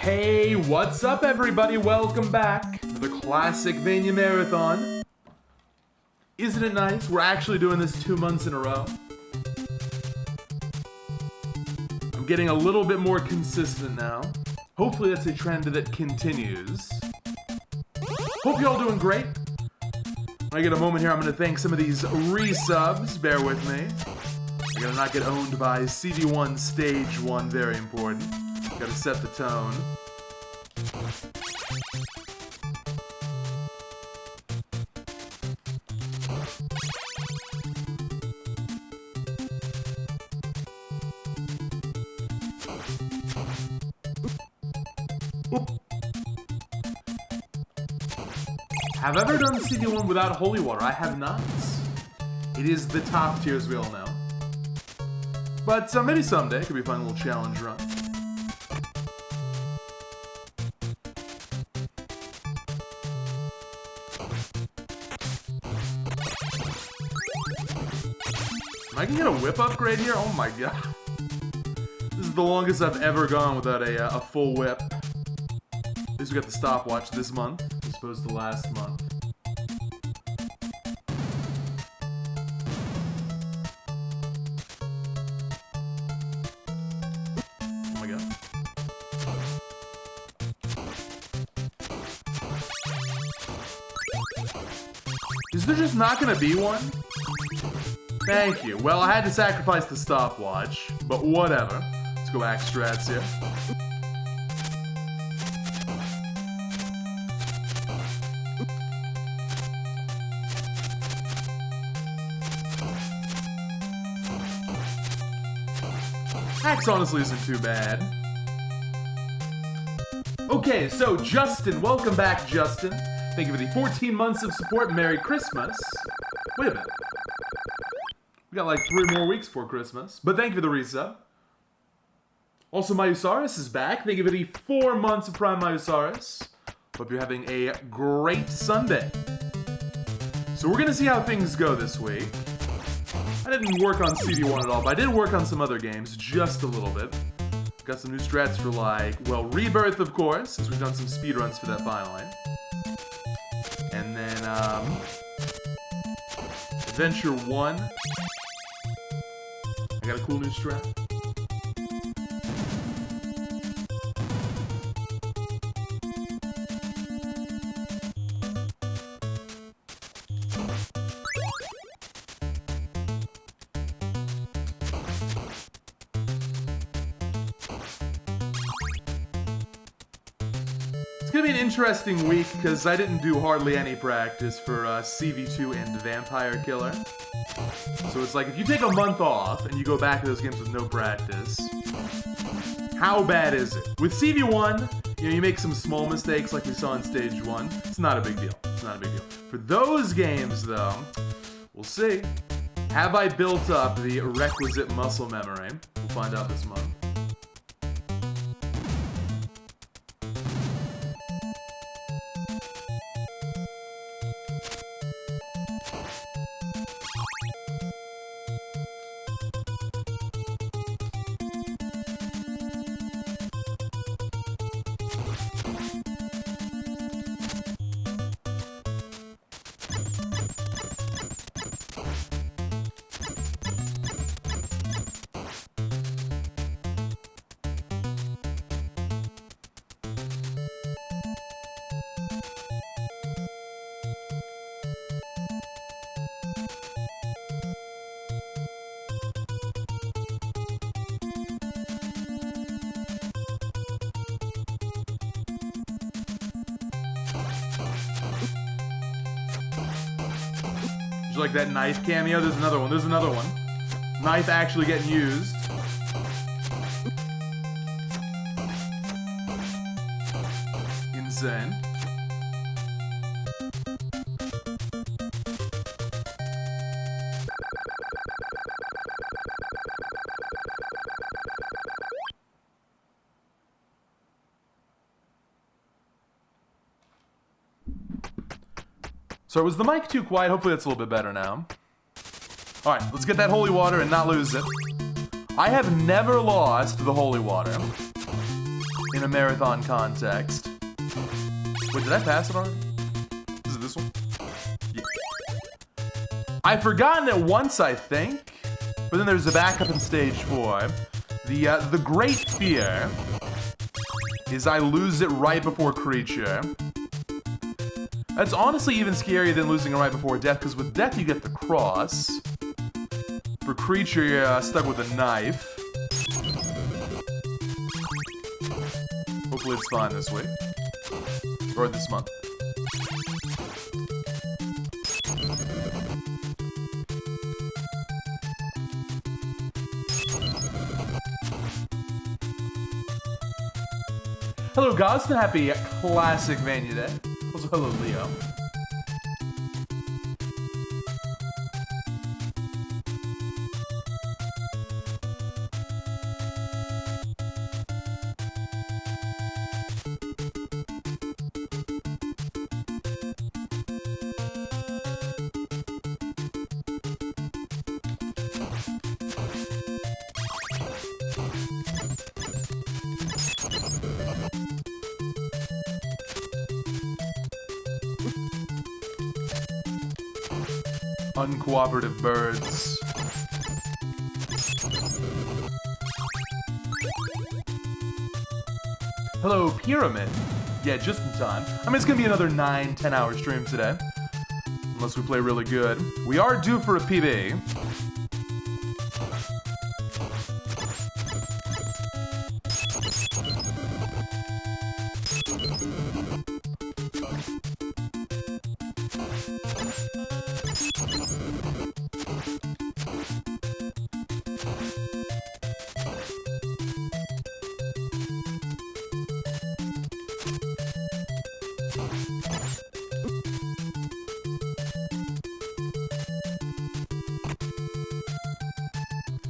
Hey, what's up everybody? Welcome back to the Classicvania Marathon. Isn't it nice? We're actually doing this 2 months in a row. I'm getting a little bit more consistent now. Hopefully that's a trend that continues. Hope you're all doing great. When I get a moment here, I'm going to thank some of these resubs. Bear with me. I gotta not get owned by CD1 Stage 1, very important. Gotta set the tone. Have I ever done CD1 without holy water? I have not. It is the top tier, as we all know. But maybe someday. Could be a fun little challenge run. Am I gonna get a whip upgrade here? Oh my god. This is the longest I've ever gone without a full whip. At least we got the stopwatch this month, as opposed to last month. Oh my god. Is there just not gonna be one? Thank you. Well, I had to sacrifice the stopwatch, but whatever. Let's go back strats here. Axe honestly isn't too bad. Okay, so Justin, welcome back, Justin. Thank you for the 14 months of support. Merry Christmas. Wait a minute. We got like 3 more weeks before Christmas. But thank you for the resub. Also, Mayusaurus is back. Thank you for the 4 months of Prime Mayusaurus. Hope you're having a great Sunday. So we're going to see how things go this week. I didn't work on CD1 at all, but I did work on some other games just a little bit. Got some new strats for like, well, Rebirth, of course, since we've done some speedruns for that finally. And then, Adventure 1. I got a cool new strat. It's gonna be an interesting week because I didn't do hardly any practice for CV2 and Vampire Killer. So it's like if you take a month off and you go back to those games with no practice, how bad is it? With CV1, you know, you make some small mistakes like we saw in Stage 1. It's not a big deal. It's not a big deal. For those games, though, we'll see. Have I built up the requisite muscle memory? We'll find out this month. Like that knife cameo? There's another one. There's another one. Knife actually getting used. Insane. So was the mic too quiet? Hopefully that's a little bit better now. Alright, let's get that holy water and not lose it. I have never lost the holy water in a marathon context. Wait, did I pass it already? Is it this one? Yeah. I've forgotten it once, I think. But then there's a backup in stage 4. The great fear is I lose it right before creature. That's honestly even scarier than losing it right before death, because with death you get the cross. For creature, you're stuck with a knife. Hopefully it's fine this week. Or this month. Hello, Goston. Happy Classic Vania Day. Also, hello, Leo. Uncooperative birds. Hello, Pyramid. Yeah, just in time. I mean, it's gonna be another 9-10 hour stream today. Unless we play really good. We are due for a PB.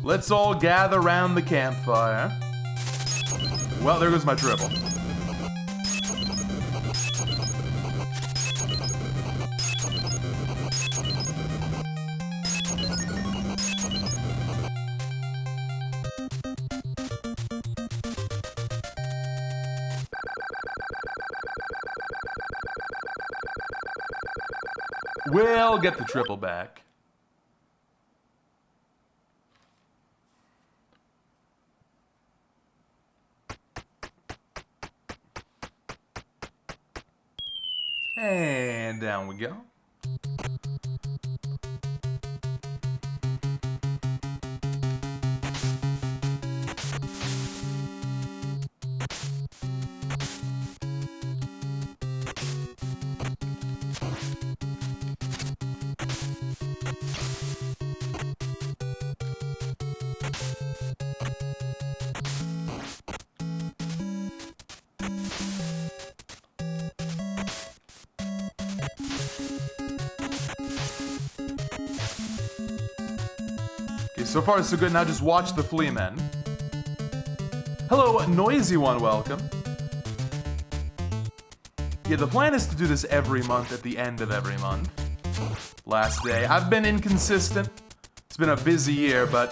Let's all gather round the campfire. Well, there goes my triple. We'll get the triple back. And down we go. So far, so good. Now just watch the Flea Men. Hello, Noisy One, welcome. Yeah, the plan is to do this every month at the end of every month. Last day. I've been inconsistent. It's been a busy year, but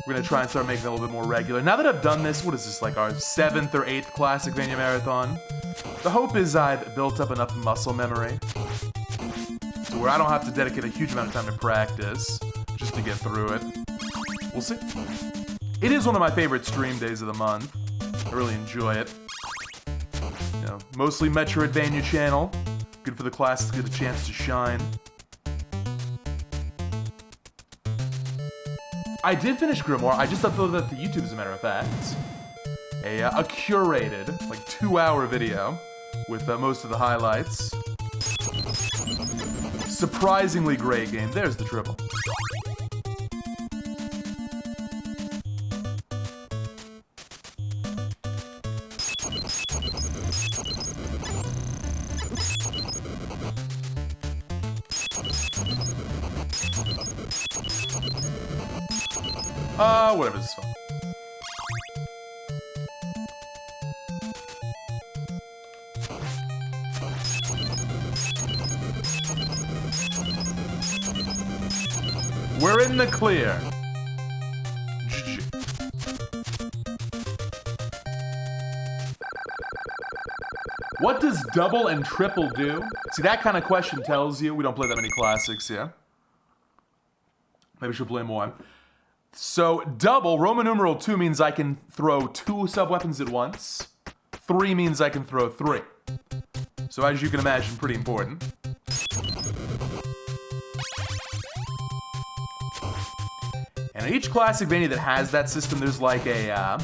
we're gonna try and start making it a little bit more regular. Now that I've done this, what is this, like our 7th or 8th Classic Vania Marathon? The hope is I've built up enough muscle memory to where I don't have to dedicate a huge amount of time to practice just to get through it. We'll see. It is one of my favorite stream days of the month. I really enjoy it. You know, mostly Metroidvania channel. Good for the class to get a chance to shine. I did finish Grimoire. I just uploaded that to YouTube, as a matter of fact. A curated, like 2-hour video with most of the highlights. Surprisingly great game. There's the triple. Whatever, this is fun. We're in the clear. GG. What does double and triple do? See, that kind of question tells you we don't play that many classics here. Maybe we should play more. So, double, Roman numeral 2 means I can throw 2 sub-weapons at once. 3 means I can throw 3. So, as you can imagine, pretty important. And in each Classicvania that has that system, there's like an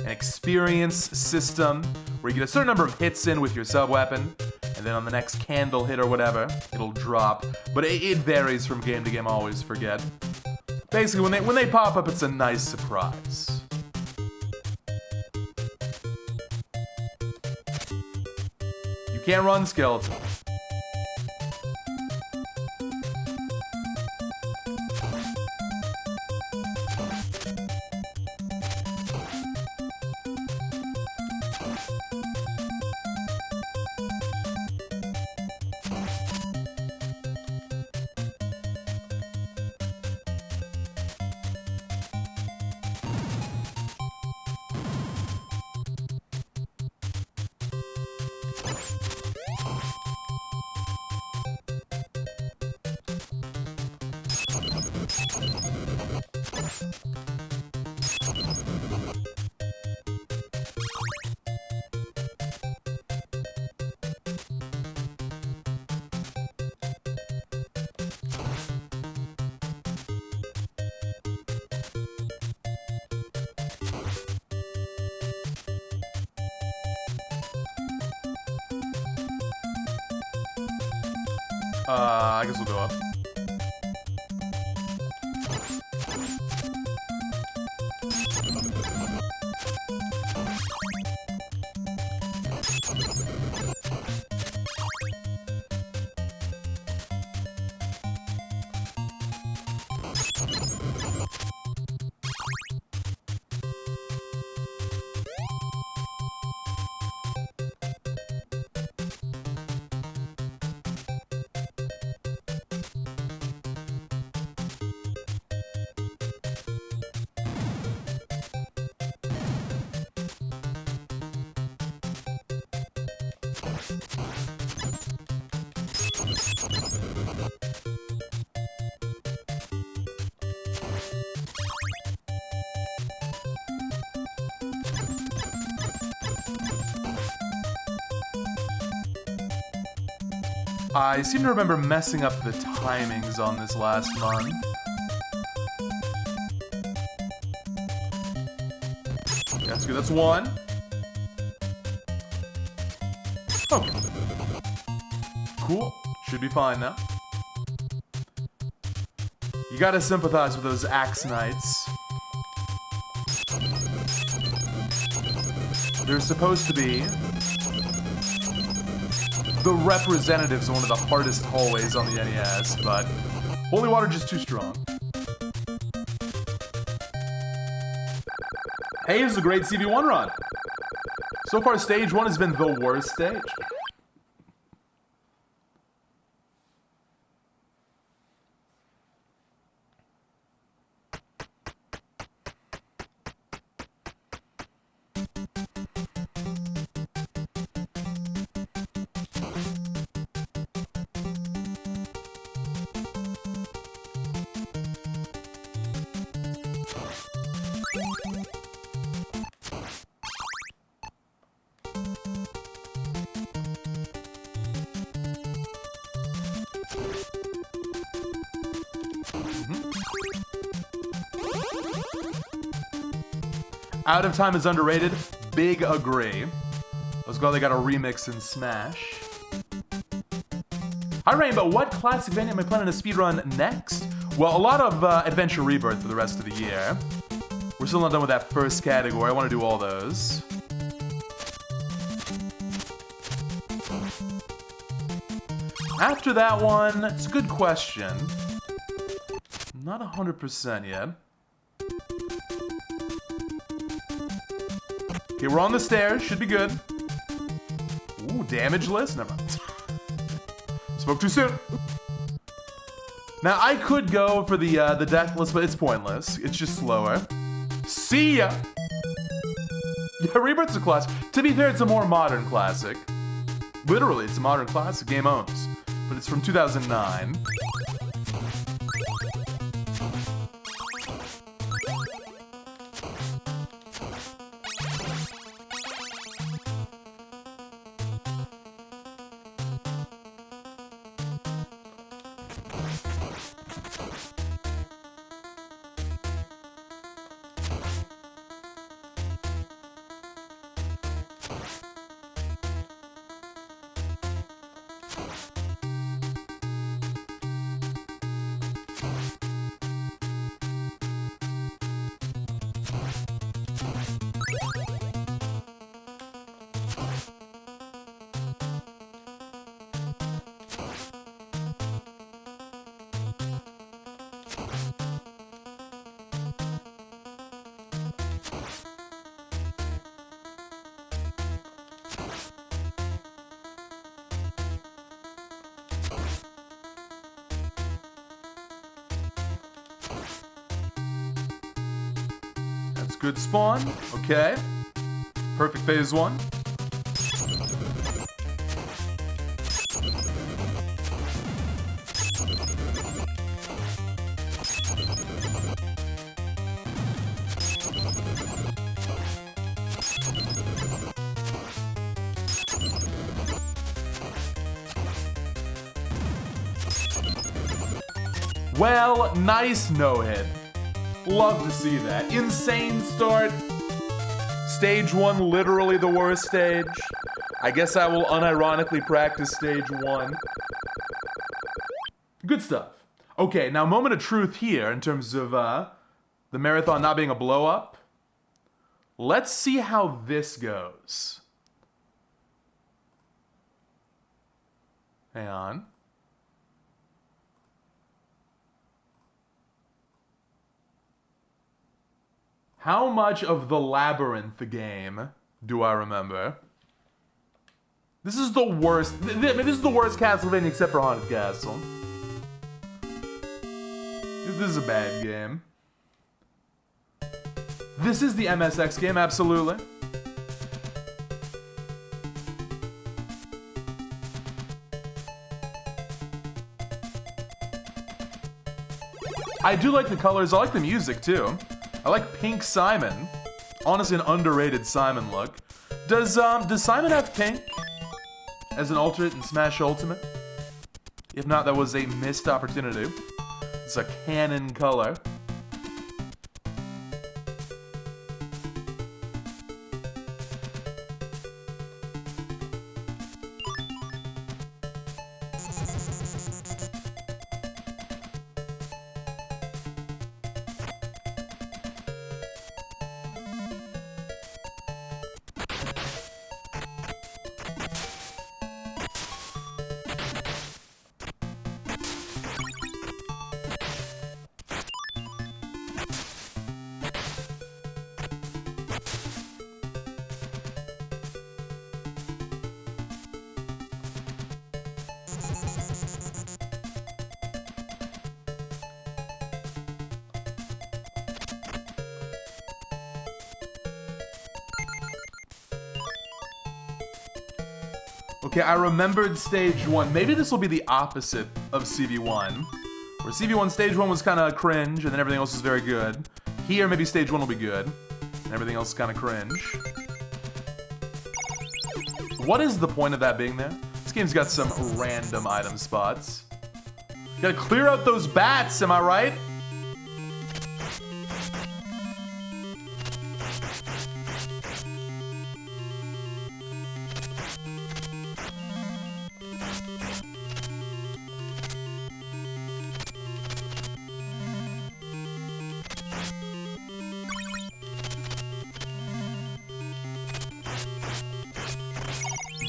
experience system where you get a certain number of hits in with your sub-weapon, and then on the next candle hit or whatever, it'll drop. But it varies from game to game, I always forget. Basically, when they pop up, it's a nice surprise. You can't run, skeleton. I guess we'll go up. I seem to remember messing up the timings on this last month. That's good, that's 1. Okay. Cool. Should be fine now. You gotta sympathize with those Axe Knights. They're supposed to be the representatives of one of the hardest hallways on the NES, but holy water just too strong. Hey, this is a great CV1 run. So far, stage 1 has been the worst stage. Out of Time is underrated. Big agree. Let's go. They got a remix in Smash. Hi Rainbow, what Classicvania am I planning to speedrun next? Well, a lot of Adventure Rebirth for the rest of the year. We're still not done with that first category. I want to do all those. After that one, it's a good question. Not 100% yet. Okay, we're on the stairs. Should be good. Ooh, damageless? Never mind. Spoke too soon. Now, I could go for the Deathless, but it's pointless. It's just slower. See ya! Yeah, Rebirth's a classic. To be fair, it's a more modern classic. Literally, it's a modern classic. Game owns. But it's from 2009. Good spawn. Okay. Perfect phase one. Well, nice no-hit. Love to see that. Insane start. Stage one, literally the worst stage. I guess I will unironically practice stage one. Good stuff. Okay, now moment of truth here in terms of the marathon not being a blow-up. Let's see how this goes. Hang on. How much of the Labyrinth game do I remember? This is the worst. This is the worst Castlevania except for Haunted Castle. This is a bad game. This is the MSX game, absolutely. I do like the colors. I like the music too. I like Pink Simon. Honestly, an underrated Simon look. Does Simon have pink as an alternate in Smash Ultimate? If not, that was a missed opportunity. It's a canon color. Okay, I remembered stage one. Maybe this will be the opposite of CV1. Where CV1 stage one was kind of cringe and then everything else was very good. Here, maybe stage one will be good and everything else is kind of cringe. What is the point of that being there? This game's got some random item spots. Gotta clear out those bats, am I right?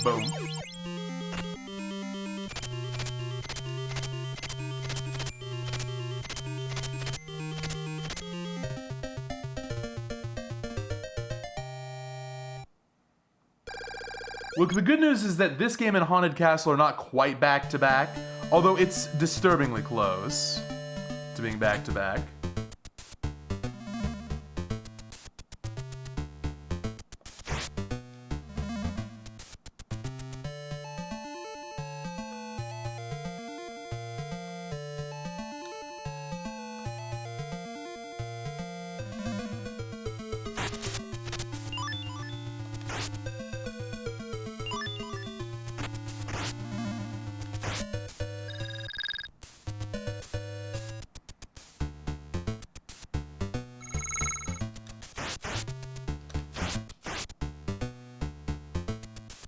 Boom. Look, the good news is that this game and Haunted Castle are not quite back-to-back, although it's disturbingly close to being back-to-back.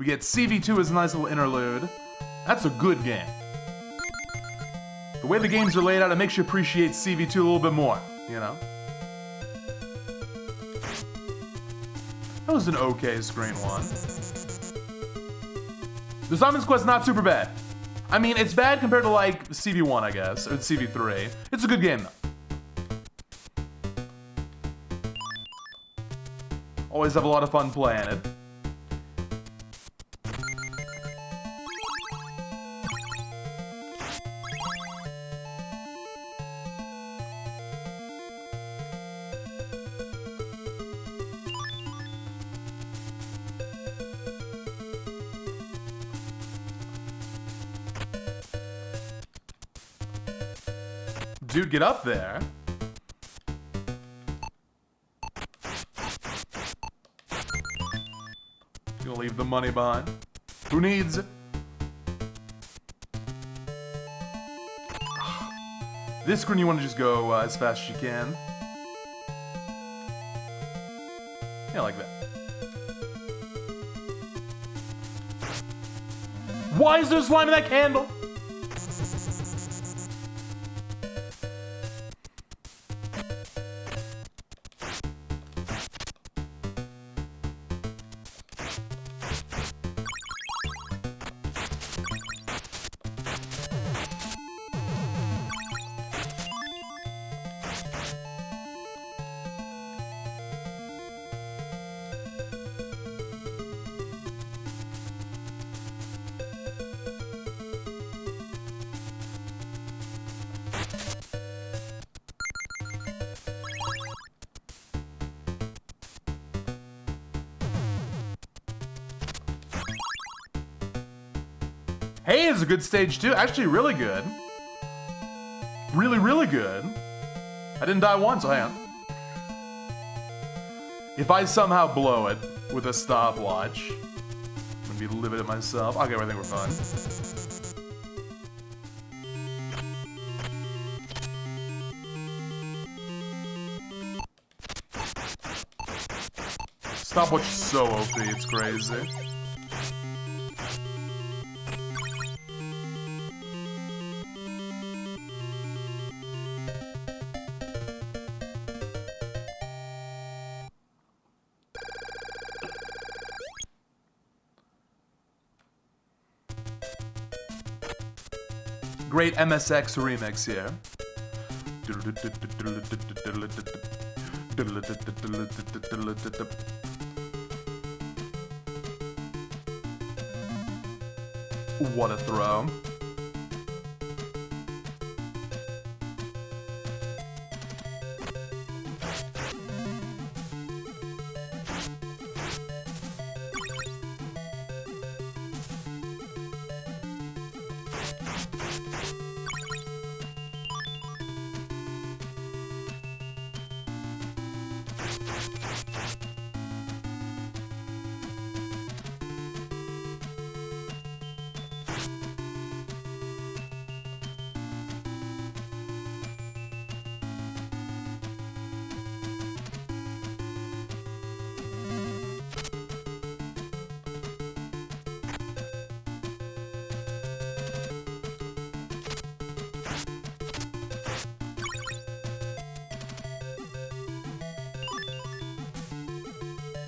We get CV2 as a nice little interlude. That's a good game. The way the games are laid out, it makes you appreciate CV2 a little bit more, you know? That was an okay screen one. The Simon's Quest not super bad. I mean, it's bad compared to like CV1, I guess, or CV3. It's a good game though. Always have a lot of fun playing it. Dude, get up there. Gonna leave the money behind. Who needs it? This screen you want to just go as fast as you can. Yeah, like that. Why is there slime in that candle? Hey is a good stage too. Actually, really good. Really, really good. I didn't die once, so hang on. If I somehow blow it with a stopwatch, I'm gonna be livid at myself. Okay, I think we're fine. Stopwatch is so OP, it's crazy. Great MSX remix here. What a throw.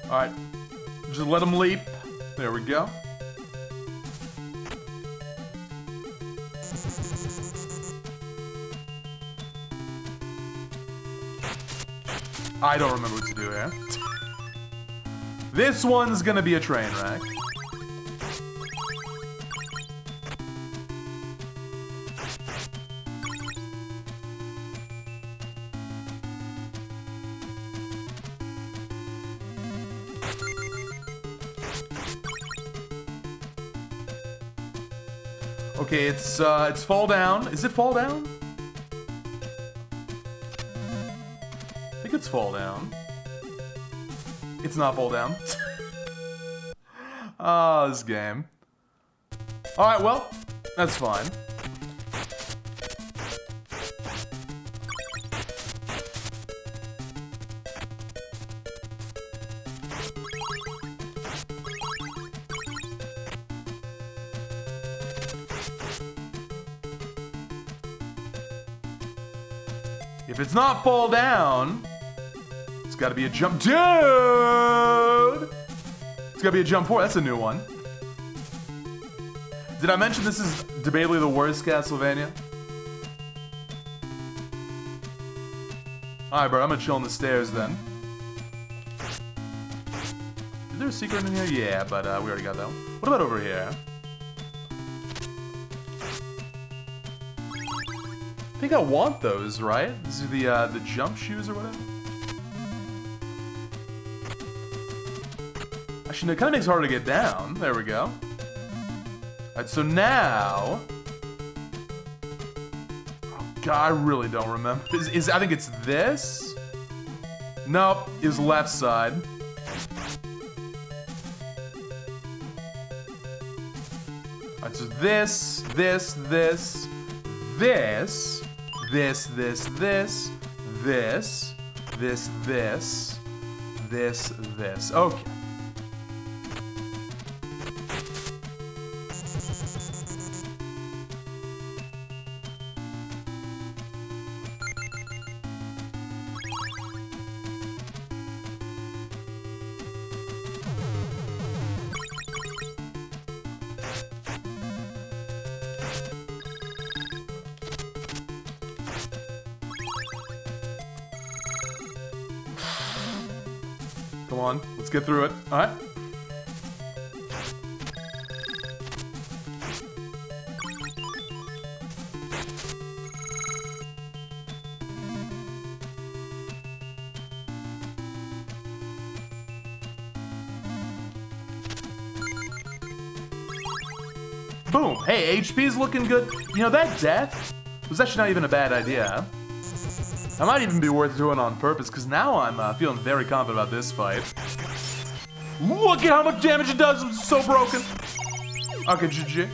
Alright, just let him leap. There we go. I don't remember what to do here. This one's gonna be a train wreck. Okay, it's fall down. Is it fall down? I think it's fall down. It's not fall down. Ah, this game. Alright, well, that's fine. If it's not fall down, it's gotta be a jump. Dude! It's gotta be a jump forward. That's a new one. Did I mention this is debatably the worst Castlevania? Alright, bro, I'm gonna chill on the stairs then. Is there a secret in here? Yeah, but we already got that one. What about over here? I think I want those, right? These are the jump shoes or whatever. Actually, no, it kind of makes it harder to get down. There we go. Alright, so now... Oh god, I really don't remember. I think it's this? Nope, is left side. Alright, so this, this, this, this, this, this, this, this, this, this, this, this. Okay. Come on, let's get through it. Alright. Boom! Hey, HP's looking good. You know, that death was actually not even a bad idea. That might even be worth doing on purpose, because now I'm feeling very confident about this fight. Look at how much damage it does! I'm so broken! Okay, GG.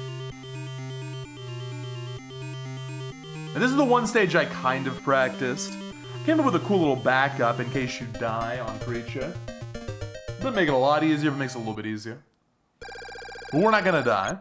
And this is the one stage I kind of practiced. Came up with a cool little backup in case you die on creature. Doesn't make it a lot easier, but makes it a little bit easier. But we're not gonna die.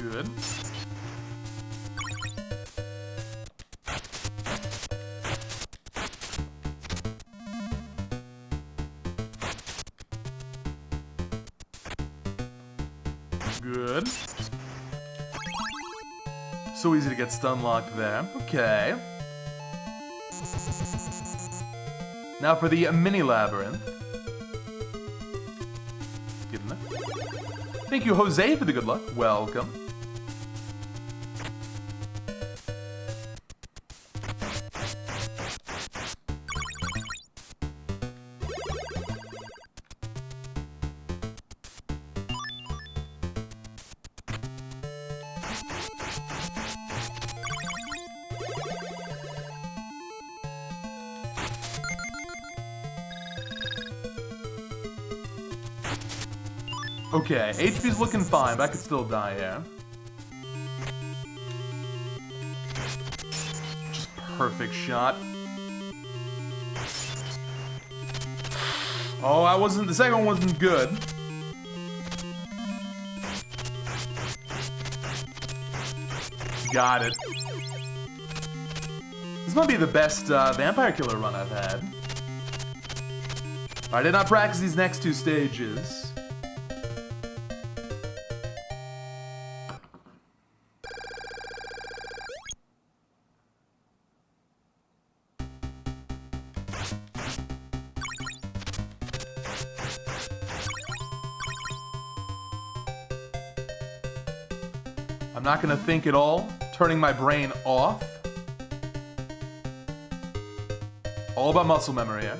Good. Good. So easy to get stun locked there. Okay. Now for the mini labyrinth. Give him that. Thank you, Jose, for the good luck. Welcome. Okay, HP's looking fine, but I could still die here. Just perfect shot. Oh, the second one wasn't good. Got it. This might be the best vampire killer run I've had. I did not practice these next two stages. I'm not gonna think at all, turning my brain off. All about muscle memory here.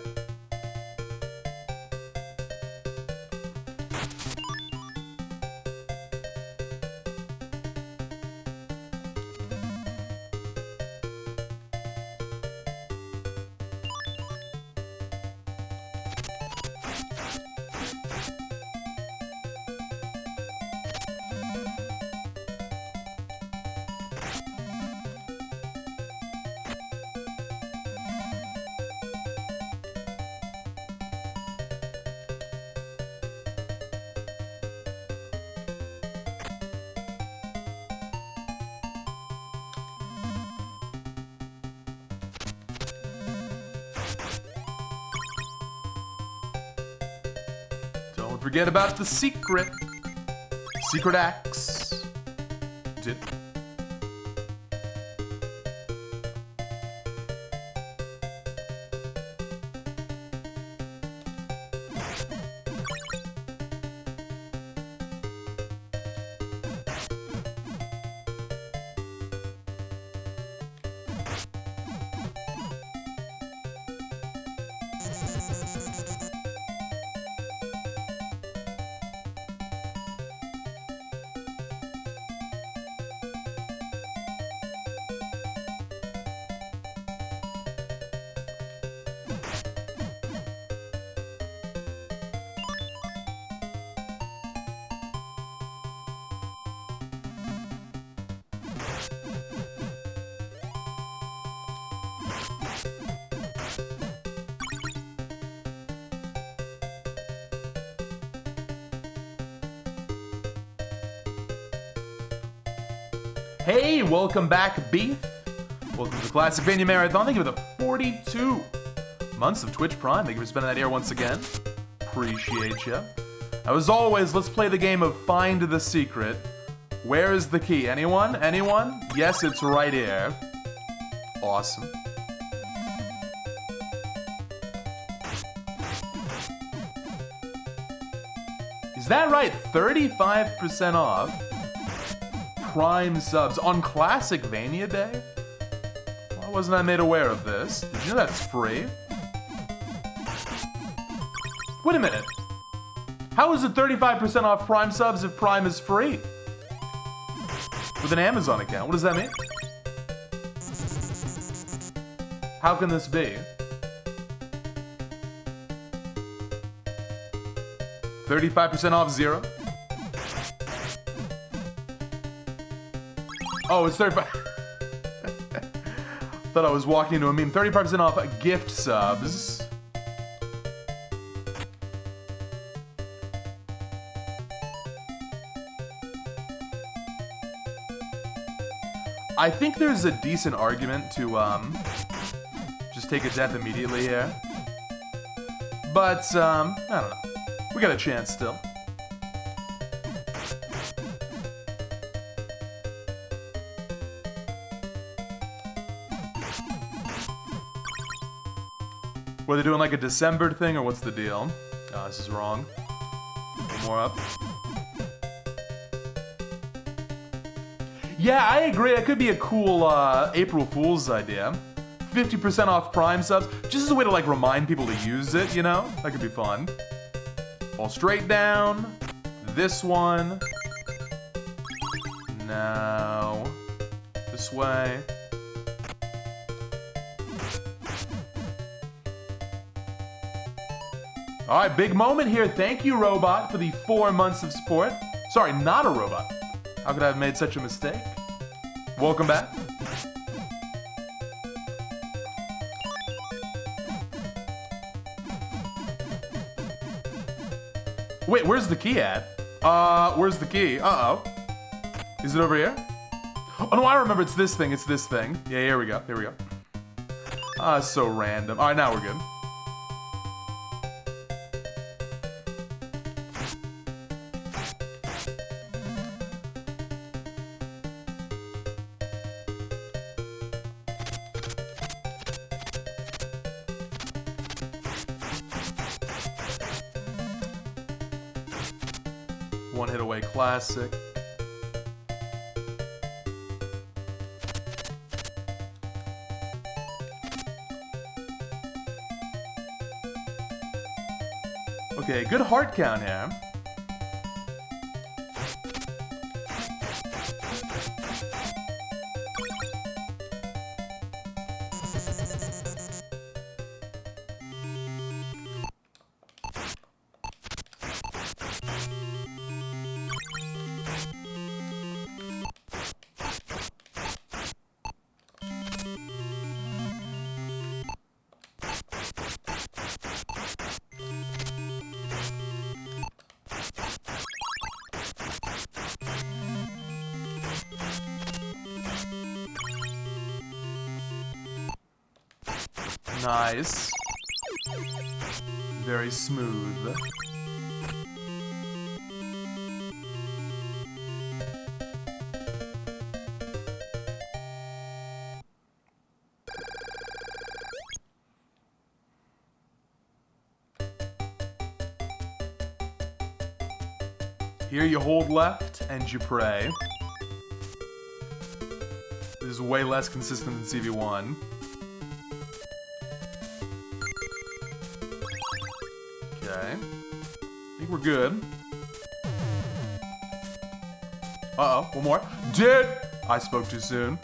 Don't forget about the secret. Secret axe. Did. Hey, welcome back, Beef. Welcome to the Castlevania Marathon. Thank you for the 42 months of Twitch Prime. Thank you for spending that here once again. Appreciate you. As always, let's play the game of Find the Secret. Where is the key? Anyone? Anyone? Yes, it's right here. Awesome. Is that right? 35% off Prime subs on Classic Vania Day? Why wasn't I made aware of this? Did you know that's free? Wait a minute. How is it 35% off Prime subs if Prime is free? With an Amazon account, what does that mean? How can this be? 35% off zero? Oh, it's 35. Thought I was walking into a meme. 35% off gift subs. I think there's a decent argument to just take a death immediately here. But I don't know. We got a chance still. Were they doing like a December thing, or what's the deal? Oh, this is wrong. More up. Yeah, I agree. It could be a cool April Fool's idea. 50% off Prime subs, just as a way to like remind people to use it, you know? That could be fun. Fall straight down. This one. Now, this way. All right, big moment here. Thank you, Robot, for the 4 months of support. Sorry, not a robot. How could I have made such a mistake? Welcome back. Wait, where's the key at? Where's the key? Uh-oh. Is it over here? Oh, no, I remember. It's this thing. It's this thing. Yeah, here we go. Here we go. So random. All right, now we're good. One hit away classic. Okay, good heart count here. Nice. Very smooth. Here you hold left and you pray. This is way less consistent than CV1. Okay. I think we're good. Uh-oh, one more. Dude! I spoke too soon.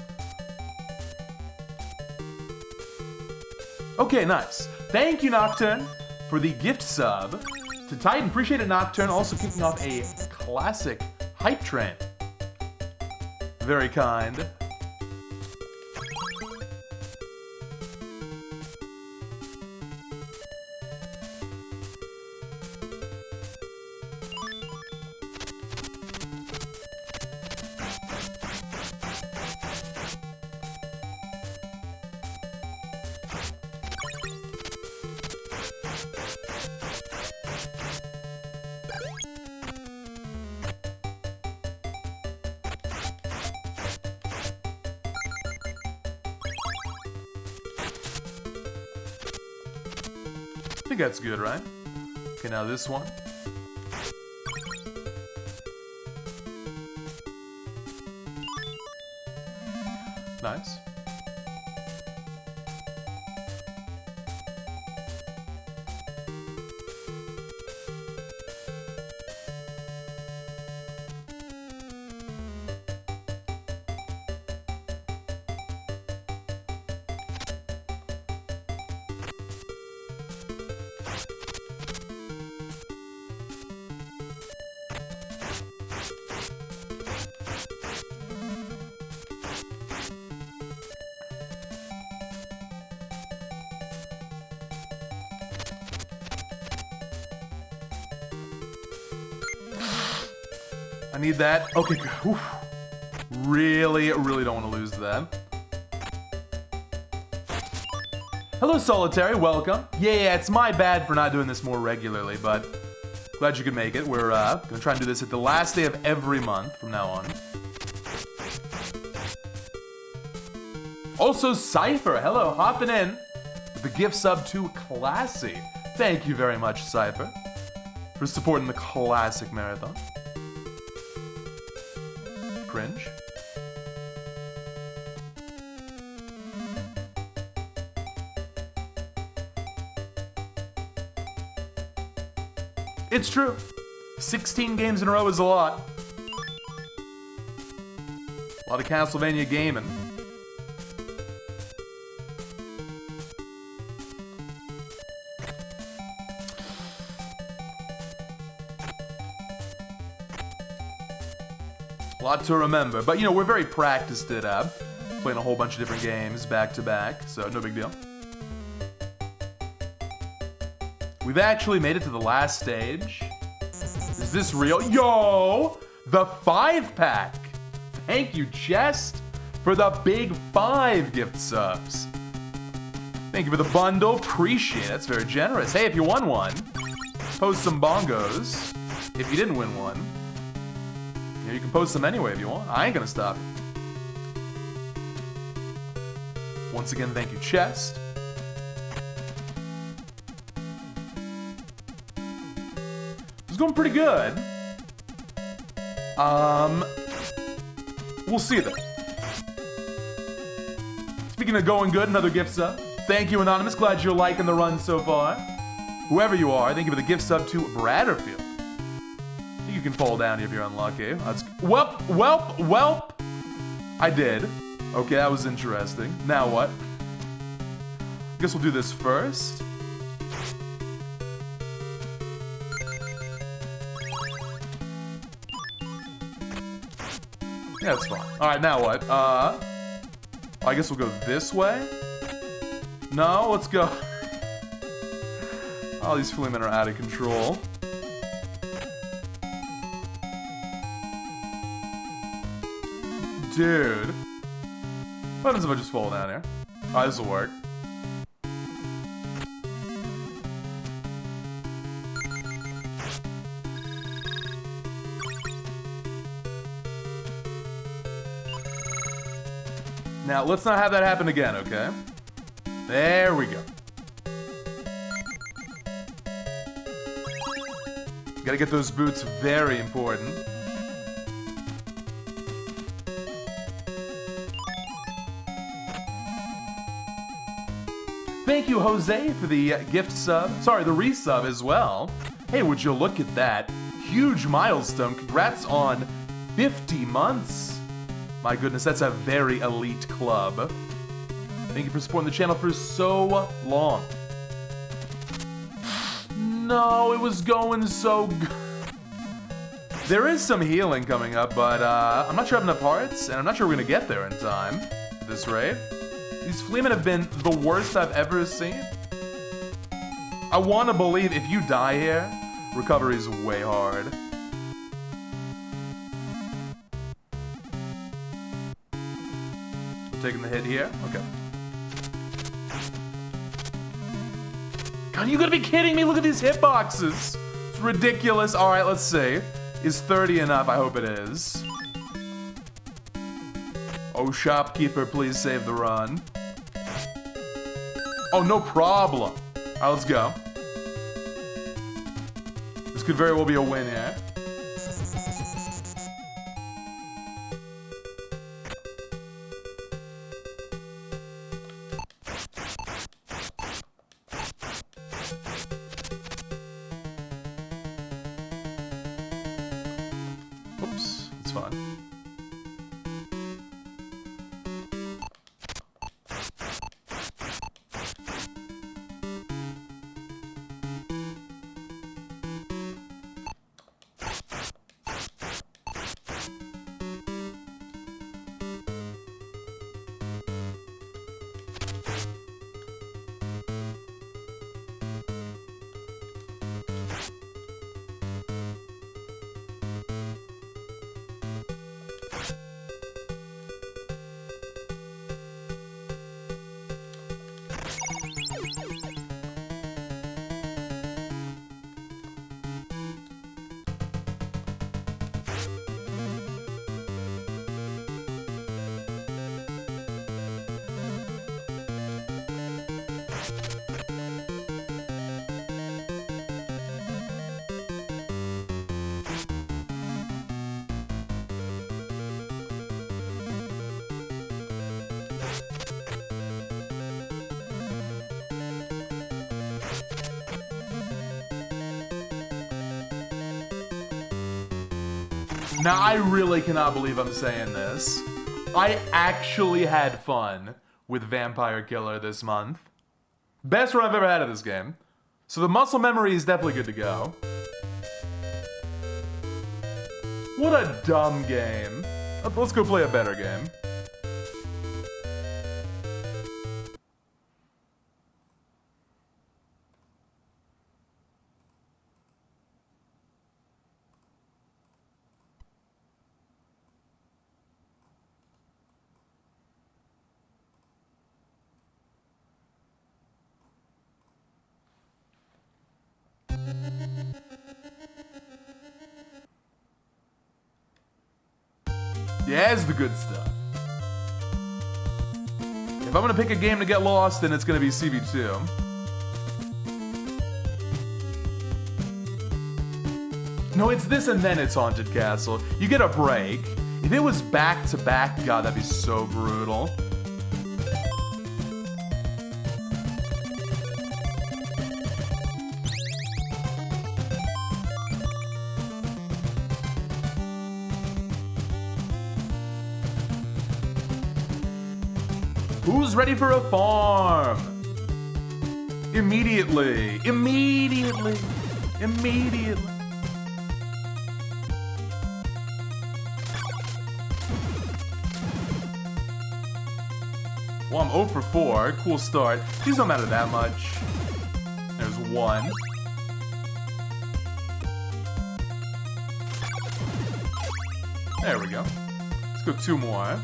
Okay, nice. Thank you, Nocturne, for the gift sub to Titan. Appreciate it, Nocturne. Also kicking off a classic hype train. Very kind. I think that's good, right? Okay, now this one. Nice. I need that. Okay, good. Oof. Really don't want to lose that. Hello, Solitary. Welcome. Yeah, it's my bad for not doing this more regularly, but glad you could make it. We're gonna try and do this at the last day of every month from now on. Also, Cypher. Hello, hopping in with the gift sub to Classy. Thank you very much, Cypher, for supporting the classic marathon. Cringe. It's true. 16 games in a row is a lot. A lot of Castlevania gaming. A lot to remember, but you know, we're very practiced at playing a whole bunch of different games back to back, so no big deal. We've actually made it to the last stage. Is this real? Yo! The 5-pack! Thank you, Chest, for the big 5 gift subs. Thank you for the bundle. Appreciate it. That's very generous. Hey, if you won one, post some bongos. If you didn't win one, you can post them anyway if you want. I ain't gonna stop you. Once again, thank you, Chest. It's going pretty good. We'll see though. Speaking of going good, another gift sub. Thank you, Anonymous. Glad you're liking the run so far. Whoever you are, thank you for the gift sub to Bradderfield. You can fall down if you're unlucky. That's welp. I did. Okay, that was interesting. Now what? Guess we'll do this first. Yeah, it's fine. Alright, now what? I guess we'll go this way? No, let's go. All these fleamen are out of control. Dude. What happens if I just fall down here? Alright, this will work. Now, let's not have that happen again, okay? There we go. Gotta get those boots, very important. Thank you, Jose, for the gift sub. Sorry, the resub as well. Hey, would you look at that? Huge milestone. Congrats on 50 months. My goodness, that's a very elite club. Thank you for supporting the channel for so long. No, it was going so good. There is some healing coming up, but I'm not sure I have enough hearts, and I'm not sure we're gonna get there in time at this rate. These fleamen have been the worst I've ever seen. I want to believe if you die here, recovery is way hard. Taking the hit here. Okay. God, you gotta be kidding me! Look at these hitboxes! It's ridiculous. Alright, let's see. Is 30 enough? I hope it is. Oh, shopkeeper, please save the run. Oh, no problem. Alright, let's go. This could very well be a win here. Oops, it's fine. Now, I really cannot believe I'm saying this. I actually had fun with Vampire Killer this month. Best run I've ever had of this game. So the muscle memory is definitely good to go. What a dumb game. Let's go play a better game. Yeah, it's the good stuff. If I'm gonna pick a game to get lost in, it's gonna be CB2. No, it's this and then it's Haunted Castle. You get a break. If it was back to back, God, that'd be so brutal. Who's ready for a farm? Immediately. Immediately. Immediately. Well, I'm 0 for 4. Cool start. These don't matter that much. There's 1. There we go. Let's go 2 more.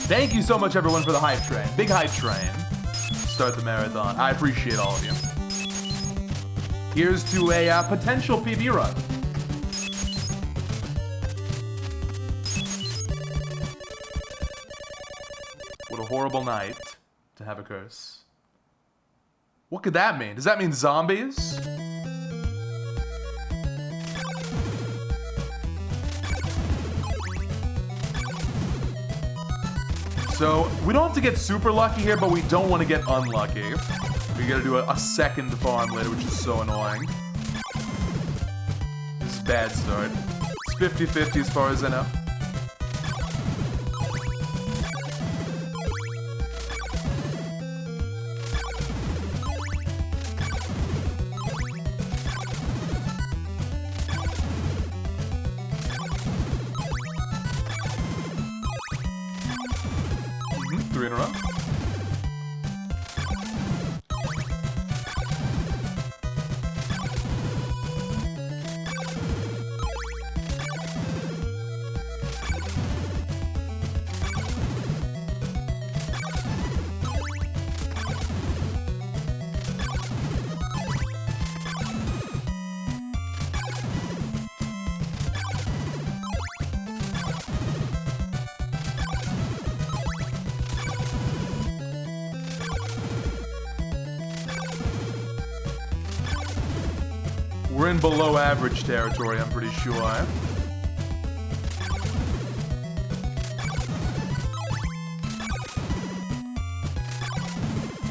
Thank you so much, everyone, for the hype train. Big hype train. Start the marathon. I appreciate all of you. Here's to a potential PB run. What a horrible night to have a curse. What could that mean? Does that mean zombies? So, we don't have to get super lucky here, but we don't want to get unlucky. We gotta do a second farm later, which is so annoying. This is a bad start. It's 50-50 as far as I know. Three in a row. We're in below average territory, I'm pretty sure. I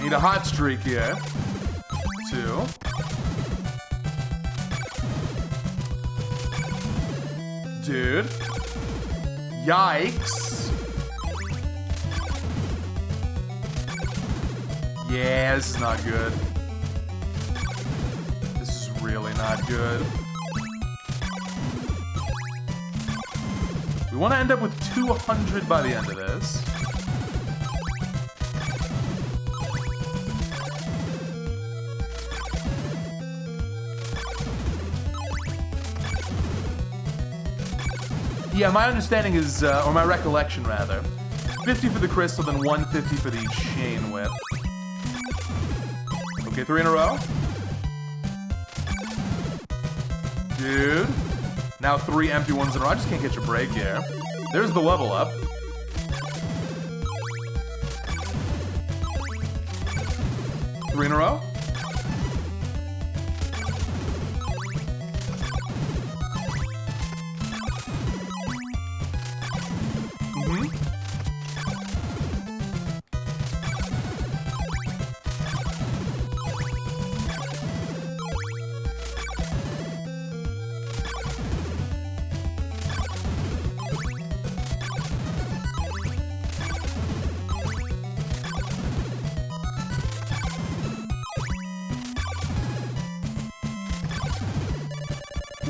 need a hot streak here. 2. Dude. Yikes. Yeah, this is not good. Really not good. We want to end up with 200 by the end of this. Yeah, my understanding is, or my recollection rather, 50 for the crystal, then 150 for the chain whip. Okay, 3 in a row. Dude. Now 3 empty ones in a row. I just can't catch a break here. There's the level up. Three in a row.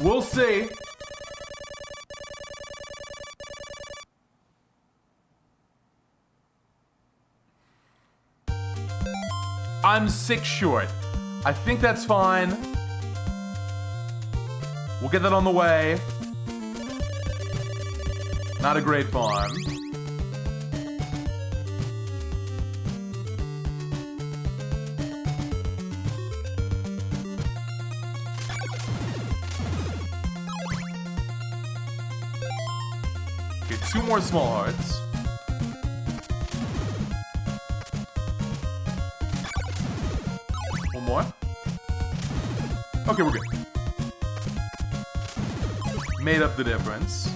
We'll see. I'm 6 short. I think that's fine. We'll get that on the way. Not a great farm. Okay, 2 more small hearts. One more. Okay, we're good. Made up the difference.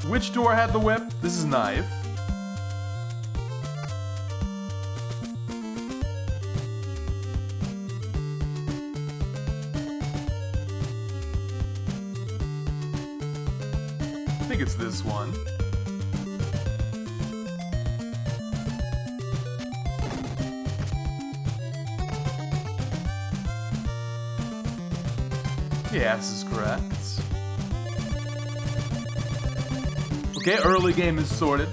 Which door had the whip? This is knife. I think it's this one. Yes, is correct. Okay, early game is sorted.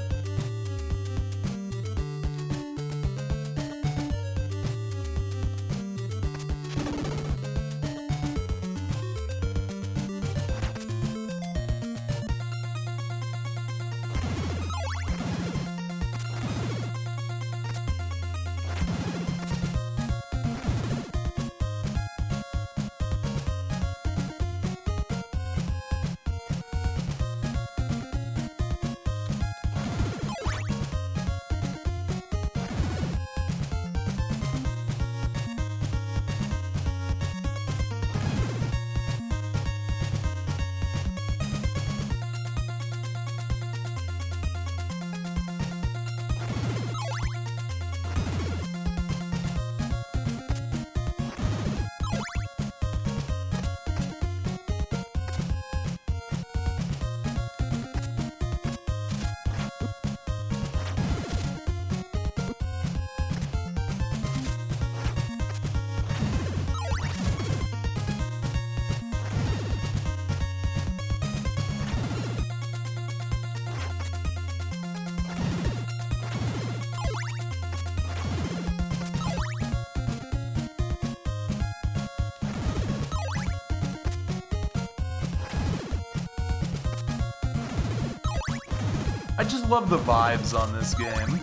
I just love the vibes on this game.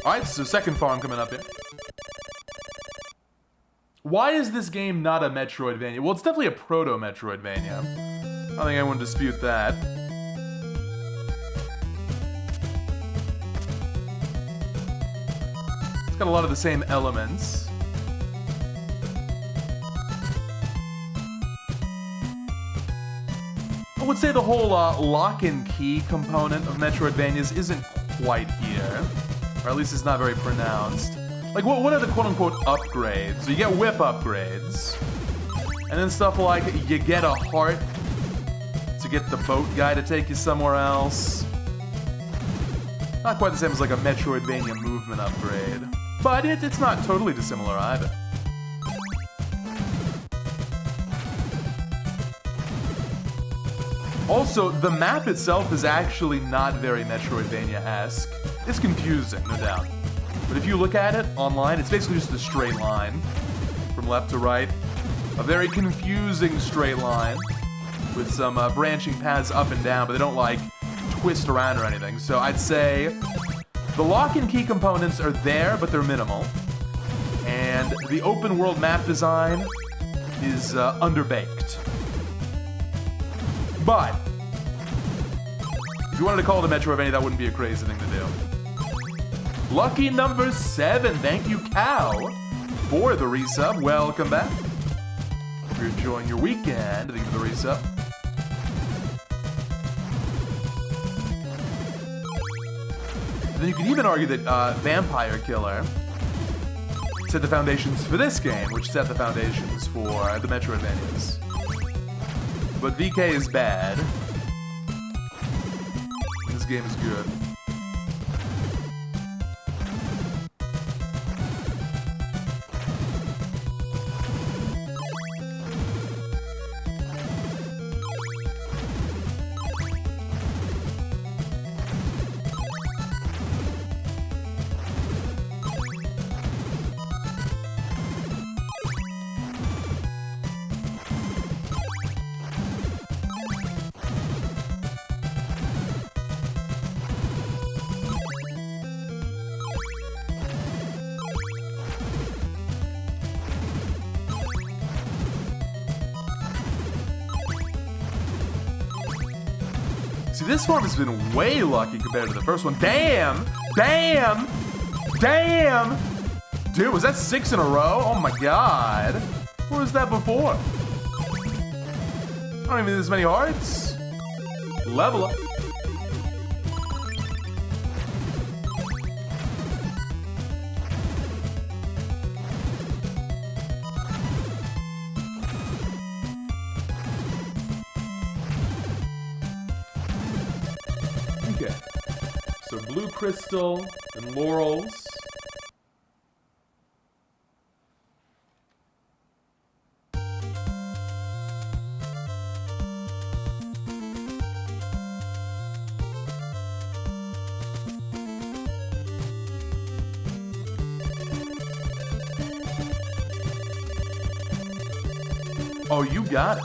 Alright, so second farm coming up here. Why is this game not a Metroidvania? Well, it's definitely a proto-Metroidvania. I don't think anyone would dispute that. It's got a lot of the same elements. I would say the whole lock and key component of Metroidvanias isn't quite here. Or at least it's not very pronounced. Like, what are the quote-unquote upgrades? So you get whip upgrades. And then stuff like, you get a heart to get the boat guy to take you somewhere else. Not quite the same as like a Metroidvania movement upgrade. But it's not totally dissimilar either. Also, the map itself is actually not very Metroidvania-esque. It's confusing, no doubt. But if you look at it online, it's basically just a straight line from left to right. A very confusing straight line. with some branching paths up and down, but they don't like twist around or anything. So I'd say the lock and key components are there, but they're minimal. And the open world map design is underbaked. But if you wanted to call it a Metroidvania, that wouldn't be a crazy thing to do. Lucky number 7, thank you, Cow, for the resub. Welcome back. Hope you're enjoying your weekend. Thank you for the resub. Then you could even argue that Vampire Killer set the foundations for this game, which set the foundations for the Metroidvanias. But VK is bad. This game is good. See, this one has been way lucky compared to the first one. Damn! Damn! Damn! Dude, was that 6 in a row? Oh my god. Where was that before? I don't even need this many hearts. Level up. Okay. So blue crystal and laurels. Oh, you got it.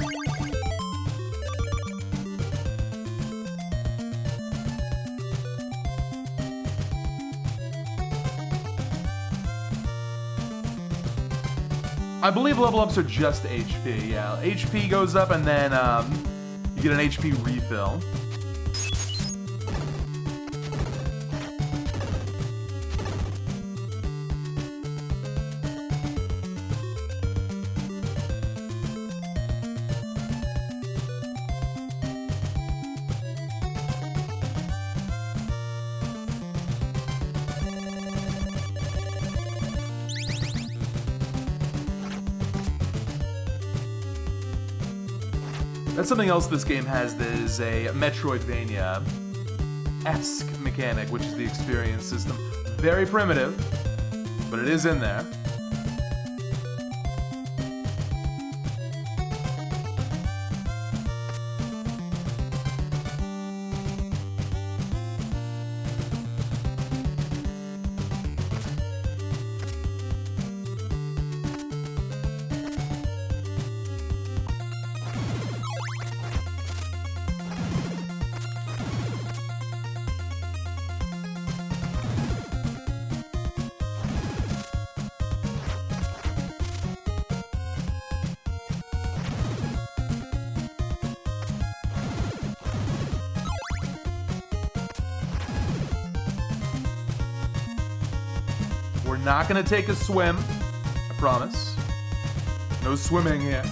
I believe level ups are just HP, yeah. HP goes up and then you get an HP refill. That's something else this game has that is a Metroidvania-esque mechanic, which is the experience system. Very primitive, but it is in there. We're not gonna take a swim, I promise. No swimming here.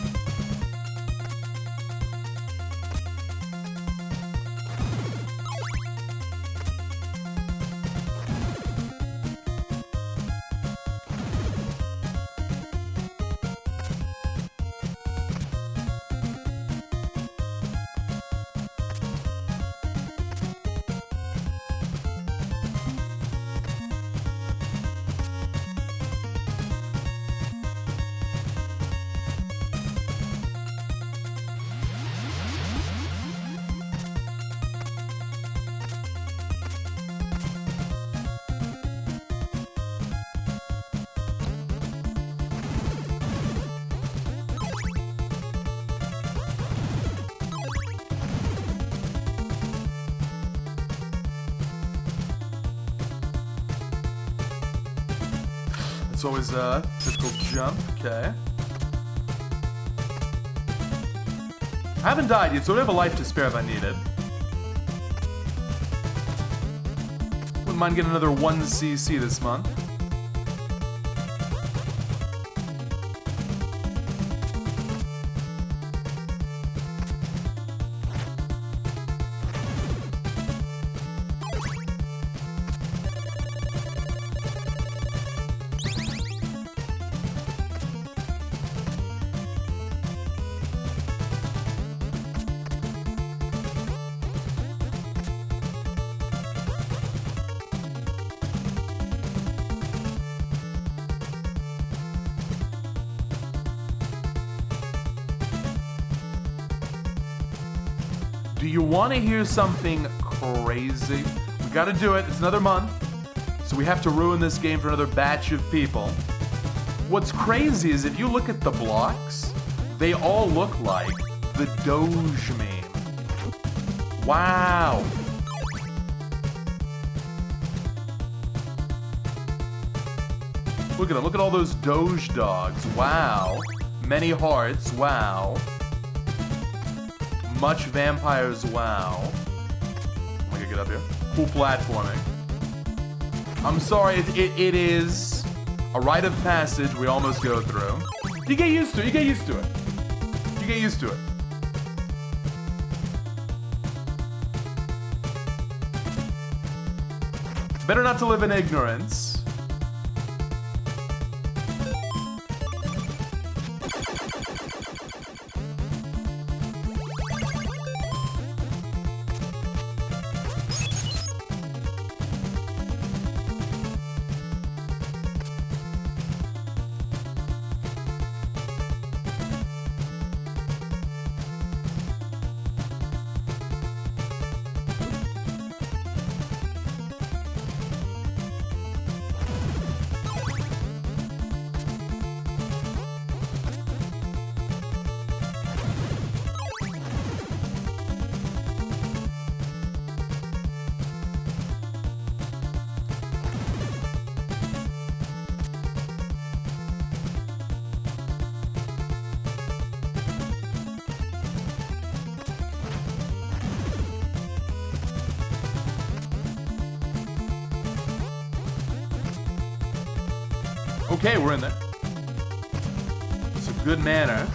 It's always a difficult jump. Okay. I haven't died yet, so I have a life to spare if I need it. Wouldn't mind getting another 1cc this month. Do you want to hear something crazy? We gotta do it. It's another month. So we have to ruin this game for another batch of people. What's crazy is if you look at the blocks, they all look like the Doge meme. Wow. Look at them. Look at all those Doge dogs. Wow. Many hearts. Wow. Much vampires, wow. I'm gonna get up here. Cool platforming. I'm sorry, it is a rite of passage we almost go through. You get used to it, you get used to it. You get used to it. Better not to live in ignorance. Okay, we're in there. It's a good manner.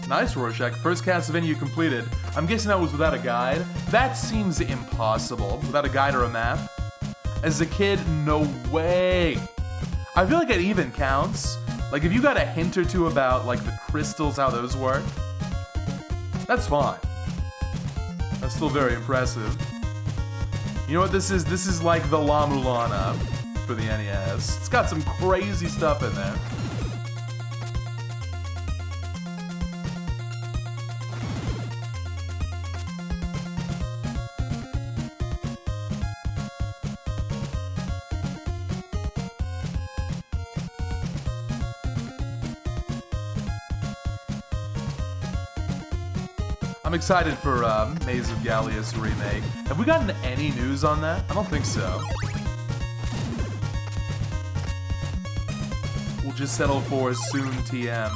Nice, Rorschach. First Castlevania you completed. I'm guessing that was without a guide. That seems impossible. Without a guide or a map. As a kid, no way. I feel like it even counts. Like, if you got a hint or two about, like, the crystals, how those work, that's fine. That's still very impressive. You know what this is? This is like the La Mulana for the NES. It's got some crazy stuff in there. I'm excited for Maze of Gallius remake. Have we gotten any news on that? I don't think so. We'll just settle for soon TM.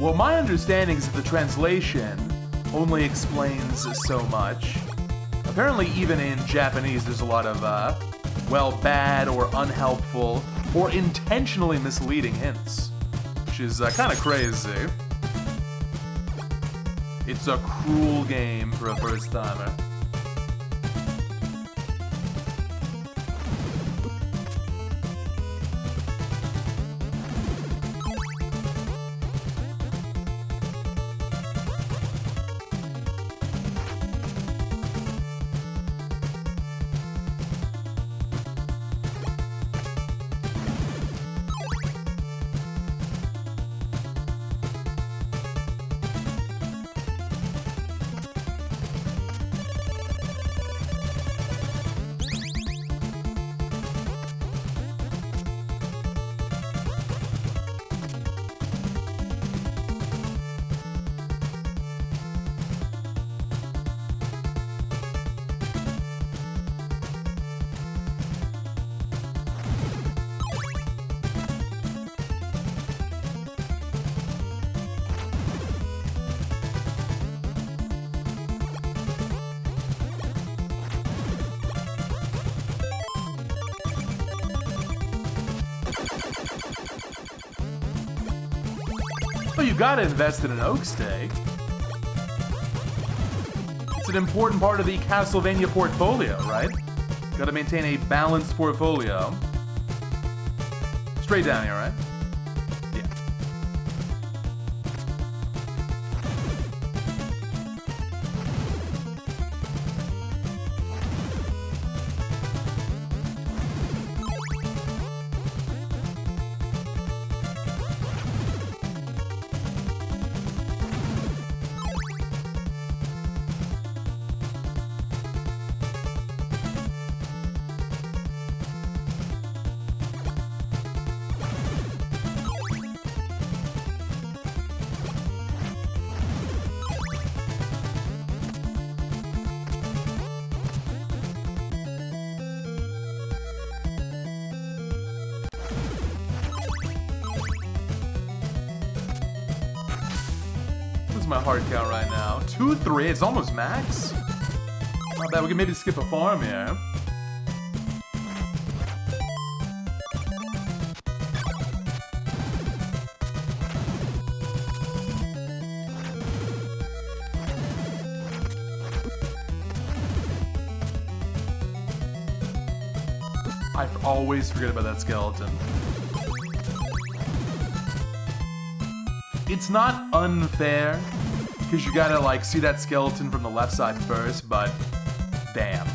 Well, my understanding is that the translation only explains so much. Apparently, even in Japanese, there's a lot of, well, bad or unhelpful or intentionally misleading hints, which is kind of crazy. It's a cruel game for a first-timer. Well, you gotta invest in an oak stake. It's an important part of the Castlevania portfolio, right? Gotta maintain a balanced portfolio. Straight down here, right? Yeah. My heart count right now. 2-3, it's almost max. Not bad, we can maybe skip a farm here. I always forget about that skeleton. It's not unfair, because you gotta, like, see that skeleton from the left side first, but damn.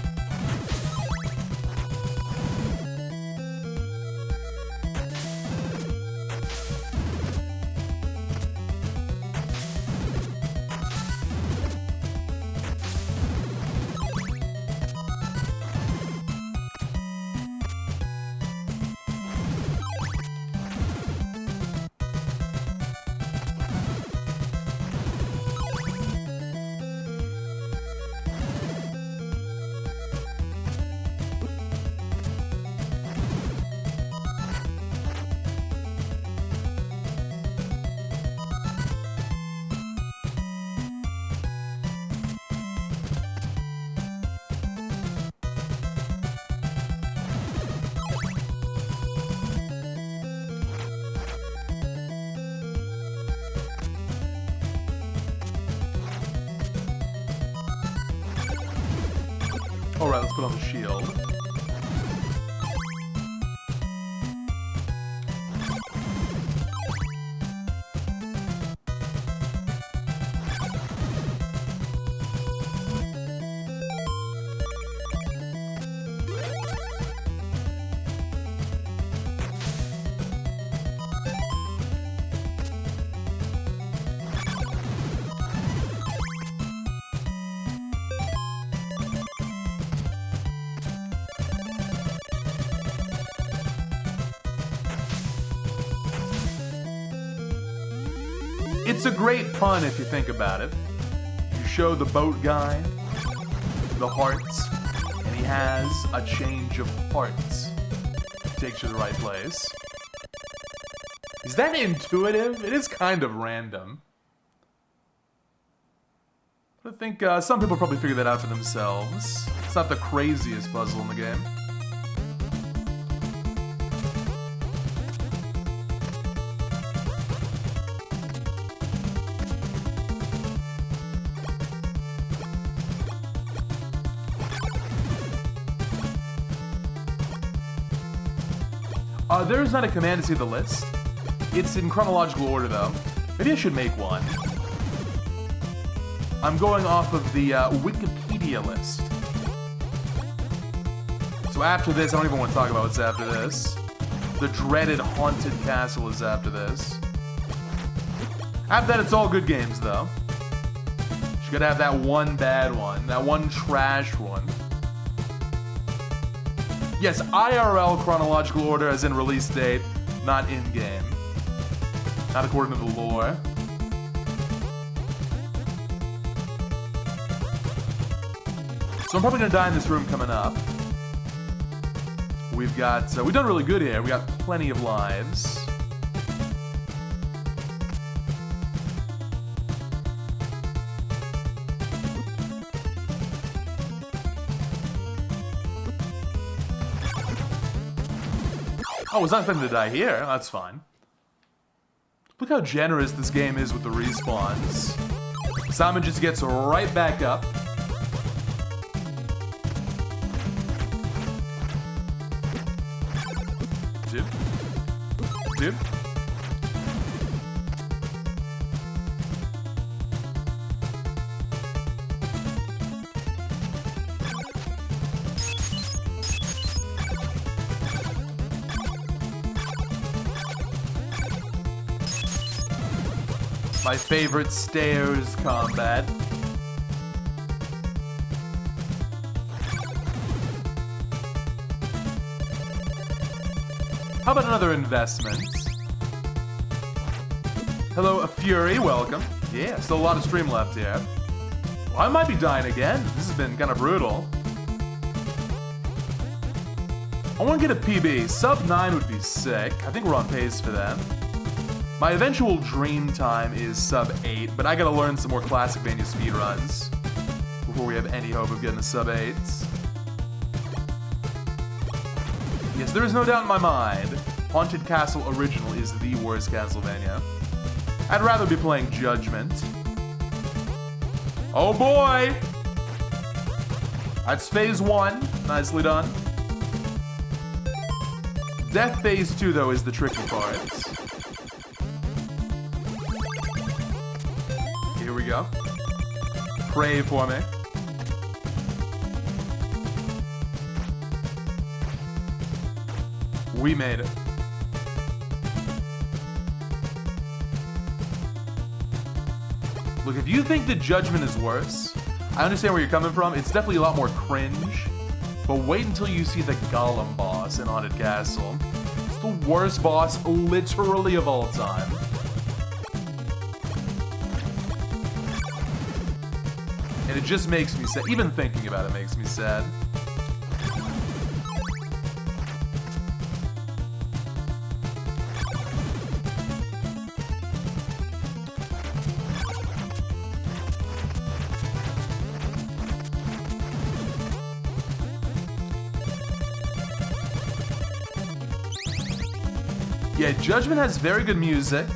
Alright, let's put on the shield. It's a great pun if you think about it. You show the boat guy the hearts, and he has a change of hearts. Takes you to the right place. Is that intuitive? It is kind of random. I think some people probably figure that out for themselves. It's not the craziest puzzle in the game. There's not a command to see the list. It's in chronological order, though. Maybe I should make one. I'm going off of the Wikipedia list. So after this, I don't even want to talk about what's after this. The dreaded Haunted Castle is after this. After that, it's all good games, though. You gotta have that one bad one, that one trash one. Yes, IRL chronological order as in release date, not in-game. Not according to the lore. So I'm probably gonna die in this room coming up. We've done really good here. We got plenty of lives. Oh, I was not expecting to die here. That's fine. Look how generous this game is with the respawns. Simon just gets right back up. Dude. My favorite stairs combat. How about another investment? Hello, Fury, welcome. Yeah, still a lot of stream left here. Well, I might be dying again. This has been kind of brutal. I want to get a PB. Sub 9 would be sick. I think we're on pace for that. My eventual dream time is sub 8, but I gotta learn some more Classicvania speedruns before we have any hope of getting a sub 8. Yes, there is no doubt in my mind, Haunted Castle Original is the worst Castlevania. I'd rather be playing Judgment. Oh boy! That's phase 1. Nicely done. Death phase 2, though, is the tricky part. Here we go. Pray for me. We made it. Look, if you think the Judgment is worse, I understand where you're coming from. It's definitely a lot more cringe. But wait until you see the Golem boss in Haunted Castle. It's the worst boss literally of all time. And it just makes me sad. Even thinking about it makes me sad. Yeah, Judgment has very good music.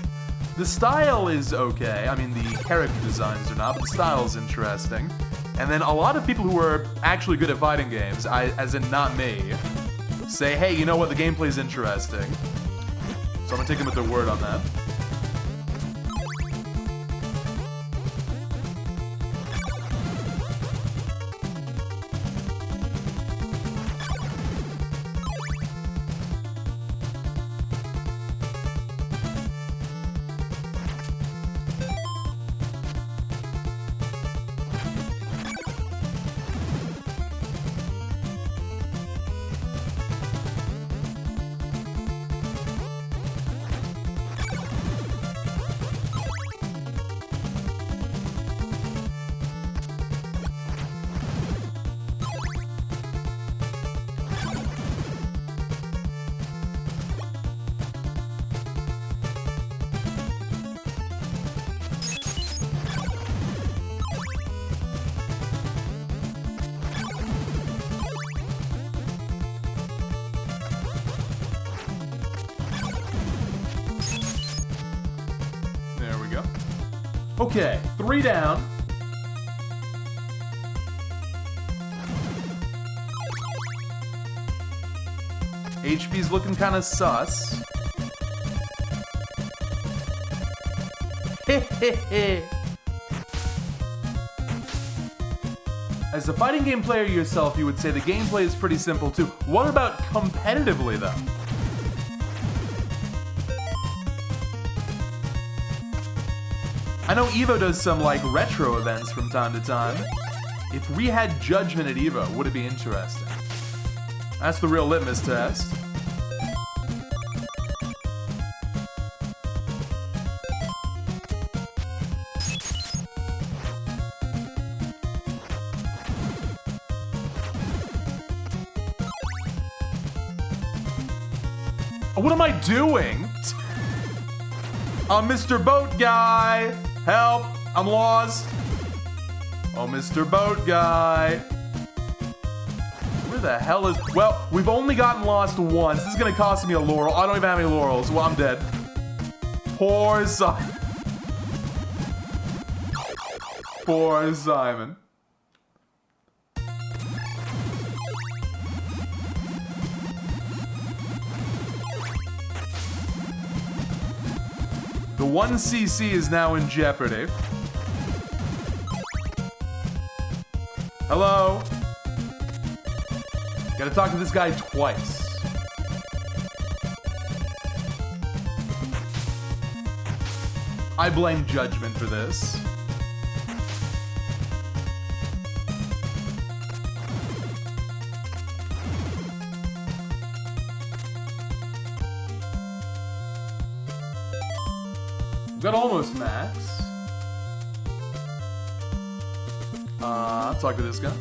The style is okay. I mean, the character designs are not, but the style is interesting. And then a lot of people who are actually good at fighting games, as in not me, say, hey, you know what, the gameplay's interesting. So I'm gonna take them at their word on that. go. Okay, 3 down. HP's looking kind of sus. As a fighting game player yourself, you would say the gameplay is pretty simple too. What about competitively though? I know EVO does some like retro events from time to time. If we had Judgment at EVO, would it be interesting? That's the real litmus test. What am I doing? Mr. Boat Guy! Help! I'm lost! Oh, Mr. Boat Guy! Where the hell is... Well, we've only gotten lost once. This is gonna cost me a laurel. I don't even have any laurels. Well, I'm dead. Poor Simon. Poor Simon. The 1cc is now in jeopardy. Hello? Gotta talk to this guy twice. I blame Judgment for this. Got almost max. I'll talk to this guy.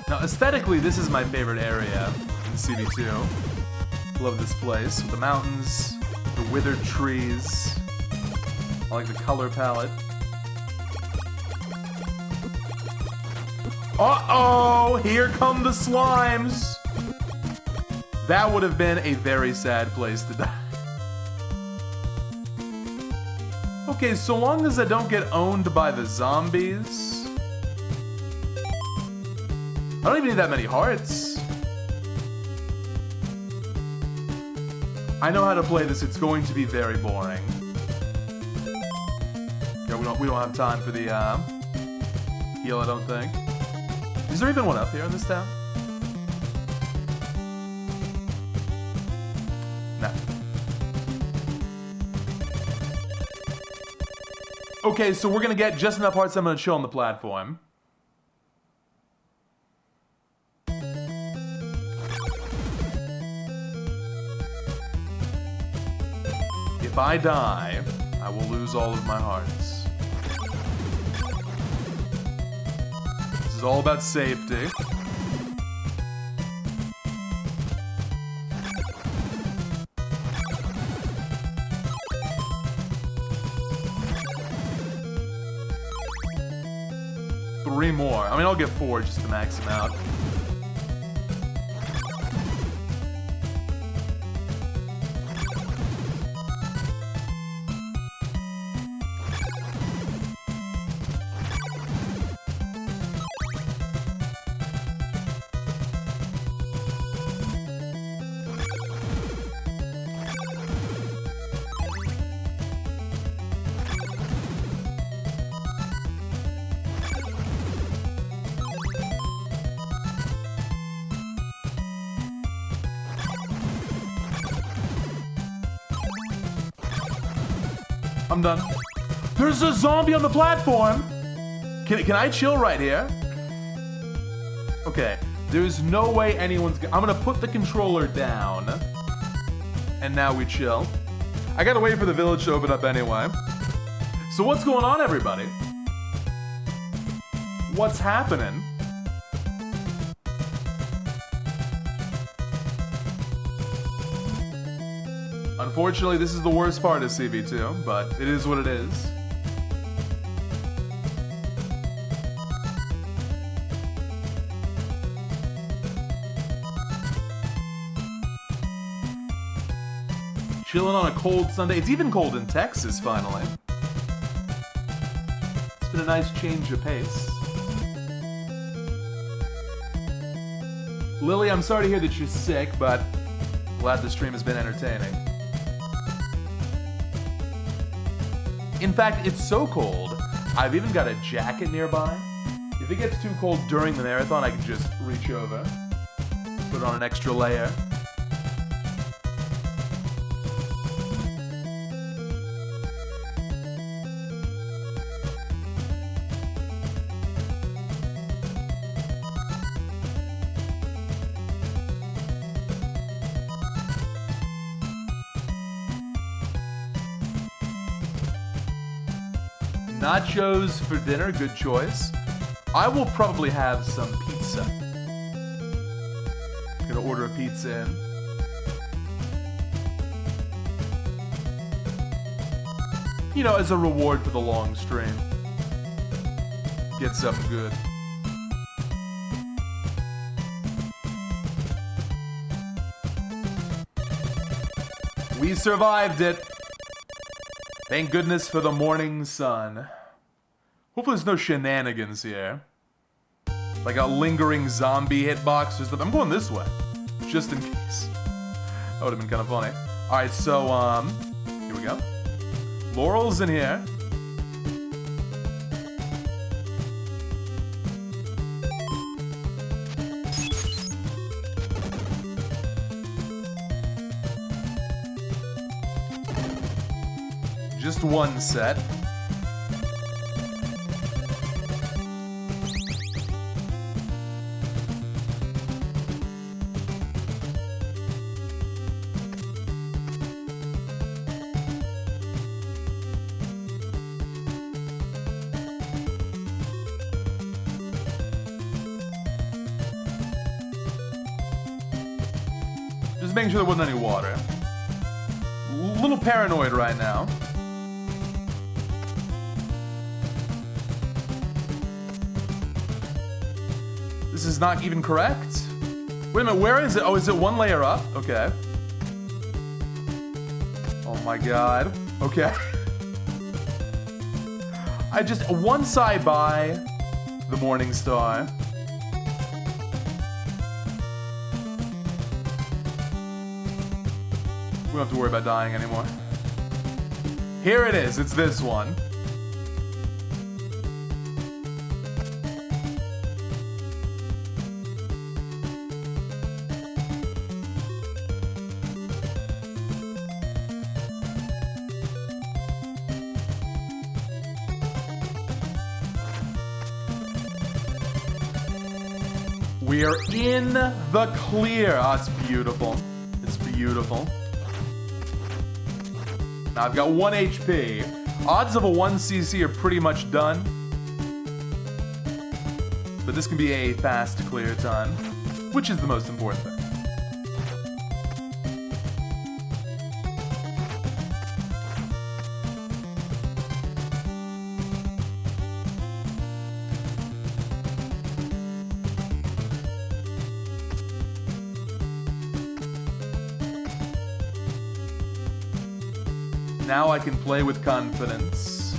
Now, aesthetically, this is my favorite area in CD2. Love this place with the mountains, the withered trees. I like the color palette. Uh-oh! Here come the slimes! That would have been a very sad place to die. Okay, so long as I don't get owned by the zombies... I don't even need that many hearts. I know how to play this. It's going to be very boring. Yeah, we don't have time for the heal, I don't think. Is there even one up here in this town? No. Okay, so we're gonna get just enough hearts I'm gonna chill on the platform. If I die, I will lose all of my hearts. This is all about safety. Three more. I mean, I'll get 4 just to max them out. I'm done. There's a zombie on the platform! Can I chill right here? Okay. There's no way anyone's I'm gonna put the controller down. And now we chill. I gotta wait for the village to open up anyway. So what's going on, everybody? What's happening? Unfortunately, this is the worst part of CV2, but it is what it is. Chilling on a cold Sunday. It's even cold in Texas, finally. It's been a nice change of pace. Lily, I'm sorry to hear that you're sick, but glad the stream has been entertaining. In fact, it's so cold, I've even got a jacket nearby. If it gets too cold during the marathon, I can just reach over, put on an extra layer. Nachos for dinner, good choice. I will probably have some pizza. Gonna order a pizza in. You know, as a reward for the long stream. Get something good. We survived it. Thank goodness for the morning sun. Hopefully there's no shenanigans here. Like a lingering zombie hitbox or something. I'm going this way, just in case. That would have been kind of funny. Alright, so, here we go. Laurel's in here. Just one set. Just making sure there wasn't any water. A little paranoid right now. This is not even correct. Wait a minute, where is it? Oh, is it one layer up? Okay. Oh my god. Okay. I just, once I buy the Morning Star, we don't have to worry about dying anymore. Here it is, it's this one. We are in the clear. Oh, it's beautiful. It's beautiful. Now I've got 1 HP. Odds of a 1 CC are pretty much done. But this can be a fast clear time, which is the most important thing. Now I can play with confidence.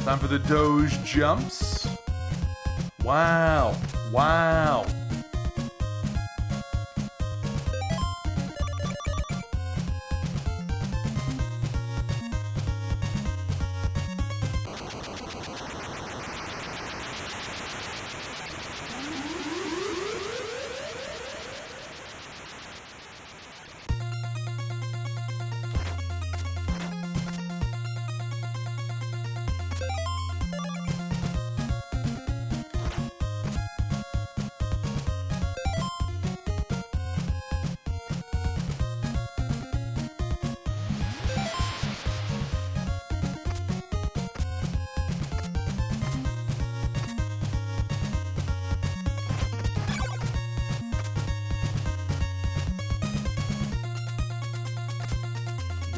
Time for the Doge jumps. Wow. Wow.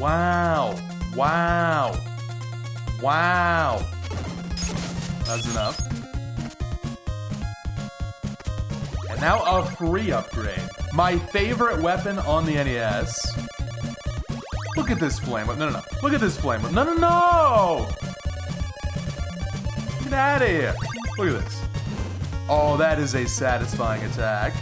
Wow. Wow. Wow. That's enough. And now a free upgrade. My favorite weapon on the NES. Look at this flame whip. No, no, no. Look at this flame whip. No, no, no! Get out of here. Look at this. Oh, that is a satisfying attack.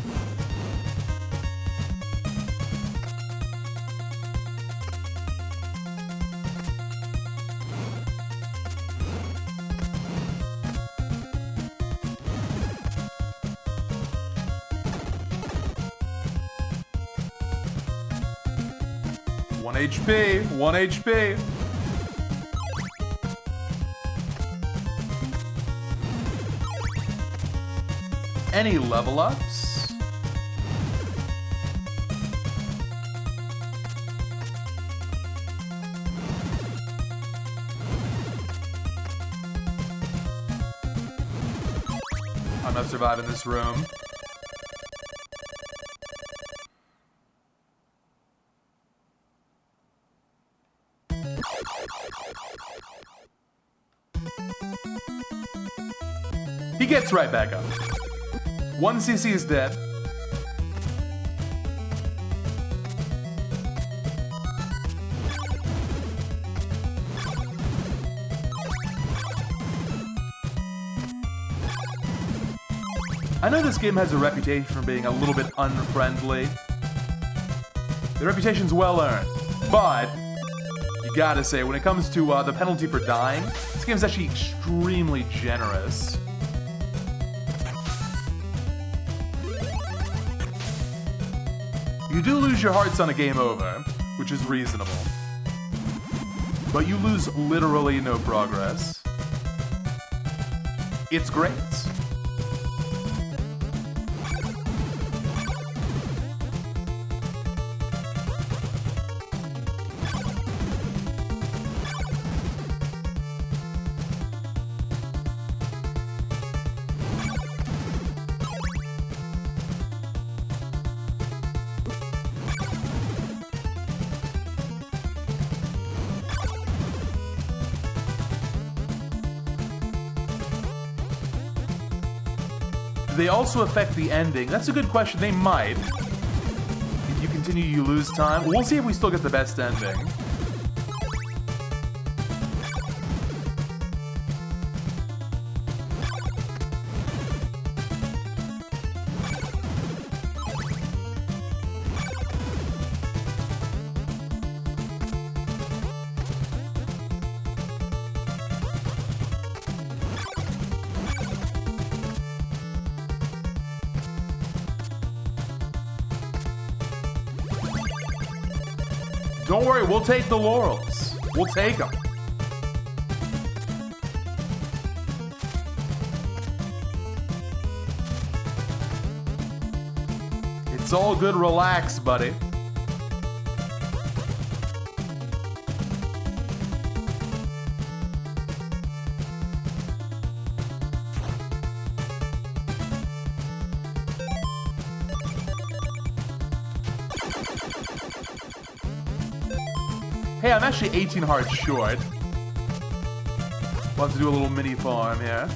One HP, 1 HP. Any level ups? I'm not surviving this room. He gets right back up. 1 CC is dead. I know this game has a reputation for being a little bit unfriendly. The reputation's well earned, but you gotta say, when it comes to the penalty for dying, this game's actually extremely generous. You do lose your hearts on a game over, which is reasonable. But you lose literally no progress. It's great. Do they also affect the ending? That's a good question. They might. If you continue, you lose time. We'll see if we still get the best ending. Don't worry, we'll take the laurels. We'll take them. It's all good, relax, buddy. Hey, I'm actually 18 hearts short. We'll have to do a little mini farm here.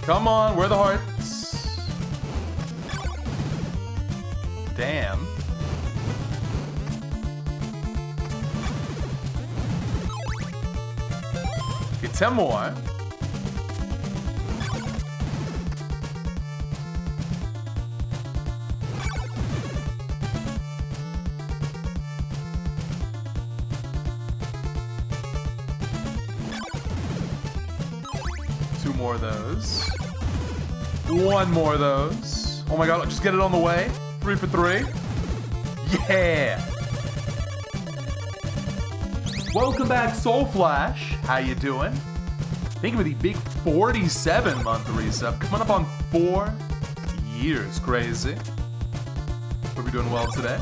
Come on, where are the hearts? Damn. Okay, 10 more. Two more of those. One more of those. Oh my god, just get it on the way. 3 for 3. Yeah! Welcome back, Soul Flash. How you doing? Thank you for the big 47-month resub. Coming up on 4 years. Crazy. Hope you're doing well today.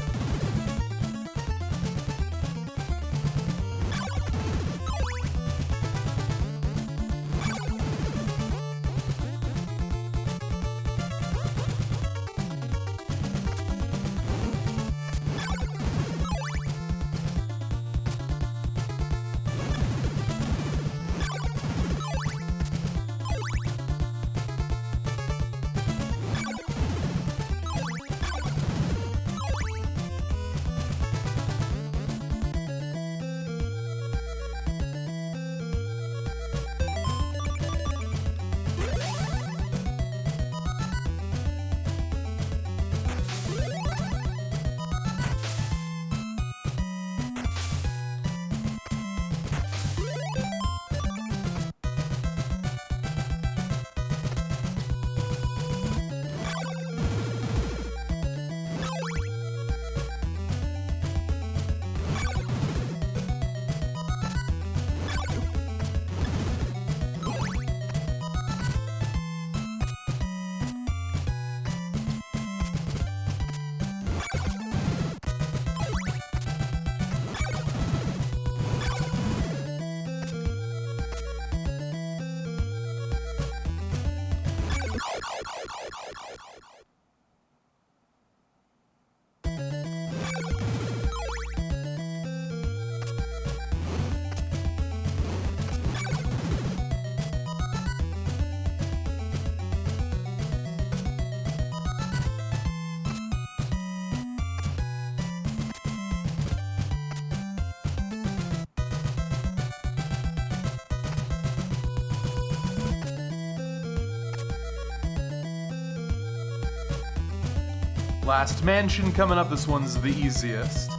Last mansion coming up. This one's the easiest.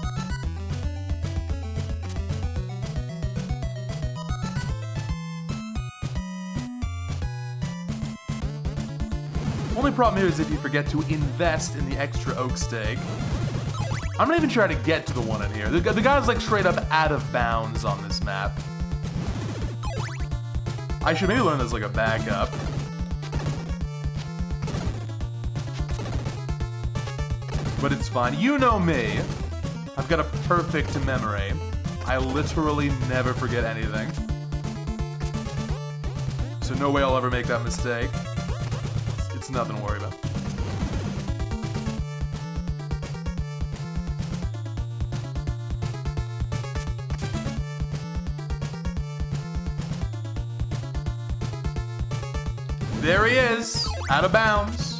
Only problem here is if you forget to invest in the extra oak stake. I'm not even trying to get to the one in here. The guy's like straight up out of bounds on this map. I should maybe learn this like a backup. But it's fine. You know me. I've got a perfect memory. I literally never forget anything. So no way I'll ever make that mistake. It's nothing to worry about. There he is, out of bounds.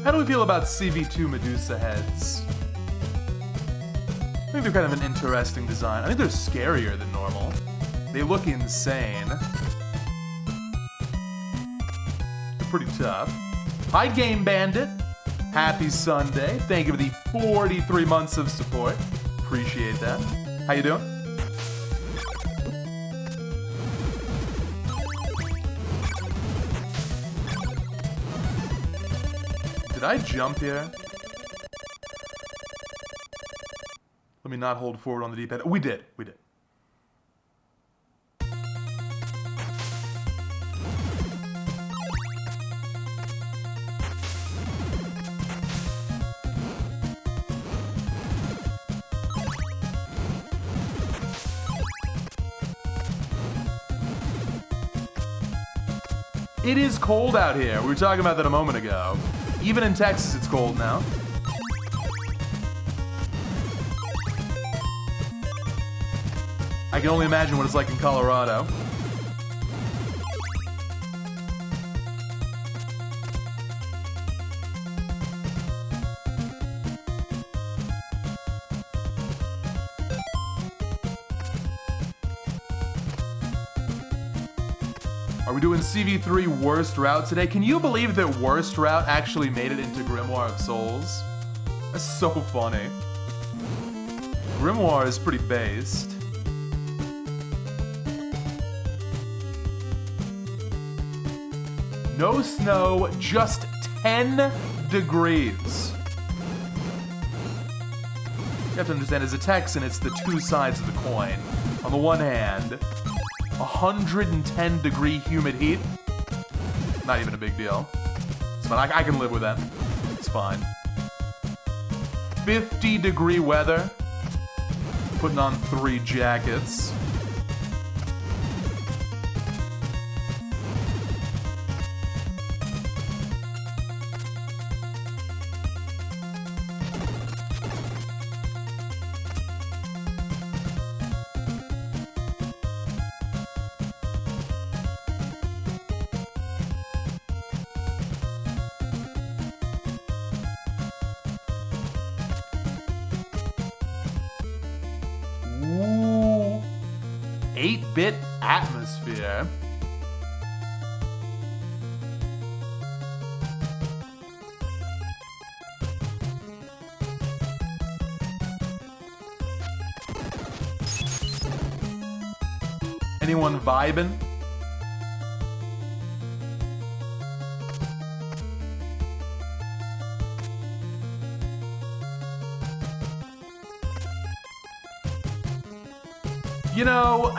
How do we feel about CV2 Medusa heads? think they're kind of an interesting design. I think they're scarier than normal. They look insane. They're pretty tough. Hi, Game Bandit. Happy Sunday. Thank you for the 43 months of support. Appreciate that. How you doing? Did I jump here? Let me not hold forward on the D-pad. We did. We did. It is cold out here. We were talking about that a moment ago. Even in Texas, it's cold now. I can only imagine what it's like in Colorado. Are we doing CV3 Worst Route today? Can you believe that Worst Route actually made it into Grimoire of Souls? That's so funny. Grimoire is pretty based. No snow, just 10 degrees. You have to understand, as a Texan, it's the two sides of the coin. On the one hand, 110 degree humid heat. Not even a big deal. It's fine. I can live with that. It's fine. 50 degree weather. Putting on 3 jackets. Ooh. 8-bit atmosphere. Anyone vibing? You know,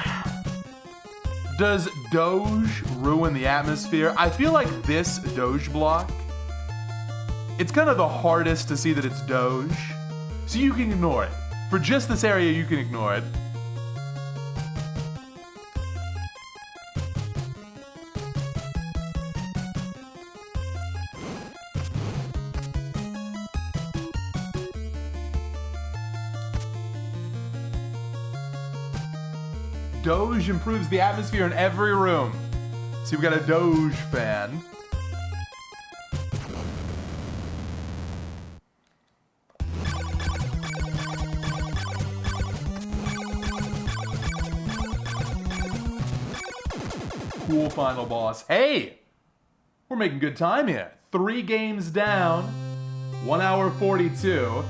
does Doge ruin the atmosphere? I feel like this Doge block, it's kind of the hardest to see that it's Doge, so you can ignore it. For just this area, you can ignore it. Doge improves the atmosphere in every room. See, we got a Doge fan. Cool final boss. Hey! We're making good time here. 3 games down. 1 hour 42.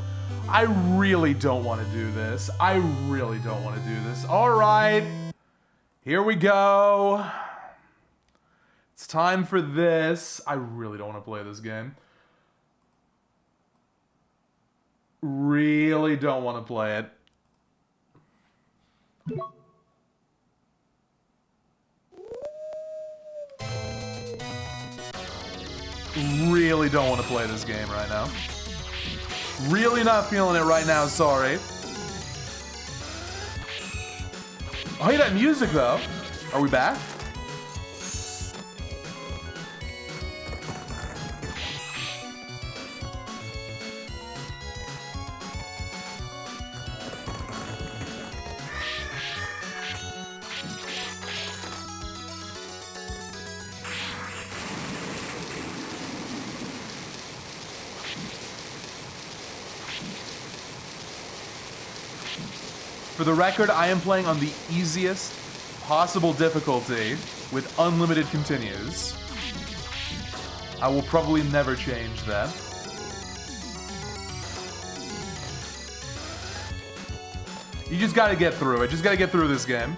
I really don't want to do this. I really don't want to do this. All right. Here we go. It's time for this. I really don't want to play this game. Really don't want to play it. Really don't want to play this game right now. Really not feeling it right now, sorry. Oh, hey, that music, though. Are we back? For the record, I am playing on the easiest possible difficulty with unlimited continues. I will probably never change that. You just gotta get through it. Just gotta get through this game.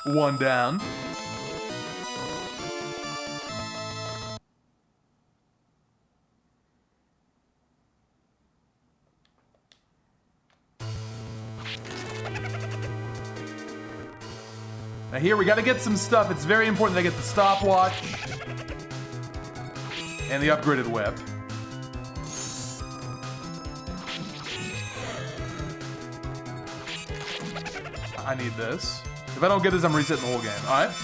One down. Now here we gotta get some stuff. It's very important that I get the stopwatch and the upgraded whip. I need this. If I don't get this, I'm resetting the whole game. Alright?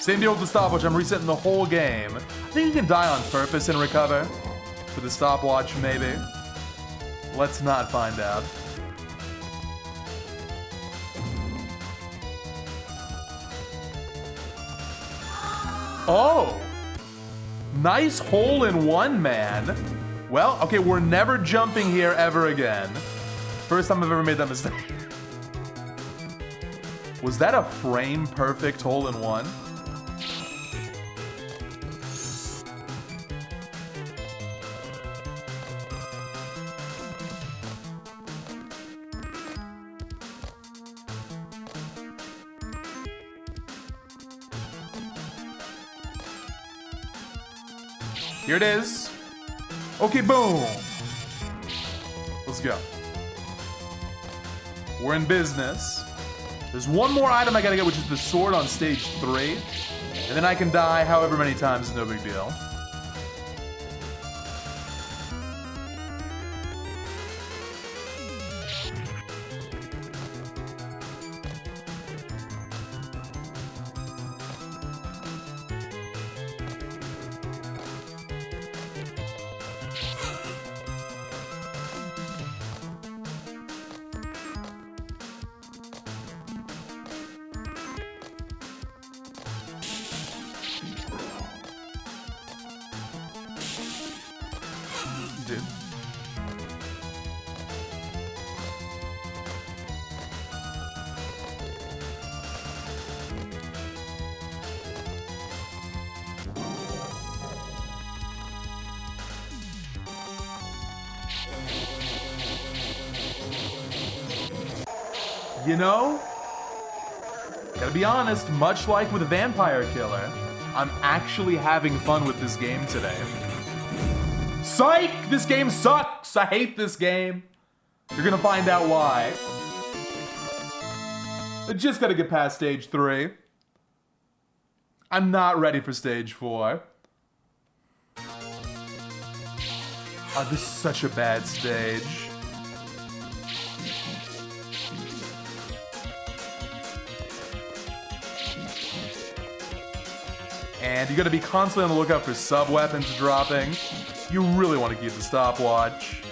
Same deal with the stopwatch. I'm resetting the whole game. I think you can die on purpose and recover. For the stopwatch, maybe. Let's not find out. Oh! Nice hole in one, man. Well, okay, we're never jumping here ever again. First time I've ever made that mistake. Was that a frame perfect hole in one? Here it is. Okay, boom. Let's go. We're in business. There's one more item I gotta get, which is the sword on stage 3. And then I can die however many times, no big deal. Dude. You know, gotta be honest, much like with a Vampire Killer, I'm actually having fun with this game today. Psych! This game sucks! I hate this game. You're gonna find out why. I just gotta get past stage 3. I'm not ready for stage 4. Oh, this is such a bad stage. And you gotta be constantly on the lookout for sub-weapons dropping. You really want to keep the stopwatch.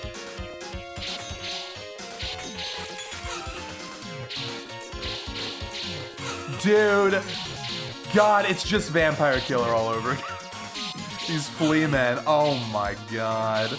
Dude. God, it's just Vampire Killer all over again. These flea men. Oh my god.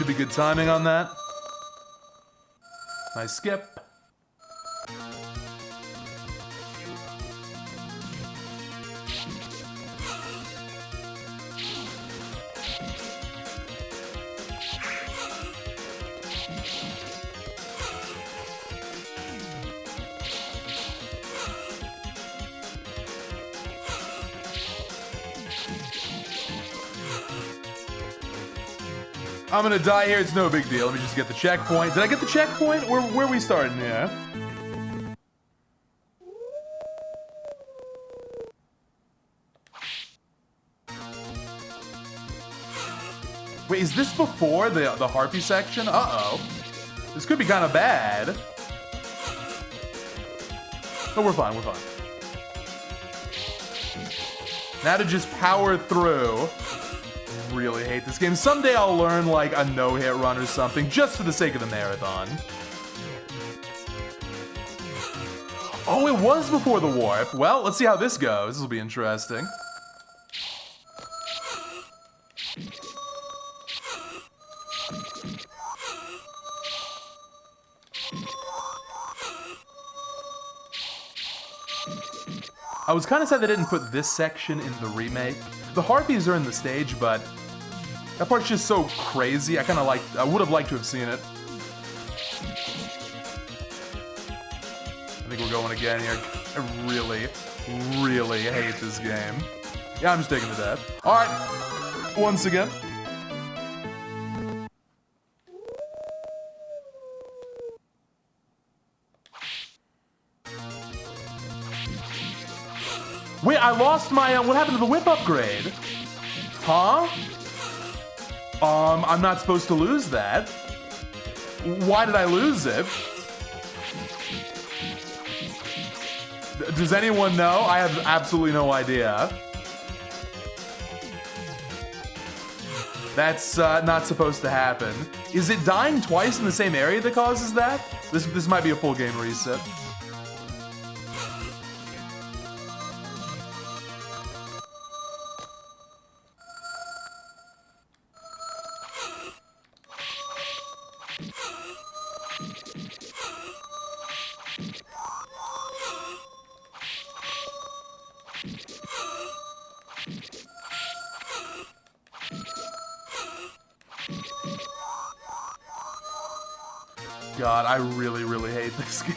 Should be good timing on that. Nice skip. I'm gonna die here, it's no big deal. Let me just get the checkpoint. Did I get the checkpoint? Where are we starting here? Wait, is this before the harpy section? Uh-oh. This could be kind of bad. But we're fine, we're fine. Now to just power through. Really hate this game. Someday I'll learn like a no-hit run or something, just for the sake of the marathon. Oh, it was before the warp. Well, let's see how this goes. This will be interesting. I was kind of sad they didn't put this section in the remake. The harpies are in the stage, but that part's just so crazy. I would have liked to have seen it. I think we're going again here. I really, really hate this game. Yeah, I'm just taking the death. All right, once again. Wait, I lost my, what happened to the whip upgrade? Huh? I'm not supposed to lose that. Why did I lose it? Does anyone know? I have absolutely no idea. That's not supposed to happen. Is it dying twice in the same area that causes that? This might be a full game reset. God, I really, really hate this game.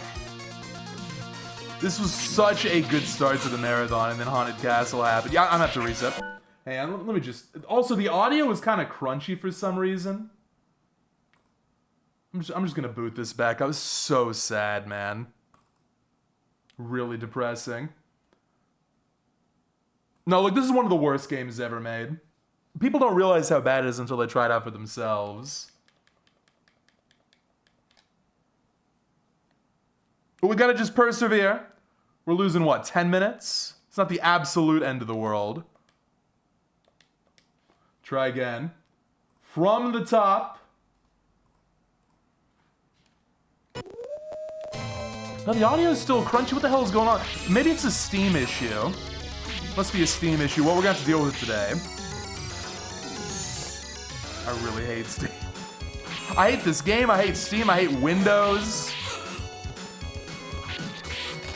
This was such a good start to the marathon, and then Haunted Castle happened. Yeah, I'm gonna have to reset. Hey, let me just... Also, the audio was kind of crunchy for some reason. I'm just gonna boot this back. I was so sad, man. Really depressing. No, look, this is one of the worst games ever made. People don't realize how bad it is until they try it out for themselves. But we gotta just persevere. We're losing, what, 10 minutes? It's not the absolute end of the world. Try again. From the top. No, the audio is still crunchy. What the hell is going on? Maybe it's a Steam issue. Must be a Steam issue. Well, we're gonna have to deal with it today. I really hate Steam. I hate this game. I hate Steam. I hate Windows.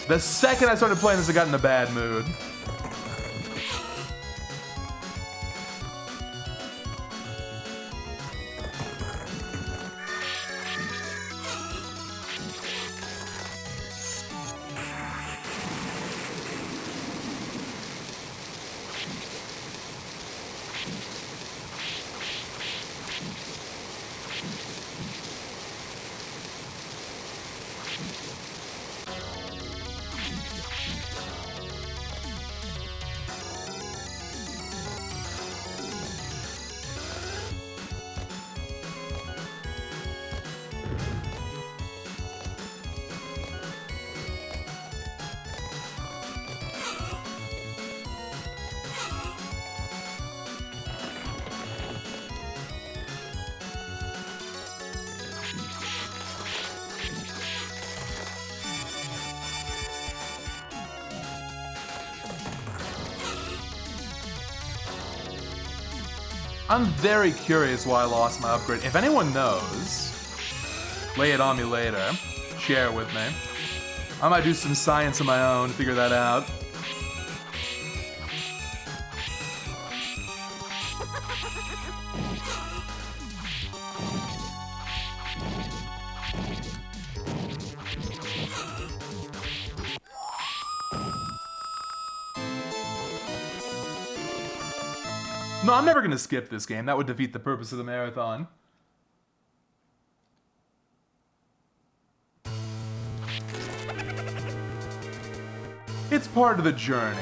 The second I started playing this, I got in a bad mood. I'm very curious why I lost my upgrade. If anyone knows, lay it on me later. Share it with me. I might do some science of my own, figure that out. No, I'm never gonna skip this game. That would defeat the purpose of the marathon. It's part of the journey.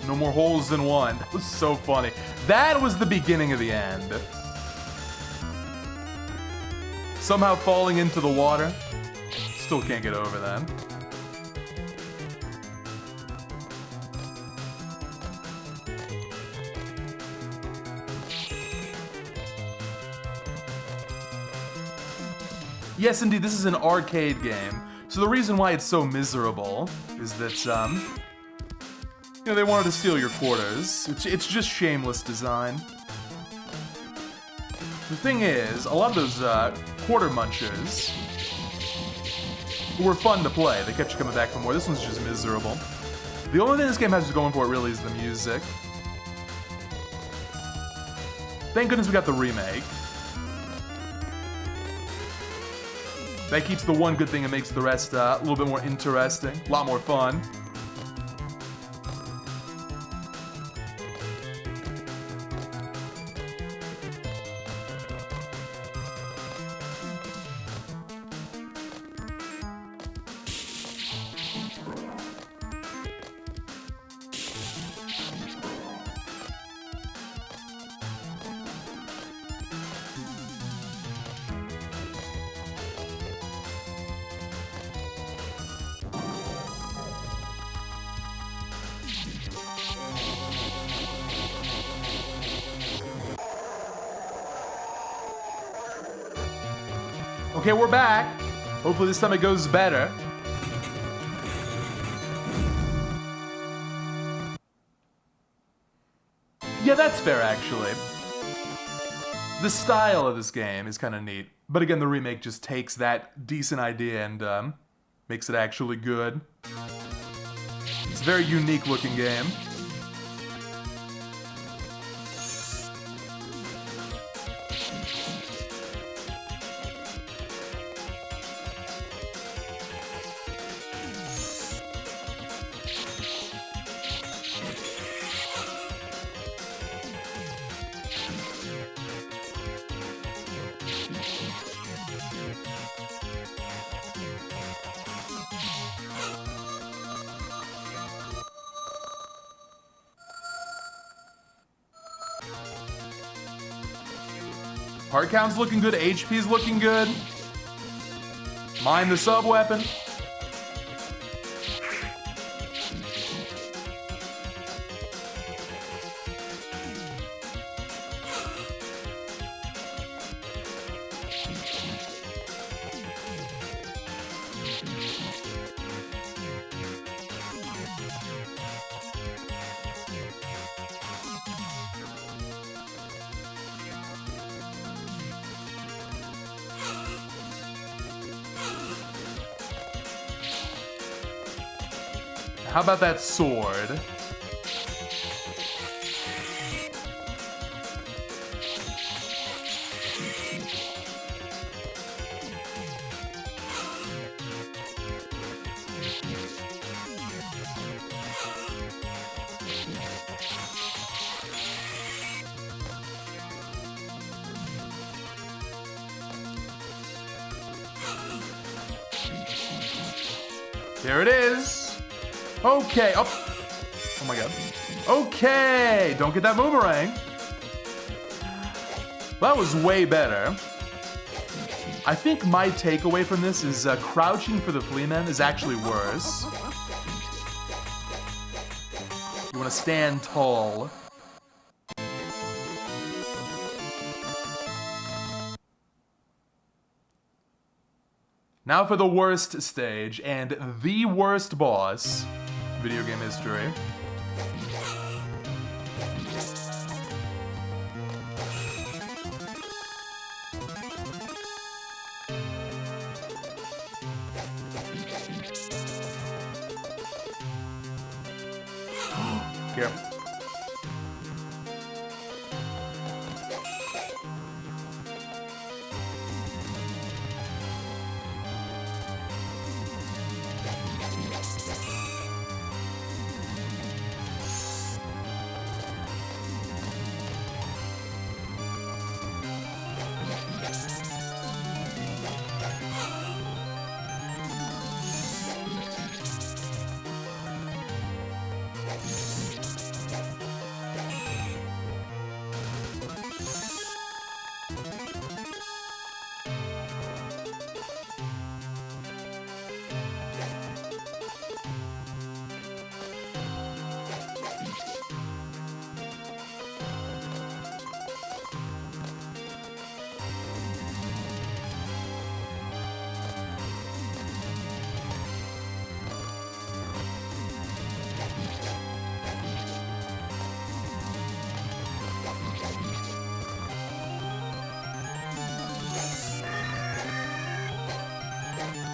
No more holes than one. That was so funny. That was the beginning of the end. Somehow falling into the water. Still can't get over that. Yes, indeed, this is an arcade game. So the reason why it's so miserable is that, you know, they wanted to steal your quarters. It's just shameless design. The thing is, a lot of those quarter munchers were fun to play. They kept you coming back for more. This one's just miserable. The only thing this game has going for it really is the music. Thank goodness we got the remake. That keeps the one good thing and makes the rest a little bit more interesting, a lot more fun. Okay, we're back. Hopefully this time it goes better. Yeah, that's fair, actually. The style of this game is kind of neat. But again, the remake just takes that decent idea and makes it actually good. It's a very unique looking game. Heart count's looking good, HP's looking good. Mine the sub weapon. How about that sword? Here it is. Okay. Oh my god. Okay. Don't get that boomerang. That was way better. I think my takeaway from this is crouching for the flea men is actually worse. You want to stand tall. Now for the worst stage and the worst boss in video game history. Here.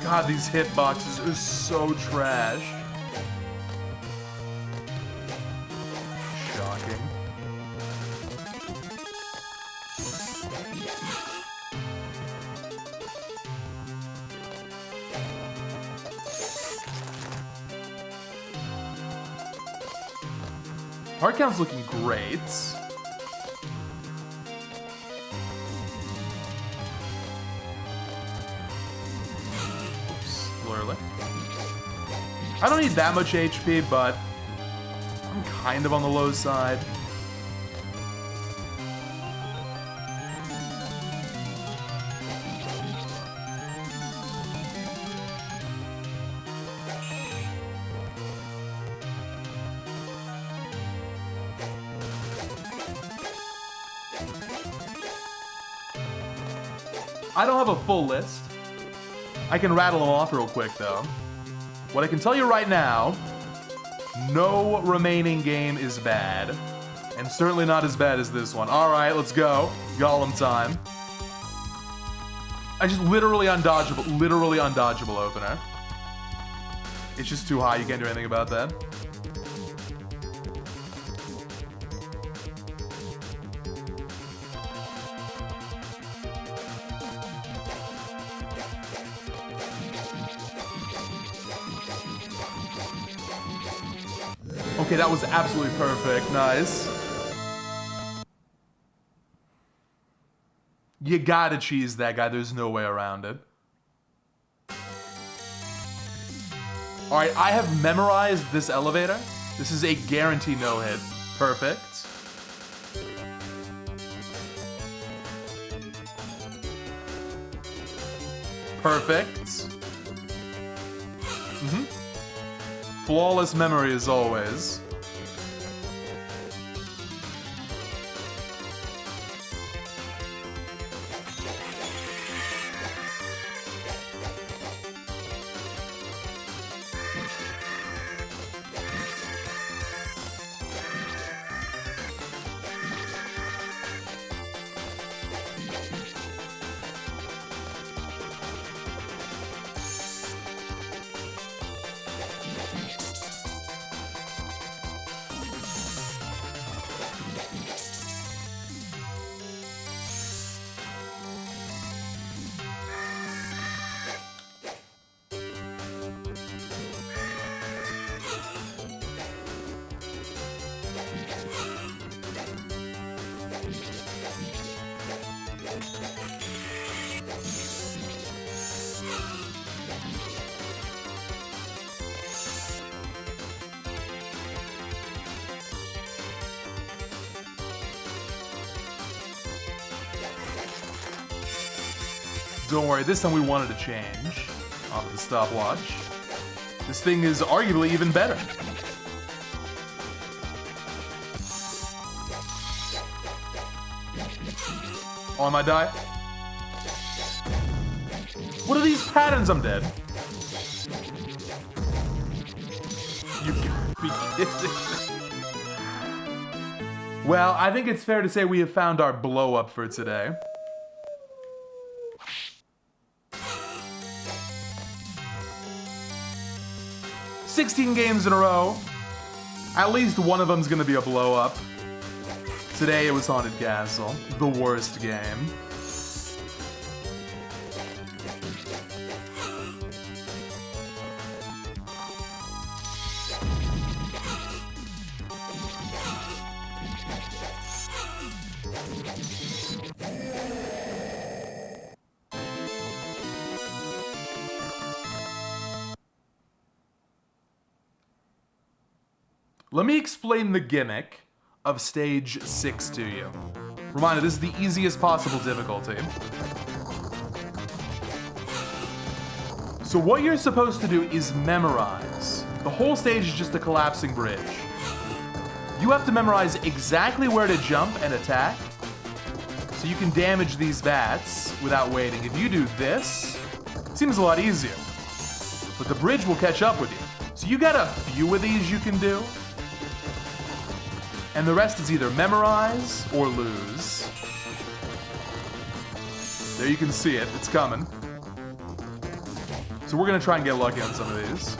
God, these hitboxes are so trash. Shocking. Heart count's looking great. I don't need that much HP, but I'm kind of on the low side. I don't have a full list. I can rattle them off real quick, though. What I can tell you right now, no remaining game is bad. And certainly not as bad as this one. Alright, let's go. Golem time. I just literally undodgeable opener. It's just too high, you can't do anything about that. Okay, that was absolutely perfect. Nice. You gotta cheese that guy. There's no way around it. Alright, I have memorized this elevator. This is a guarantee no-hit. Perfect. Perfect. Flawless memory as always. Don't worry, this time we wanted to change off the stopwatch. This thing is arguably even better. Oh, I might die. What are these patterns? I'm dead. You gotta be kidding. Well, I think it's fair to say we have found our blow up for today. "16 games in a row. At least one of them's gonna be a blow up. Today it was Haunted Castle, the worst game. Let me explain the gimmick of stage 6 to you. Reminder, this is the easiest possible difficulty. So what you're supposed to do is memorize. The whole stage is just a collapsing bridge. You have to memorize exactly where to jump and attack, so you can damage these bats without waiting. If you do this, it seems a lot easier. But the bridge will catch up with you. So you got a few of these you can do. And the rest is either memorize or lose. There you can see it, it's coming. So we're gonna try and get lucky on some of these.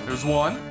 There's one.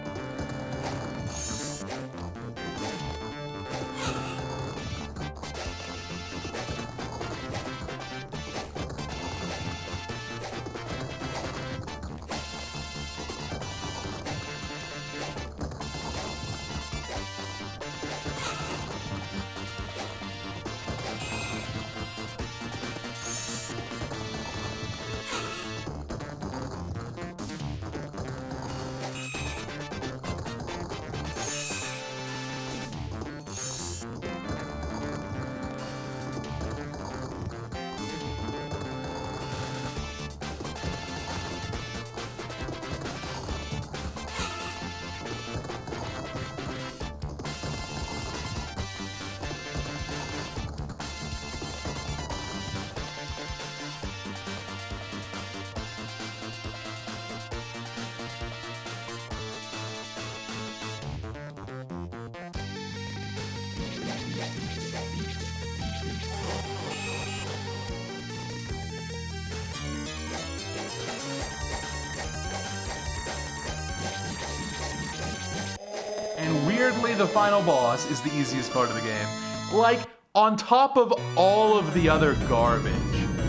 And weirdly, the final boss is the easiest part of the game. Like, on top of all of the other garbage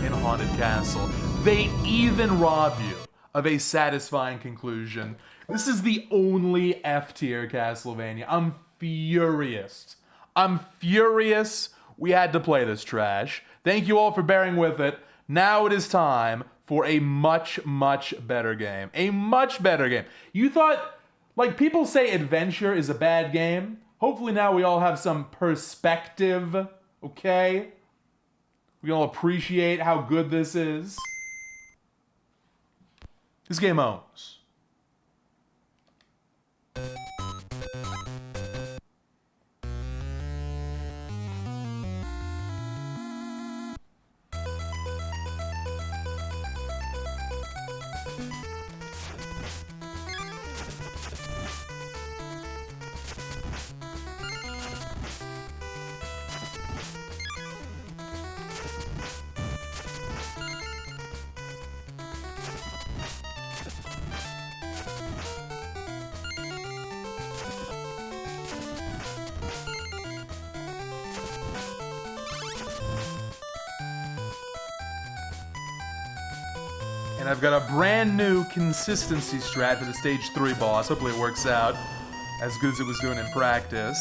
in Haunted Castle, they even rob you of a satisfying conclusion. This is the only F-tier Castlevania. I'm furious. I'm furious we had to play this trash. Thank you all for bearing with it. Now it is time for a much, much better game. A much better game. You thought... Like, people say Adventure is a bad game. Hopefully now we all have some perspective, okay? We all appreciate how good this is. This game owns. And I've got a brand new consistency strat for the stage 3 boss. Hopefully it works out as good as it was doing in practice.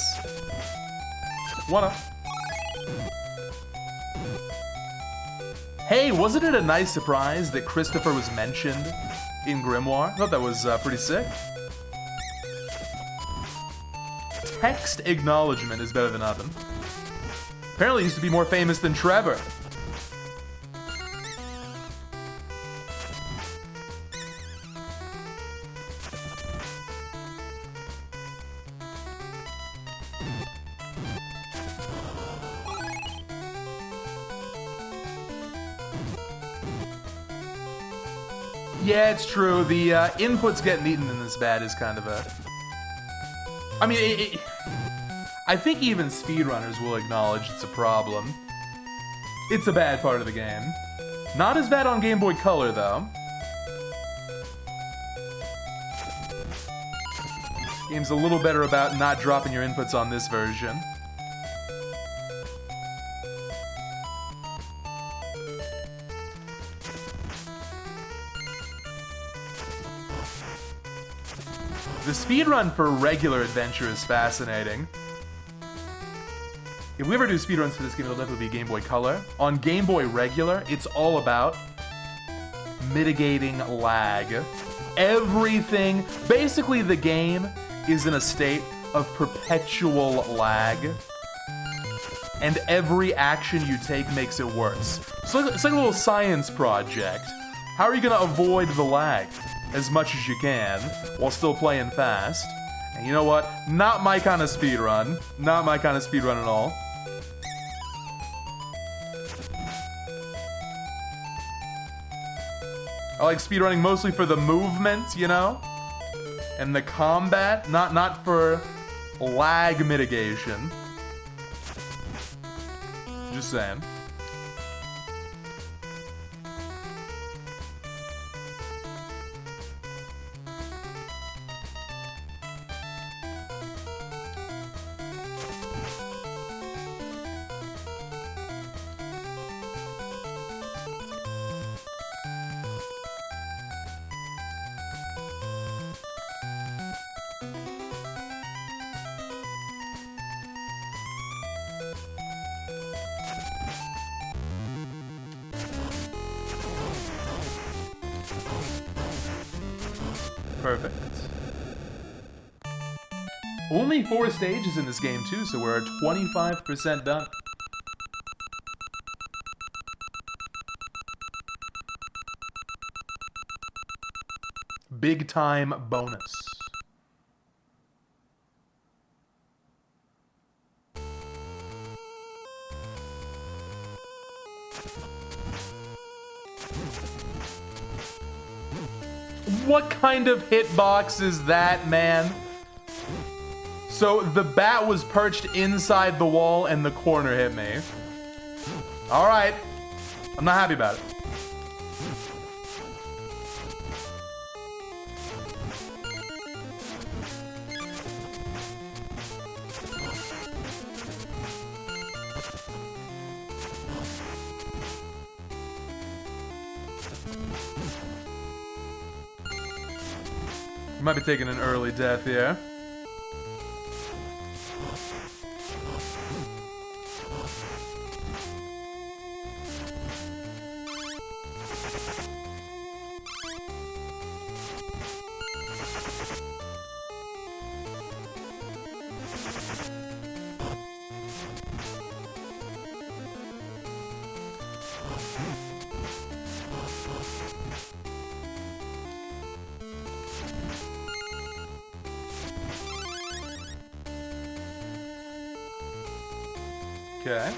Hey, wasn't it a nice surprise that Christopher was mentioned in Grimoire? I thought that was pretty sick. Text acknowledgement is better than nothing. Apparently used to be more famous than Trevor. Yeah, it's true. The inputs getting eaten in this bad is kind of a... I mean, I think even speedrunners will acknowledge it's a problem. It's a bad part of the game. Not as bad on Game Boy Color, though. Game's a little better about not dropping your inputs on this version. The speedrun for regular adventure is fascinating. If we ever do speedruns for this game, it'll definitely be Game Boy Color. On Game Boy Regular, it's all about mitigating lag. Everything, basically the game is in a state of perpetual lag. And every action you take makes it worse. So it's like a little science project. How are you gonna avoid the lag as much as you can while still playing fast? And you know what? Not my kind of speedrun. Not my kind of speedrun at all. I like speedrunning mostly for the movement, you know? And the combat, not for lag mitigation. Just saying. Perfect. Only 4 stages in this game too, so we're at 25% done. Big time bonus. What kind of hitbox is that, man? So the bat was perched inside the wall and the corner hit me. Alright. I'm not happy about it. Might be taking an early death here. Okay.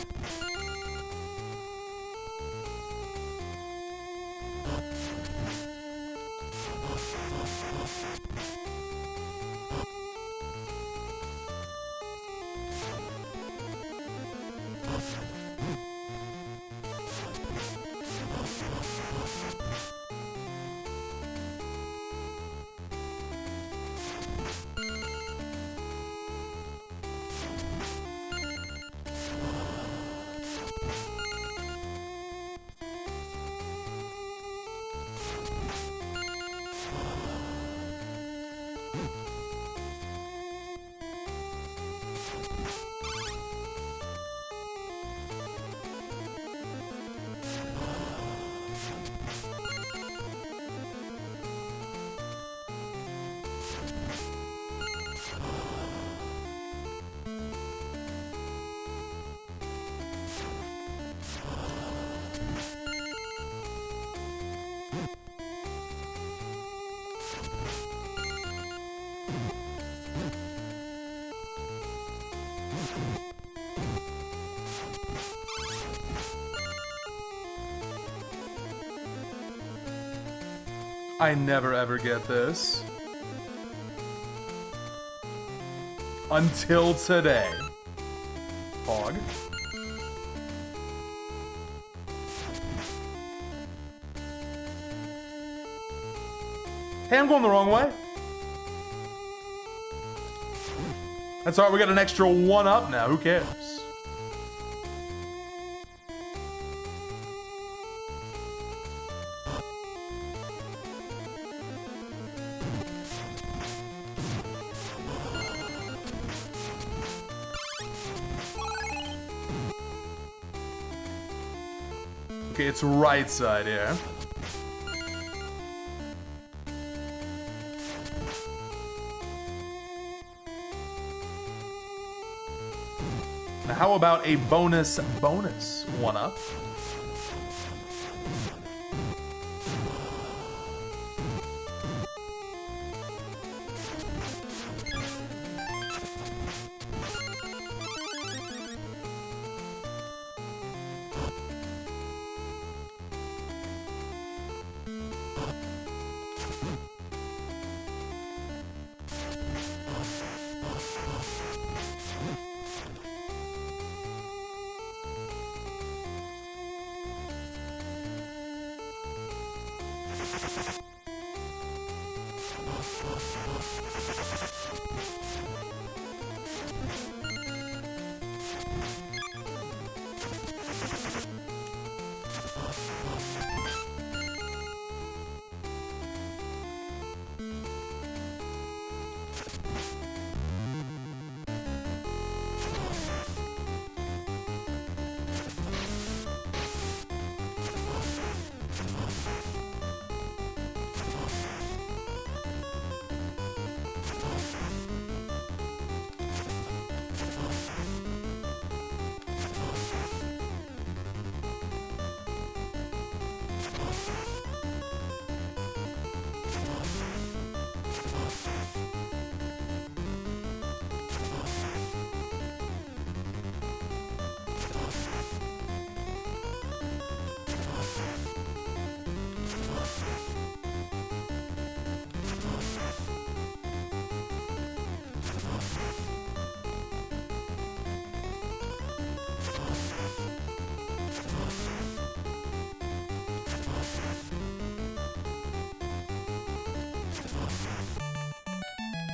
I never ever get this. Until today. Hog. Hey, I'm going the wrong way. That's alright, we got an extra 1 up now, who cares? Okay, it's right side here. Now how about a bonus 1 up?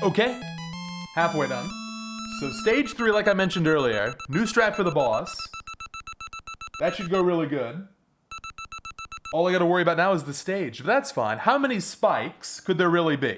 Okay, halfway done. So stage 3, like I mentioned earlier, new strat for the boss. That should go really good. All I gotta worry about now is the stage, but that's fine. How many spikes could there really be?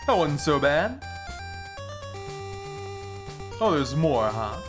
That wasn't so bad. Oh, there's more, huh?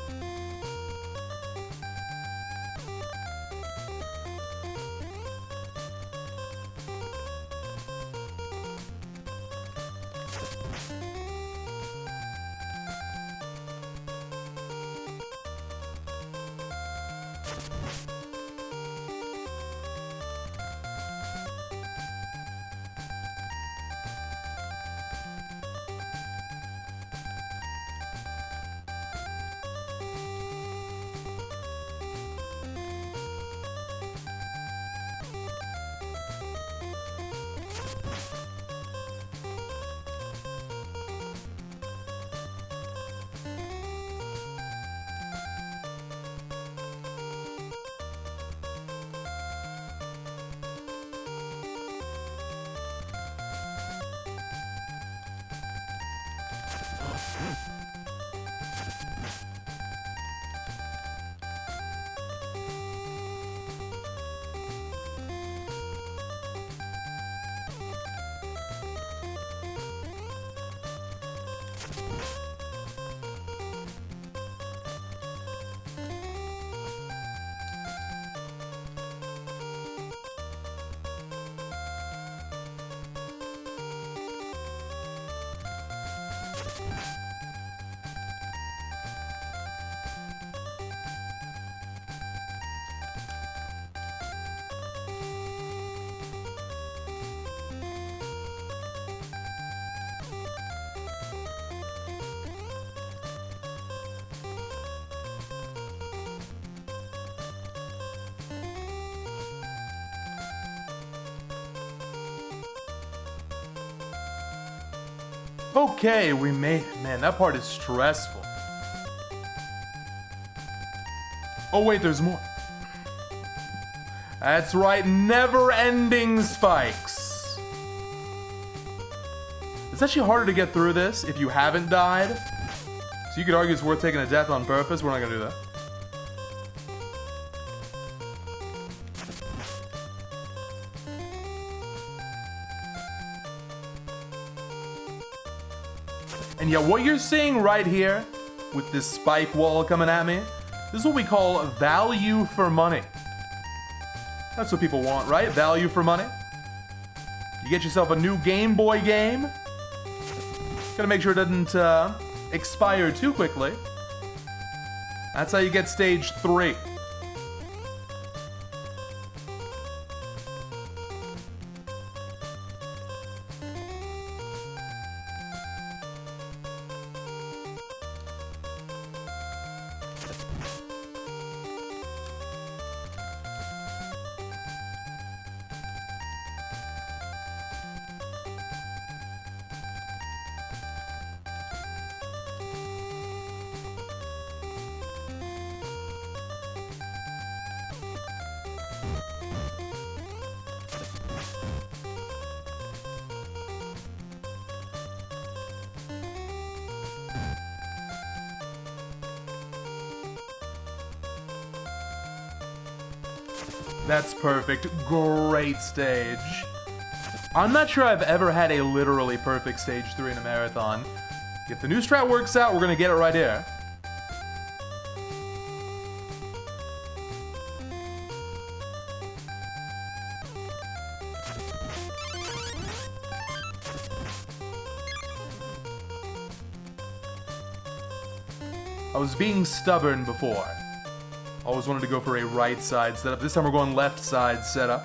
Okay, we made it. Man, that part is stressful. Oh wait, there's more. That's right, never-ending spikes. It's actually harder to get through this if you haven't died. So you could argue it's worth taking a death on purpose. We're not gonna do that. And yeah, what you're seeing right here with this spike wall coming at me, this is what we call value for money. That's what people want, right? Value for money. You get yourself a new Game Boy game. Gotta make sure it doesn't expire too quickly. That's how you get stage 3. That's perfect. Great stage. I'm not sure I've ever had a literally perfect stage 3 in a marathon. If the new strat works out, we're gonna get it right here. I was being stubborn before. Always wanted to go for a right side setup. This time we're going left side setup.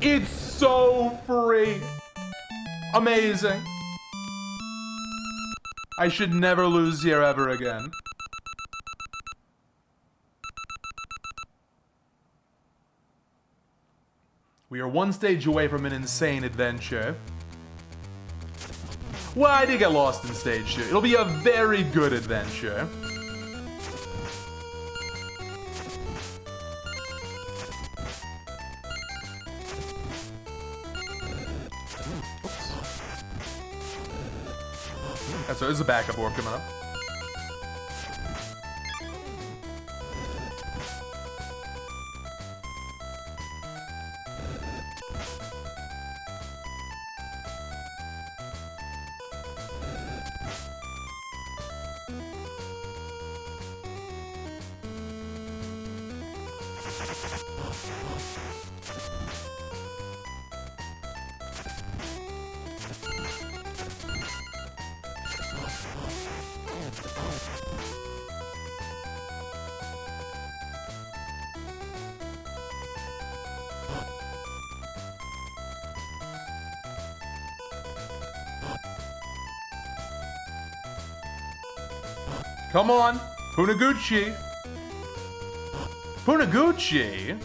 It's so free. Amazing. I should never lose here ever again. We are one stage away from an insane adventure. Well, I did get lost in stage 2. It'll be a very good adventure. Oops. That's right, there's a backup orb coming up. Come on, Punaguchi. Punaguchi?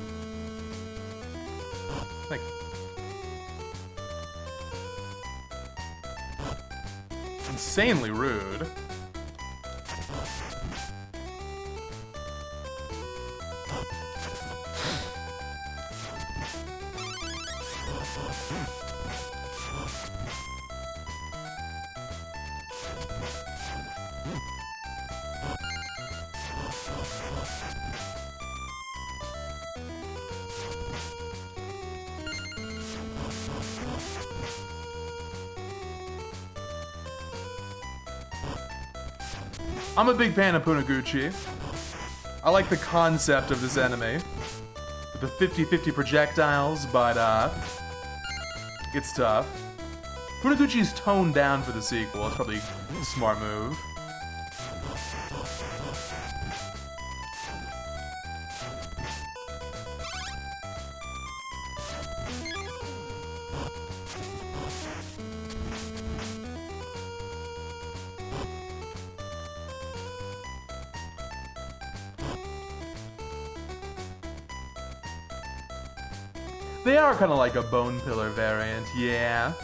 Thank you. Insanely rude. I'm a big fan of Punaguchi. I like the concept of this enemy. With the 50-50 projectiles, but it's tough. Punaguchi's toned down for the sequel. It's probably a smart move. They are kind of like a Bone Pillar variant, yeah.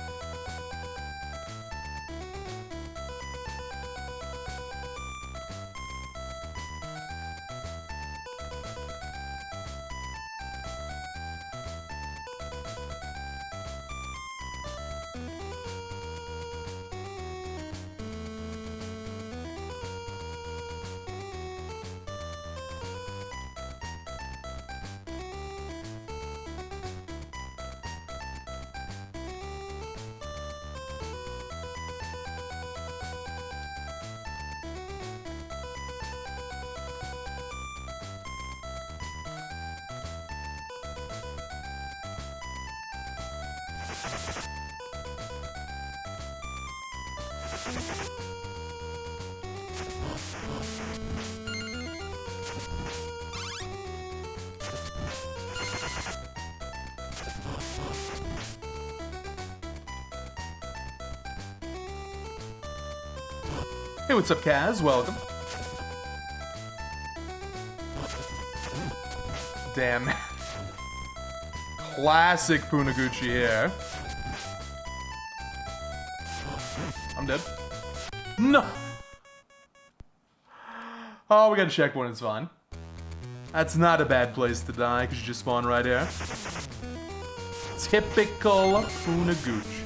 Hey, what's up, Kaz? Welcome. Damn. Classic Punaguchi here. I'm dead. No! Oh, we got a checkpoint, it's fine. That's not a bad place to die, because you just spawn right here. Typical Punaguchi.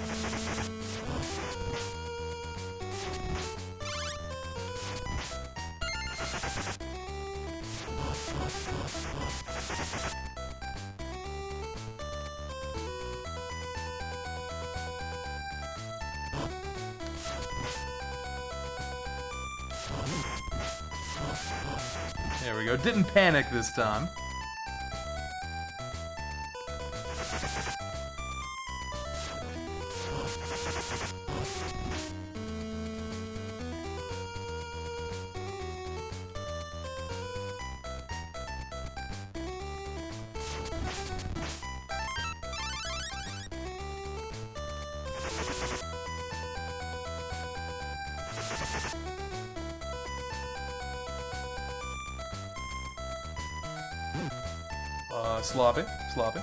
There we go. Didn't panic this time. Sloppy, sloppy.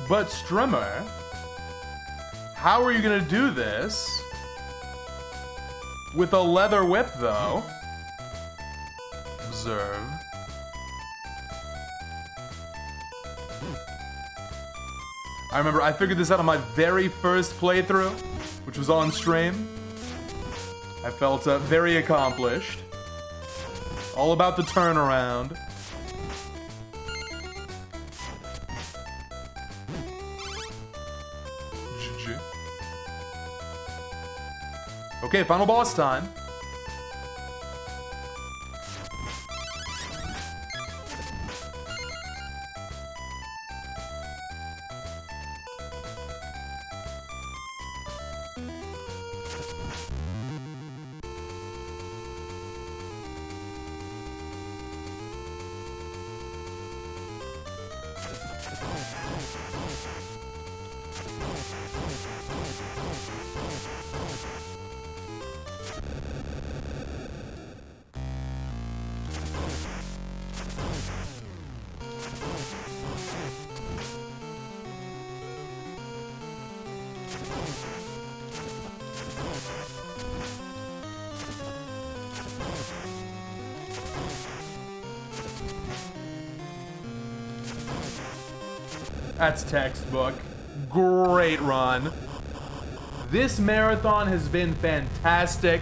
But Strimmer, how are you gonna do this? With a leather whip, though. Observe. I remember I figured this out on my very first playthrough, which was on stream. I felt very accomplished. All about the turnaround. GG. Okay, final boss time. That's textbook. Great run. This marathon has been fantastic,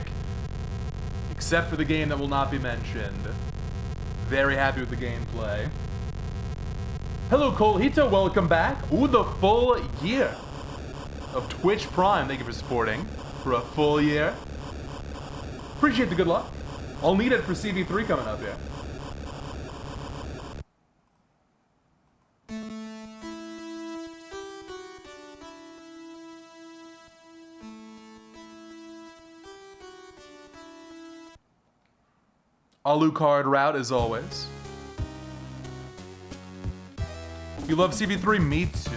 except for the game that will not be mentioned. Very happy with the gameplay. Hello, Colhito, welcome back. Ooh, the full year of Twitch Prime. Thank you for supporting for a full year. Appreciate the good luck. I'll need it for CV3 coming up here. Alucard route as always. You love CV3? Me too.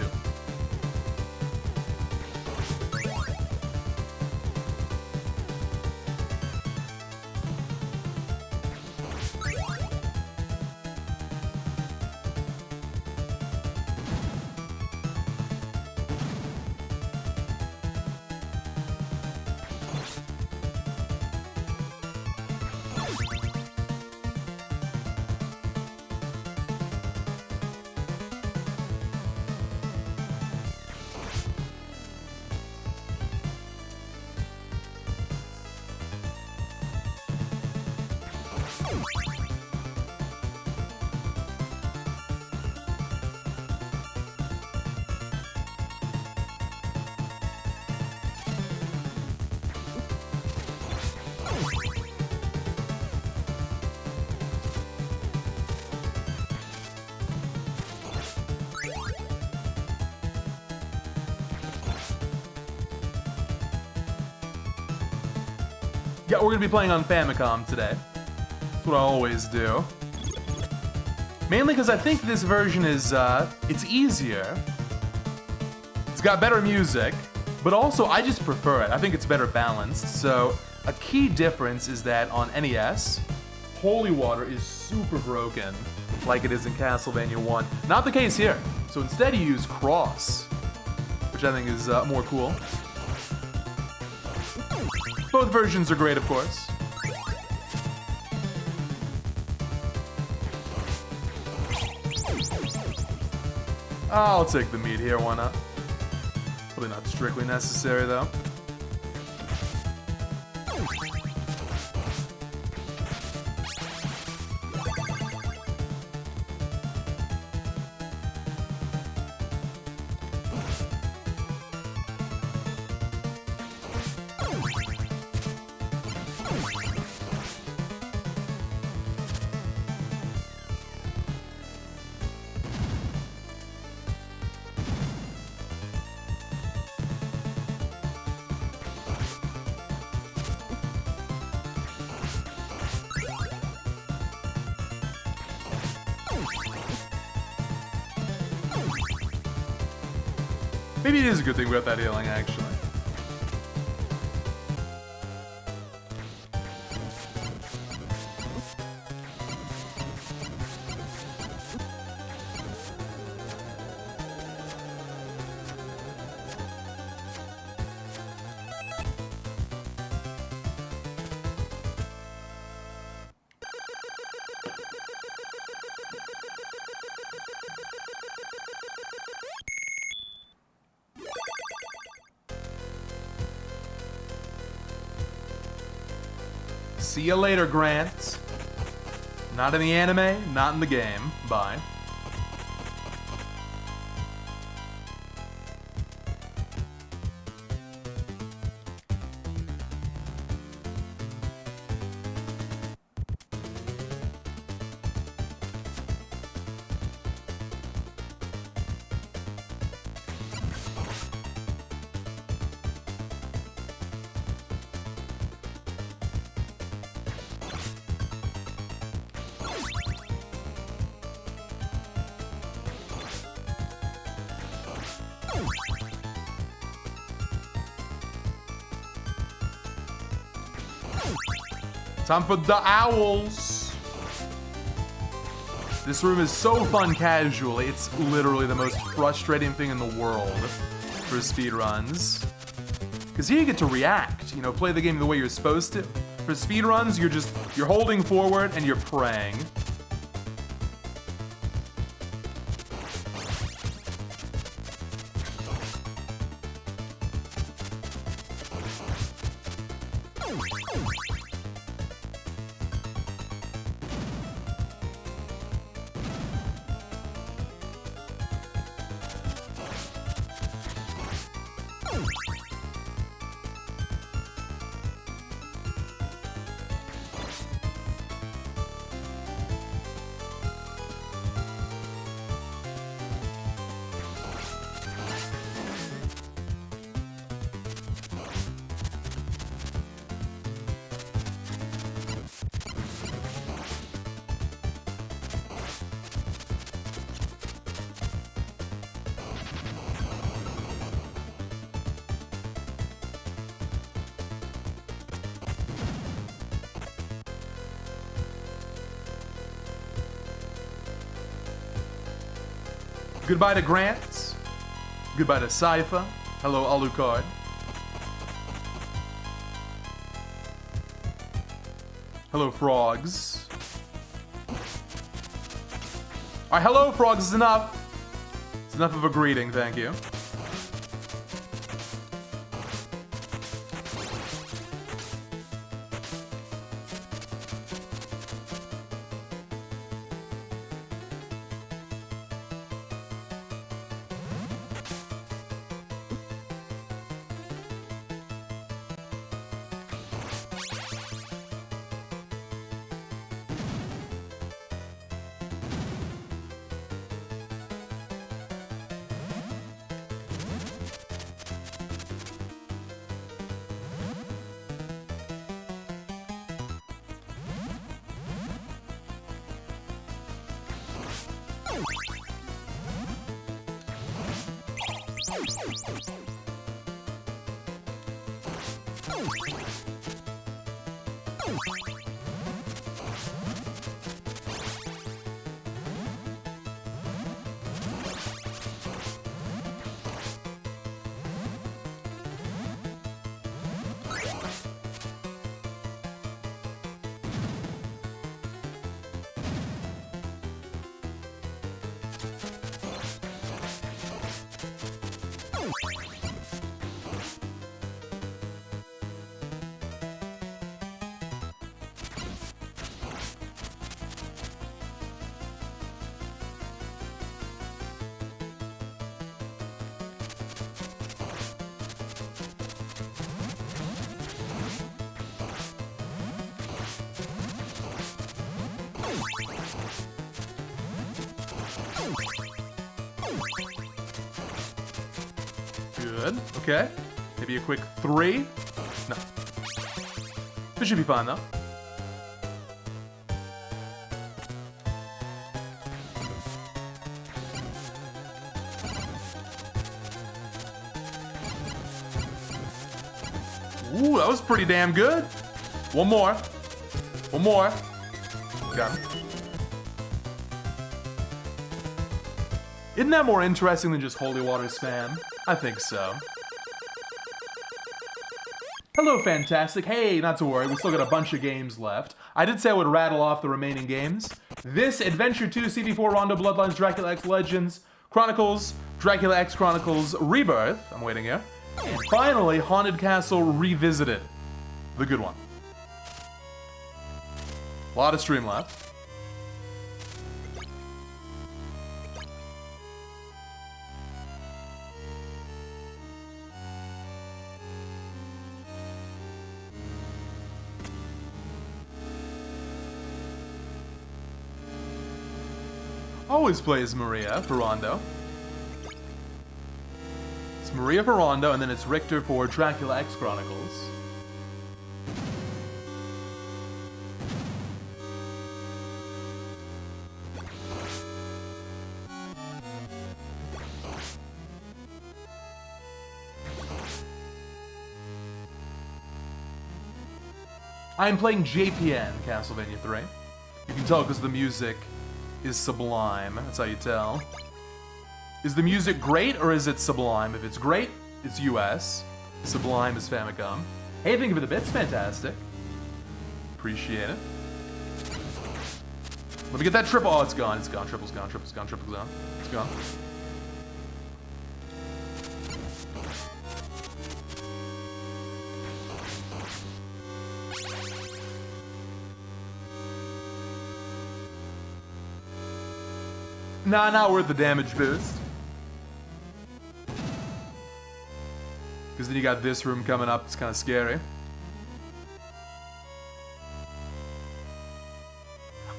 Yeah, we're gonna be playing on Famicom today. That's what I always do. Mainly because I think this version is, it's easier. It's got better music, but also I just prefer it. I think it's better balanced. So a key difference is that on NES, Holy Water is super broken, like it is in Castlevania 1. Not the case here. So instead you use Cross, which I think is more cool. Both versions are great, of course. I'll take the meat here, why not? Probably not strictly necessary, though. Maybe it is a good thing we got that healing, actually. See you later, Grant. Not in the anime, not in the game. Bye. Time for the owls. This room is so fun casually. It's literally the most frustrating thing in the world for speedruns. Because here you get to react, you know, play the game the way you're supposed to. For speedruns, you're holding forward and you're praying. Goodbye to Grant. Goodbye to Sypha. Hello, Alucard. Hello, frogs. Alright, hello, frogs is enough. It's enough of a greeting, thank you. Good. Okay. Maybe a quick 3. No. This should be fine, though. Ooh, that was pretty damn good. One more. One more. Got him. Isn't that more interesting than just holy water spam? I think so. Hello, Fantastic. Hey, not to worry, we still got a bunch of games left. I did say I would rattle off the remaining games. This, Adventure 2, CV4, Rondo, Bloodlines, Dracula X Legends, Chronicles, Dracula X Chronicles Rebirth. I'm waiting here. And finally, Haunted Castle Revisited. The good one. A lot of stream left. Always plays Maria for Rondo. It's Maria for Rondo, and then it's Richter for Dracula X Chronicles. I'm playing JPN, Castlevania 3. You can tell because the music is sublime. That's how you tell. Is the music great or is it sublime? If it's great, it's US. Sublime is Famicom. Hey, thank you for the bits. Fantastic. Appreciate it. Let me get that triple. Oh, it's gone. It's gone. Triple's gone. Triple's gone. Triple's gone. It's gone. Nah, not worth the damage boost. Because then you got this room coming up. It's kind of scary.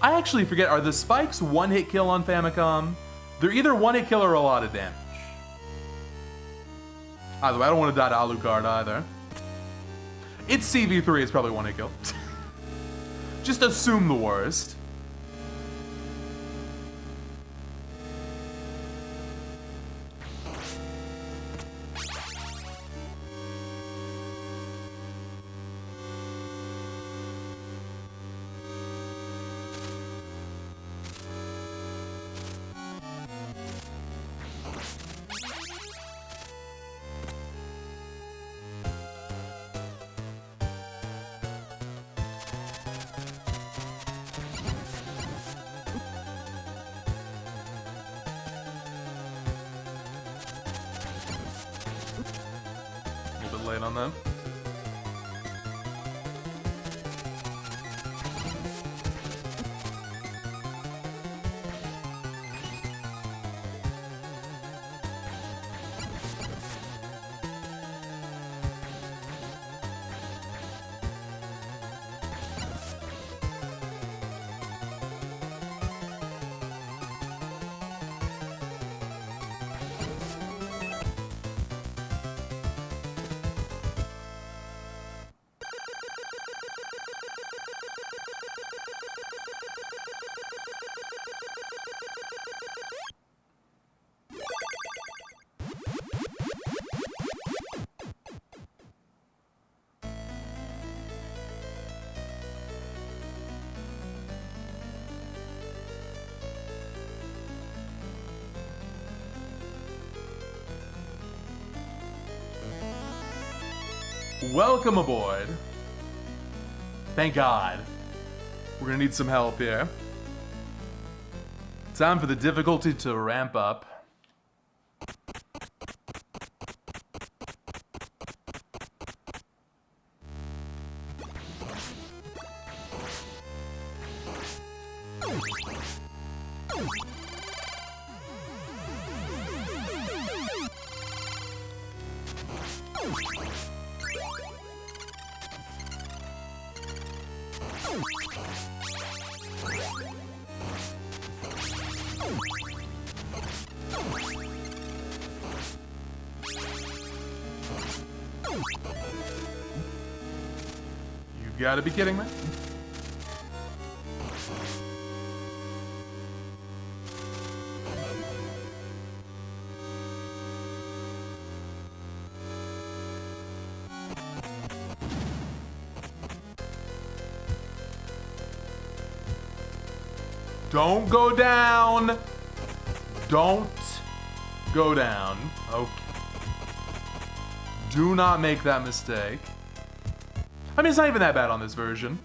I actually forget, are the spikes one-hit kill on Famicom? They're either one-hit kill or a lot of damage. Either way, I don't want to die to Alucard either. It's CV3, it's probably one-hit kill. Just assume the worst. Late on them. Welcome aboard. Thank God. We're gonna need some help here. Time for the difficulty to ramp up. You've got to be kidding me. Don't go down. Don't go down. Okay. Do not make that mistake. I mean, it's not even that bad on this version.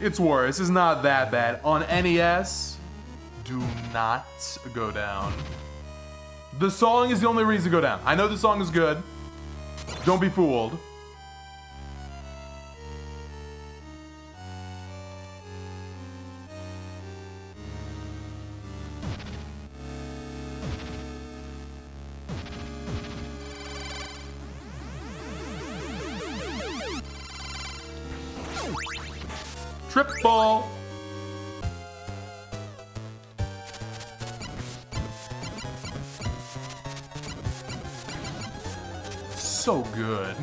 It's worse. It's not that bad. On NES, do not go down. The song is the only reason to go down. I know the song is good. Don't be fooled. Triple. So good.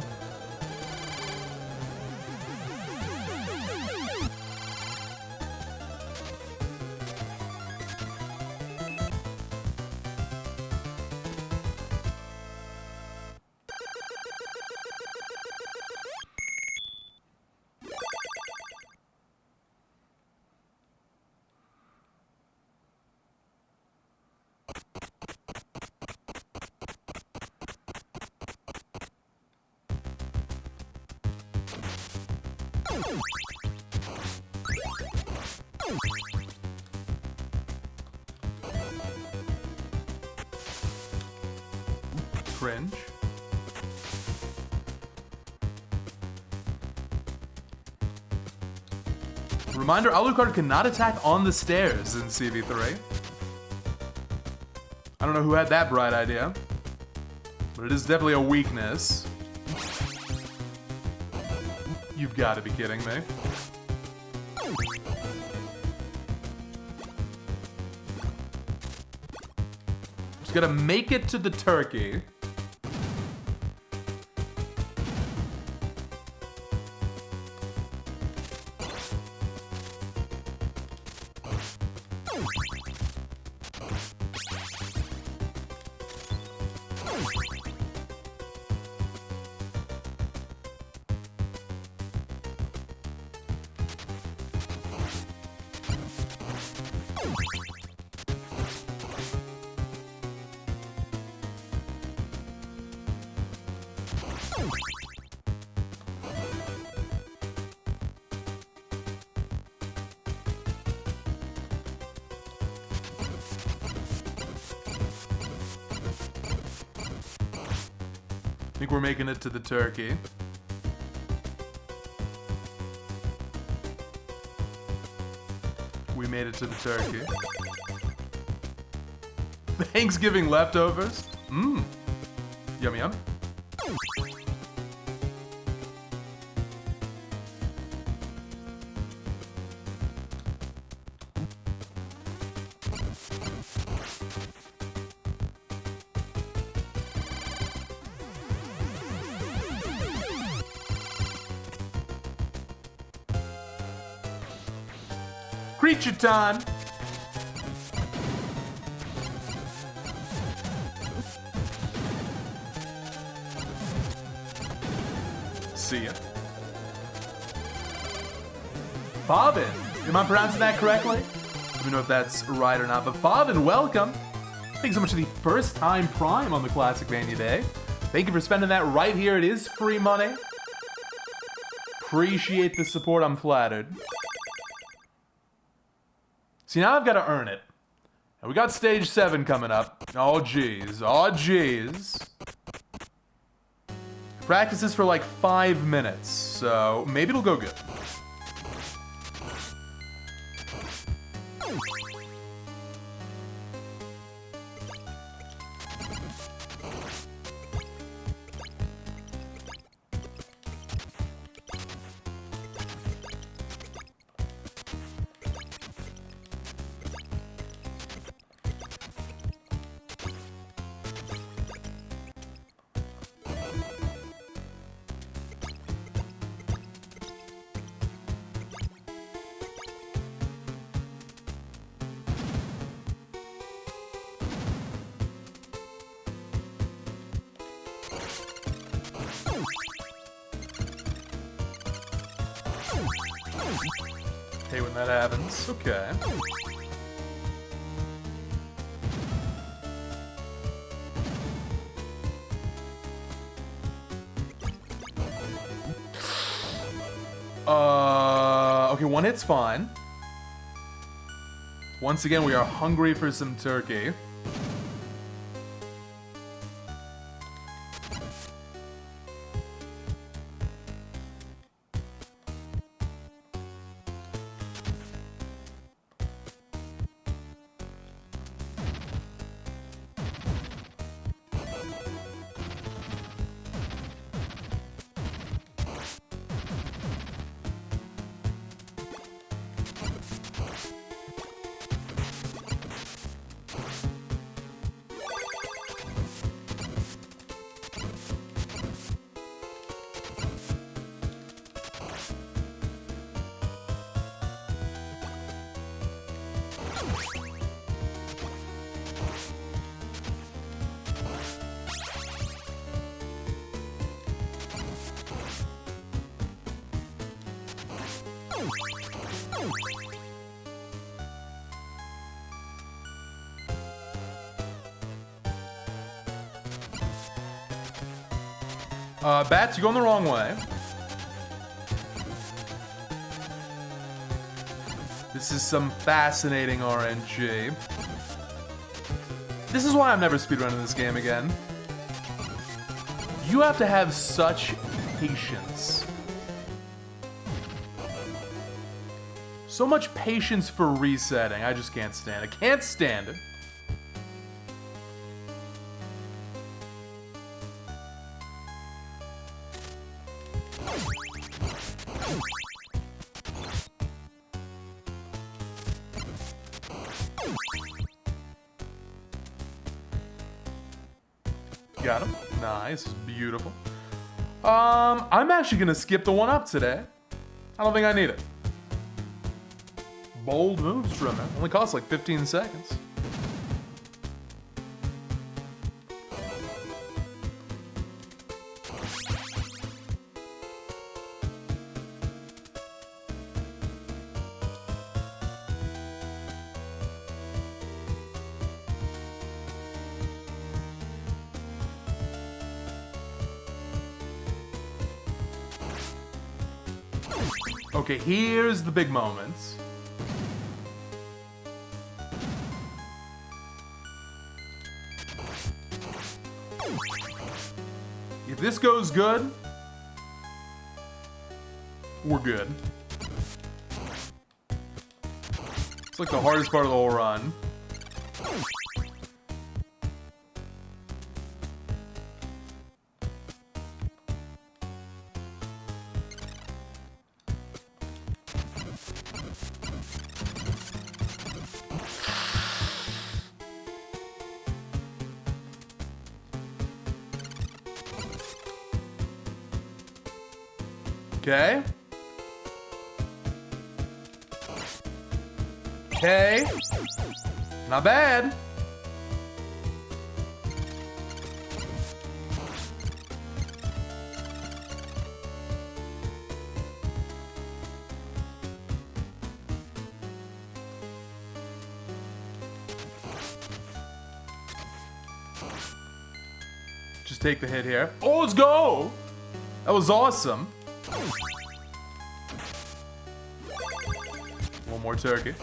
cringe. Reminder, Alucard cannot attack on the stairs in CV3. I don't know who had that bright idea, but it is definitely a weakness. You've got to be kidding me. Just gotta make it to the turkey. I think we're making it to the turkey. We made it to the turkey. Thanksgiving leftovers? Mmm. Yum yum. Creature time! See ya. Bobbin! Am I pronouncing that correctly? I don't know if that's right or not, but Bobbin, welcome! Thanks so much for the first time Prime on the Classicvania Day. Thank you for spending that right here. It is free money. Appreciate the support, I'm flattered. See, now I've got to earn it. And we got stage 7 coming up. Oh, jeez. Oh, jeez. Practice this for like 5 minutes, so maybe it'll go good. Hey, when that happens. Okay. Okay, one hit's fine. Once again, we are hungry for some turkey. Bats, you're going the wrong way. This is some fascinating RNG. This is why I'm never speedrunning this game again. You have to have such patience. So much patience for resetting. I just can't stand it. Can't stand it. Got him. Nice. Beautiful. I'm actually gonna skip the 1-up today. I don't think I need it. Bold moves from it. Only costs like 15 seconds. Okay, here's the big moments. If this goes good, we're good. It's like the hardest part of the whole run. Okay. Okay. Not bad. Just take the hit here. Oh, let's go! That was awesome. One more turkey.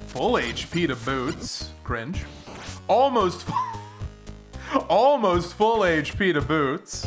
Full HP to boots. Cringe. Almost almost full HP to boots.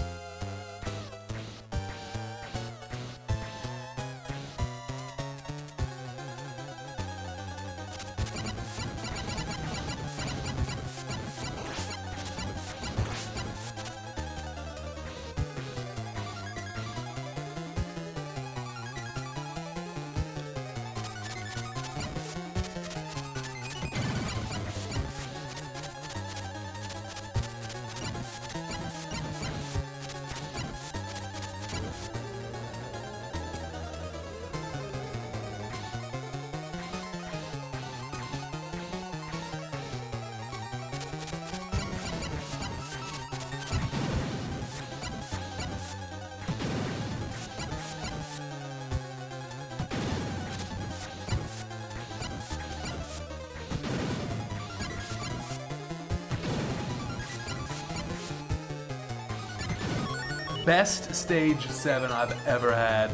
Best stage 7 I've ever had.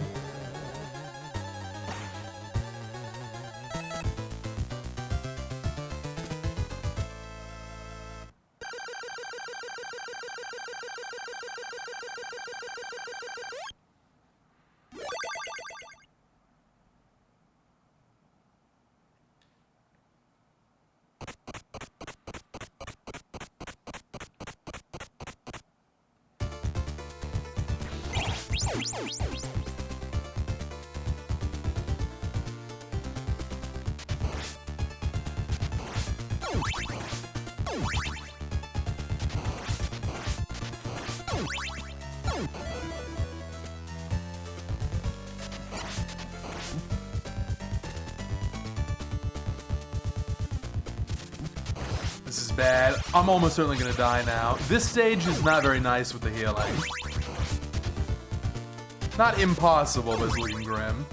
This is bad. I'm almost certainly gonna die now. This stage is not very nice with the healing. Not impossible, but it's looking grim.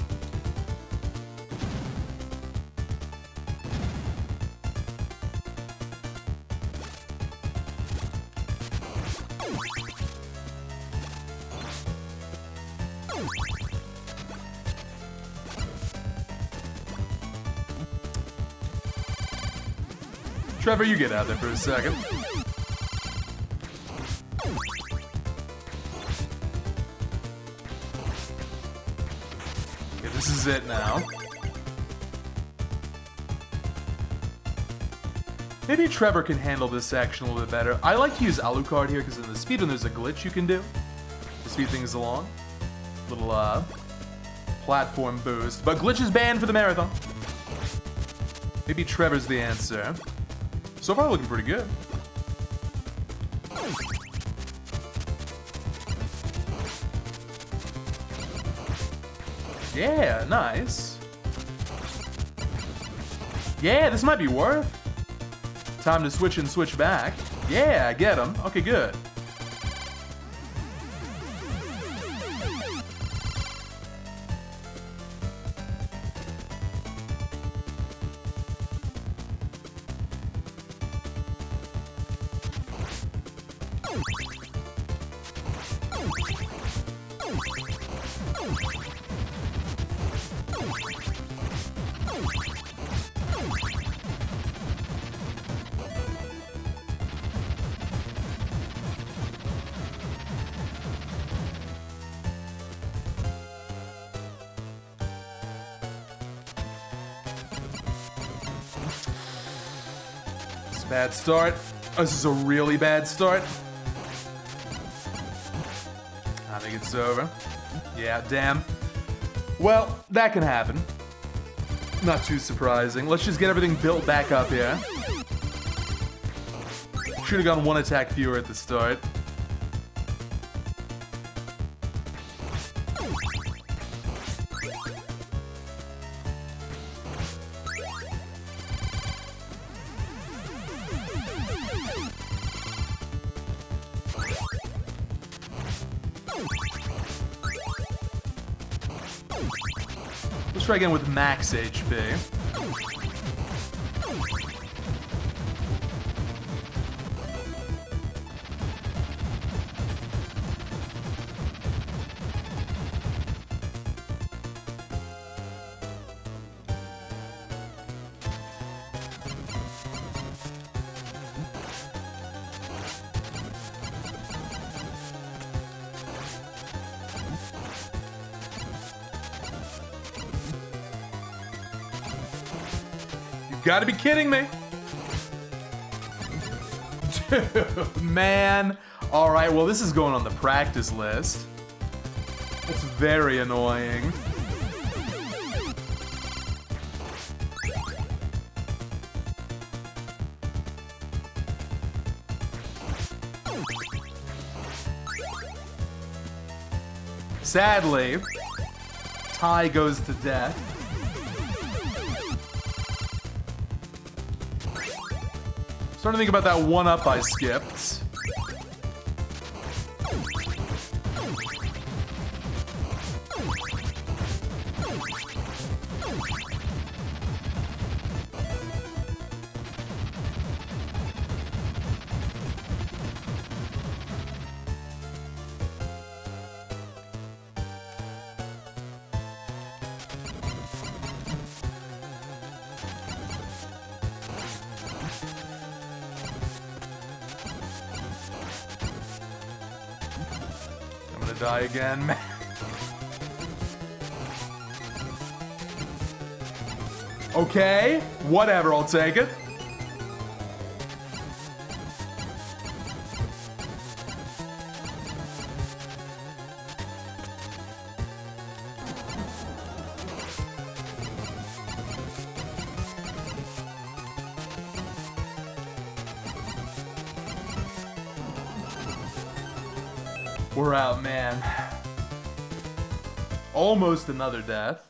Trevor, you get out there for a second. Okay, this is it now. Maybe Trevor can handle this section a little bit better. I like to use Alucard here because in the speedrun there's a glitch you can do to speed things along. Little platform boost. But glitch is banned for the marathon. Maybe Trevor's the answer. So far looking pretty good. Yeah, nice. Yeah, this might be worth. Time to switch and switch back. Yeah, get him. Okay, good. Bad start. Oh, this is a really bad start. I think it's over. Yeah, damn. Well, that can happen. Not too surprising. Let's just get everything built back up here. Should have gone one attack fewer at the start. Let's try again with max HP. Gotta be kidding me. Dude, man. Alright, well, this is going on the practice list. It's very annoying. Sadly, Ty goes to death. Starting to think about that one-up I skipped. Die again, man. Okay, whatever, I'll take it. We're out, man. Almost another death.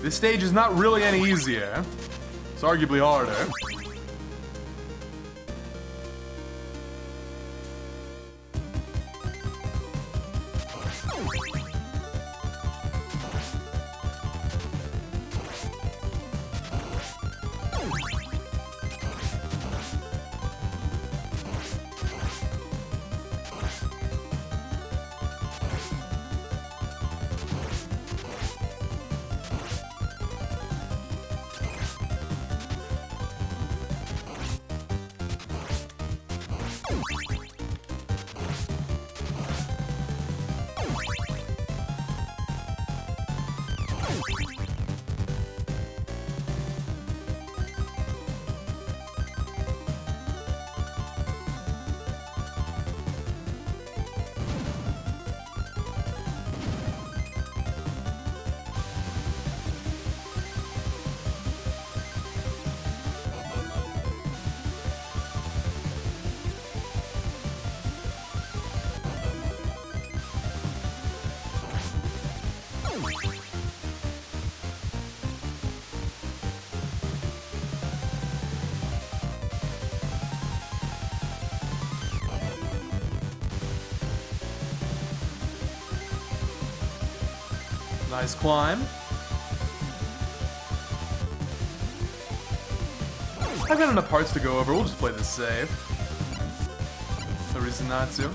This stage is not really any easier. It's arguably harder. Nice climb. I've got enough hearts to go over. We'll just play this safe. No reason not to.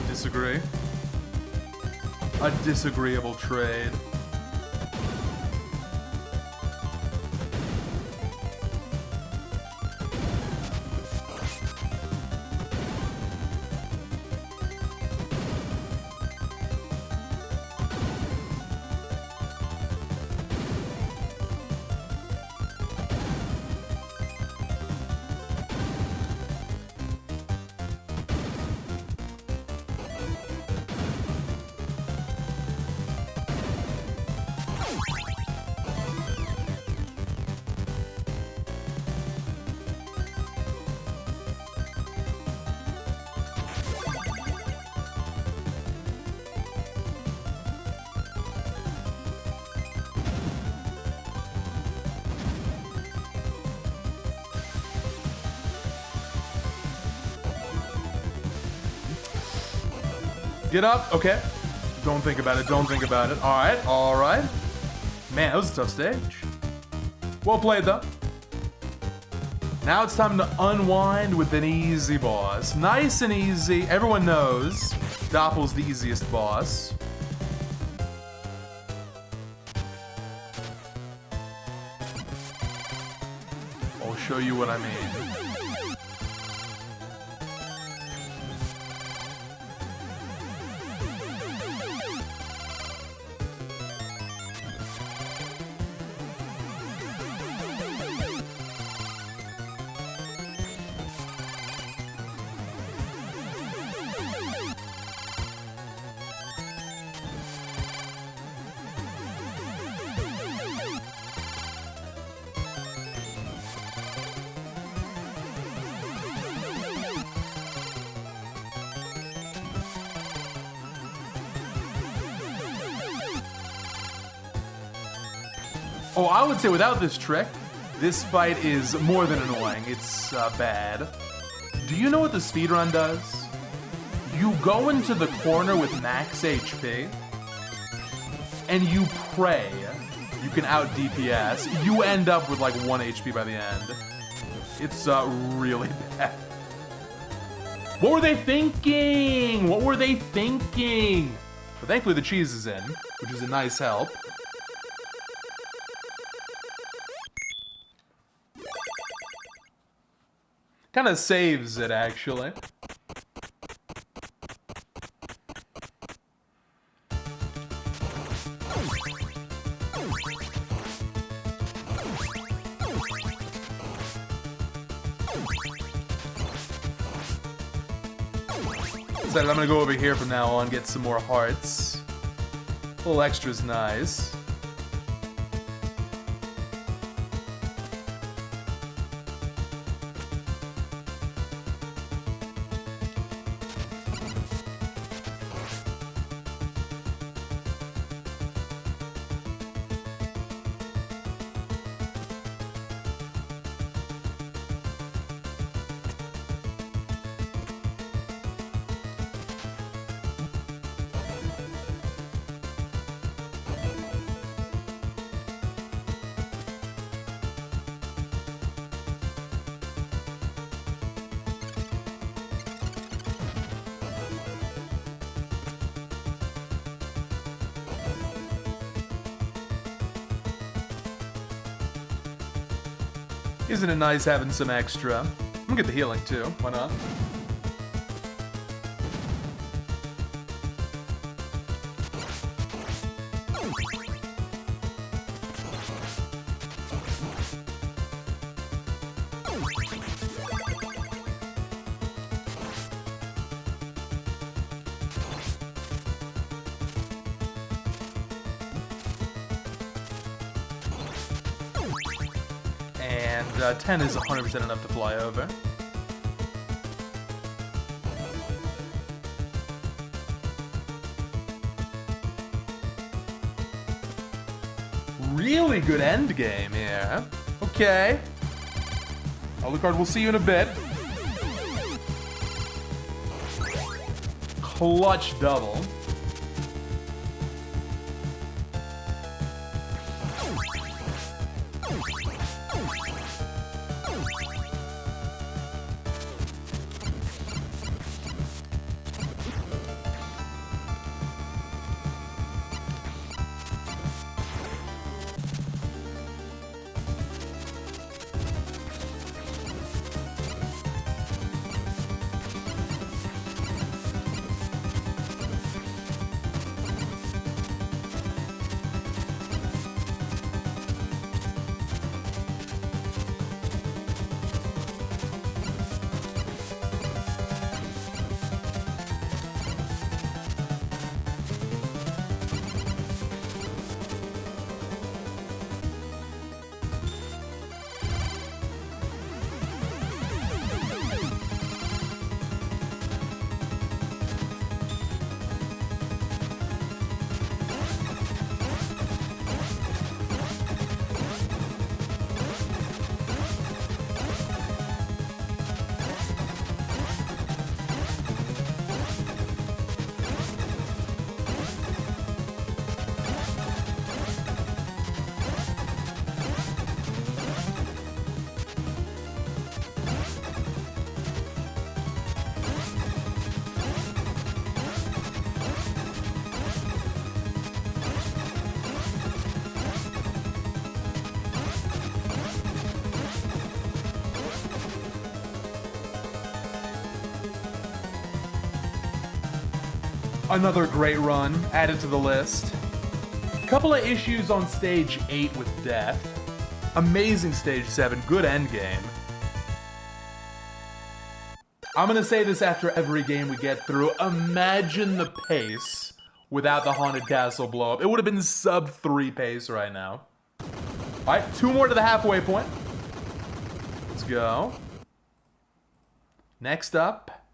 Disagree. A disagreeable trade. Get up. Okay. Don't think about it. Don't think about it. All right. All right. Man, that was a tough stage. Well played, though. Now it's time to unwind with an easy boss. Nice and easy. Everyone knows Doppel's the easiest boss. I'll show you what I mean. Oh, I would say without this trick, this fight is more than annoying. It's bad. Do you know what the speedrun does? You go into the corner with max HP, and you pray you can out DPS. You end up with like 1 HP by the end. It's really bad. What were they thinking? What were they thinking? But thankfully the cheese is in, which is a nice help. Kind of saves it, actually. Decided I'm gonna go over here from now on, get some more hearts. A little extra's nice. Isn't it nice having some extra? I'm gonna get the healing too, why not? And 10 is 100% enough to fly over. Really good end game here. Okay. Alucard, we'll see you in a bit. Clutch double. Another great run added to the list. Couple of issues on stage 8 with death. Amazing stage 7, good end game. I'm gonna say this after every game we get through. Imagine the pace without the Haunted Castle blow up. It would have been sub 3 pace right now. Alright, 2 more to the halfway point. Let's go. Next up,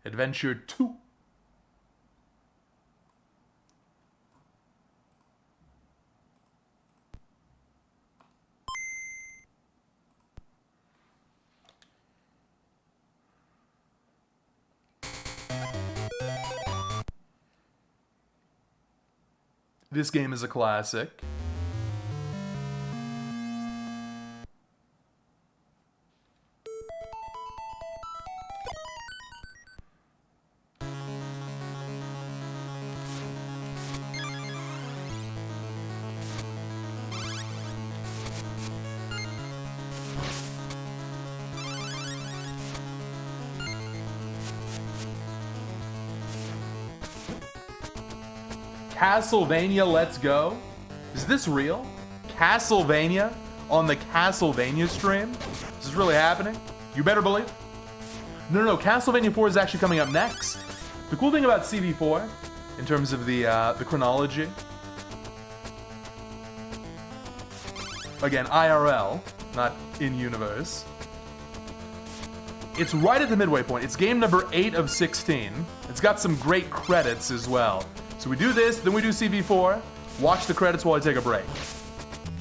Adventure 2. This game is a classic. Castlevania, let's go. Is this real? Castlevania on the Castlevania stream? Is this really happening? You better believe. No, Castlevania 4 is actually coming up next. The cool thing about CV4, in terms of the chronology, again, IRL, not in-universe, it's right at the midway point. It's game number 8 of 16. It's got some great credits as well. So we do this, then we do CV4, watch the credits while I take a break.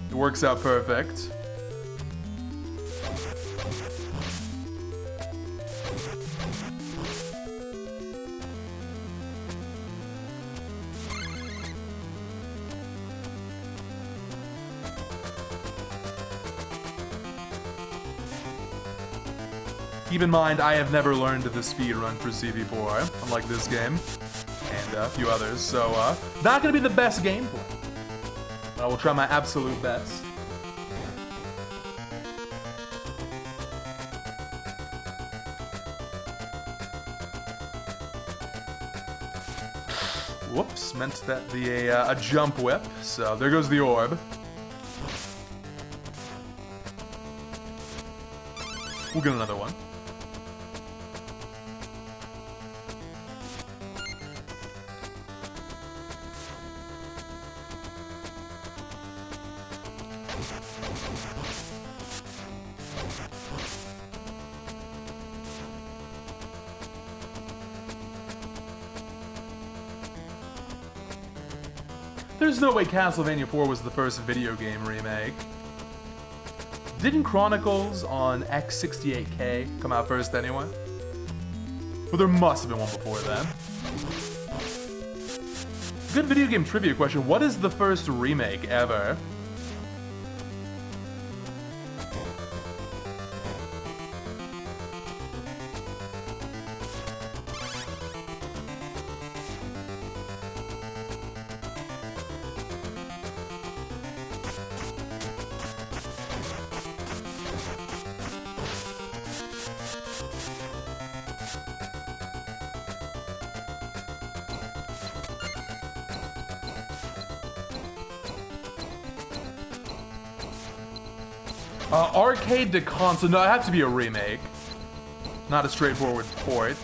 It works out perfect. Keep in mind, I have never learned the speed run for CV4, unlike this game. And a few others, so not gonna be the best gameplay. But I will try my absolute best. Whoops, meant that be a jump whip. So there goes the orb. We'll get another one. There's no way Castlevania 4 was the first video game remake. Didn't Chronicles on X68K come out first anyway? Well, there must have been one before then. Good video game trivia question. What is the first remake ever? Arcade to console. No, it had to be a remake. Not a straightforward port.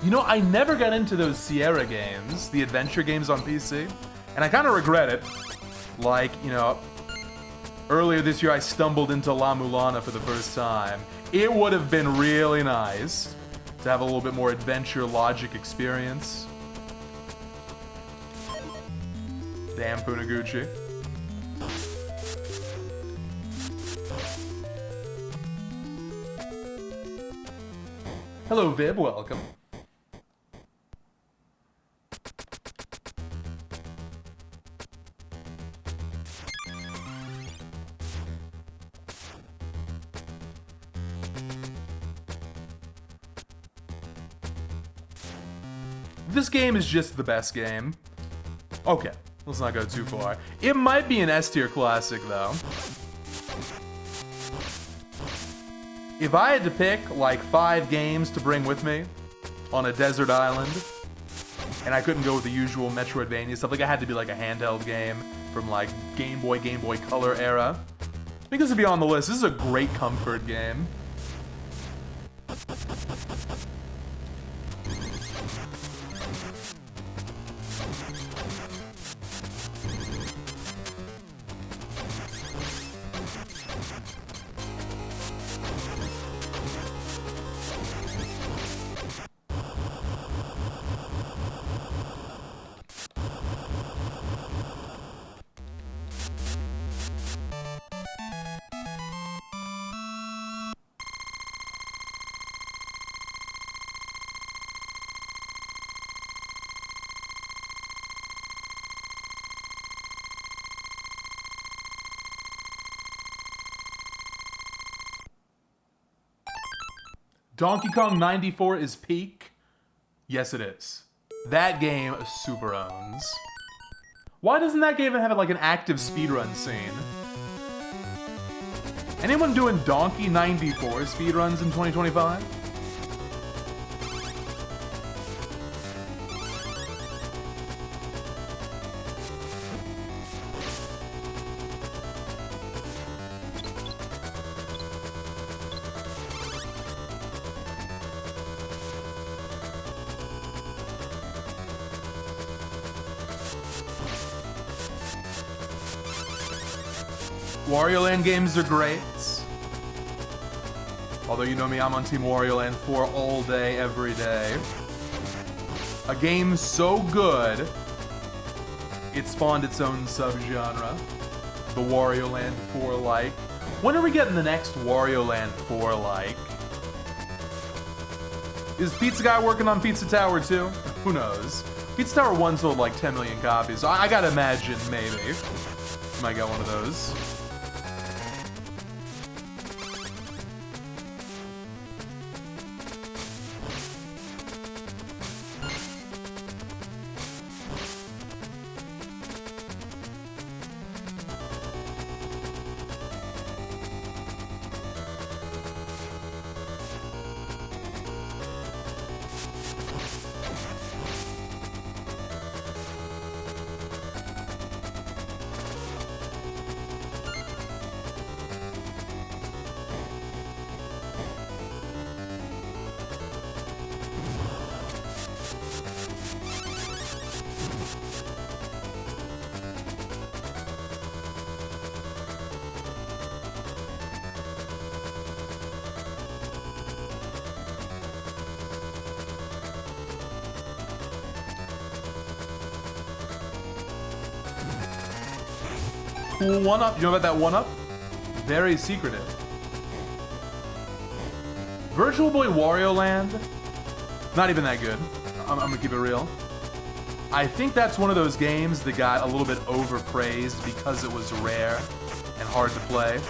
You know, I never got into those Sierra games, the adventure games on PC, and I kind of regret it. Like, you know, earlier this year I stumbled into La Mulana for the first time. It would have been really nice to have a little bit more adventure logic experience. Damn Funaguchi. Hello, Viv. Welcome. This game is just the best game. Okay. Let's not go too far. It might be an S-tier classic, though. If I had to pick, like, 5 games to bring with me on a desert island, and I couldn't go with the usual Metroidvania stuff, like, it had to be, like, a handheld game from, like, Game Boy Color era, I think this would be on the list. This is a great comfort game. Donkey Kong 94 is peak? Yes, it is. That game super owns. Why doesn't that game even have like an active speedrun scene? Anyone doing Donkey 94 speedruns in 2025? Wario Land games are great. Although you know me, I'm on Team Wario Land 4 all day, every day. A game so good, it spawned its own subgenre. The Wario Land 4-like. When are we getting the next Wario Land 4-like? Is Pizza Guy working on Pizza Tower 2? Who knows? Pizza Tower 1 sold like 10 million copies, so I gotta imagine, maybe. Might get one of those. cool one-up. You know about that one-up? Very secretive. Virtual Boy Wario Land, not even that good. I'm gonna keep it real. I think that's one of those games that got a little bit overpraised because it was rare and hard to play.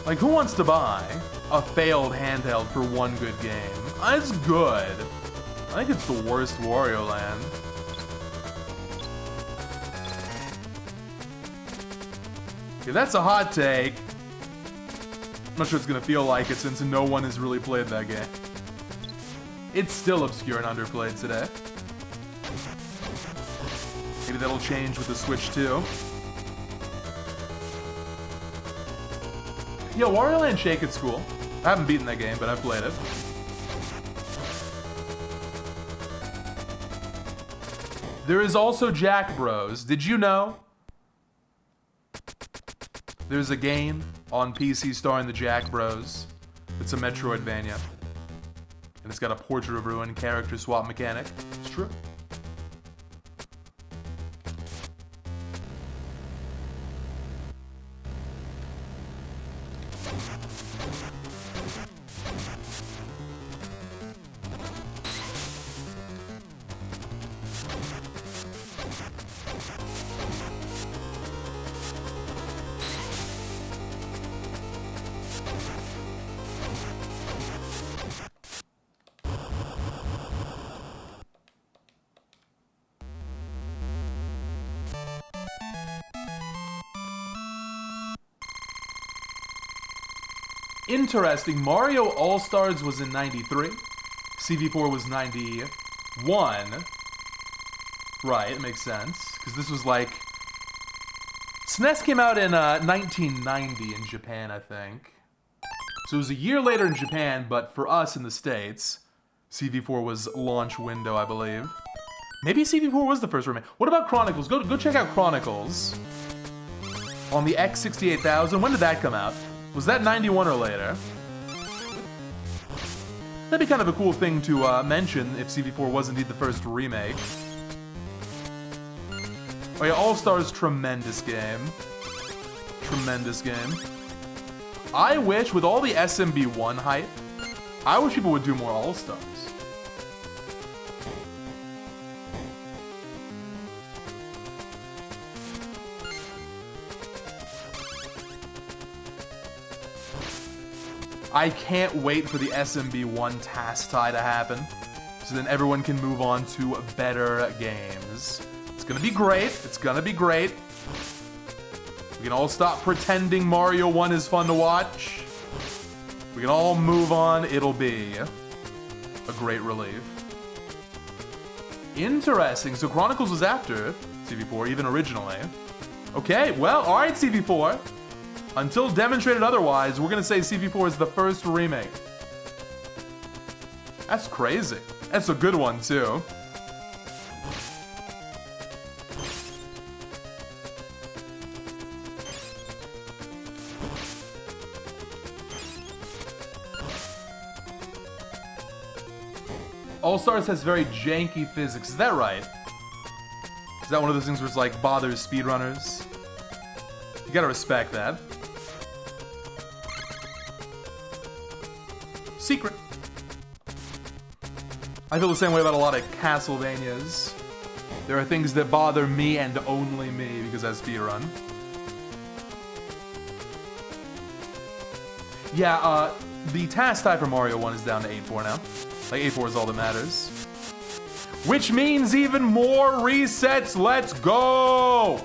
Like, who wants to buy a failed handheld for one good game? It's good. I think it's the worst Wario Land. Okay, that's a hot take. I'm not sure it's gonna feel like it since no one has really played that game. It's still obscure and underplayed today. Maybe that'll change with the Switch too. Yo, Wario Land Shake, it's cool. I haven't beaten that game, but I've played it. There is also Jack Bros. Did you know? There's a game on PC starring the Jack Bros. It's a Metroidvania. And it's got a Portrait of Ruin character swap mechanic. It's true. Interesting. Mario All-Stars was in 93. CV4 was 91. Right, it makes sense. Because this was like... SNES came out in 1990 in Japan, I think. So it was a year later in Japan, but for us in the States, CV4 was launch window, I believe. Maybe CV4 was the first remake. What about Chronicles? Go check out Chronicles. On the X68000. When did that come out? Was that 91 or later? That'd be kind of a cool thing to mention if CV4 was indeed the first remake. Oh yeah, All-Stars, tremendous game. Tremendous game. I wish, with all the SMB1 hype, I wish people would do more All-Stars. I can't wait for the SMB1 task tie to happen, so then everyone can move on to better games. It's gonna be great. It's gonna be great. We can all stop pretending Mario 1 is fun to watch. We can all move on. It'll be a great relief. Interesting. So Chronicles was after CV4, even originally. Okay, well, alright, CV4. Until demonstrated otherwise, we're gonna say CV4 is the first remake. That's crazy. That's a good one, too. All-Stars has very janky physics. Is that right? Is that one of those things where it's like bothers speedrunners? You gotta respect that. Secret. I feel the same way about a lot of Castlevanias. There are things that bother me and only me because I speedrun. Yeah, the task tie for Mario 1 is down to 8-4 now. Like, 8-4 is all that matters. Which means even more resets. Let's go!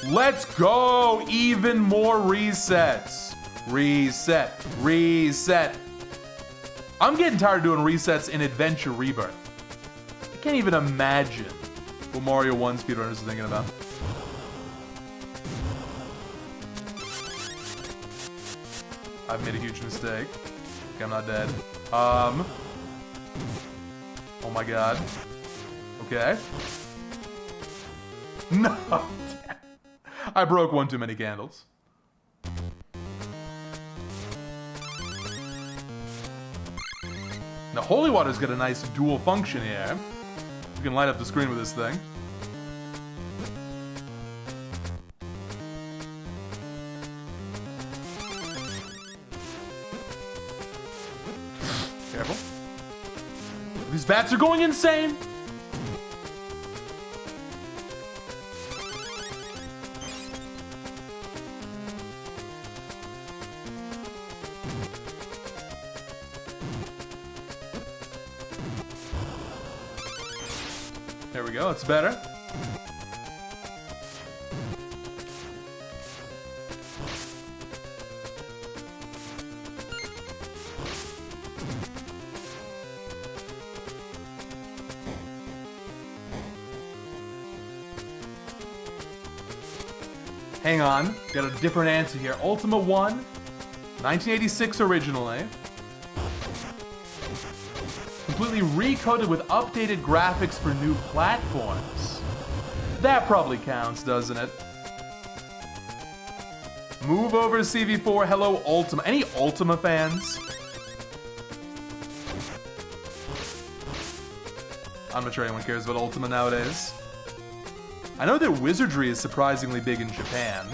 Let's go! Even more resets. Reset. Reset. I'm getting tired of doing resets in Adventure Rebirth. I can't even imagine what Mario 1 speedrunners are thinking about. I've made a huge mistake. Okay, I'm not dead. Oh my god. Okay. No! I broke one too many candles. Now, Holy Water's got a nice dual function here. You can light up the screen with this thing. These bats are going insane! There we go, it's better. Hang on, got a different answer here. Ultima 1, 1986 originally. Completely recoded with updated graphics for new platforms. That probably counts, doesn't it? Move over CV4, hello Ultima. Any Ultima fans? I'm not sure anyone cares about Ultima nowadays. I know that wizardry is surprisingly big in Japan.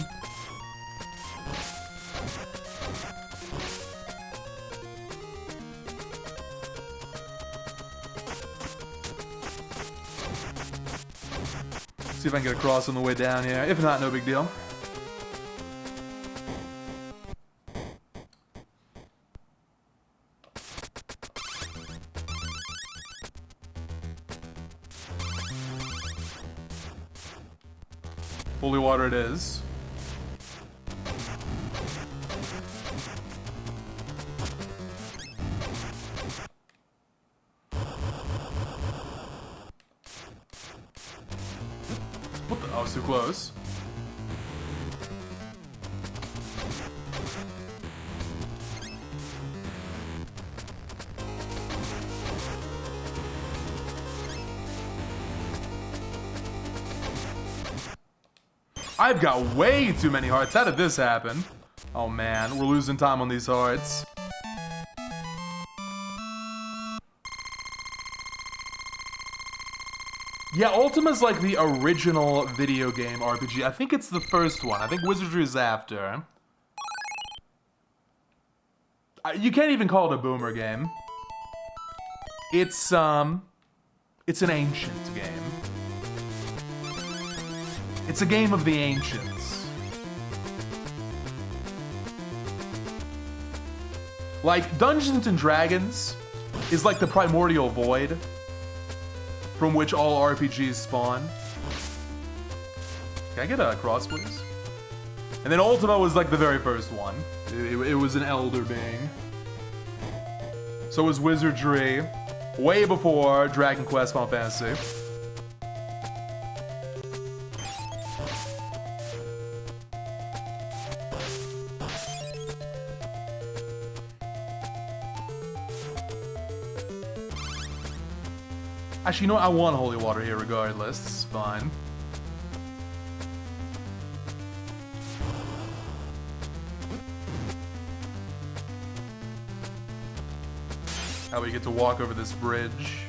See if I can get across on the way down here. If not, no big deal. Holy water it is. What the? Oh, it's too close. I've got way too many hearts. How did this happen? Oh man, we're losing time on these hearts. Yeah, Ultima's like the original video game RPG. I think it's the first one. I think Wizardry is after. You can't even call it a boomer game. It's an ancient game. It's a game of the ancients. Like, Dungeons and Dragons is like the primordial void from which all RPGs spawn. Can I get a cross, please? And then Ultima was like the very first one. It was an elder being. So was Wizardry, way before Dragon Quest, Final Fantasy. Actually, you know what? I want holy water here regardless. It's fine. How we get to walk over this bridge.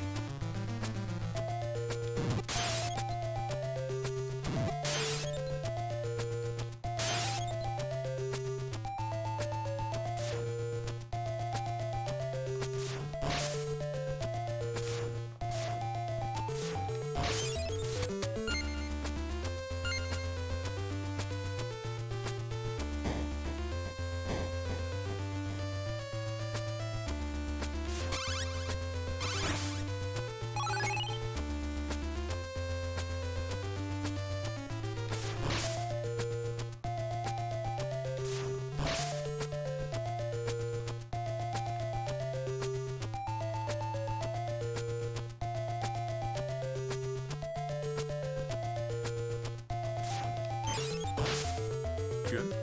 Good.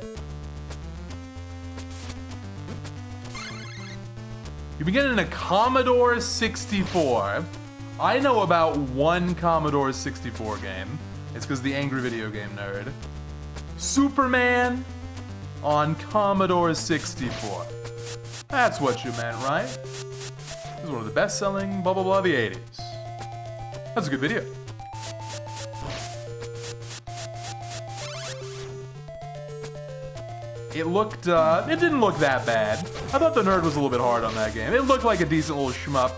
You begin in a Commodore 64. I know about one Commodore 64 game. It's because the angry video game nerd. Superman on Commodore 64. That's what you meant, right? This is one of the best-selling blah blah blah of the 80s. That's a good video. It looked, it didn't look that bad. I thought the nerd was a little bit hard on that game. It looked like a decent little shmup.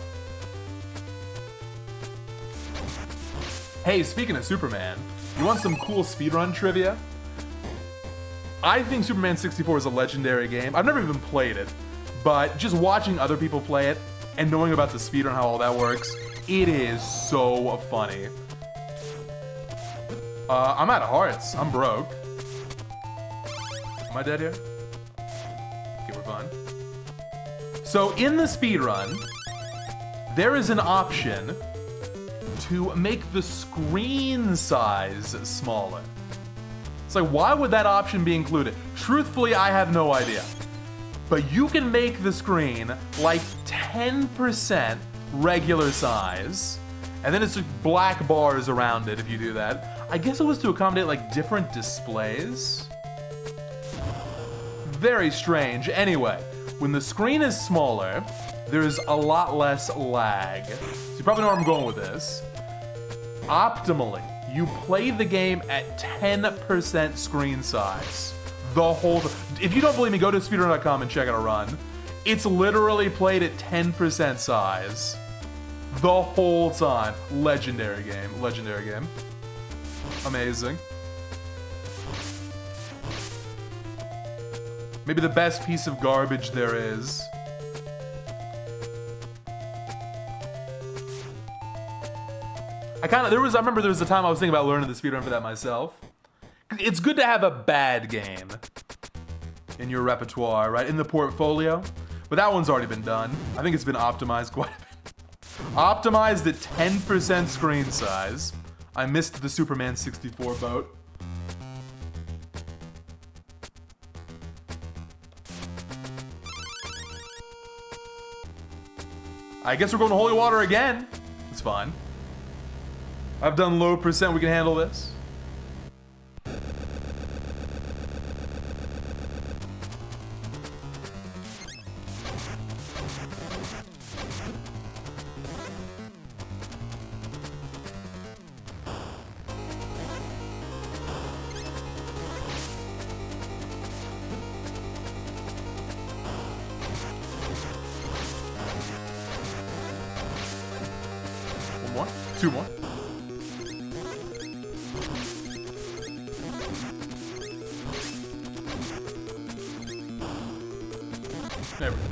Hey, speaking of Superman, you want some cool speedrun trivia? I think Superman 64 is a legendary game. I've never even played it, but just watching other people play it and knowing about the speedrun, how all that works, it is so funny. I'm out of hearts. I'm broke. Am I dead here? Okay, we're fine. So in the speedrun, there is an option to make the screen size smaller. It's like, why would that option be included? Truthfully, I have no idea. But you can make the screen like 10% regular size, and then it's just black bars around it if you do that. I guess it was to accommodate like different displays. Very strange. Anyway, when the screen is smaller, there's a lot less lag. So you probably know where I'm going with this. Optimally, you play the game at 10% screen size. The whole if you don't believe me, go to speedrun.com and check out a run. It's literally played at 10% size. The whole time. Legendary game. Legendary game. Amazing. Maybe the best piece of garbage there is. I remember there was a time I was thinking about learning the speedrun for that myself. It's good to have a bad game in your repertoire, right? In the portfolio. But that one's already been done. I think it's been optimized quite a bit. Optimized at 10% screen size. I missed the Superman 64 boat. I guess we're going to holy water again. It's fine. I've done low percent. We can handle this. One more? Two more? There we go.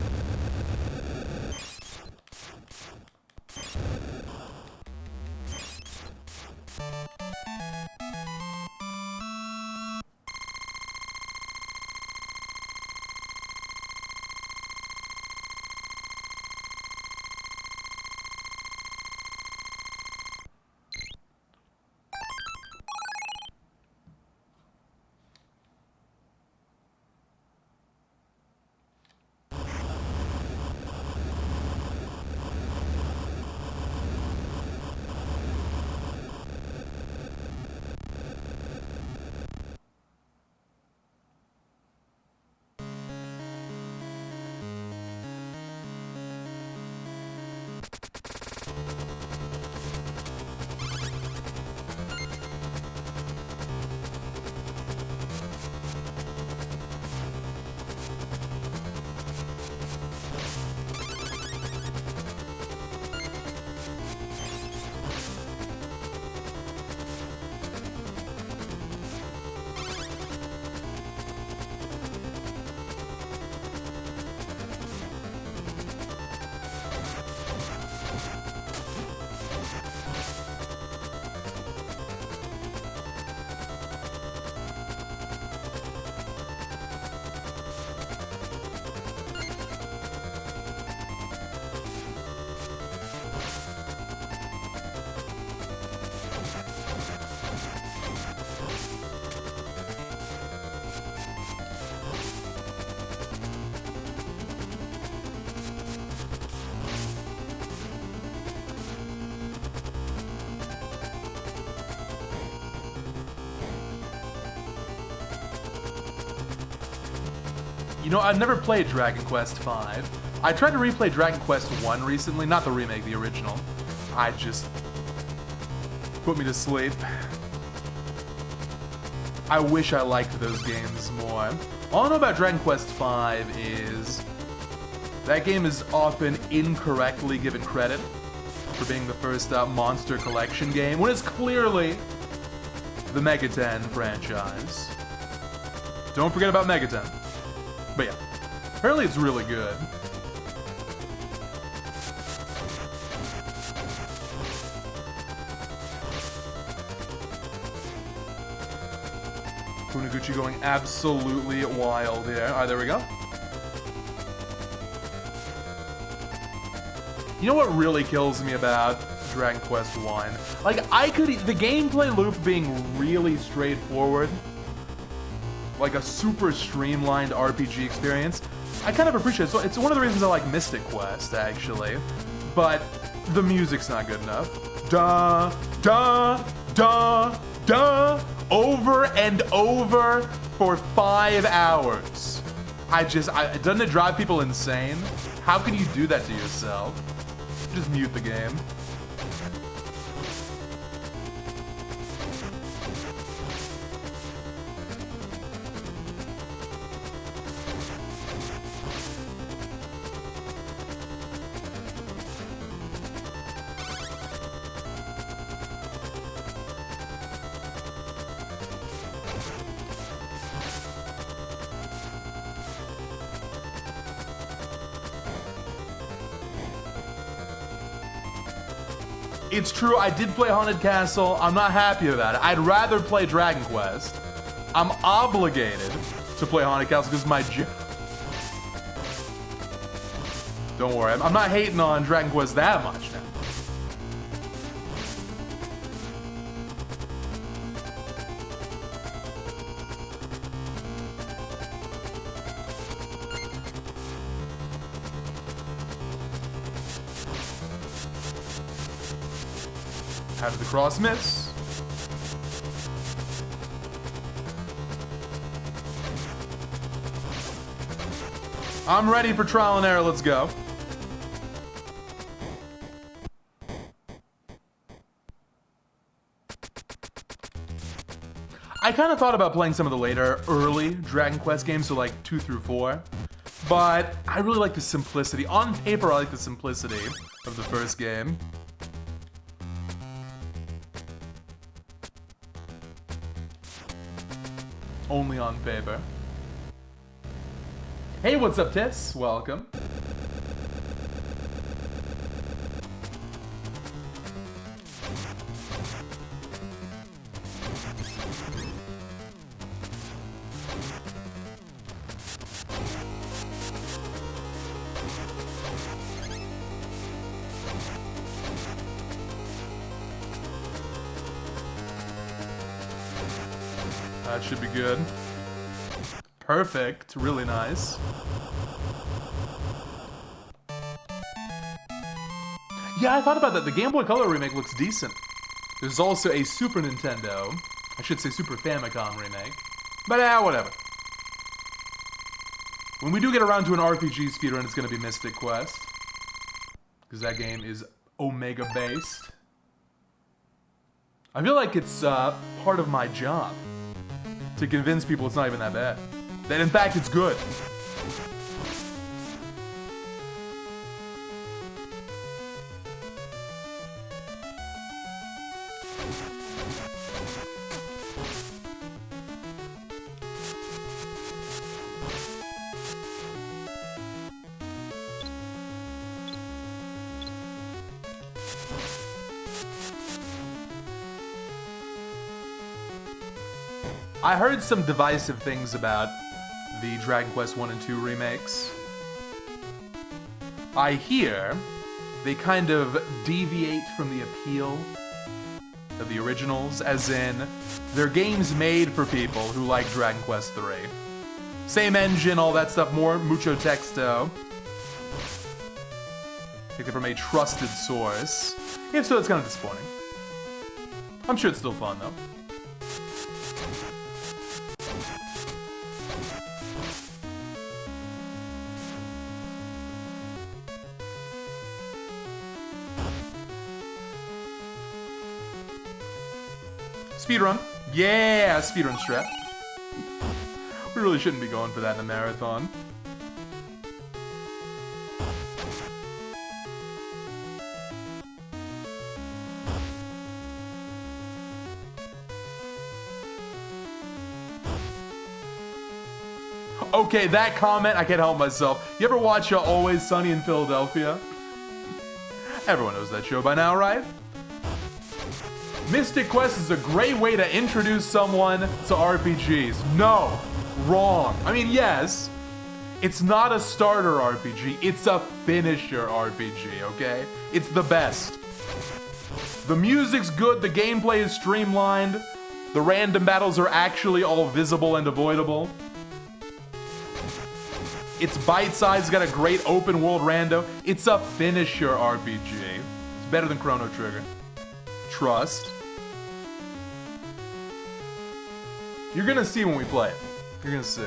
You know, I've never played Dragon Quest V. I tried to replay Dragon Quest 1 recently, not the remake, the original. I just put me to sleep. I wish I liked those games more. All I know about Dragon Quest V is that game is often incorrectly given credit. for being the first Monster Collection game, when it's clearly the Mega 10 franchise. Don't forget about Mega 10. But yeah, apparently it's really good. Funaguchi going absolutely wild here. Alright, there we go. You know what really kills me about Dragon Quest 1? Like, the gameplay loop being really straightforward, like a super streamlined RPG experience, I kind of appreciate it. So it's one of the reasons I like Mystic Quest, actually. But the music's not good enough. Da, da, da, da, over and over for 5 hours. Doesn't it drive people insane? How can you do that to yourself? Just mute the game. It's true, I did play Haunted Castle. I'm not happy about it. I'd rather play Dragon Quest. I'm obligated to play Haunted Castle because my job. Don't worry, I'm not hating on Dragon Quest that much now. How did the cross miss? I'm ready for trial and error, let's go. I kind of thought about playing some of the later, early Dragon Quest games, so like 2 through 4. But I really like the simplicity. On paper, I like the simplicity of the first game. Only on paper. Hey, what's up, Tess? Welcome. That should be good. Perfect. Really nice. Yeah, I thought about that. The Game Boy Color remake looks decent. There's also a Super Nintendo, I should say Super Famicom remake. But whatever. When we do get around to an RPG speedrun, it's going to be Mystic Quest. Because that game is Omega based. I feel like it's part of my job to convince people it's not even that bad. That in fact it's good. I heard some divisive things about the Dragon Quest 1 and 2 remakes. I hear they kind of deviate from the appeal of the originals, as in, they're games made for people who like Dragon Quest 3. Same engine, all that stuff, more mucho texto. Take it from a trusted source. If so, it's kind of disappointing. I'm sure it's still fun, though. Speedrun. Yeah, speedrun strat. We really shouldn't be going for that in a marathon. Okay, that comment, I can't help myself. You ever watch Always Sunny in Philadelphia? Everyone knows that show by now, right? Mystic Quest is a great way to introduce someone to RPGs. No, wrong. I mean, yes, it's not a starter RPG, it's a finisher RPG, okay? It's the best. The music's good, the gameplay is streamlined, the random battles are actually all visible and avoidable. It's bite-sized, got a great open world rando. It's a finisher RPG. It's better than Chrono Trigger. Trust. You're gonna see when we play it. You're gonna see.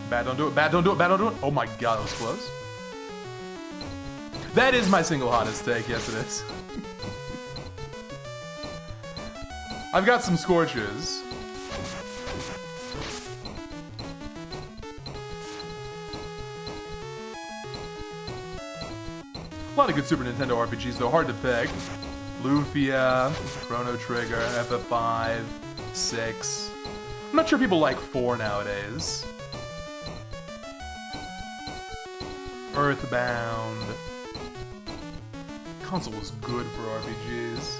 Bad, don't do it. Bad, don't do it. Bad, don't do it. Oh my god, that was close. That is my single hottest take. Yes, it is. I've got some scorches. A lot of good Super Nintendo RPGs, though. Hard to pick. Lufia, Chrono Trigger, FF5, 6. I'm not sure people like 4 nowadays. Earthbound. Console was good for RPGs.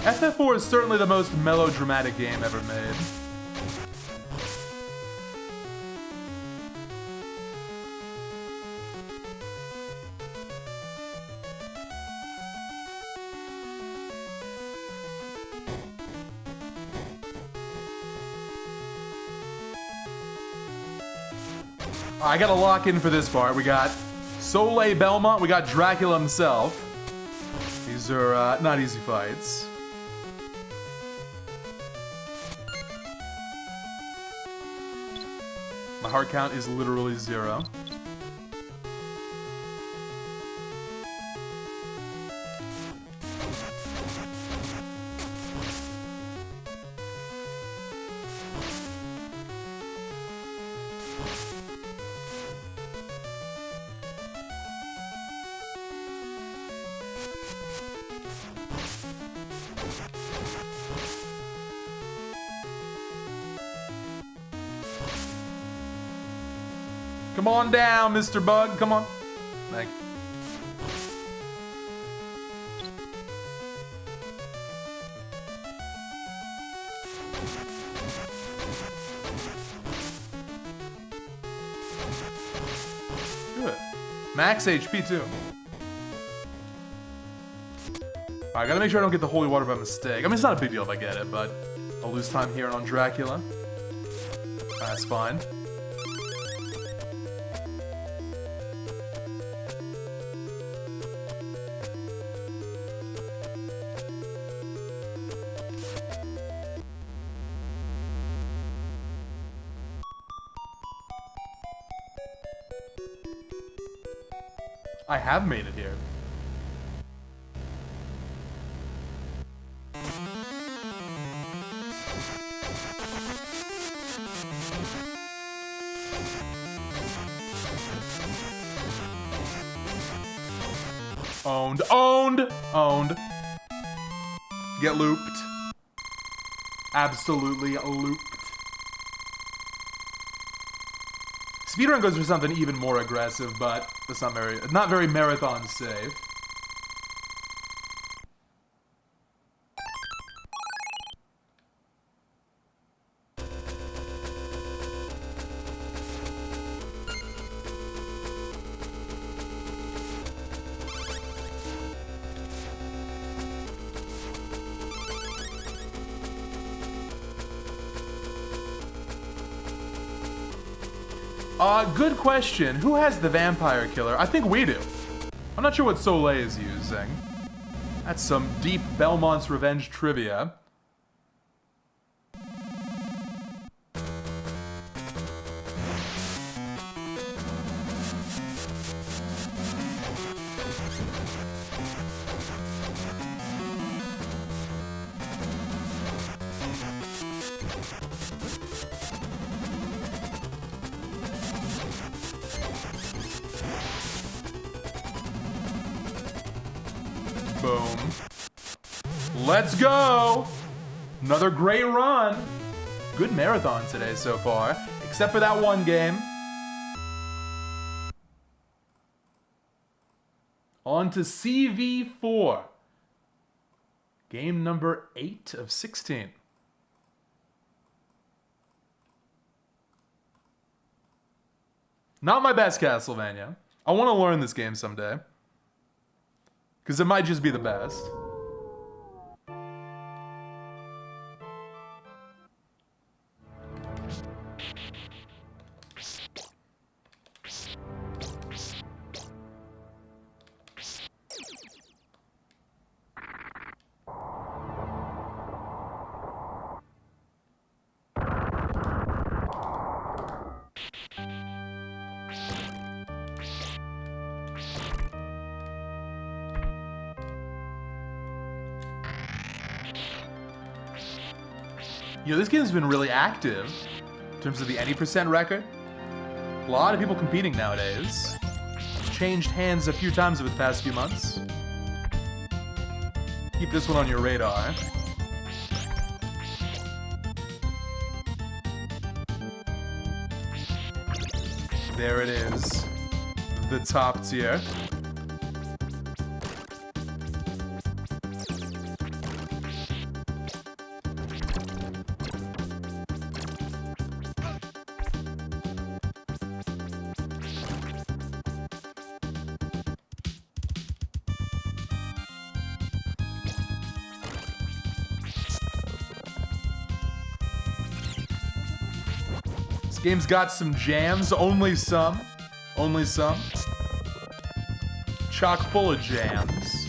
FF4 is certainly the most melodramatic game ever made. I gotta lock in for this part. We got Soleil Belmont, we got Dracula himself. These are not easy fights. My heart count is literally 0. Come on down, Mr. Bug. Come on. Thank you. Good. Max HP too. I gotta make sure I don't get the holy water by mistake. I mean, it's not a big deal if I get it, but I'll lose time here on Dracula. That's fine. I have made it here. Owned, owned, owned. Get looped. Absolutely looped. Speedrun goes for something even more aggressive, but that's not very marathon safe. Good question. Who has the vampire killer? I think we do. I'm not sure what Soleil is using. That's some deep Belmont's Revenge trivia. Boom. Let's go! Another great run. Good marathon today so far, except for that one game. On to CV4. Game number 8 of 16. Not my best Castlevania. I want to learn this game someday. Because it might just be the best. You know, this game's been really active in terms of the any percent record. A lot of people competing nowadays. It's changed hands a few times over the past few months. Keep this one on your radar. There it is. The top tier. Game's got some jams, only some. Only some. Chock full of jams.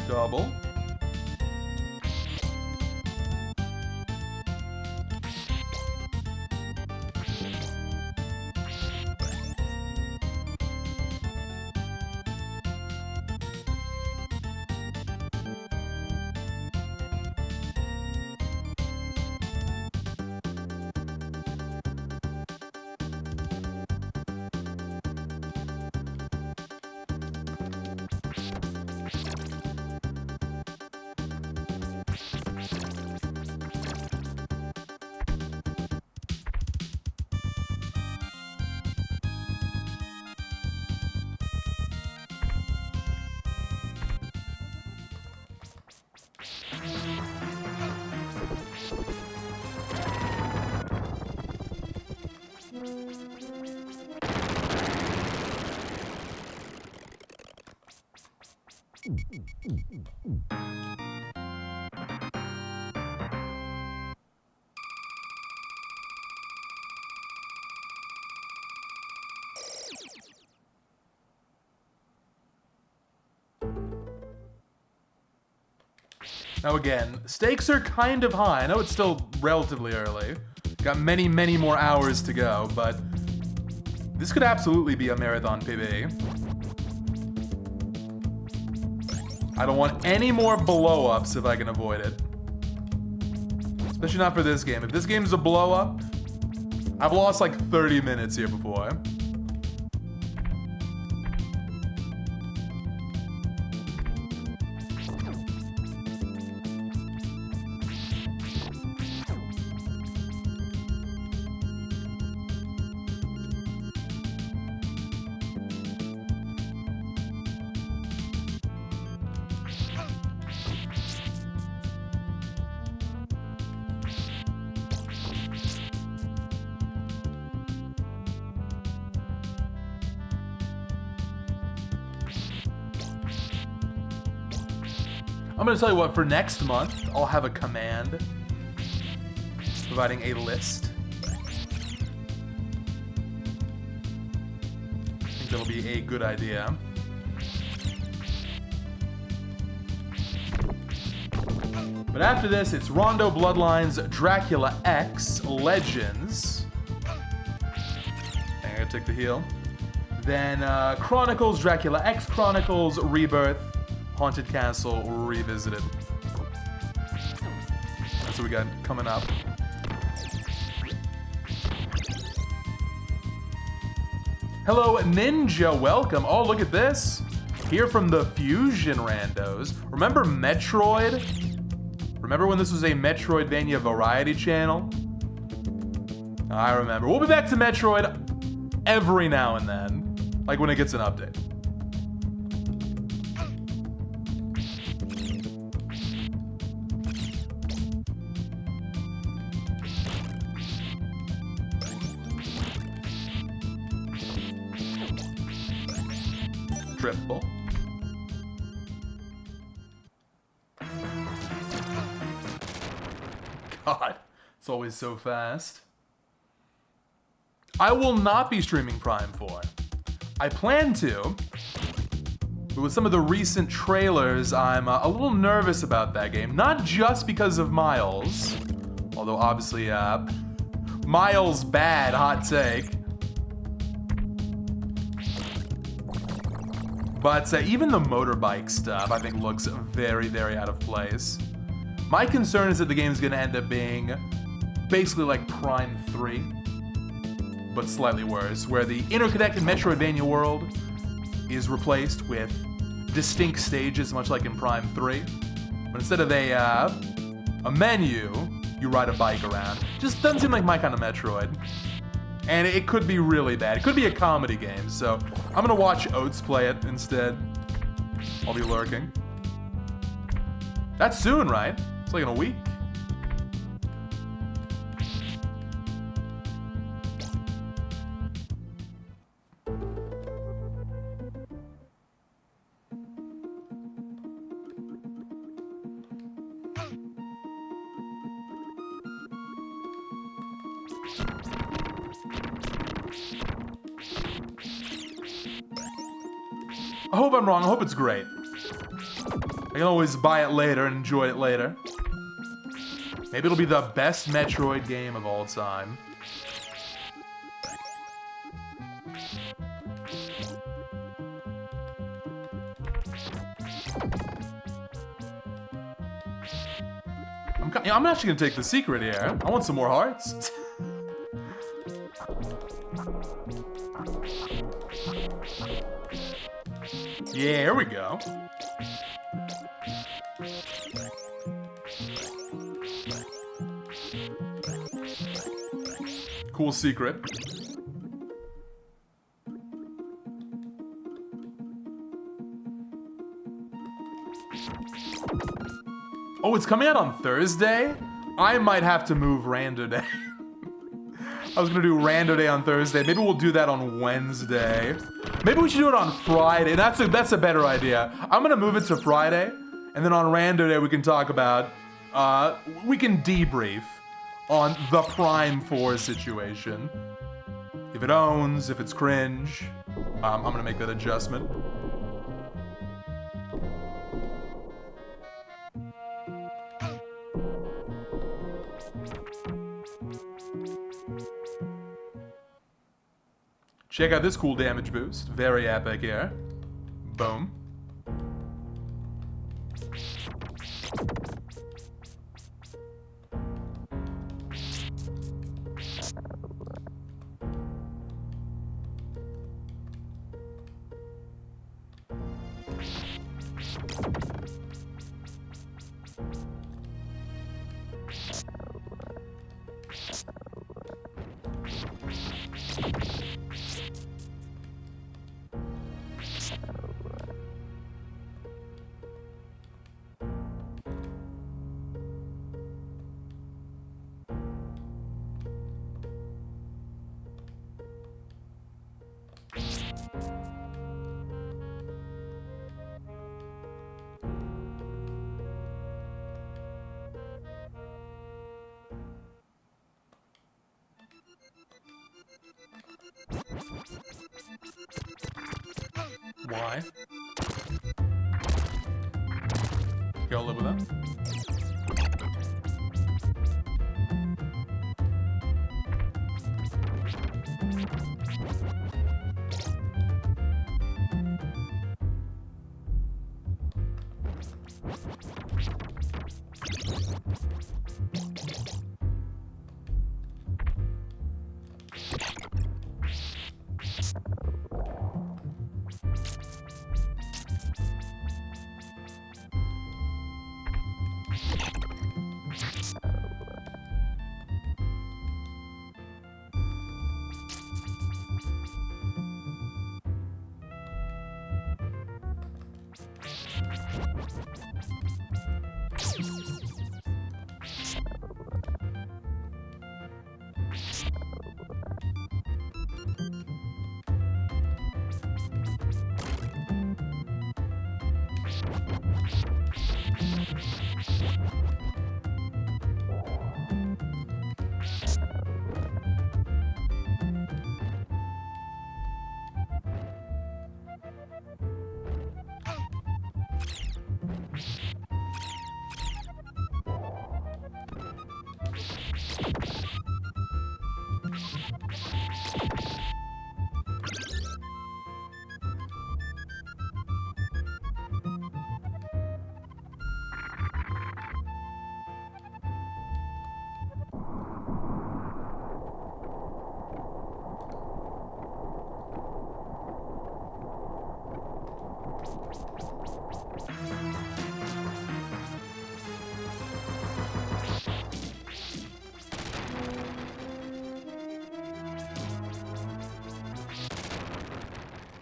Double. Now again, stakes are kind of high. I know it's still relatively early. Got many, many more hours to go, but this could absolutely be a marathon PB. I don't want any more blow-ups if I can avoid it. Especially not for this game. If this game's a blow-up, I've lost like 30 minutes here before. I'm gonna tell you what, for next month, I'll have a command providing a list think that'll be a good idea. But after this, it's Rondo Bloodlines, Dracula X, Legends. I'm gonna take the heal. Then Chronicles, Dracula X Chronicles, Rebirth, Haunted Castle, Revisited. That's what we got coming up. Hello, Ninja, welcome. Oh, look at this. Here from the Fusion Randos. Remember Metroid? Remember when this was a Metroidvania variety channel? I remember. We'll be back to Metroid every now and then, like when it gets an update. Triple. God, it's always so fast. I will not be streaming Prime 4. I plan to, but with some of the recent trailers, I'm a little nervous about that game. Not just because of Miles, although obviously, Miles bad, hot take. But even the motorbike stuff, I think, looks very, very out of place. My concern is that the game's gonna end up being basically like Prime 3, but slightly worse, where the interconnected Metroidvania world is replaced with distinct stages, much like in Prime 3. But instead of a menu, you ride a bike around. Just doesn't seem like my kind of Metroid. And it could be really bad. It could be a comedy game, so I'm gonna watch Oates play it instead. I'll be lurking. That's soon, right? It's like in a week. I hope I'm wrong. I hope it's great. I can always buy it later and enjoy it later. Maybe it'll be the best Metroid game of all time. I'm actually gonna take the secret here. I want some more hearts. Yeah, here we go. Cool secret. Oh, it's coming out on Thursday? I might have to move Rando Day. I was gonna do Rando Day on Thursday. Maybe we'll do that on Wednesday. Maybe we should do it on Friday. That's a better idea. I'm gonna move it to Friday, and then on Rando Day we can talk about, we can debrief on the Prime 4 situation. If it owns, if it's cringe, I'm gonna make that adjustment. Check out this cool damage boost. Very epic here. Boom. Why? Okay, I'll live with that.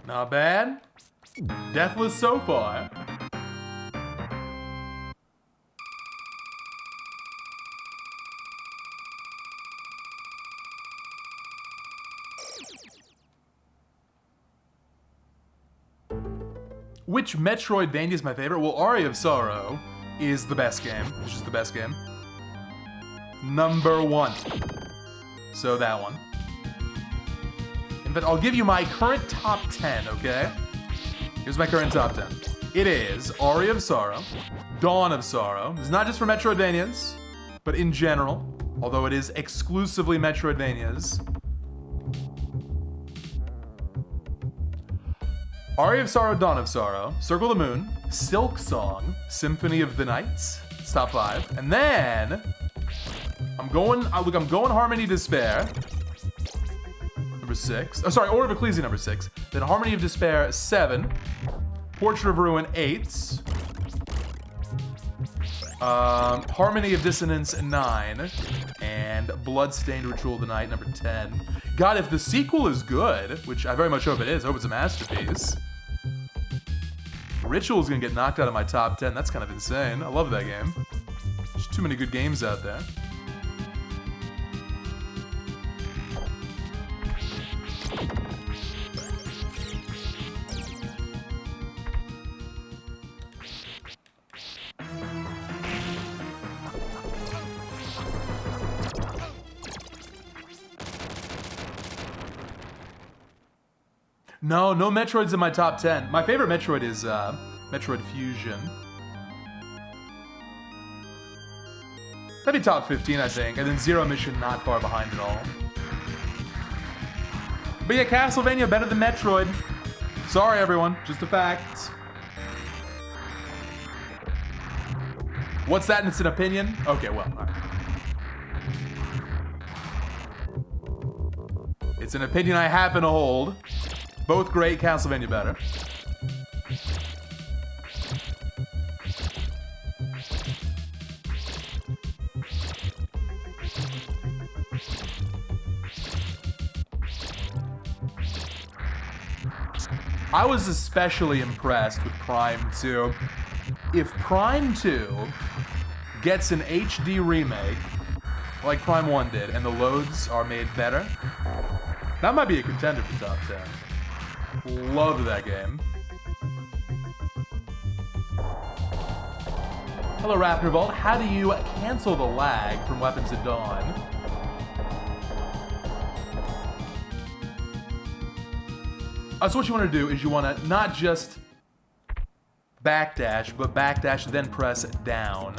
Not bad. Deathless so far. Which Metroidvania is my favorite? Well, Aria of Sorrow is the best game. It's just the best game. Number 1. So that one. In fact, I'll give you my current top 10, okay? Here's my current top 10. It is Aria of Sorrow, Dawn of Sorrow. It's not just for Metroidvanias, but in general, although it is exclusively Metroidvanias. Aria of Sorrow, Dawn of Sorrow, Circle of the Moon, Silk Song, Symphony of the Nights. It's top 5. And then I'm going Harmony of Despair. Number 6. Oh, sorry, Order of Ecclesia, number 6. Then Harmony of Despair, 7. Portrait of Ruin, 8. Harmony of Dissonance, 9. And Bloodstained Ritual of the Night, number 10. God, if the sequel is good, which I very much hope it is, I hope it's a masterpiece, Ritual's gonna get knocked out of my top 10. That's kind of insane. I love that game. There's too many good games out there. No Metroid's in my top 10. My favorite Metroid is Metroid Fusion. That'd be top 15, I think. And then Zero Mission not far behind at all. But yeah, Castlevania better than Metroid. Sorry, everyone. Just a fact. What's that? And it's an opinion? Okay, well, all right. It's an opinion I happen to hold. Both great, Castlevania better. I was especially impressed with Prime 2. If Prime 2 gets an HD remake, like Prime 1 did, and the loads are made better, that might be a contender for top 10. Love that game. Hello, Rapnervault. How do you cancel the lag from Weapons at Dawn? So what you want to do is you want to not just backdash, but backdash then press down.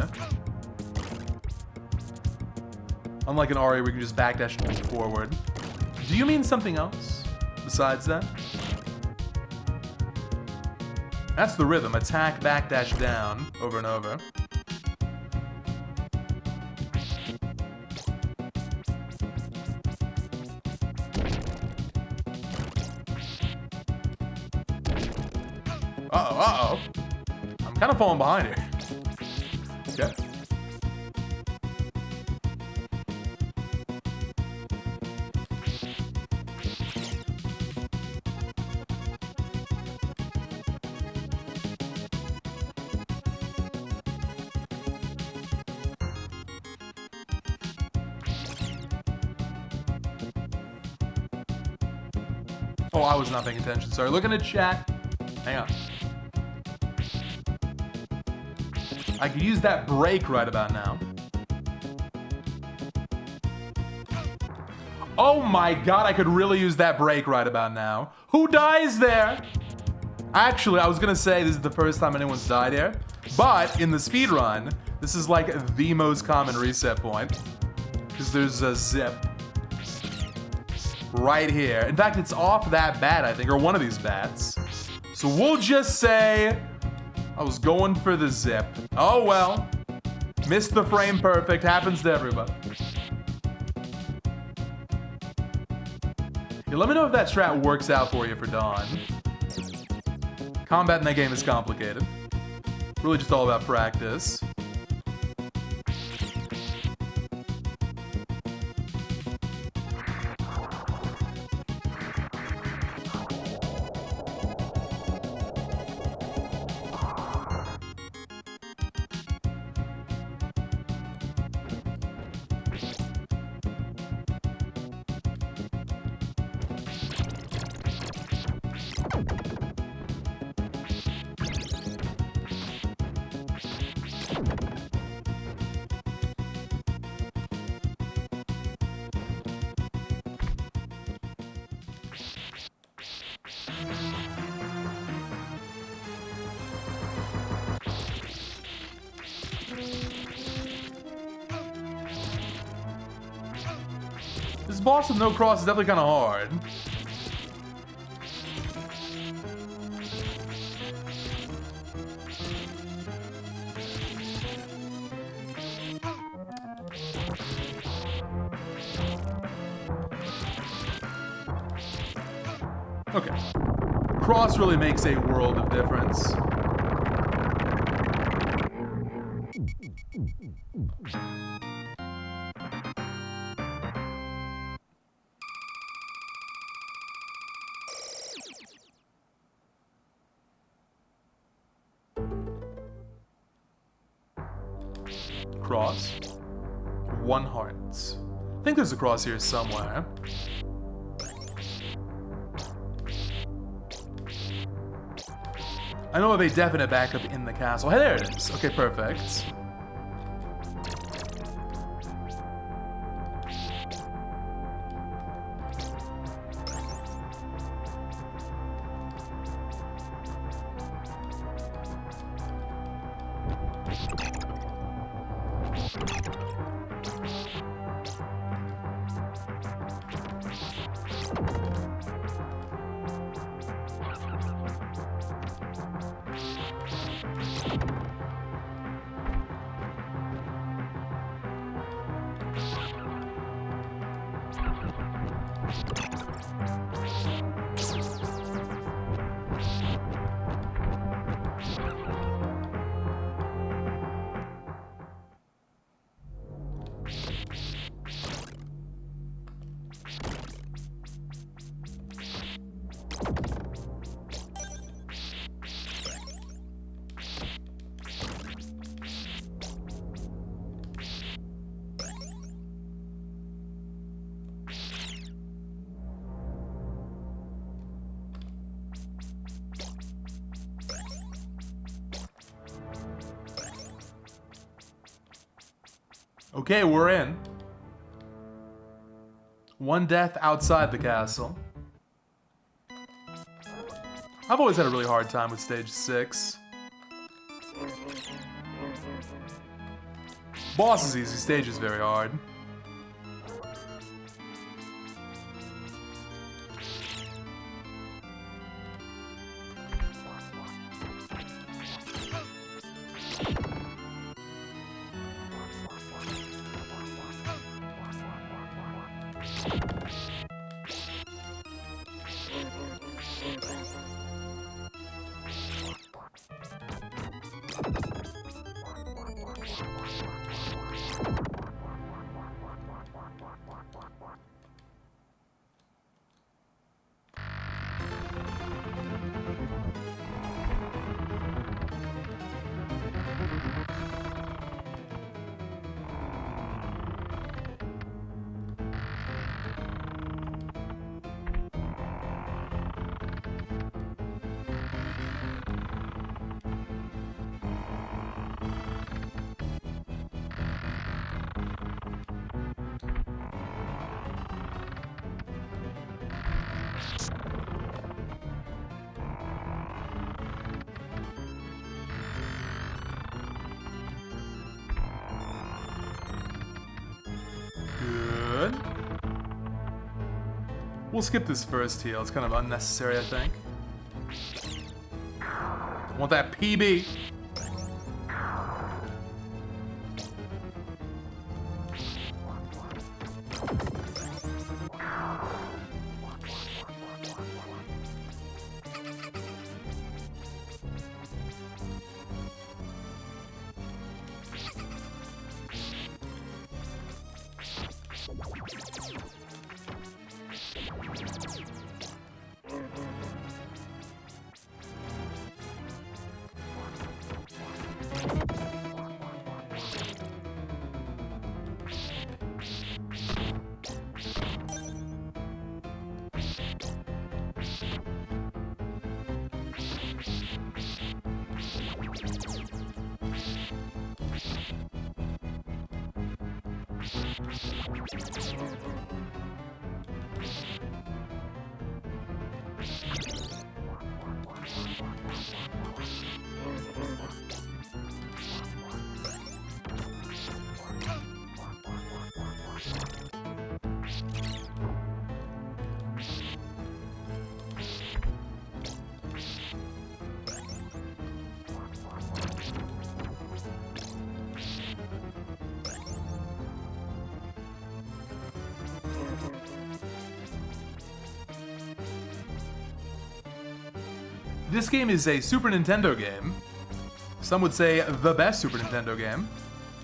Unlike an Aria where you can just backdash and move forward. Do you mean something else besides that? That's the rhythm. Attack, backdash, down, over and over. Uh-oh. I'm kind of falling behind here. Okay. Oh, I was not paying attention. Sorry. Looking at chat. Hang on. I could use that break right about now. Oh my god, I could really use that break right about now. Who dies there? Actually, I was gonna say this is the first time anyone's died here. But in the speedrun, this is like the most common reset point. Because there's a zip. Right here. In fact, it's off that bat, I think, or one of these bats. So we'll just say I was going for the zip. Oh well. Missed the frame perfect. Happens to everybody. Yeah, let me know if that strat works out for you for Dawn. Combat in that game is complicated. Really just all about practice. This boss with no cross is definitely kind of hard. Okay. Cross really makes a world of difference. Cross. 1 heart. I think there's a cross here somewhere. I know of a definite backup in the castle. Hey, there it is. Okay, perfect. Okay, we're in. 1 death outside the castle. I've always had a really hard time with stage 6. Boss is easy, stage is very hard. Good. We'll skip this first heal. It's kind of unnecessary, I think. Want that PB. This game is a Super Nintendo game. Some would say the best Super Nintendo game.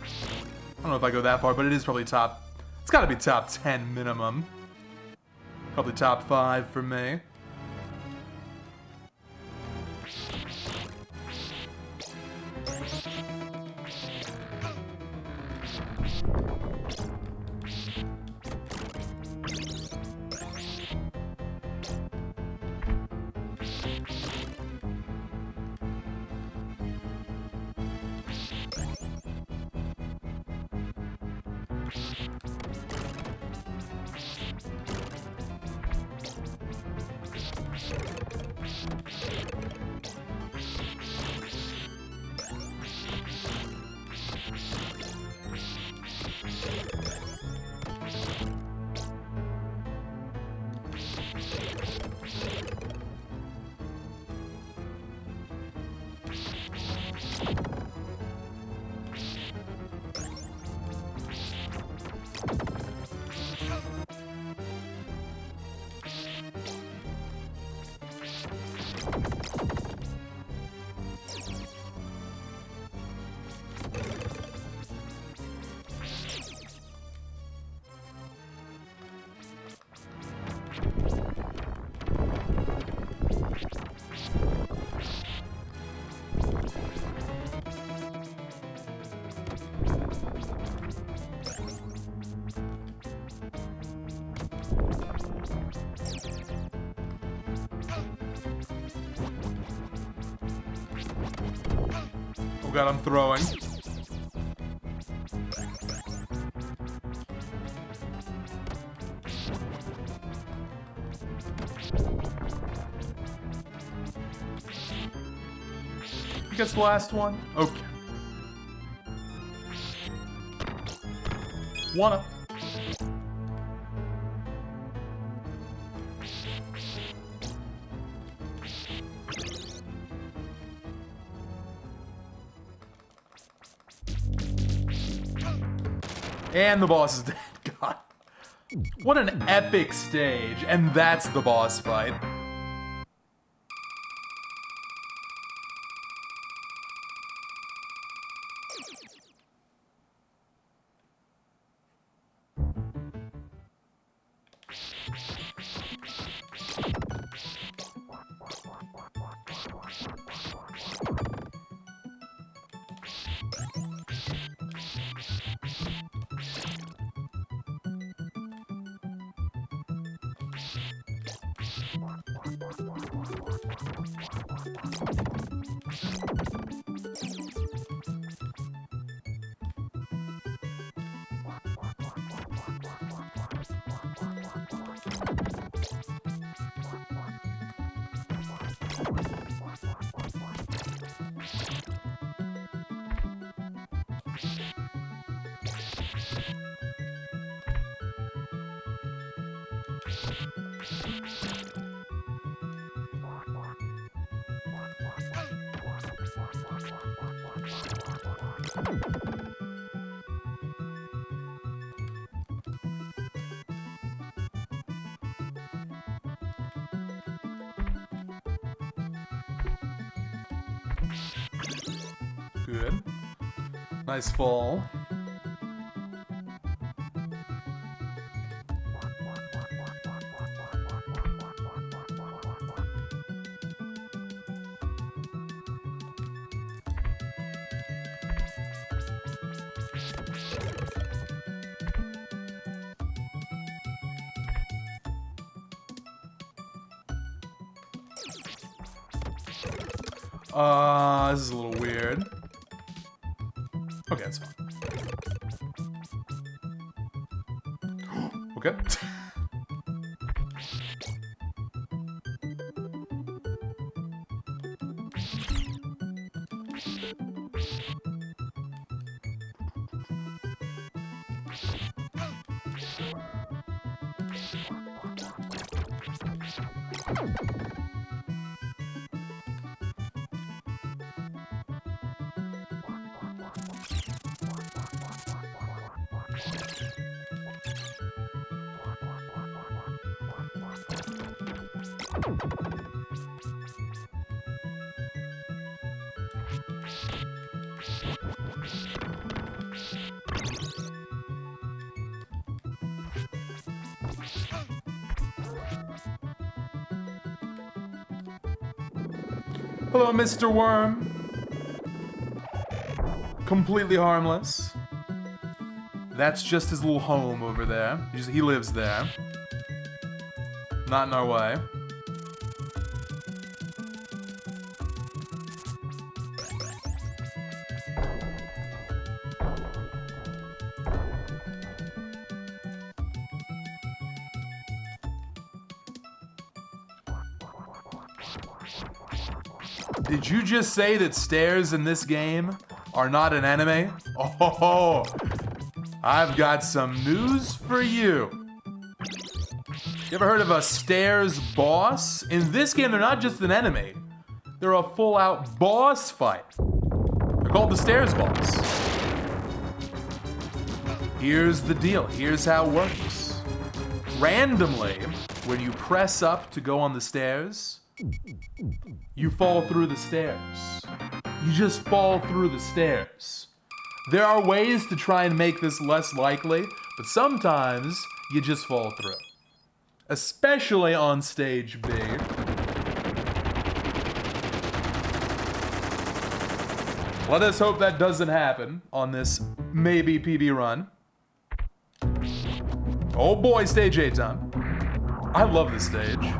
I don't know if I go that far, but it is probably top... It's gotta be top 10 minimum. Probably top 5 for me. Oh god, I'm throwing. You guess the last one? Okay. One up. And the boss is dead. God. What an epic stage. And that's the boss fight. Good. Nice fall. This is a little weird. Okay, that's fine. Okay. Hello, Mr. Worm. Completely harmless. That's just his little home over there. He lives there. Not in our way. Did you just say that stairs in this game are not an enemy? Oh, I've got some news for you. You ever heard of a stairs boss? In this game, they're not just an enemy. They're a full-out boss fight. They're called the stairs boss. Here's the deal. Here's how it works. Randomly, when you press up to go on the stairs, you fall through the stairs. You just fall through the stairs. There are ways to try and make this less likely, but sometimes you just fall through. Especially on stage B. Let us hope that doesn't happen on this maybe PB run. Oh boy, stage 8 time. I love this stage.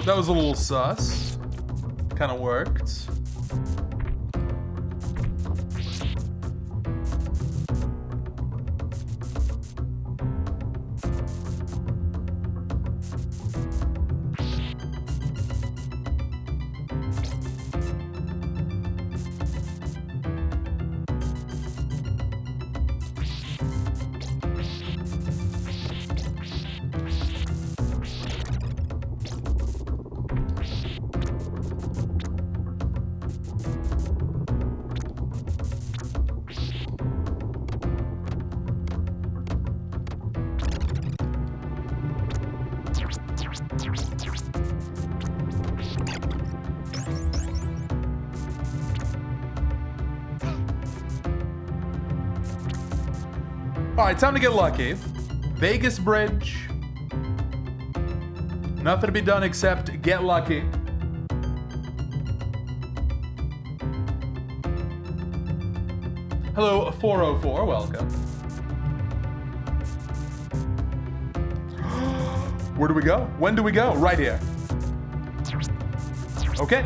That was a little sus. Kind of worked. Alright, time to get lucky. Vegas Bridge. Nothing to be done except get lucky. Hello, 404, welcome. Where do we go? When do we go? Right here. Okay.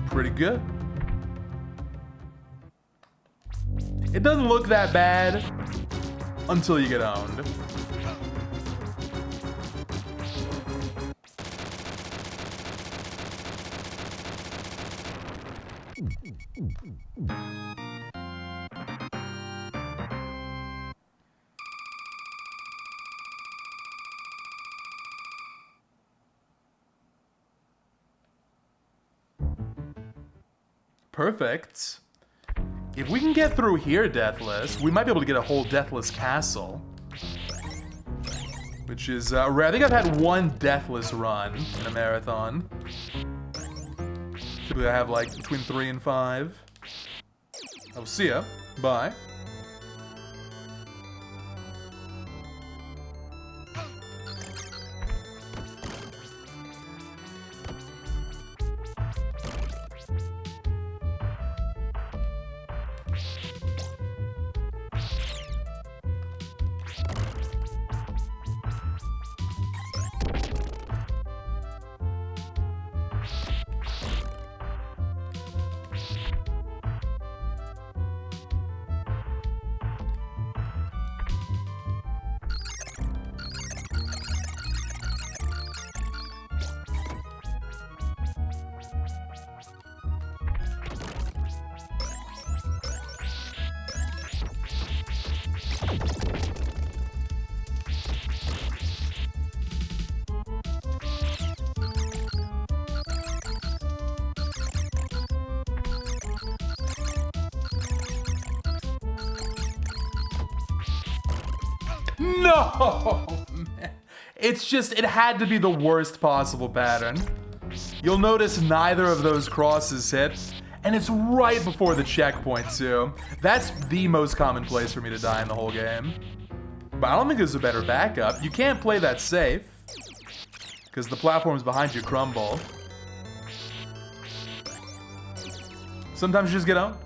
Pretty good. It doesn't look that bad until you get owned. Perfect. If we can get through here deathless, we might be able to get a whole deathless castle. Which is rare. I think I've had one deathless run in a marathon. Typically I have like between 3 and 5. I'll see ya. Bye. No! Man. It's just, it had to be the worst possible pattern. You'll notice neither of those crosses hit, and it's right before the checkpoint too. That's the most common place for me to die in the whole game. But I don't think there's a better backup. You can't play that safe, because the platforms behind you crumble. Sometimes you just get out.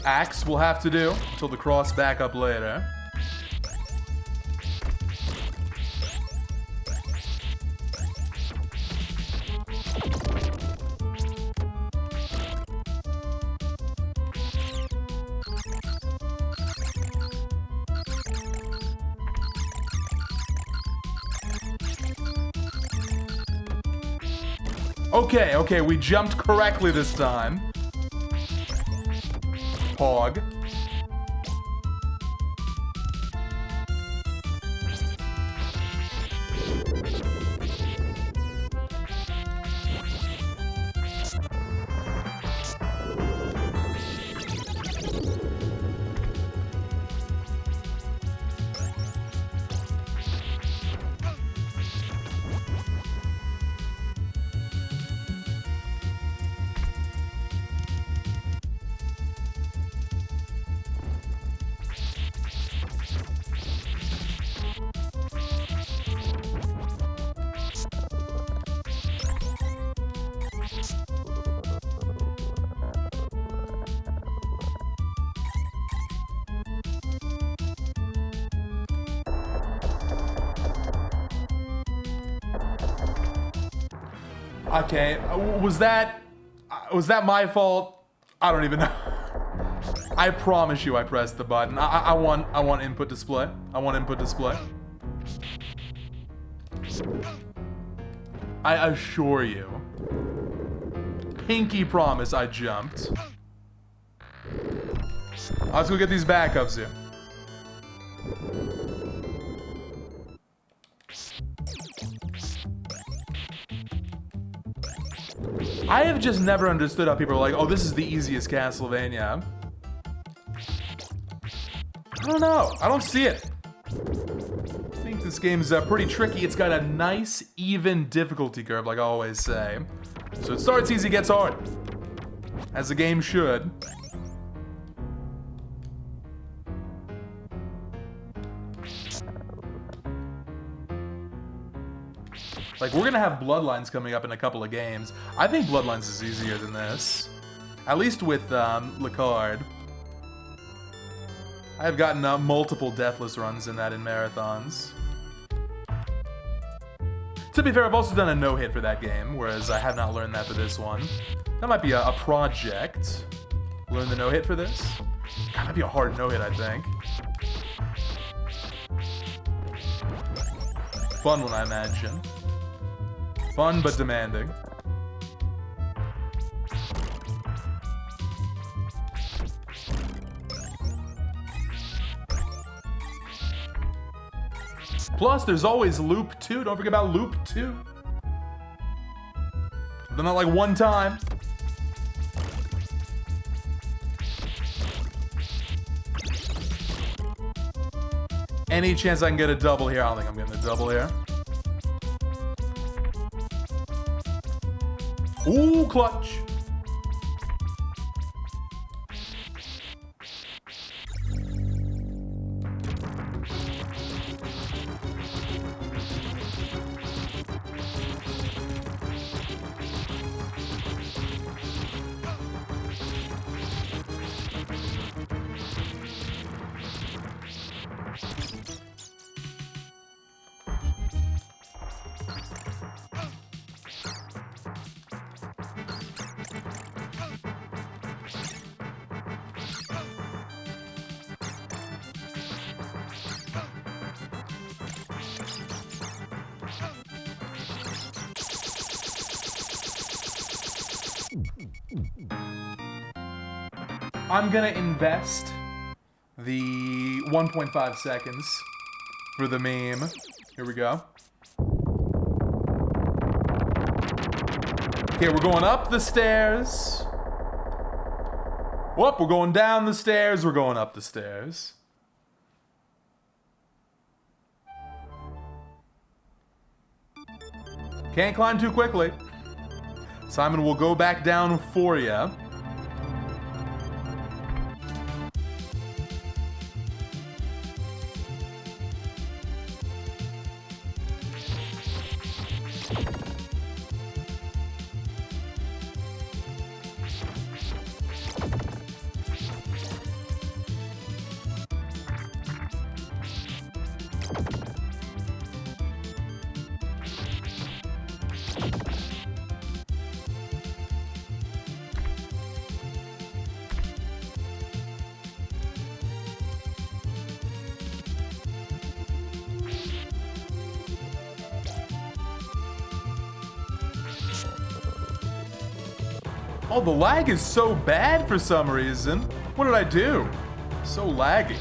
Axe will have to do until the cross back up later. Okay, we jumped correctly this time. Pog. Okay, was that my fault? I don't even know. I promise you I pressed the button. I want input display. I want input display. I assure you. Pinky promise I jumped. Let's go get these backups here. I have just never understood how people are like, oh, this is the easiest Castlevania. I don't know. I don't see it. I think this game's pretty tricky. It's got a nice, even difficulty curve, like I always say. So it starts easy, gets hard. As the game should. Like, we're gonna have Bloodlines coming up in a couple of games. I think Bloodlines is easier than this. At least with Licard. I have gotten multiple deathless runs in that in marathons. To be fair, I've also done a no-hit for that game, whereas I have not learned that for this one. That might be a project. Learn the no-hit for this? God, that'd be a hard no-hit, I think. Fun one, I imagine. Fun, but demanding. Plus, there's always Loop 2. Don't forget about Loop 2. But not like one time. Any chance I can get a double here? I don't think I'm getting a double here. Ooh, clutch. I'm gonna invest the 1.5 seconds for the meme. Here we go. Okay, we're going up the stairs. Whoop, we're going down the stairs. We're going up the stairs. Can't climb too quickly. Simon will go back down for you. Oh, the lag is so bad for some reason. What did I do? So laggy.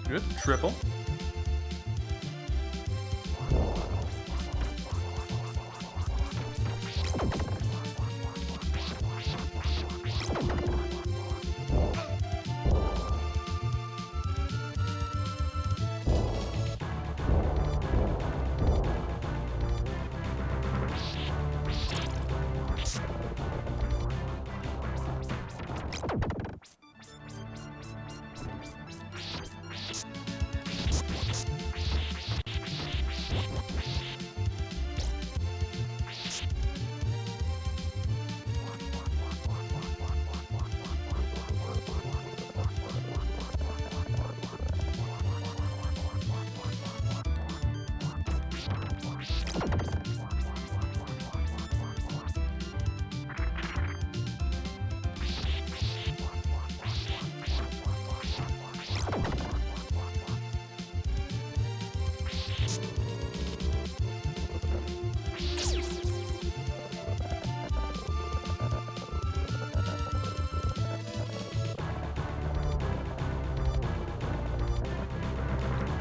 Good. Triple.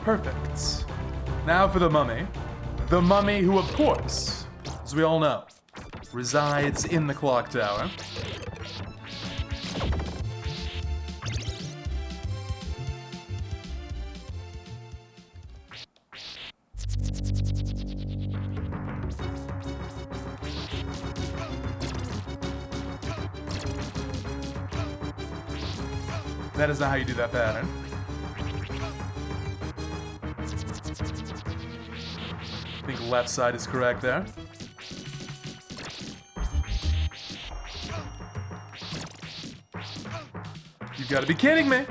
Perfect. Now for the mummy. The mummy who, of course, as we all know, resides in the clock tower. That is not how you do that pattern. I think left side is correct there. You've got to be kidding me. I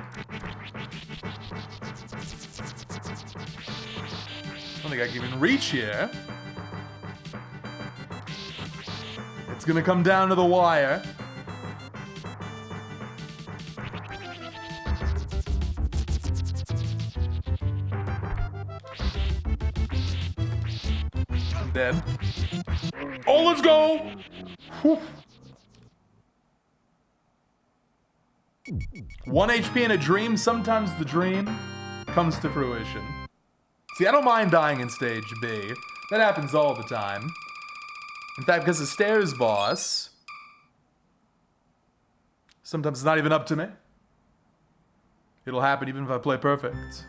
don't think I can even reach here. It's gonna come down to the wire. Dead. Oh, let's go! Whew. 1 HP in a dream, sometimes the dream comes to fruition. See, I don't mind dying in stage B. That happens all the time. In fact, because the stairs boss, sometimes it's not even up to me. It'll happen even if I play perfect.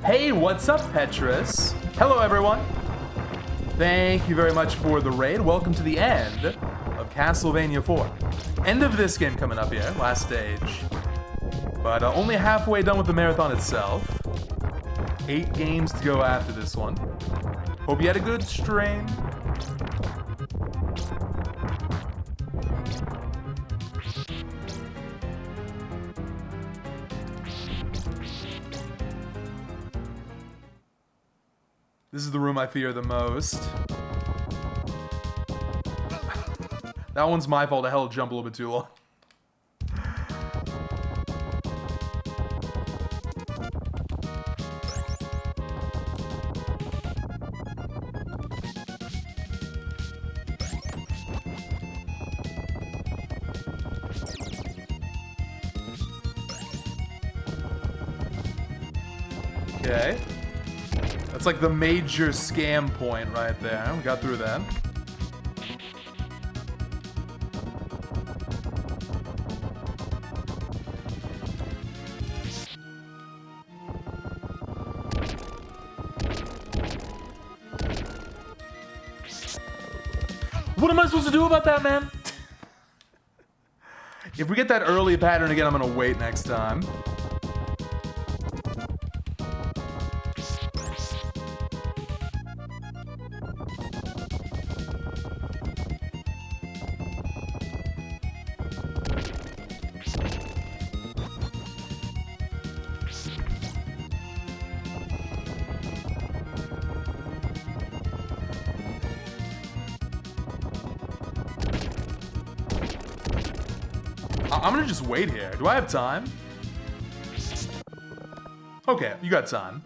Hey, what's up, Petrus? Hello, everyone. Thank you very much for the raid. Welcome to the end of Castlevania 4. End of this game coming up here, last stage. But only halfway done with the marathon itself. 8 games to go after this one. Hope you had a good stream. This is the room I fear the most. That one's my fault. I held jump a little bit too long. Okay. That's like the major scam point right there. We got through that. What am I supposed to do about that, man? If we get that early pattern again, I'm gonna wait next time. I'm gonna just wait here. Do I have time? Okay, you got time.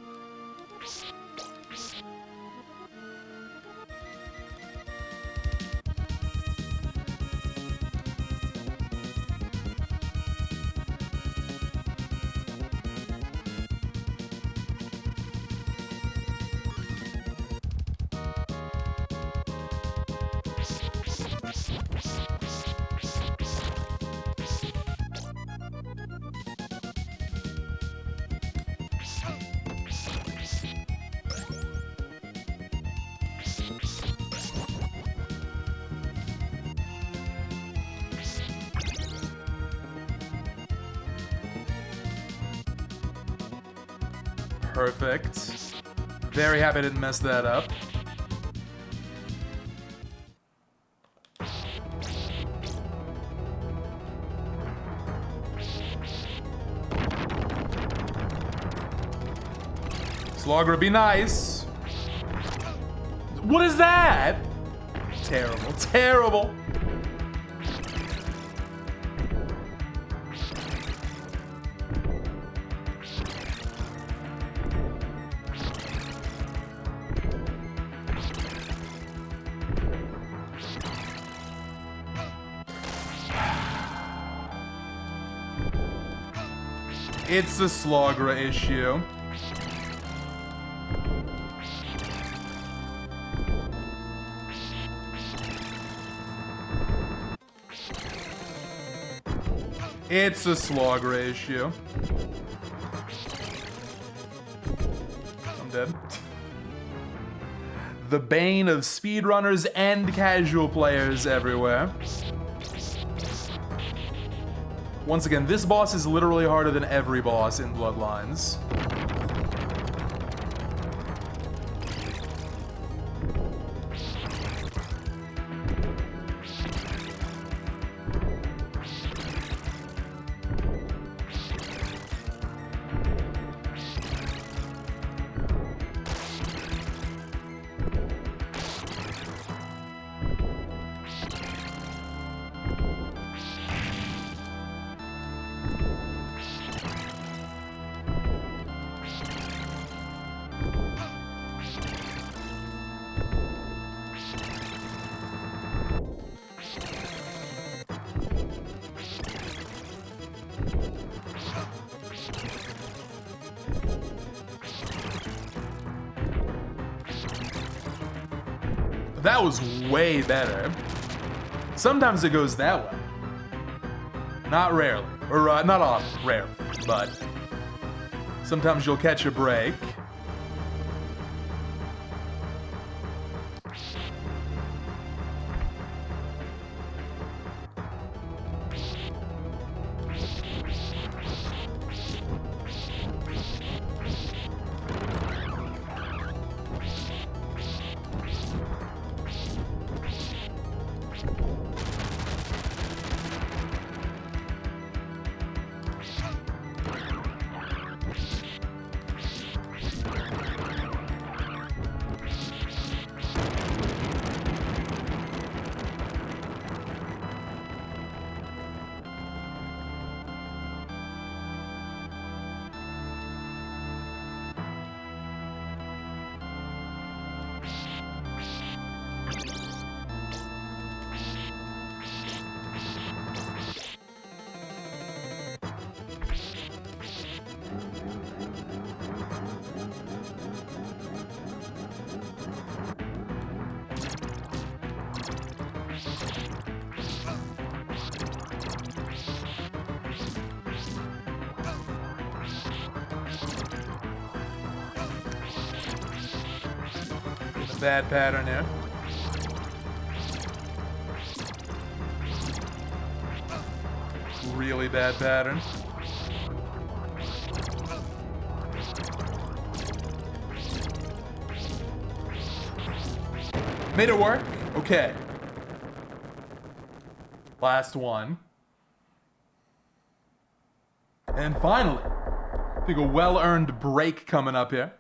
Perfect. Very happy I didn't mess that up. Slogger, be nice. What is that? Terrible, terrible. It's the Slogger issue. It's a Slogger issue. I'm dead. The bane of speedrunners and casual players everywhere. Once again, this boss is literally harder than every boss in Bloodlines. That was way better. Sometimes it goes that way. Not rarely. Or not often. Rarely. But sometimes you'll catch a break. Bad pattern here. really bad pattern. Made it work. Okay. Last one. And finally, I think a well-earned break coming up here.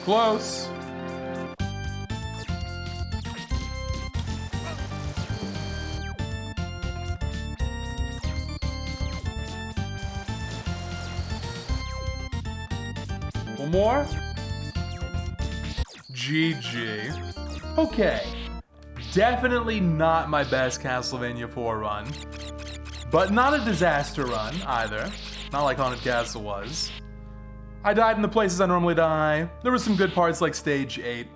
Close. One more. GG. Okay. Definitely not my best Castlevania 4 run. But not a disaster run, either. Not like Haunted Castle was. I died in the places I normally die. There were some good parts like Stage 8.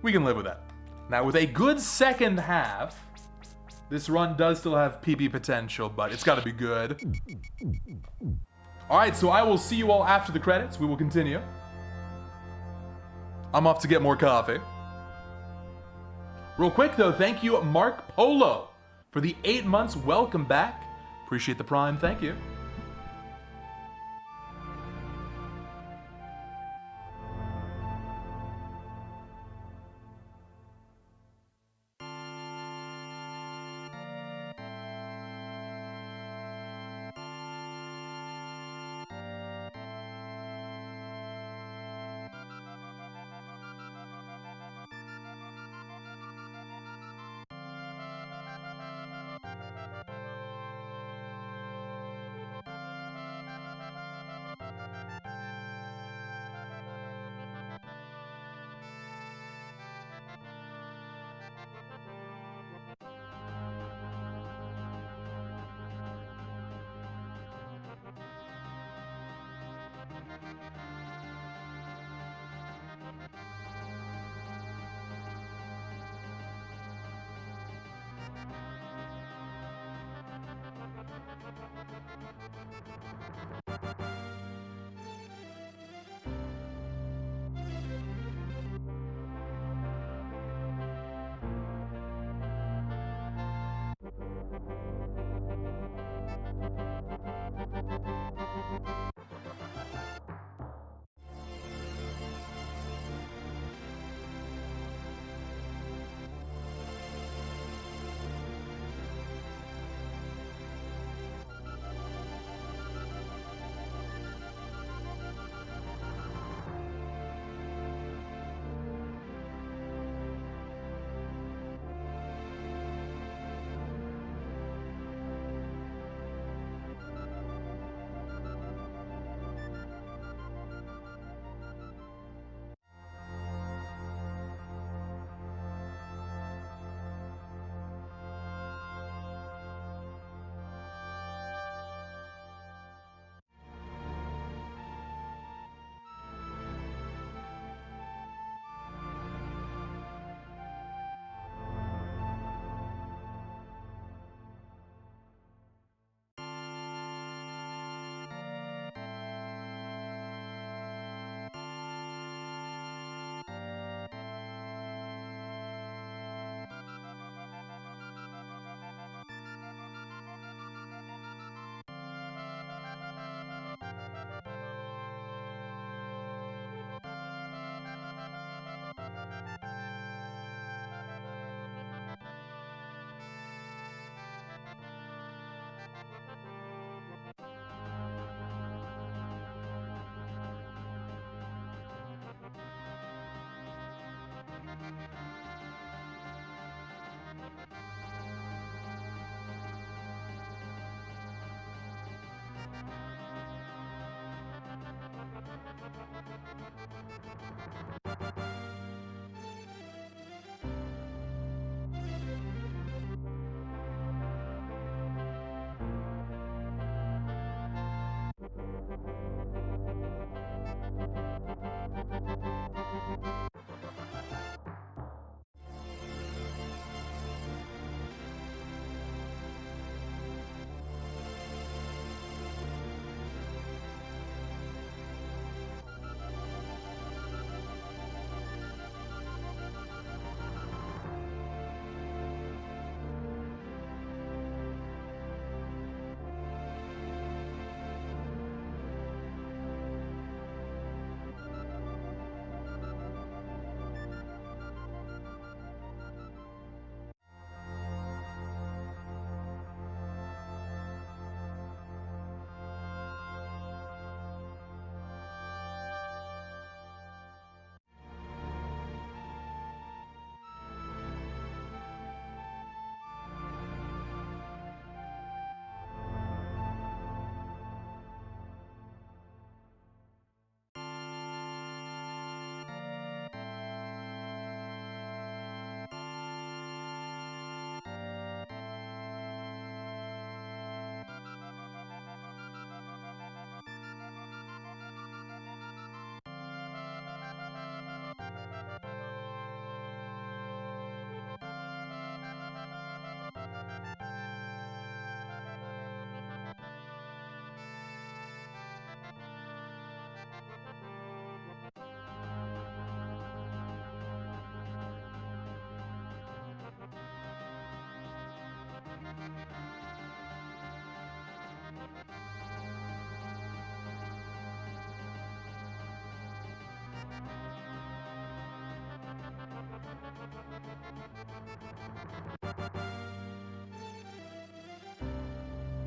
We can live with that. Now, with a good second half, this run does still have PB potential, but it's gotta be good. Alright, so I will see you all after the credits. We will continue. I'm off to get more coffee. Real quick though, thank you, Mark Polo, for the 8 months. Welcome back. Appreciate the Prime, thank you.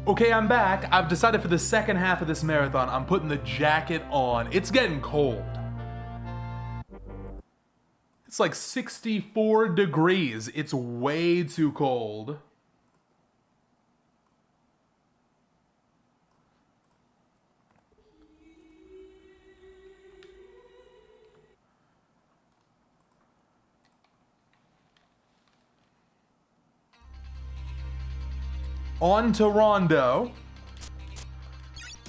Okay, I'm back. I've decided for the second half of this marathon, I'm putting the jacket on. It's getting cold. It's like 64 degrees. It's way too cold. On to Rondo.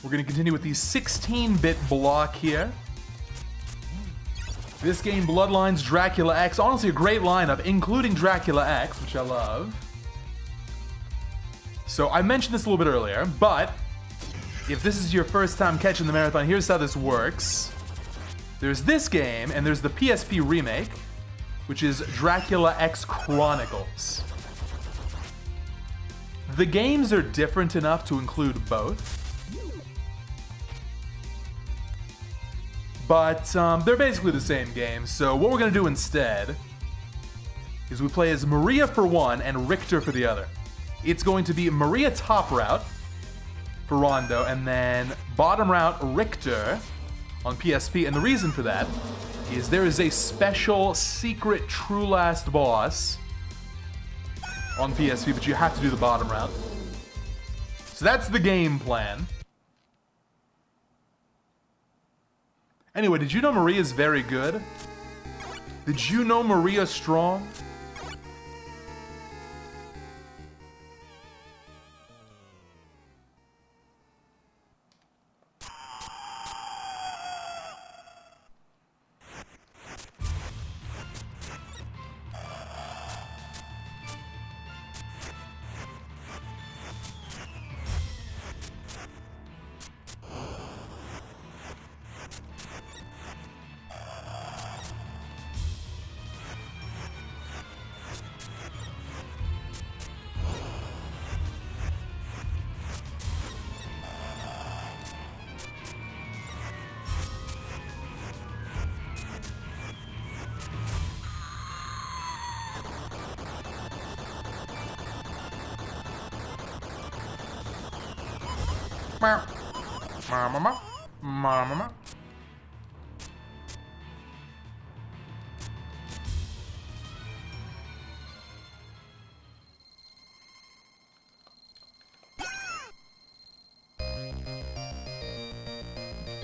We're going to continue with the 16-bit block here. This game, Bloodlines, Dracula X. Honestly, a great lineup, including Dracula X, which I love. So I mentioned this a little bit earlier, but if this is your first time catching the marathon, here's how this works. There's this game, and there's the PSP remake, which is Dracula X Chronicles. The games are different enough to include both. But they're basically the same game, so what we're going to do instead is we play as Maria for one and Richter for the other. It's going to be Maria top route for Rondo, and then bottom route Richter on PSP, and the reason for that is there is a special secret true last boss on PSP, but you have to do the bottom route. So that's the game plan. Anyway, did you know Maria's very good? Did you know Maria's strong?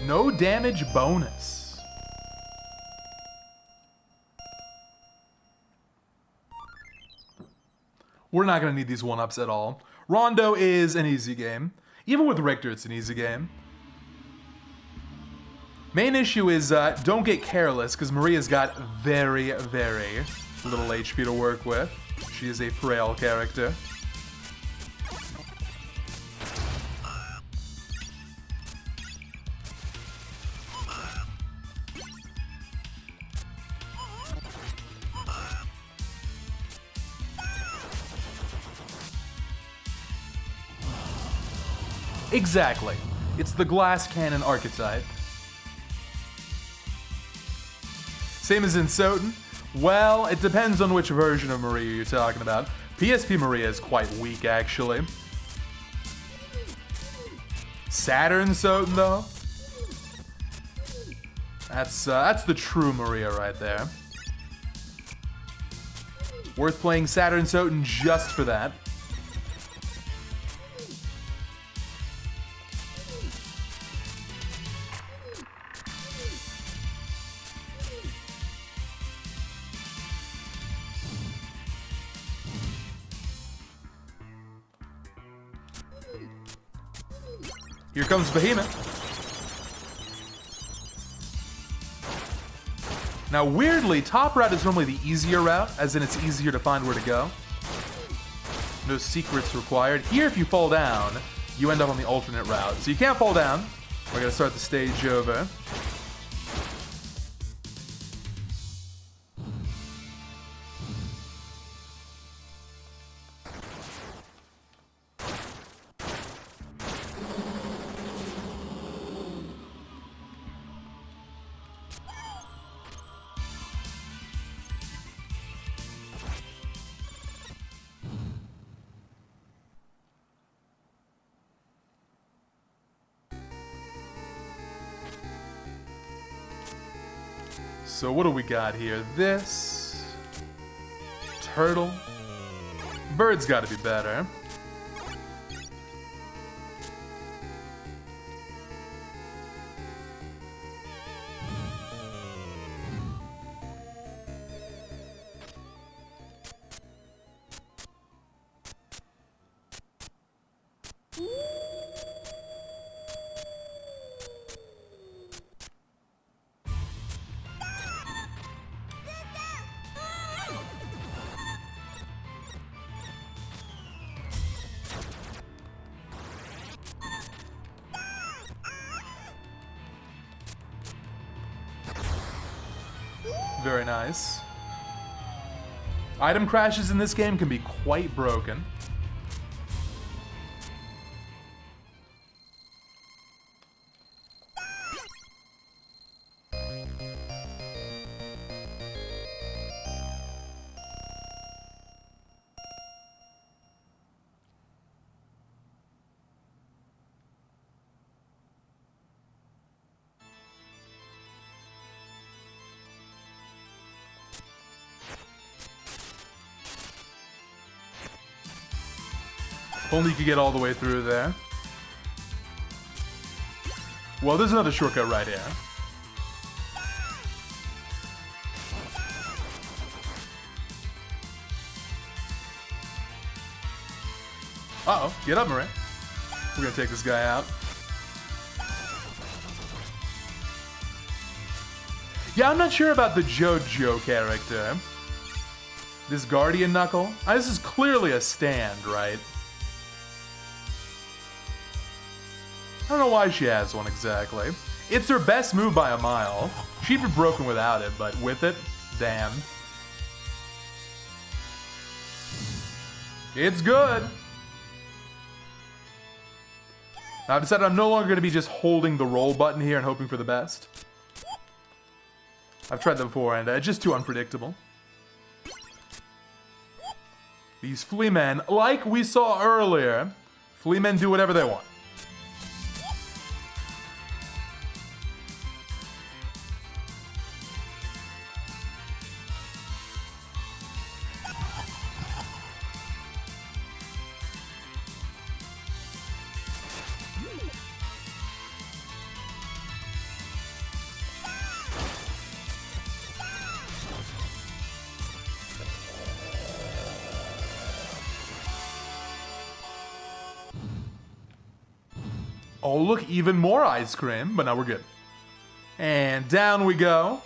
No damage bonus. We're not going to need these 1-ups at all. Rondo is an easy game. Even with Richter, it's an easy game. Main issue is don't get careless, because Maria's got very, very little HP to work with. She is a frail character. Exactly. It's the glass cannon archetype. Same as in Soten. Well, it depends on which version of Maria you're talking about. PSP Maria is quite weak, actually. Saturn Soten, though. That's the true Maria right there. Worth playing Saturn Soten just for that. Here comes Behemoth. Now, weirdly, top route is normally the easier route, as in it's easier to find where to go. No secrets required. Here, if you fall down, you end up on the alternate route. So you can't fall down. We're gonna start the stage over. So what do we got here? This. Turtle. Bird's gotta be better. Very nice. Item crashes in this game can be quite broken. If only you could get all the way through there. Well, there's another shortcut right here. Uh-oh, get up, Maria. We're gonna take this guy out. Yeah, I'm not sure about the JoJo character. This Guardian Knuckle? This is clearly a stand, right? I don't know why she has one exactly. It's her best move by a mile. She'd be broken without it, but with it, damn. It's good. I've decided I'm no longer going to be just holding the roll button here and hoping for the best. I've tried that before, and it's just too unpredictable. These flea men, like we saw earlier, flea men do whatever they want. Oh, look, even more ice cream, but now we're good. And down we go.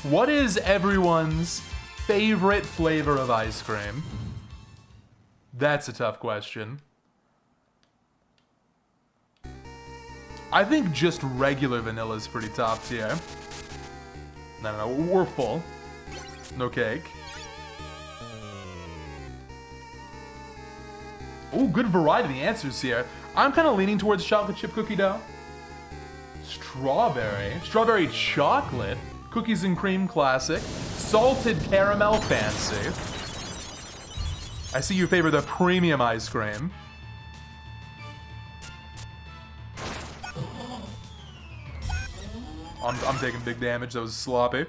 What is everyone's favorite flavor of ice cream? That's a tough question. I think just regular vanilla is pretty top tier. No, we're full. No cake. Ooh, good variety of the answers here. I'm kind of leaning towards chocolate chip cookie dough. Strawberry. Strawberry chocolate. Cookies and cream classic. Salted caramel fancy. I see you favor the premium ice cream. I'm taking big damage. That was sloppy.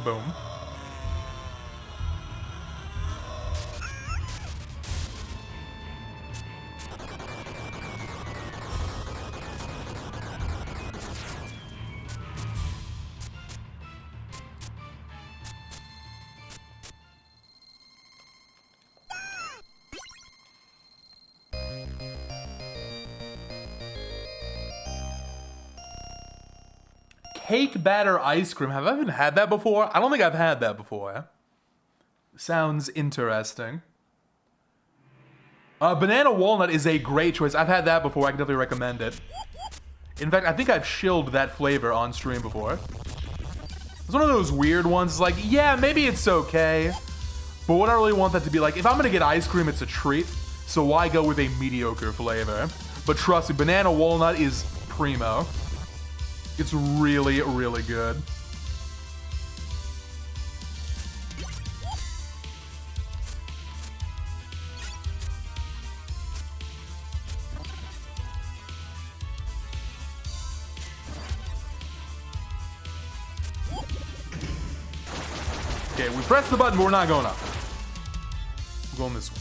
Boom. Cake batter ice cream. Have I even had that before? I don't think I've had that before. Sounds interesting. Banana walnut is a great choice. I've had that before. I can definitely recommend it. In fact, I think I've shilled that flavor on stream before. It's one of those weird ones. It's like, yeah, maybe it's okay. But what I really want that to be like, if I'm gonna get ice cream, it's a treat. So why go with a mediocre flavor? But trust me, banana walnut is primo. It's really, really good. Okay, we pressed the button, but we're not going up. We're going this way.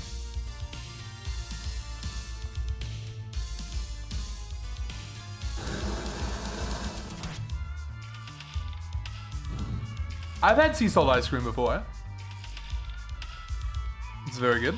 I've had sea salt ice cream before. It's very good.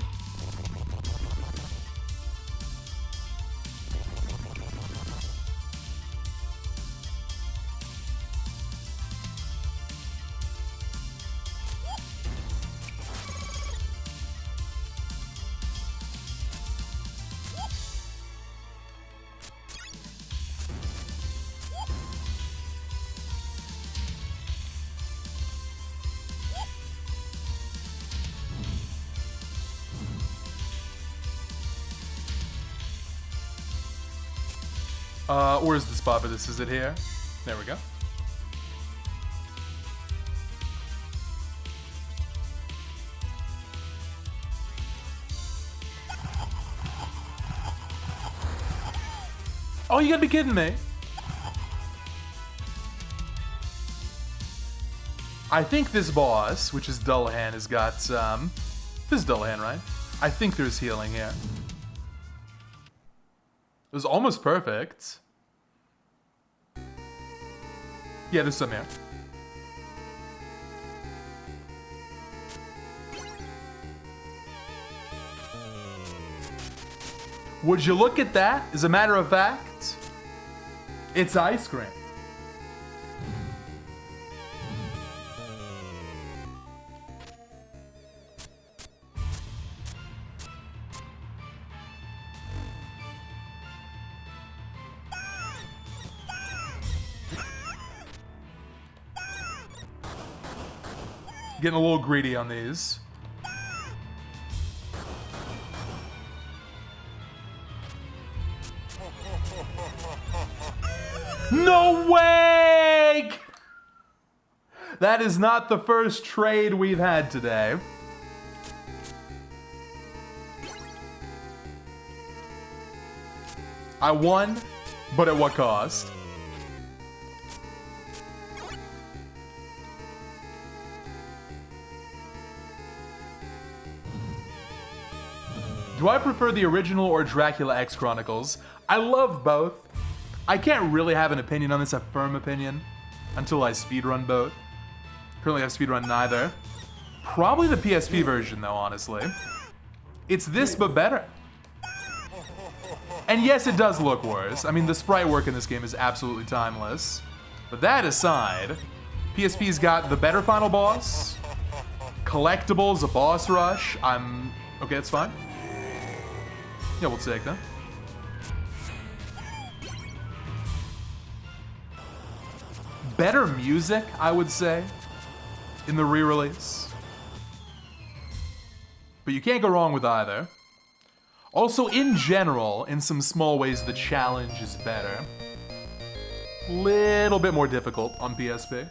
Where's the spot for this? Is it here? There we go. Oh, you gotta be kidding me. I think this boss, which is Dullahan, has got, this is Dullahan, right? I think there's healing here. It was almost perfect. Yeah, there's some here. Would you look at that? As a matter of fact, it's ice cream. Getting a little greedy on these. No way! That is not the first trade we've had today. I won, but at what cost? Do I prefer the original or Dracula X Chronicles? I love both. I can't really have an opinion on this, a firm opinion, until I speedrun both. Currently I've speedrun neither. Probably the PSP version though, honestly. It's this but better. And yes, it does look worse. I mean, the sprite work in this game is absolutely timeless. But that aside, PSP's got the better final boss, collectibles, a boss rush. Okay, that's fine. Yeah, we'll take that. Better music, I would say, in the re-release. But you can't go wrong with either. Also, in general, in some small ways, the challenge is better. Little bit more difficult on PSP.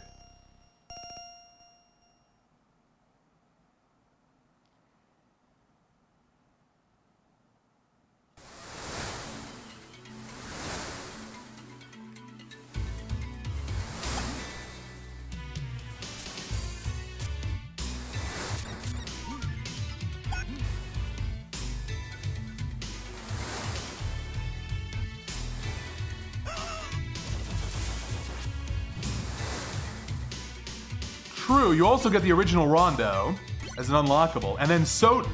True, you also get the original Rondo as an unlockable, and then Soten.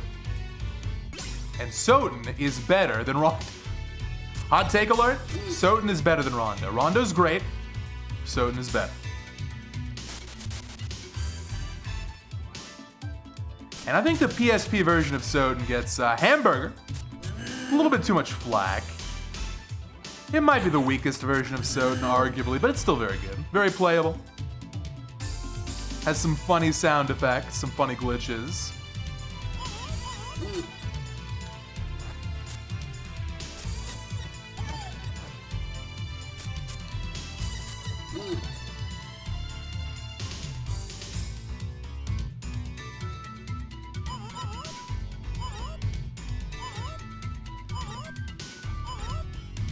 And Soten is better than Rondo. Hot take alert, Soten is better than Rondo. Rondo's great, Soten is better. And I think the PSP version of Soten gets Hamburger, a little bit too much flack. It might be the weakest version of Soten, arguably, but it's still very good. Very playable. Has some funny sound effects, some funny glitches.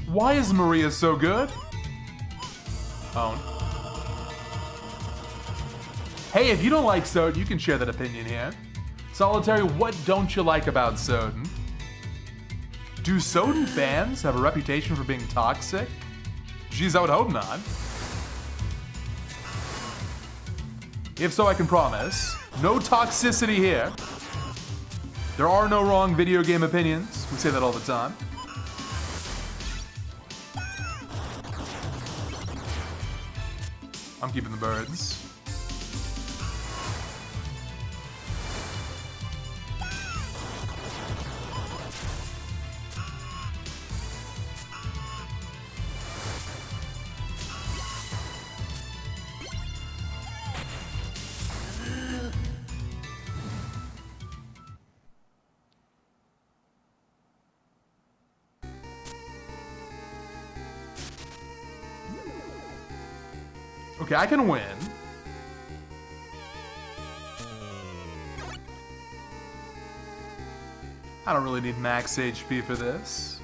Why is Maria so good? Oh. Hey, if you don't like Soten, you can share that opinion here. Solitary, what don't you like about Soten? Do Soten fans have a reputation for being toxic? Geez, I would hope not. If so, I can promise, no toxicity here. There are no wrong video game opinions. We say that all the time. I'm keeping the birds. Okay, I can win. I don't really need max HP for this.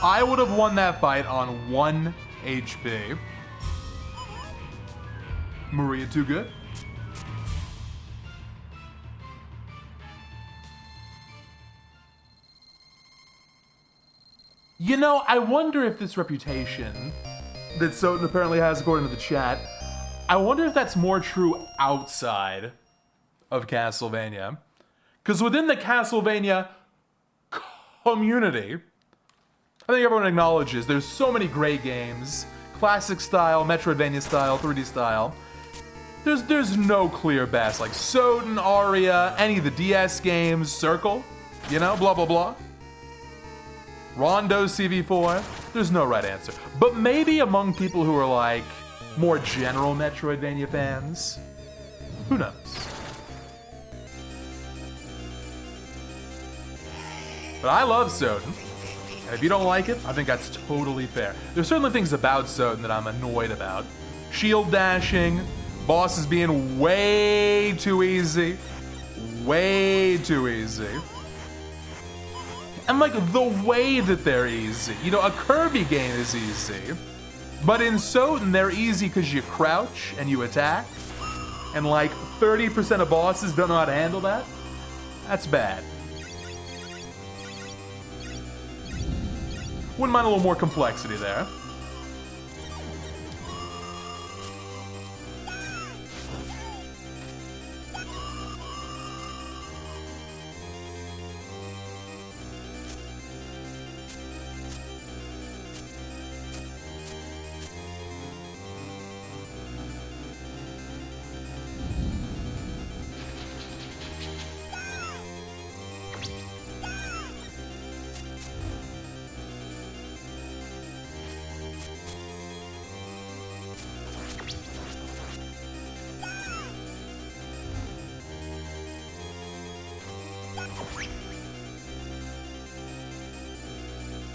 I would have won that fight on 1 HP. Maria too good? You know, I wonder if this reputation that Soten apparently has, according to the chat, I wonder if that's more true outside of Castlevania. Because within the Castlevania community, I think everyone acknowledges there's so many great games. Classic style, Metroidvania style, 3D style. There's no clear best. Like Soden, Aria, any of the DS games, Circle, you know, blah, blah, blah. Rondo CV4, there's no right answer. But maybe among people who are like more general Metroidvania fans, who knows? But I love Soden. And if you don't like it, I think that's totally fair. There's certainly things about Soden that I'm annoyed about. Shield dashing, bosses being way too easy. Way too easy. And like the way that they're easy. You know, a Kirby game is easy. But in Soden, they're easy because you crouch and you attack. And like 30% of bosses don't know how to handle that. That's bad. Wouldn't mind a little more complexity there.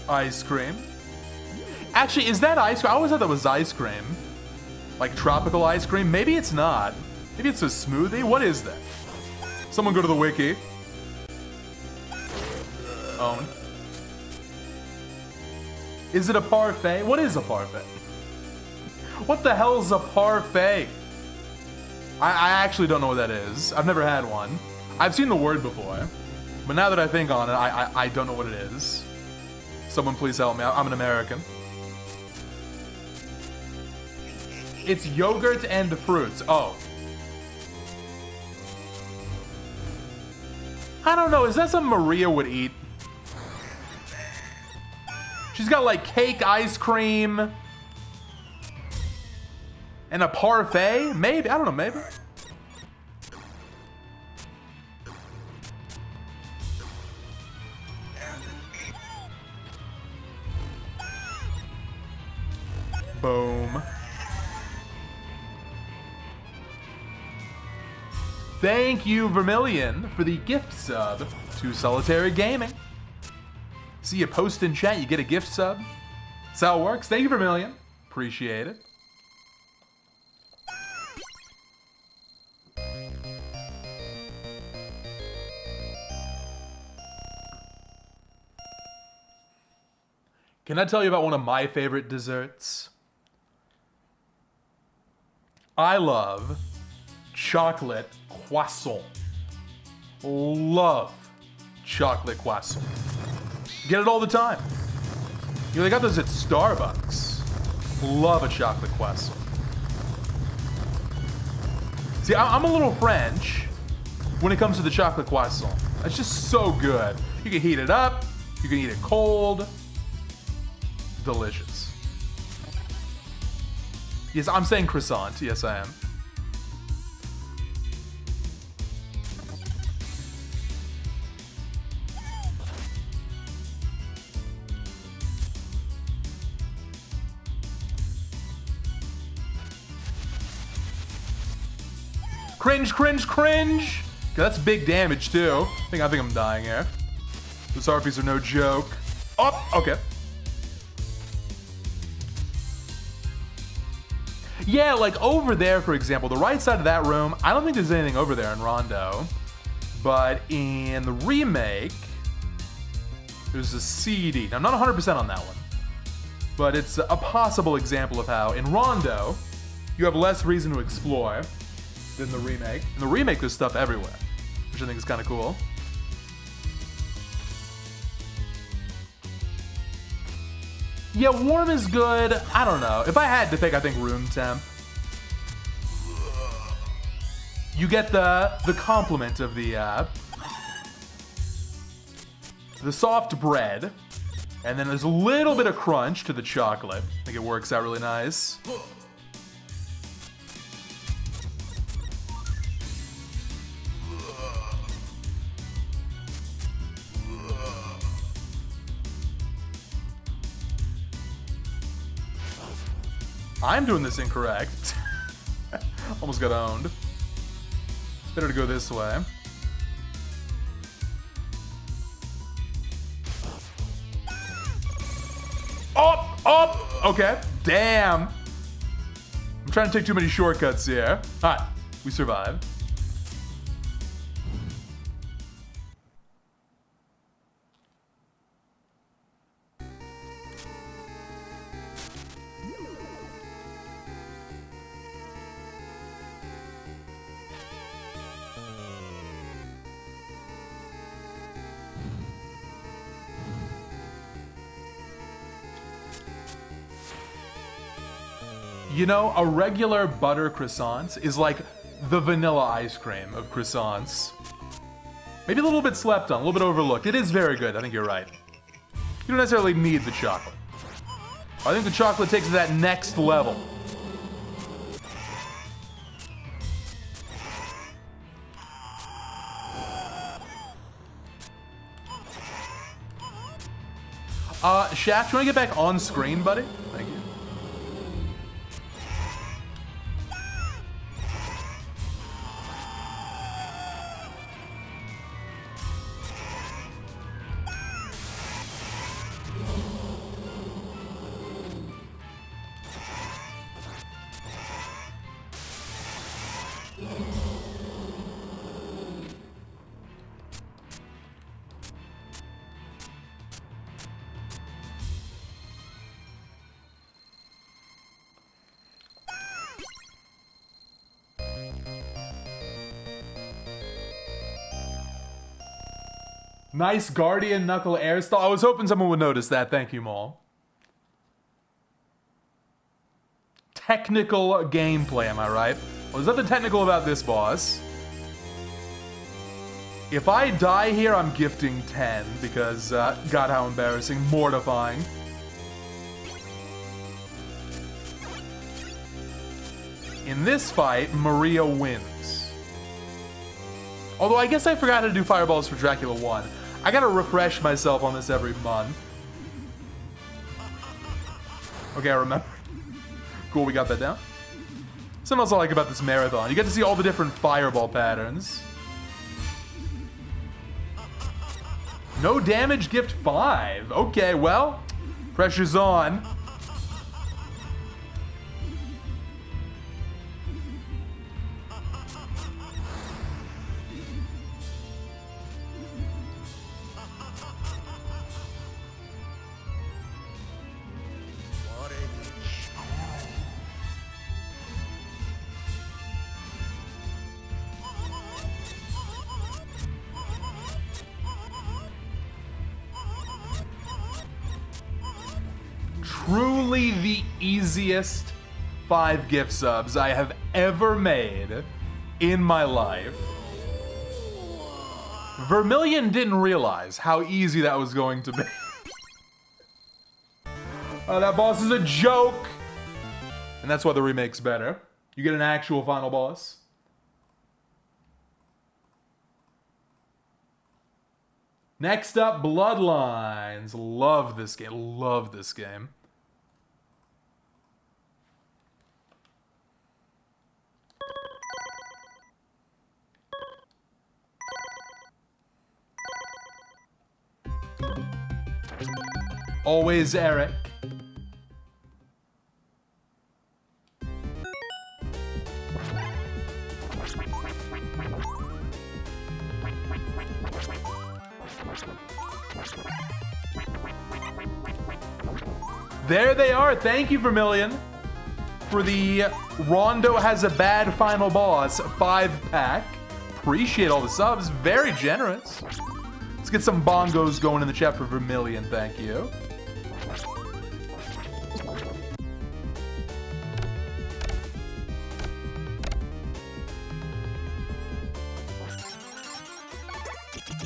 Ice cream. Actually, is that ice cream? I always thought that was ice cream. Like tropical ice cream? Maybe it's not. Maybe it's a smoothie? What is that? Someone go to the wiki. Own. Is it a parfait? What is a parfait? What the hell is a parfait? I actually don't know what that is. I've never had one. I've seen the word before. But now that I think on it, I don't know what it is. Someone please help me. I'm an American. It's yogurt and fruits. Oh. I don't know. Is that something Maria would eat? She's got like cake, ice cream, and a parfait? Maybe. I don't know. Maybe. Boom. Thank you, Vermilion, for the gift sub to Solitary Gaming. See you post in chat, you get a gift sub. That's how it works. Thank you, Vermilion. Appreciate it. Can I tell you about one of my favorite desserts? I love chocolate croissant. Love chocolate croissant. Get it all the time. You know, they got those at Starbucks. Love a chocolate croissant. See, I'm a little French when it comes to the chocolate croissant. It's just so good. You can heat it up. You can eat it cold. Delicious. Yes, I'm saying croissant. Yes, I am. Cringe, cringe, cringe! That's big damage, too. I think I'm dying here. Those harpies are no joke. Oh, okay. Yeah, like over there, for example, the right side of that room, I don't think there's anything over there in Rondo. But in the remake, there's a CD. Now, I'm not 100% on that one. But it's a possible example of how, in Rondo, you have less reason to explore than the remake. In the remake, there's stuff everywhere, which I think is kind of cool. Yeah, warm is good. I don't know. If I had to pick, I think room temp. You get the compliment of the the soft bread, and then there's a little bit of crunch to the chocolate. I think it works out really nice. I'm doing this incorrect. Almost got owned. It's better to go this way. Up! Okay. Damn. I'm trying to take too many shortcuts here. Alright, we survived. You know, a regular butter croissant is like the vanilla ice cream of croissants. Maybe a little bit slept on, a little bit overlooked. It is very good, I think you're right. You don't necessarily need the chocolate. I think the chocolate takes it to that next level. Shaft, do you want to get back on screen, buddy? Thank you. Nice Guardian Knuckle air style. I was hoping someone would notice that. Thank you, Maul. Technical gameplay, am I right? Well, there's nothing technical about this boss. If I die here, I'm gifting 10 because, God, how embarrassing. Mortifying. In this fight, Maria wins. Although I guess I forgot how to do fireballs for Dracula 1. I gotta refresh myself on this every month. Okay, I remember. Cool, we got that down. Something else I like about this marathon. You get to see all the different fireball patterns. No damage, gift 5. Okay, well, pressure's on. Truly the easiest 5 gift subs I have ever made in my life. Vermilion didn't realize how easy that was going to be. Oh, that boss is a joke! And that's why the remake's better. You get an actual final boss. Next up, Bloodlines. Love this game. Love this game. Always Eric. There they are. Thank you, Vermilion, for the Rondo has a bad final boss 5-pack. Appreciate all the subs. Very generous. Let's get some bongos going in the chat for Vermilion. Thank you.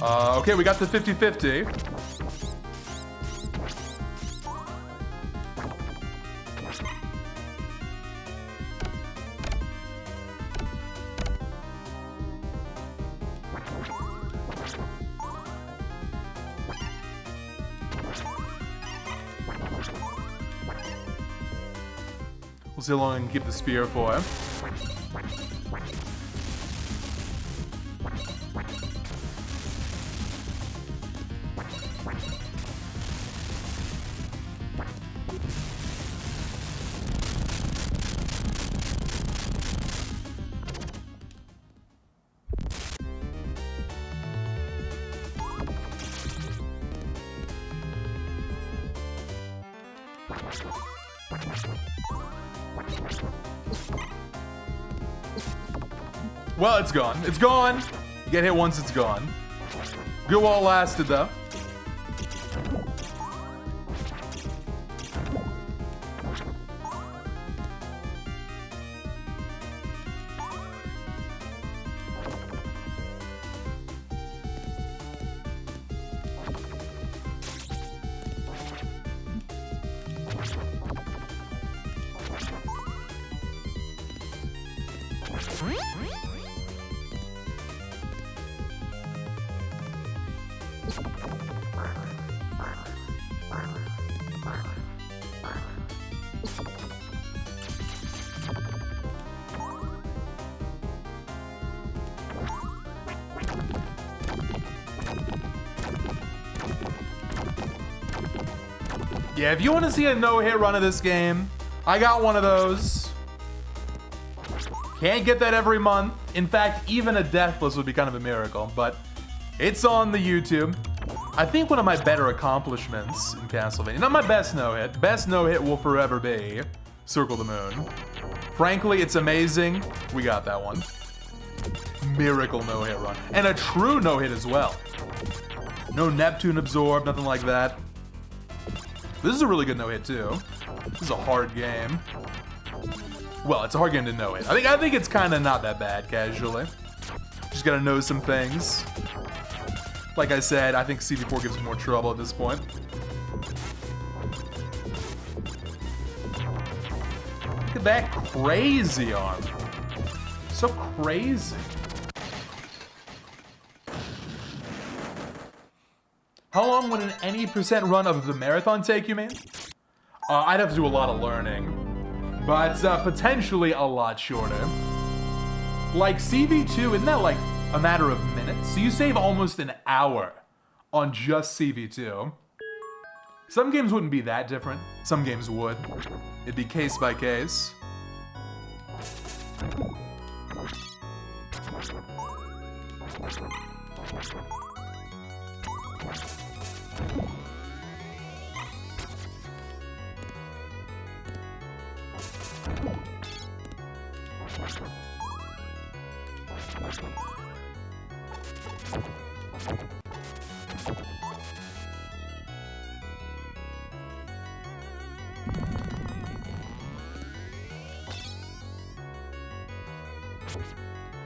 Okay, we got the 50-50. We'll see how long I can keep the spear for. Well, it's gone. It's gone. You get hit once, it's gone. Good while it lasted, though. Yeah, if you want to see a no-hit run of this game, I got one of those. Can't get that every month. In fact, even a deathless would be kind of a miracle, but it's on the YouTube. I think one of my better accomplishments in Castlevania, not my best no-hit. Best no-hit will forever be Circle the Moon. Frankly, it's amazing. We got that one. Miracle no-hit run. And a true no-hit as well. No Neptune absorb, nothing like that. This is a really good no-hit too. This is a hard game. Well, it's a hard game to no-hit. I think it's kind of not that bad casually. Just gotta know some things. Like I said, I think CV4 gives me more trouble at this point. Look at that crazy arm. So crazy. How long would an any percent run of the marathon take, you mean? I'd have to do a lot of learning. But potentially a lot shorter. Like CV2, isn't that like a matter of minutes? So you save almost an hour on just CV2. Some games wouldn't be that different. Some games would. It'd be case by case.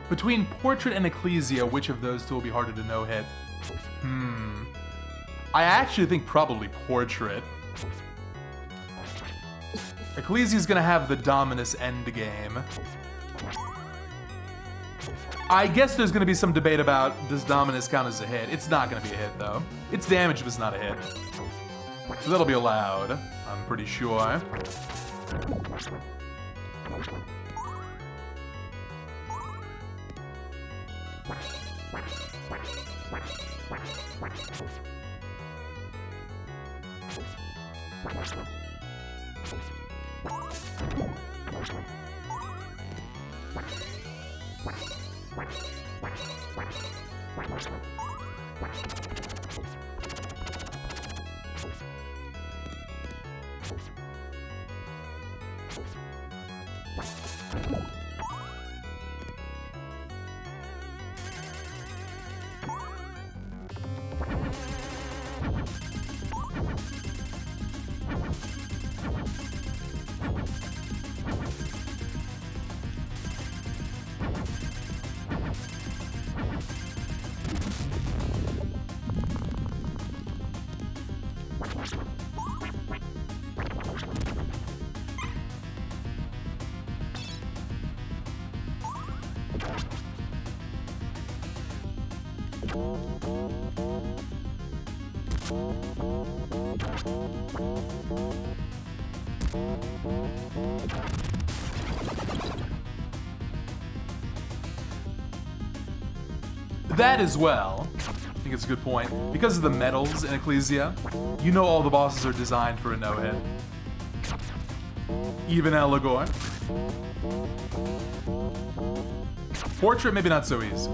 Between Portrait and Ecclesia, which of those two will be harder to no-hit? I actually think probably Portrait. Ecclesia's gonna have the Dominus endgame. I guess there's gonna be some debate about does Dominus count as a hit. It's not gonna be a hit though. It's damage, but it's not a hit. So that'll be allowed, I'm pretty sure. that as well, I think it's a good point. Because of the medals in Ecclesia, you know all the bosses are designed for a no-hit. Even Eligor. Portrait, maybe not so easy.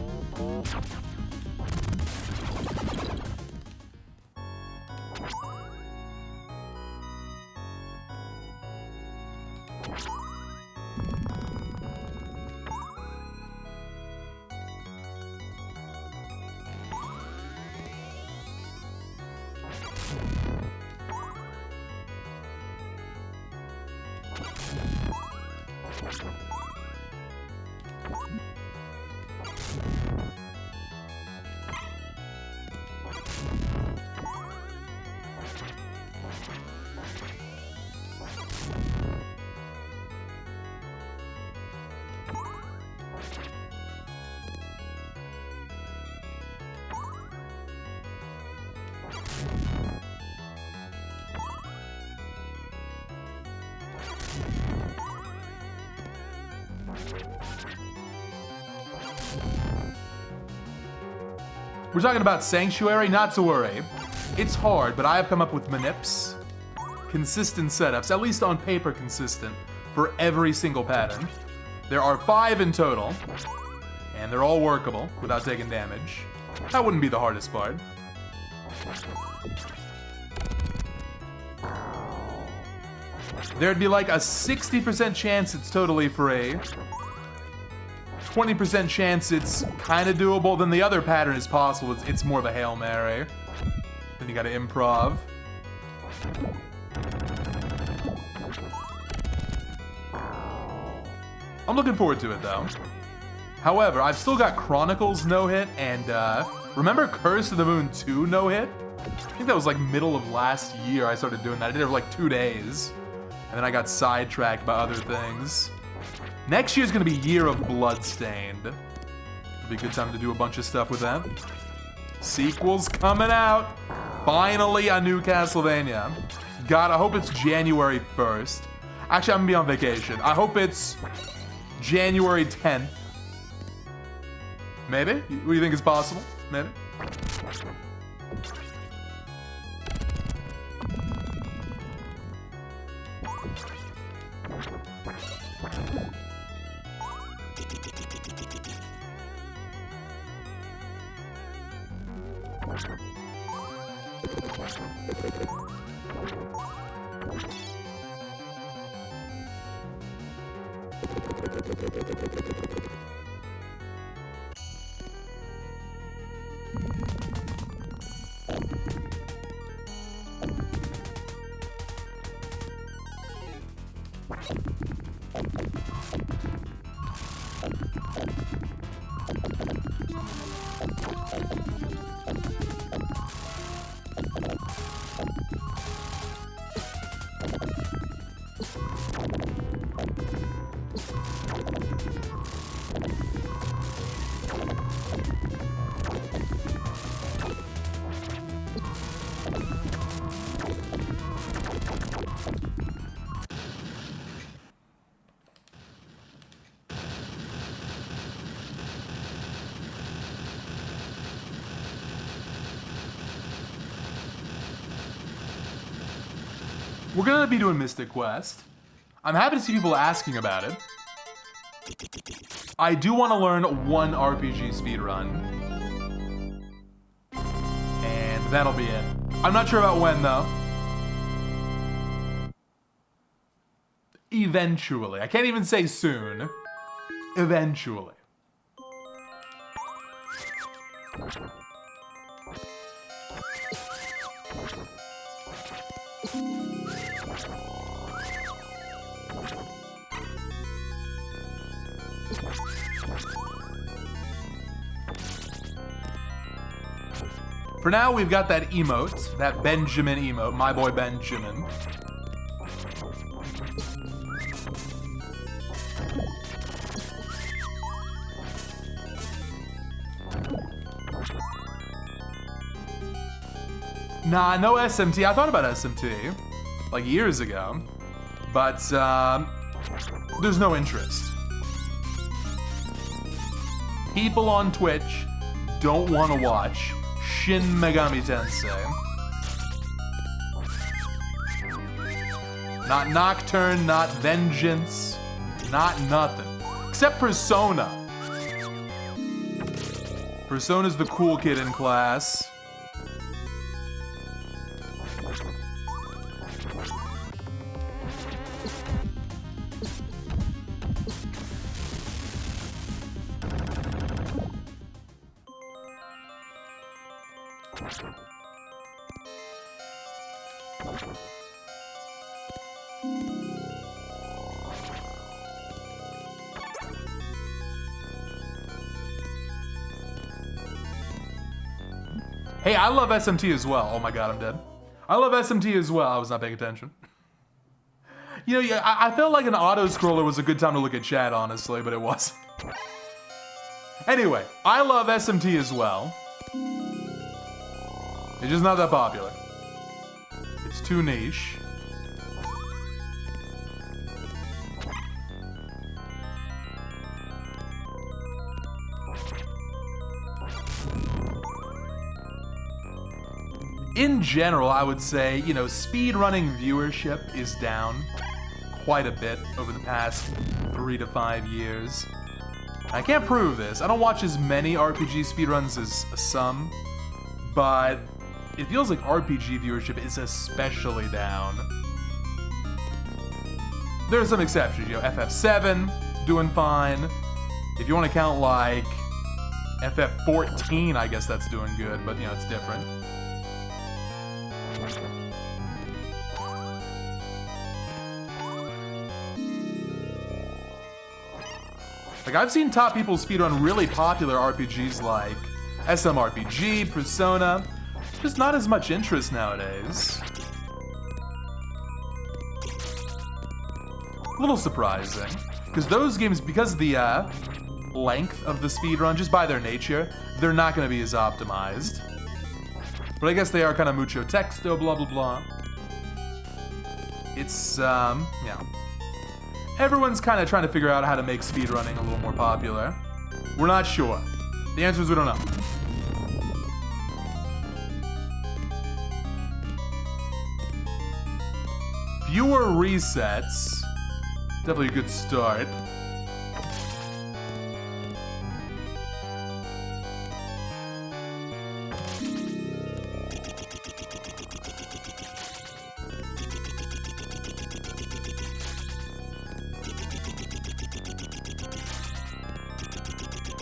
We're talking about Sanctuary, not to worry. It's hard, but I have come up with manips. Consistent setups, at least on paper consistent, for every single pattern. There are 5 in total, and they're all workable without taking damage. That wouldn't be the hardest part. There'd be like a 60% chance it's totally free. 20% chance it's kind of doable, then the other pattern is possible. It's more of a Hail Mary. Then you gotta improv. I'm looking forward to it though. However, I've still got Chronicles no-hit and remember Curse of the Moon 2 no-hit? I think that was like middle of last year I started doing that. I did it for like 2 days. And then I got sidetracked by other things. Next year's gonna be Year of Bloodstained. It'll be a good time to do a bunch of stuff with that. Sequel's coming out. Finally, a new Castlevania. God, I hope it's January 1st. Actually, I'm gonna be on vacation. I hope it's January 10th. Maybe? What do you think is possible? Maybe? We're gonna be doing Mystic Quest. I'm happy to see people asking about it. I do want to learn one RPG speedrun. And that'll be it. I'm not sure about when, though. Eventually. I can't even say soon. Eventually. For now, we've got that emote, that Benjamin emote, my boy Benjamin. Nah, no SMT. I thought about SMT, like years ago, but there's no interest. People on Twitch don't want to watch Shin Megami Tensei. Not Nocturne, not Vengeance, not nothing. Except Persona. Persona's the cool kid in class. Hey, I love SMT as well. Oh my god, I'm dead. I love SMT as well. I was not paying attention. You know, yeah, I felt like an auto-scroller was a good time to look at chat, honestly, but it wasn't. Anyway, I love SMT as well. It's just not that popular. It's too niche. In general, I would say, you know, speedrunning viewership is down quite a bit over the past 3 to 5 years. I can't prove this. I don't watch as many RPG speedruns as some, but it feels like RPG viewership is especially down. There are some exceptions, you know, FF7 doing fine. If you want to count like FF14, I guess that's doing good, but you know, it's different. Like, I've seen top people speedrun really popular RPGs like SMRPG, Persona. Just not as much interest nowadays. A little surprising. Because those games, because of the length of the speedrun, just by their nature, they're not going to be as optimized. But I guess they are kind of mucho texto, blah blah blah. It's, yeah. Everyone's kind of trying to figure out how to make speedrunning a little more popular. We're not sure. The answer is we don't know. Fewer resets. Definitely a good start.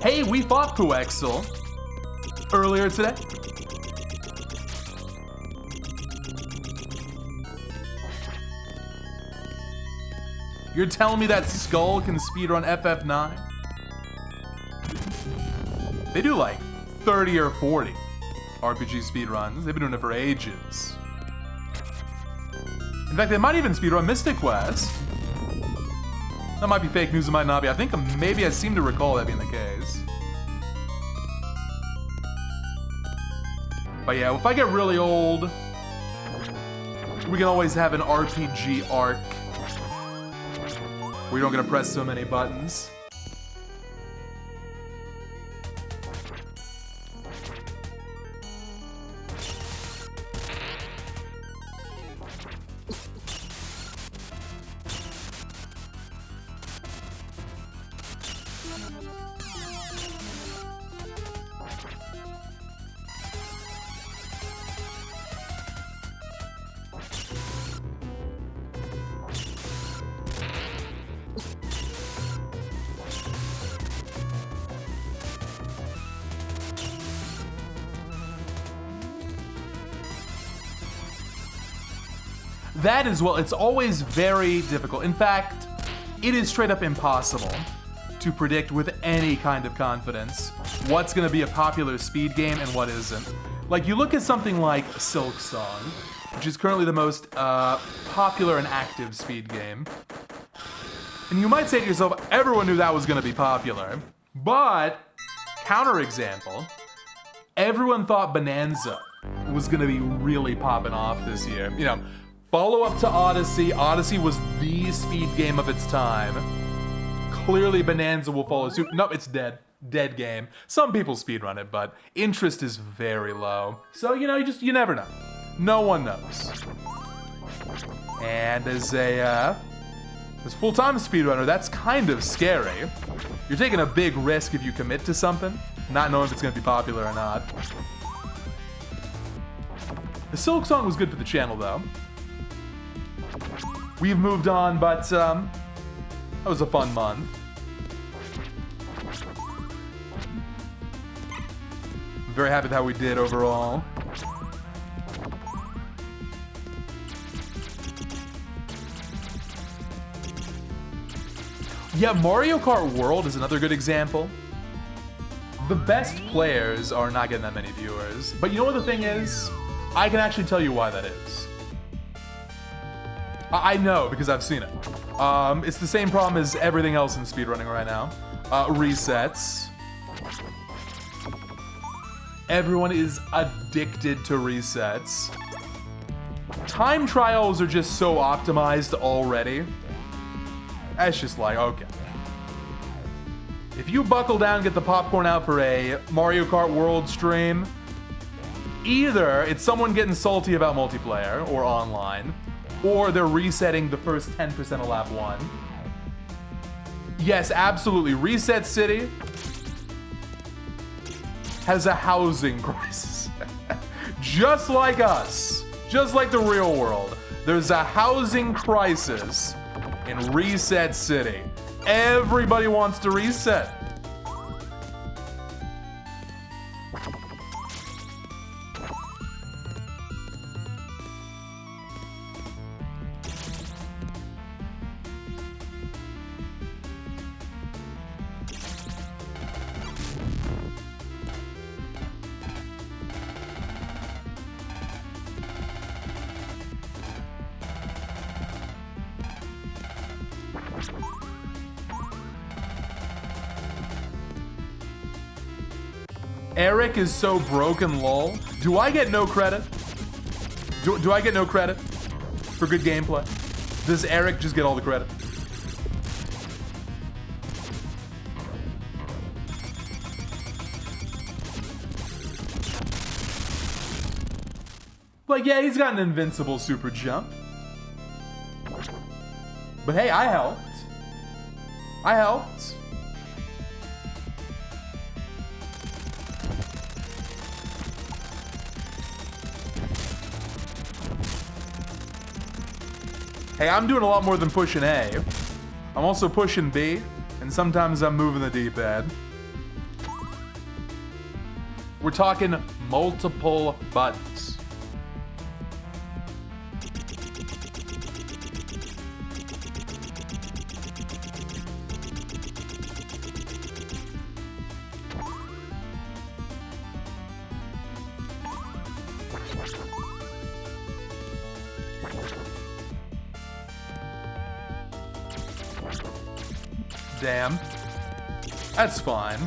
Hey, we fought Puexel earlier today. You're telling me that Skull can speedrun FF9? They do like 30 or 40 RPG speedruns. They've been doing it for ages. In fact, they might even speedrun Mystic Quest. That might be fake news, it might not be. I think maybe I seem to recall that being the case. But yeah, if I get really old, we can always have an RPG arc where you don't get to press so many buttons. That as well, it's always very difficult. In fact, it is straight up impossible to predict with any kind of confidence what's going to be a popular speed game and what isn't. Like, you look at something like Silk Song, which is currently the most popular and active speed game, and you might say to yourself, everyone knew that was going to be popular. But, counterexample, everyone thought Bonanza was going to be really popping off this year. You know, follow-up to Odyssey. Odyssey was the speed game of its time. Clearly Bonanza will follow suit. Nope, it's dead. dead game. Some people speedrun it, but interest is very low. So, you never know. No one knows. And as a full-time speedrunner, that's kind of scary. You're taking a big risk if you commit to something, not knowing if it's going to be popular or not. The Silk Song was good for the channel, though. We've moved on, but that was a fun month. Very happy with how we did overall. Yeah, Mario Kart World is another good example. The best players are not getting that many viewers. But you know what the thing is? I can actually tell you why that is. I know, because I've seen it. It's the same problem as everything else in speedrunning right now. Resets. Everyone is addicted to resets. Time trials are just so optimized already. It's just like, okay. If you buckle down and get the popcorn out for a Mario Kart World stream, either it's someone getting salty about multiplayer or online, or they're resetting the first 10% of lap 1. Yes, absolutely. Reset City has a housing crisis. Just like us. Just like the real world. There's a housing crisis in Reset City. Everybody wants to reset. Eric is so broken, lol. Do I get no credit? Do I get no credit for good gameplay? Does Eric just get all the credit? Like, yeah, he's got an invincible super jump. But hey, I helped. I helped. Hey, I'm doing a lot more than pushing A. I'm also pushing B, and sometimes I'm moving the D-pad. We're talking multiple buttons. Damn. That's fine.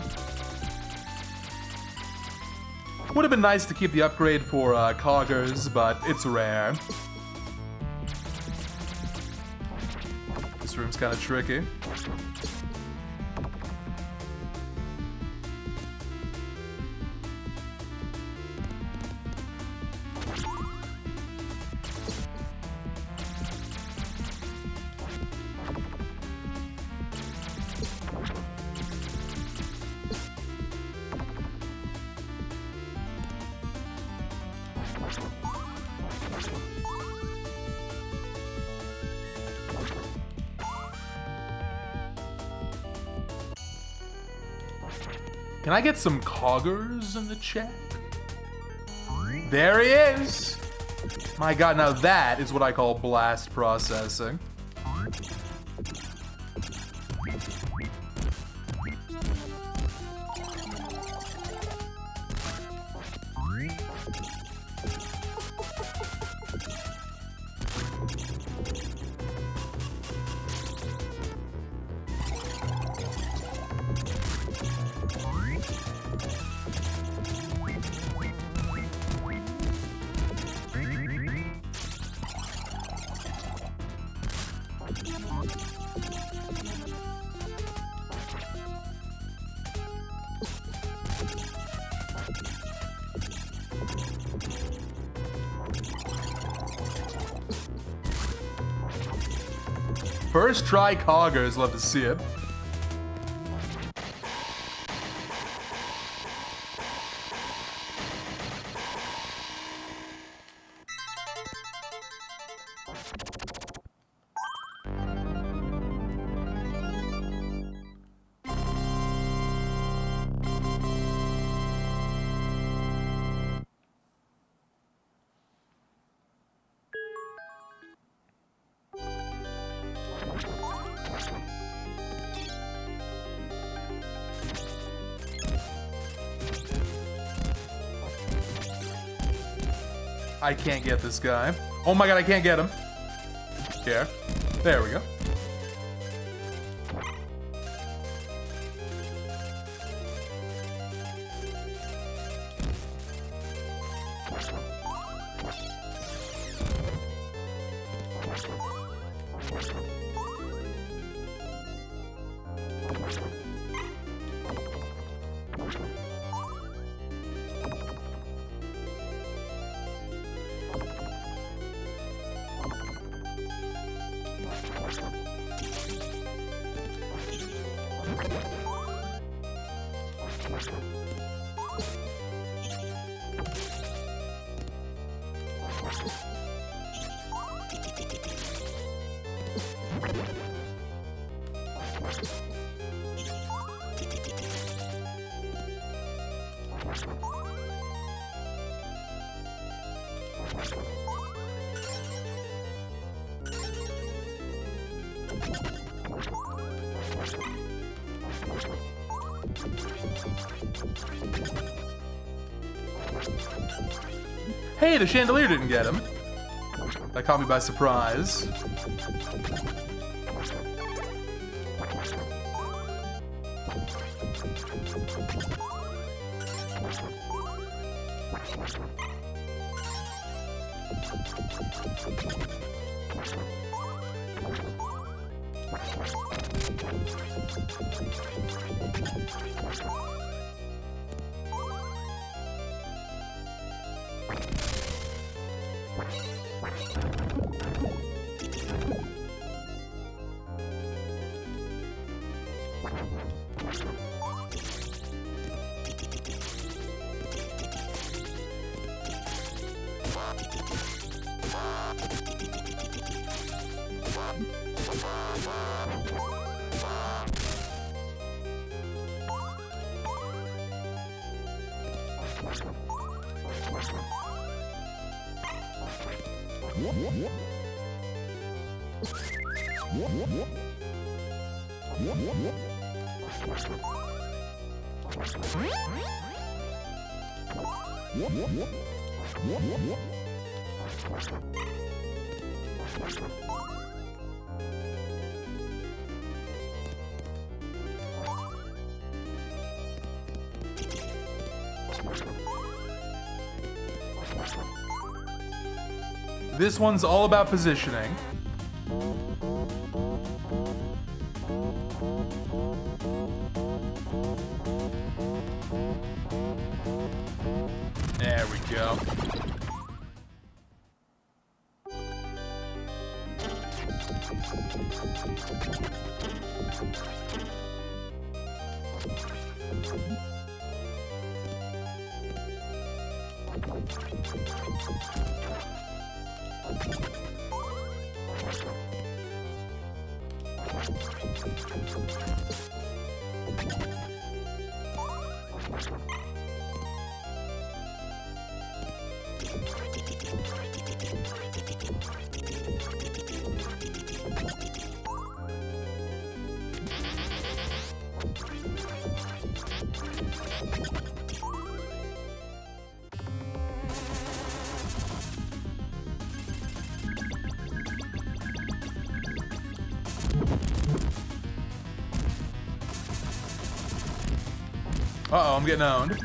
Would have been nice to keep the upgrade for Coggers, but it's rare. This room's kind of tricky. Can I get some Coggers in the chat? There he is! My god, now that is what I call blast processing. First try Coggers, love to see it. I can't get this guy. Oh my god, I can't get him. Here. There we go. Hey, the chandelier didn't get him. That caught me by surprise. This one's all about positioning. There we go. Uh-oh, I'm getting owned.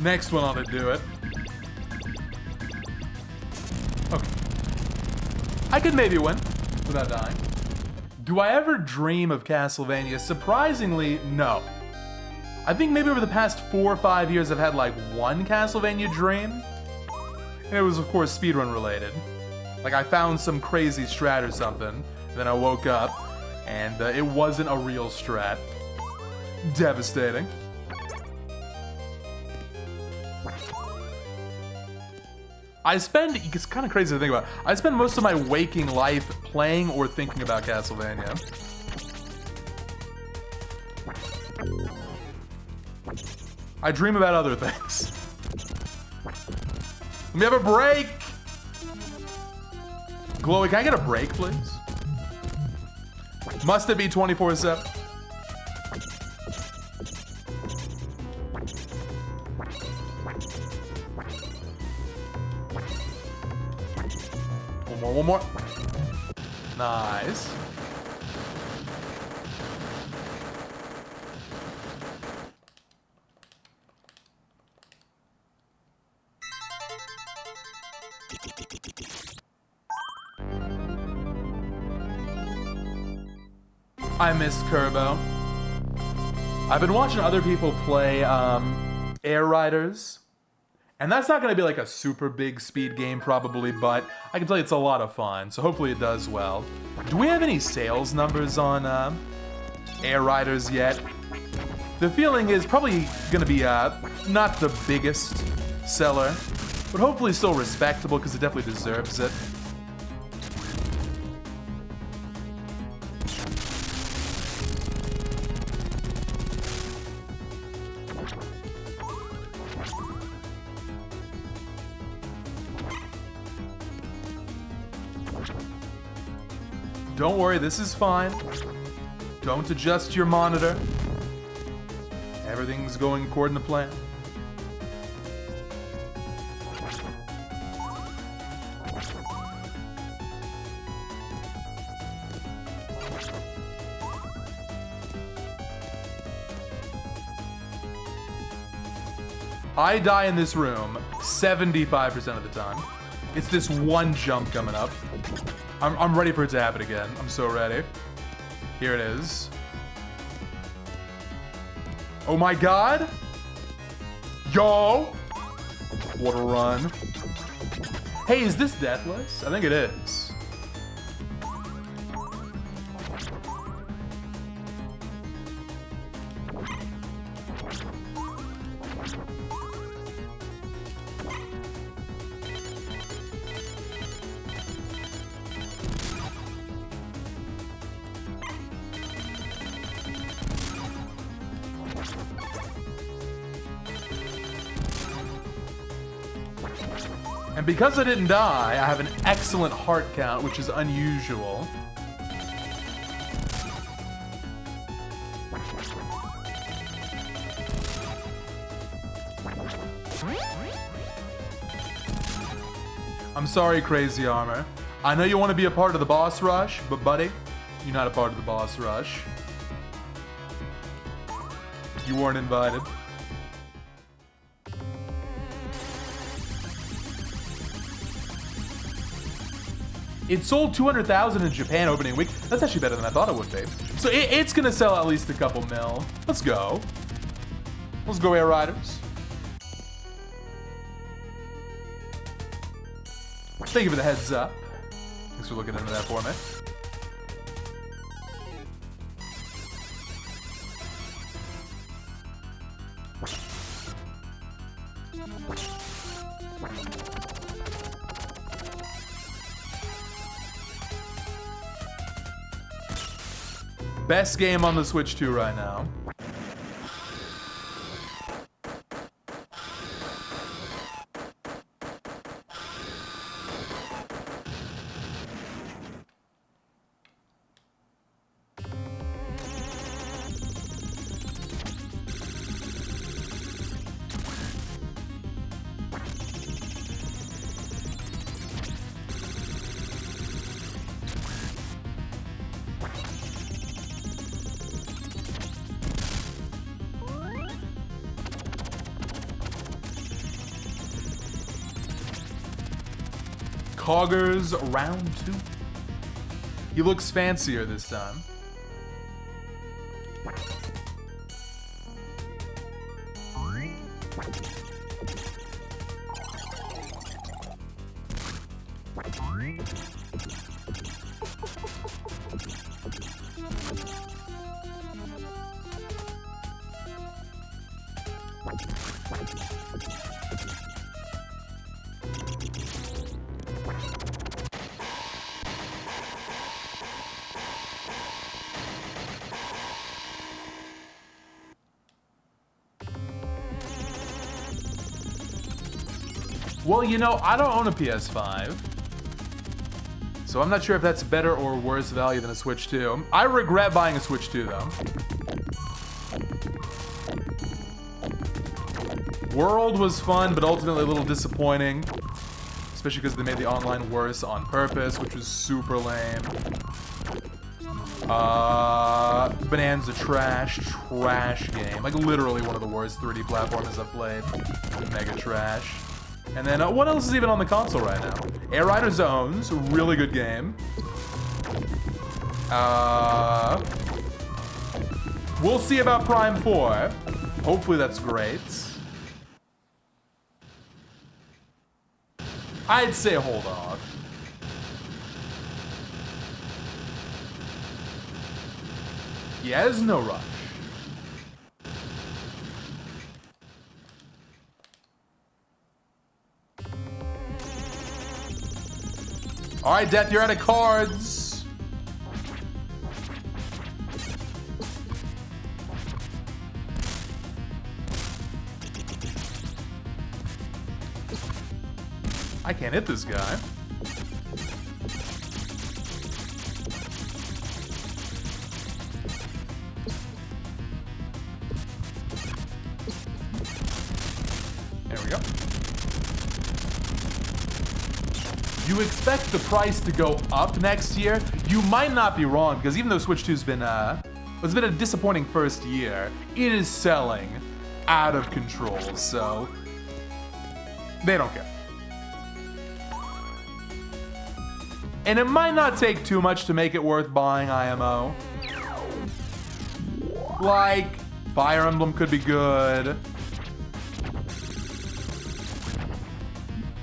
Next one ought to do it. Okay. I could maybe win without dying. Do I ever dream of Castlevania? Surprisingly, no. I think maybe over the past 4 or 5 years I've had like one Castlevania dream. And it was of course speedrun related. Like I found some crazy strat or something, and then I woke up and it wasn't a real strat. Devastating. It's kind of crazy to think about. I spend most of my waking life playing or thinking about Castlevania. I dream about other things. Let me have a break! Glowy, can I get a break, please? Must it be 24/7? One more. Nice. I missed Kerbo. I've been watching other people play Air Riders. And that's not going to be like a super big speed game probably, but I can tell you it's a lot of fun, so hopefully it does well. Do we have any sales numbers on Air Riders yet? The feeling is probably going to be not the biggest seller, but hopefully still respectable because it definitely deserves it. Don't worry, this is fine. Don't adjust your monitor. Everything's going according to plan. I die in this room 75% of the time. It's this one jump coming up. I'm ready for it to happen again. I'm so ready. Here it is. Oh my god! Yo! What a run. Hey, is this deathless? I think it is. And because I didn't die, I have an excellent heart count, which is unusual. I'm sorry, Crazy Armor. I know you want to be a part of the boss rush, but buddy, you're not a part of the boss rush. You weren't invited. It sold 200,000 in Japan opening week. That's actually better than I thought it would be. So it's gonna sell at least a couple mil. Let's go. Let's go, Air Riders. Thank you for the heads up. Thanks for looking into that for me. Best game on the Switch 2 right now. Coggers round 2. He looks fancier this time. Well, you know, I don't own a PS5. So I'm not sure if that's better or worse value than a Switch 2. I regret buying a Switch 2, though. World was fun, but ultimately a little disappointing. Especially because they made the online worse on purpose, which was super lame. Bonanza trash game. Like, literally one of the worst 3D platformers I've played. Mega trash. And then, what else is even on the console right now? Air Rider Zones, really good game. We'll see about Prime 4. Hopefully that's great. I'd say hold off. Yeah, there's no rush. Alright, Death, you're out of cards. I can't hit this guy. There we go. You expect the price to go up next year? You might not be wrong, because even though Switch 2's been it's been a disappointing first year, it is selling out of control, so they don't care. And it might not take too much to make it worth buying IMO. Like, Fire Emblem could be good.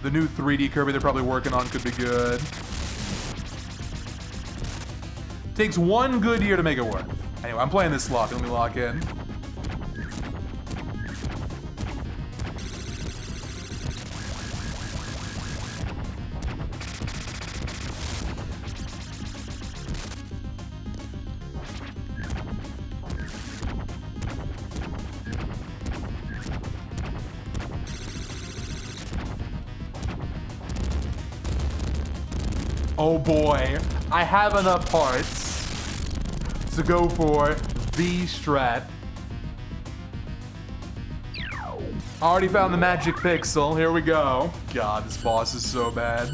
The new 3D Kirby they're probably working on could be good. Takes one good year to make it work. Anyway, I'm playing this sloppy. Let me lock in. Oh boy, I have enough parts to go for the strat. Already found the magic pixel, here we go. God, this boss is so bad.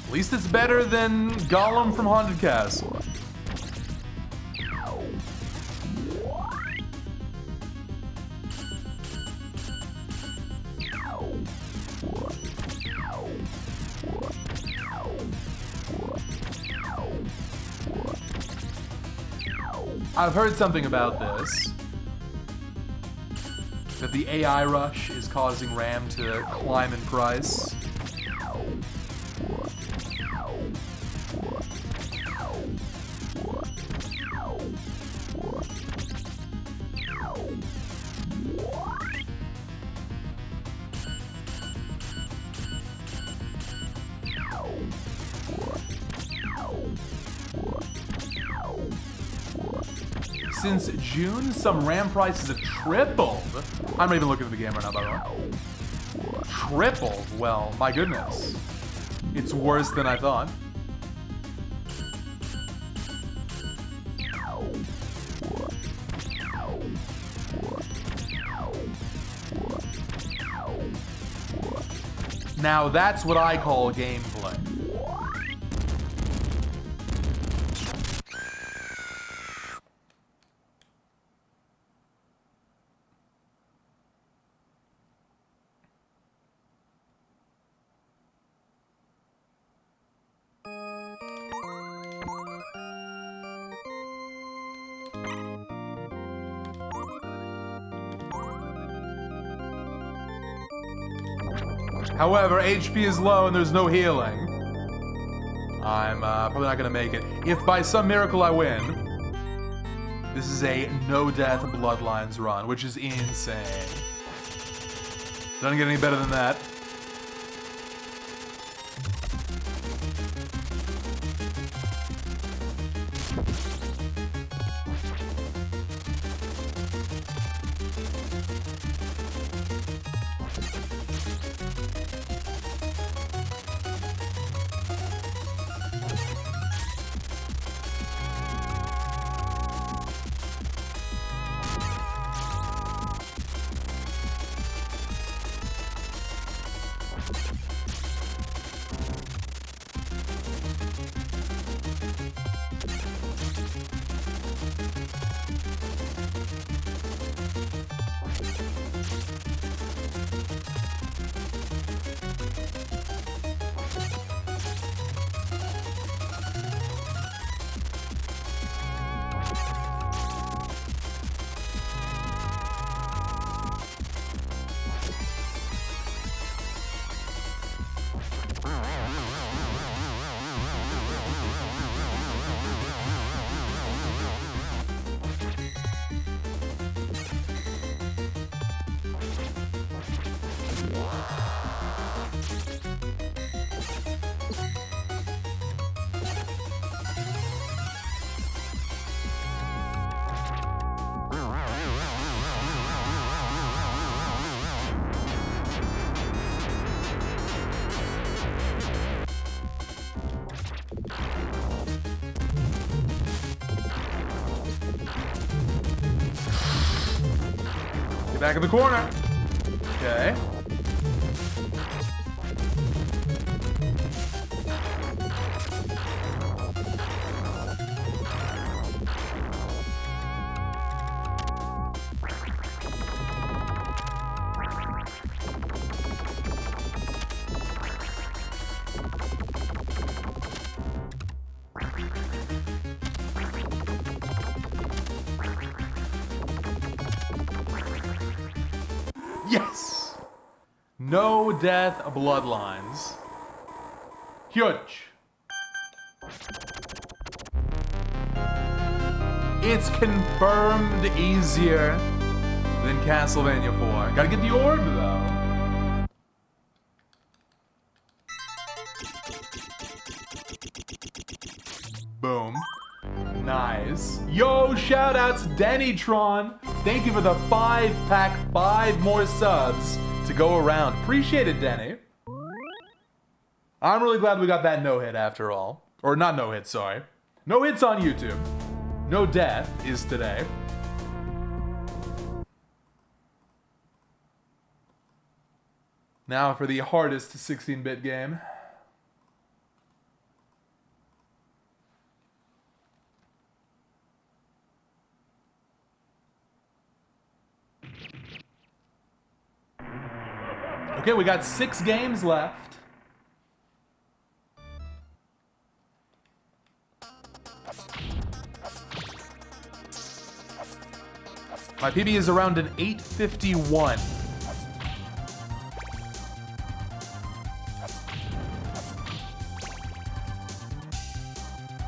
At least it's better than Gollum from Haunted Castle. I've heard something about this. That the AI rush is causing RAM to climb in price. Since June, some RAM prices have tripled. I'm not even looking at the game right now, by the way. Tripled? Well, my goodness. It's worse than I thought. Now that's what I call gameplay. However, HP is low and there's no healing. I'm probably not gonna make it. If by some miracle I win, this is a no-death Bloodlines run, which is insane. Doesn't get any better than that. Get back in the corner. Okay. Yes! No death Bloodlines. Huge. It's confirmed easier than Castlevania 4. Gotta get the orb, though. Boom. Nice. Yo, shoutouts Dennytron. Thank you for the 5-pack, 5 more subs to go around. Appreciate it, Denny. I'm really glad we got that no-hit after all. Or not no-hit, sorry. No hits on YouTube. No death is today. Now for the hardest 16-bit game. Okay, we got 6 games left. My PB is around an 851.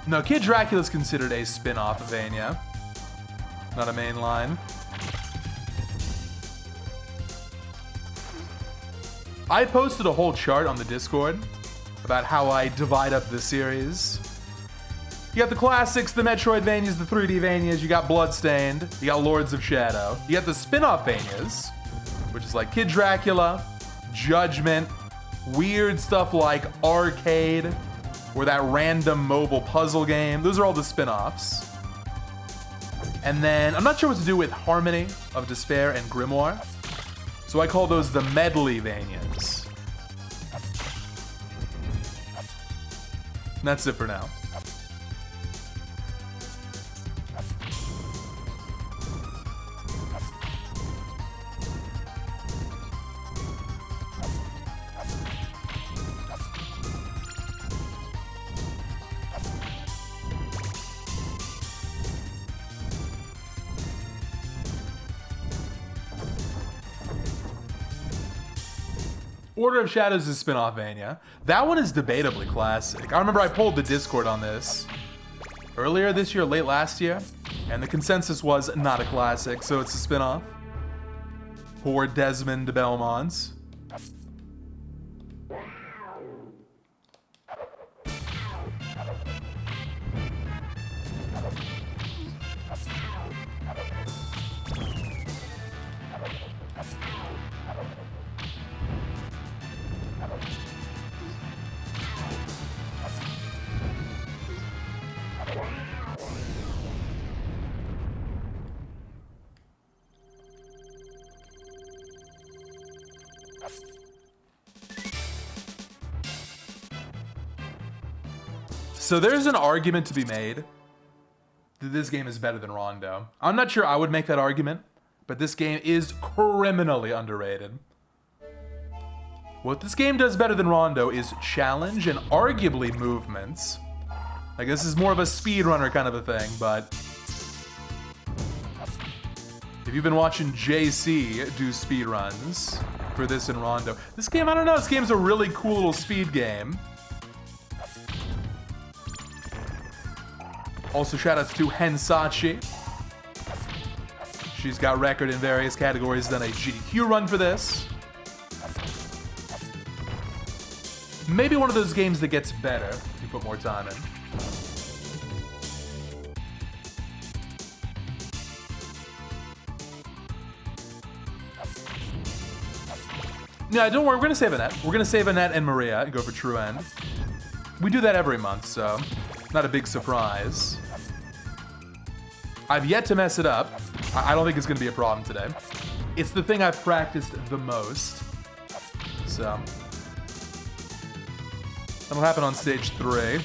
No, Kid Dracula's considered a spin-off of Vania. Not a main line. I posted a whole chart on the Discord about how I divide up the series. You got the classics, the Metroidvanias, the 3D Vanias, you got Bloodstained, you got Lords of Shadow. You got the spin-off Vanias, which is like Kid Dracula, Judgment, weird stuff like Arcade, or that random mobile puzzle game. Those are all the spin-offs. And then, I'm not sure what to do with Harmony of Despair and Grimoire. So I call those the Medley Vanias. And that's it for now. Order of Shadows is spin-off Vania. That one is debatably classic. I remember I polled the Discord on this earlier this year, late last year, and the consensus was not a classic, so it's a spin-off. Poor Desmond de Belmonts. So there's an argument to be made that this game is better than Rondo. I'm not sure I would make that argument, but this game is criminally underrated. What this game does better than Rondo is challenge and arguably movements. Like, this is more of a speedrunner kind of a thing, but if you've been watching JC do speedruns for this in Rondo, this game, I don't know, this game's a really cool little speed game. Also, shoutouts to Hensachi. She's got record in various categories, done a GDQ run for this. Maybe one of those games that gets better if you put more time in. Yeah, don't worry, we're gonna save Annette. We're gonna save Annette and Maria and go for True End. We do that every month, so not a big surprise. I've yet to mess it up. I don't think it's gonna be a problem today. It's the thing I've practiced the most. So that'll happen on stage 3.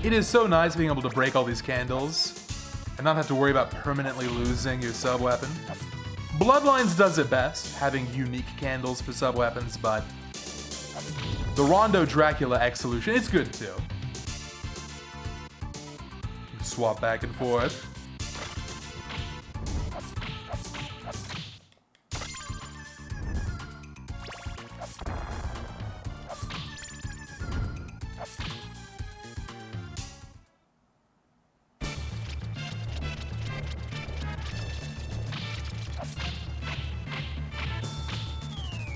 It is so nice being able to break all these candles and not have to worry about permanently losing your sub-weapon. Bloodlines does it best, having unique candles for sub-weapons, but the Rondo Dracula X solution, it's good too. Swap back and forth.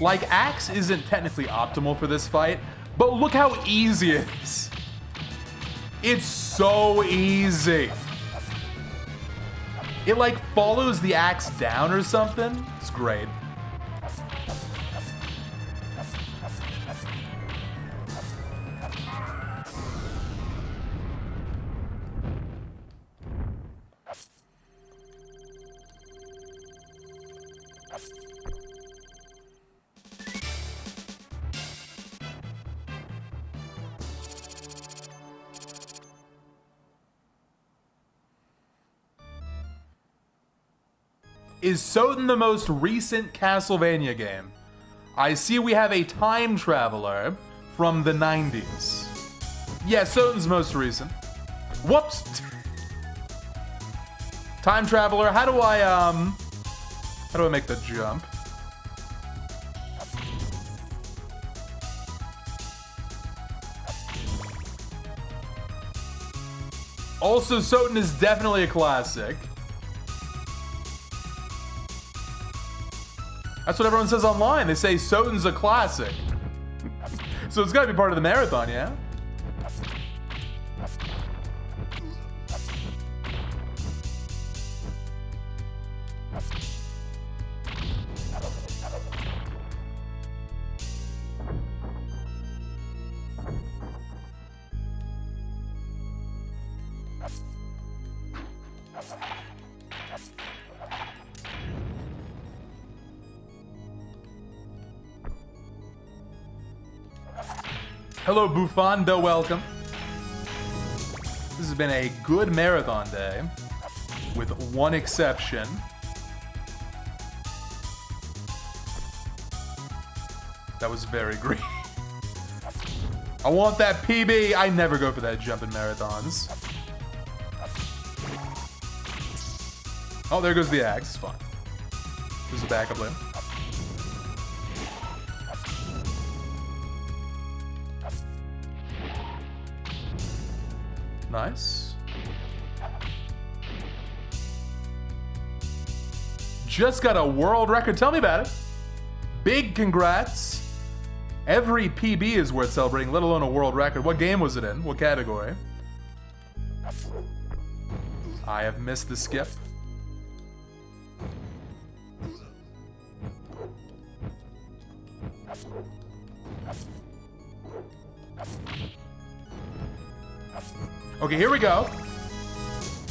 Like, Axe isn't technically optimal for this fight, but look how easy it is. It's so easy. It like follows the axe down or something. It's great. Is Soten the most recent Castlevania game? I see we have a time traveler from the 90s. Yeah, Soten's most recent. Whoops! Time traveler, how do I make the jump? Also, Soten is definitely a classic. That's what everyone says online. They say Soten's a classic. So it's gotta be part of the marathon, yeah? Hello, Bufanda, welcome. This has been a good marathon day, with one exception. That was very green. I want that PB. I never go for that jump in marathons. Oh, there goes the axe. Fine. There's a backup lane. Nice. Just got a world record. Tell me about it. Big congrats. Every PB is worth celebrating, let alone a world record. What game was it in? What category? I have missed the skip. Okay, here we go.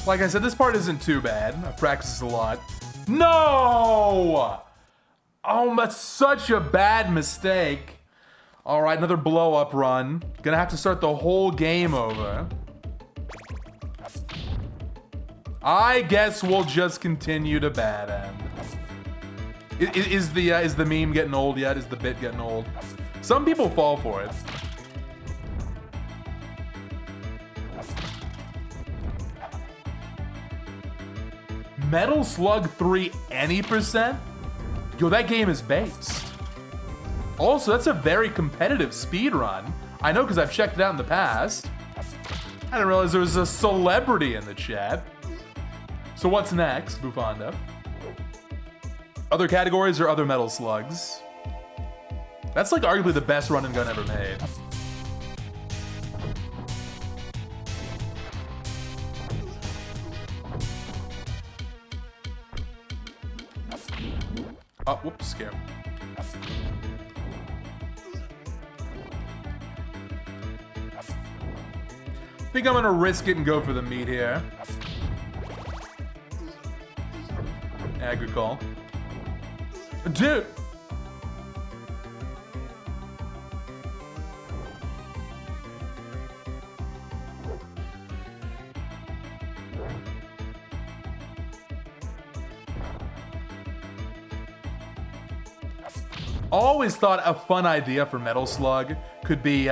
Like I said, this part isn't too bad. I've practiced a lot. No! Oh, that's such a bad mistake. All right, another blow-up run. Gonna have to start the whole game over. I guess we'll just continue to bad end. Is the meme getting old yet? Is the bit getting old? Some people fall for it. Metal Slug 3 any percent? Yo, that game is based. Also, that's a very competitive speed run. I know because I've checked it out in the past. I didn't realize there was a celebrity in the chat. So what's next, Bufanda? Other categories or other Metal Slugs? That's like arguably the best run and gun ever made. Oh, whoops, scare. I think I'm gonna risk it and go for the meat here. Yeah, good call. Dude! Always thought a fun idea for Metal Slug could be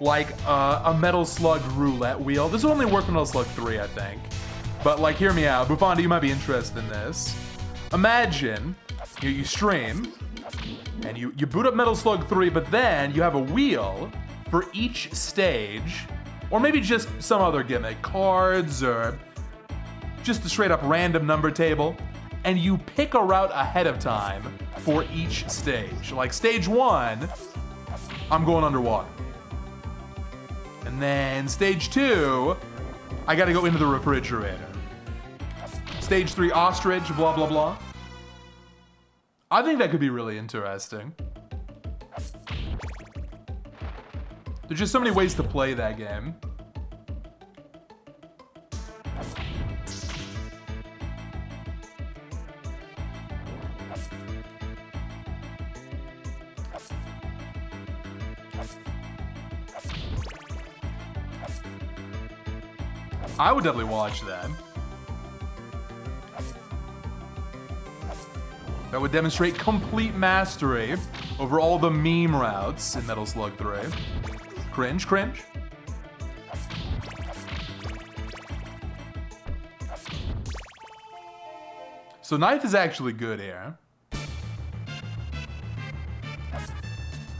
like a Metal Slug roulette wheel. This would only work for Metal Slug 3, I think. But like, hear me out. Bufanda, you might be interested in this. Imagine you stream and you boot up Metal Slug 3, but then you have a wheel for each stage, or maybe just some other gimmick, cards or just a straight up random number table, and you pick a route ahead of time for each stage. Like stage 1, I'm going underwater. And then stage 2, I gotta go into the refrigerator. Stage 3, ostrich, blah, blah, blah. I think that could be really interesting. There's just so many ways to play that game. I would definitely watch that. That would demonstrate complete mastery over all the meme routes in Metal Slug 3. Cringe, cringe. So knife is actually good here.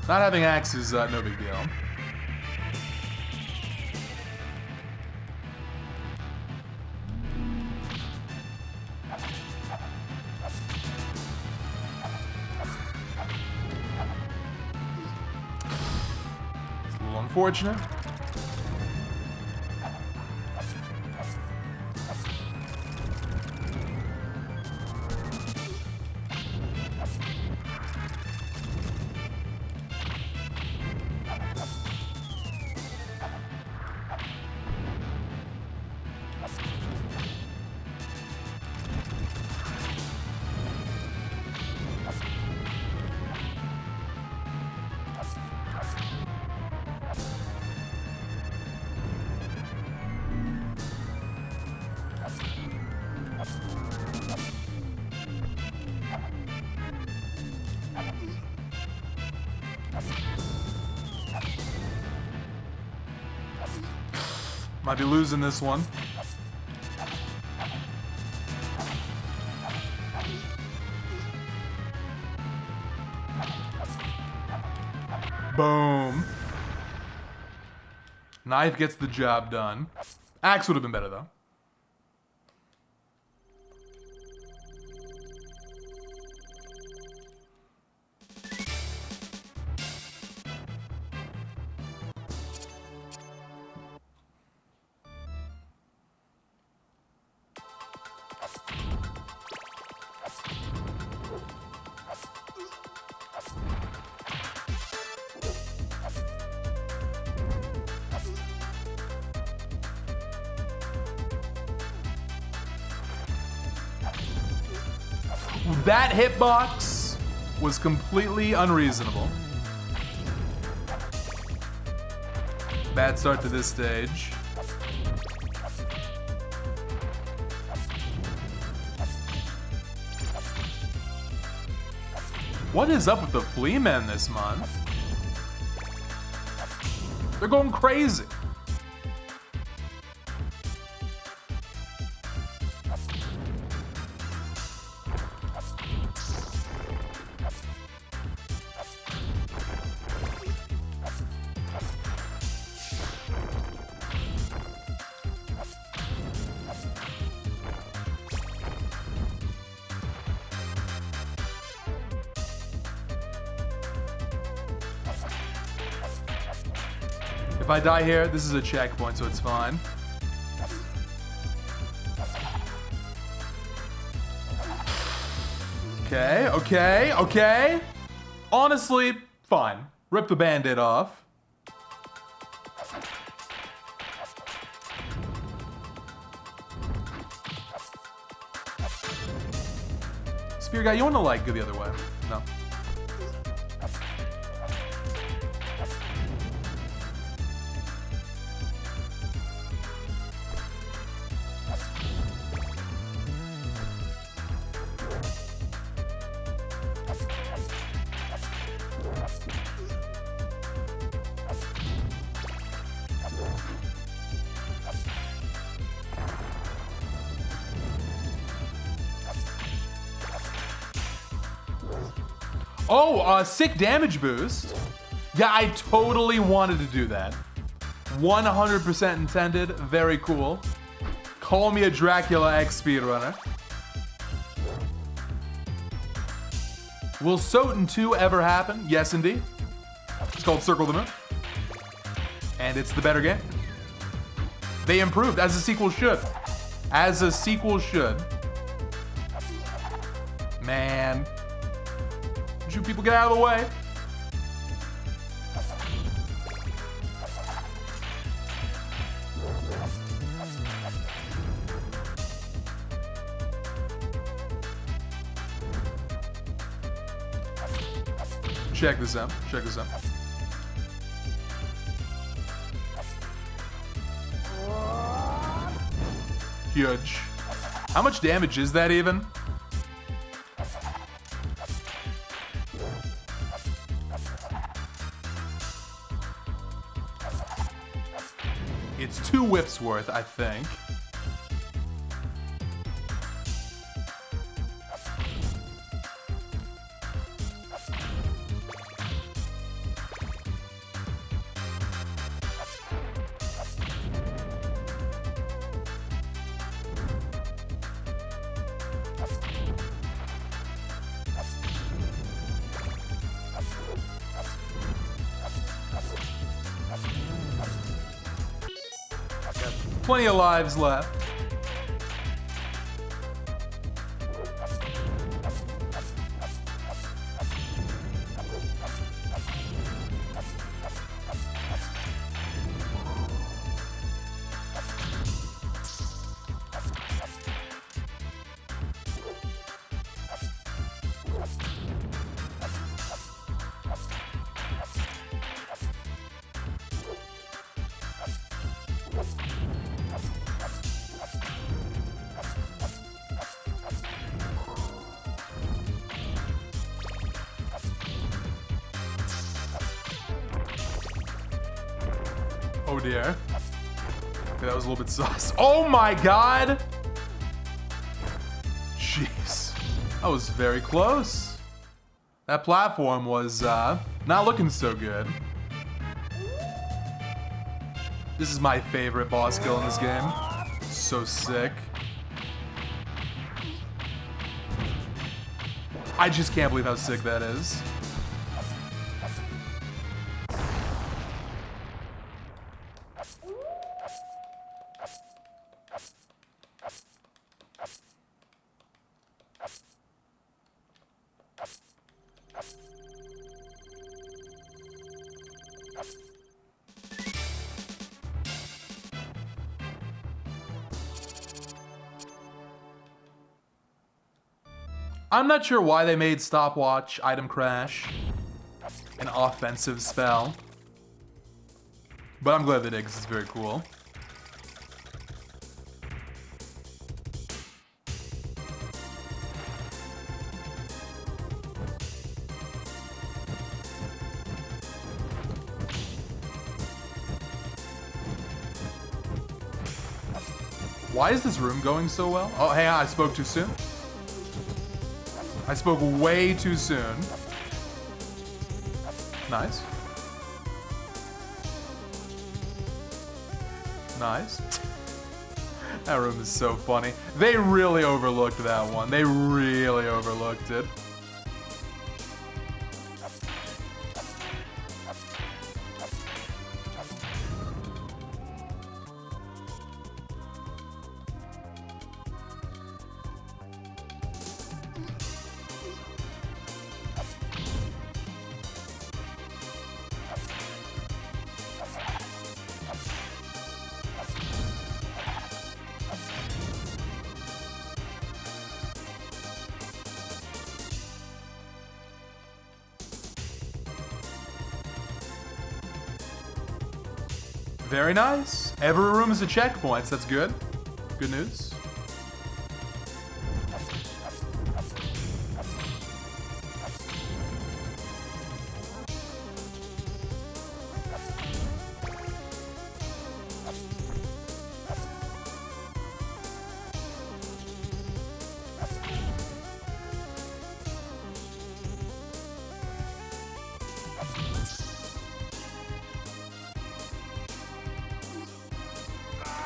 Not having axe is no big deal. Unfortunate. Might be losing this one. Boom. Knife gets the job done. Axe would have been better, though. That hitbox was completely unreasonable. Bad start to this stage. What is up with the flea men this month? They're going crazy. If I die here, this is a checkpoint, so it's fine. Okay, okay, okay. Honestly, fine. Rip the band-aid off. Spear guy, you wanna like go the other way? No. Oh, sick damage boost. Yeah, I totally wanted to do that. 100% intended. Very cool. Call me a Dracula X speedrunner. Will Soten 2 ever happen? Yes, indeed. It's called Circle the Moon. And it's the better game. They improved, as a sequel should. As a sequel should. Man. You people get out of the way. Check this out. Check this out. Huge. How much damage is that even? It's 2 whips worth, I think. Plenty of lives left. Oh dear. Okay, that was a little bit sus. Oh my god! Jeez. That was very close. That platform was not looking so good. This is my favorite boss kill in this game. So sick. I just can't believe how sick that is. I'm not sure why they made stopwatch item crash an offensive spell, but I'm glad they did because it's very cool. Why is this room going so well? Oh, hey, I spoke too soon. I spoke way too soon. Nice. Nice. That room is so funny. They really overlooked that one. They really overlooked it. Very nice. Every room is a checkpoint. So that's good. Good news.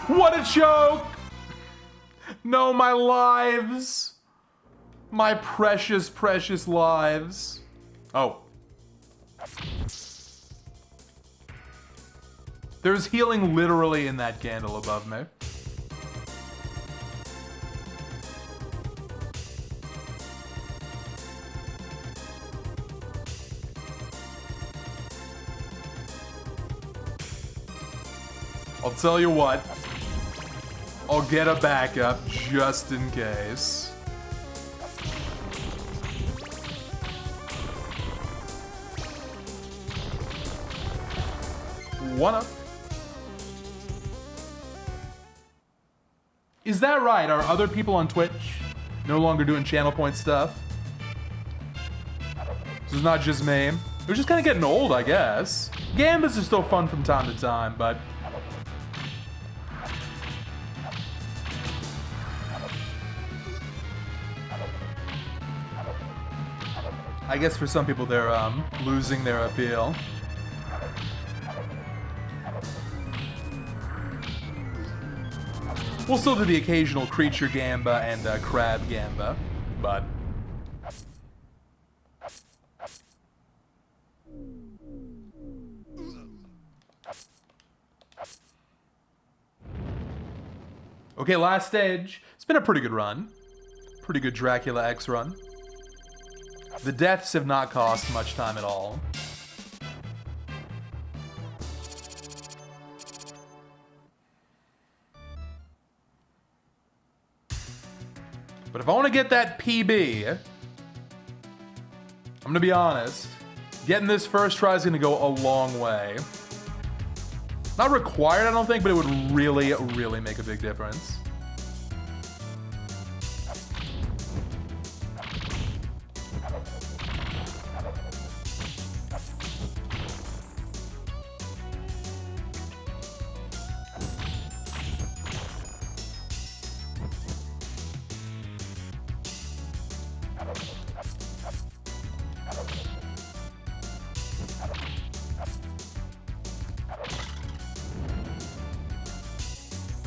What a choke! No, my lives. My precious, precious lives. Oh. There's healing literally in that candle above me. I'll tell you what. I'll get a backup just in case. One up. Is that right? Are other people on Twitch no longer doing channel point stuff? This is not just me. We're just kind of getting old, I guess. Gambas are still fun from time to time, but I guess for some people they're losing their appeal. We'll still do the occasional creature gamba and crab gamba, but okay, last stage. It's been a pretty good run. Pretty good Dracula X run. The deaths have not cost much time at all. But if I want to get that PB, I'm gonna be honest, getting this first try is gonna go a long way. Not required, I don't think, but it would really, really make a big difference.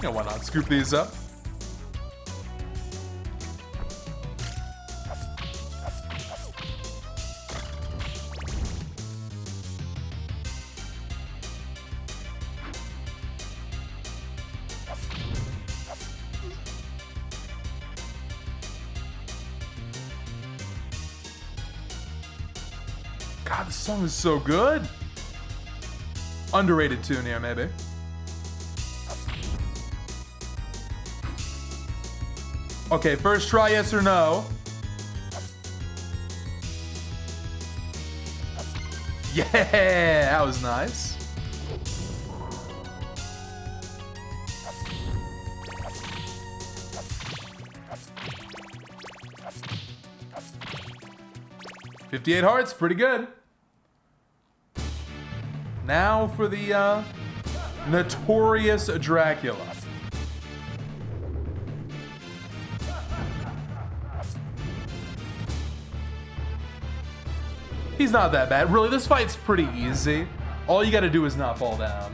Yeah, why not? Scoop these up. God, this song is so good. Underrated tune here, maybe. Okay, first try, yes or no. Yeah, that was nice. $58 hearts, pretty good. Now for the notorious Dracula. He's not that bad. Really, this fight's pretty easy. All you gotta do is not fall down.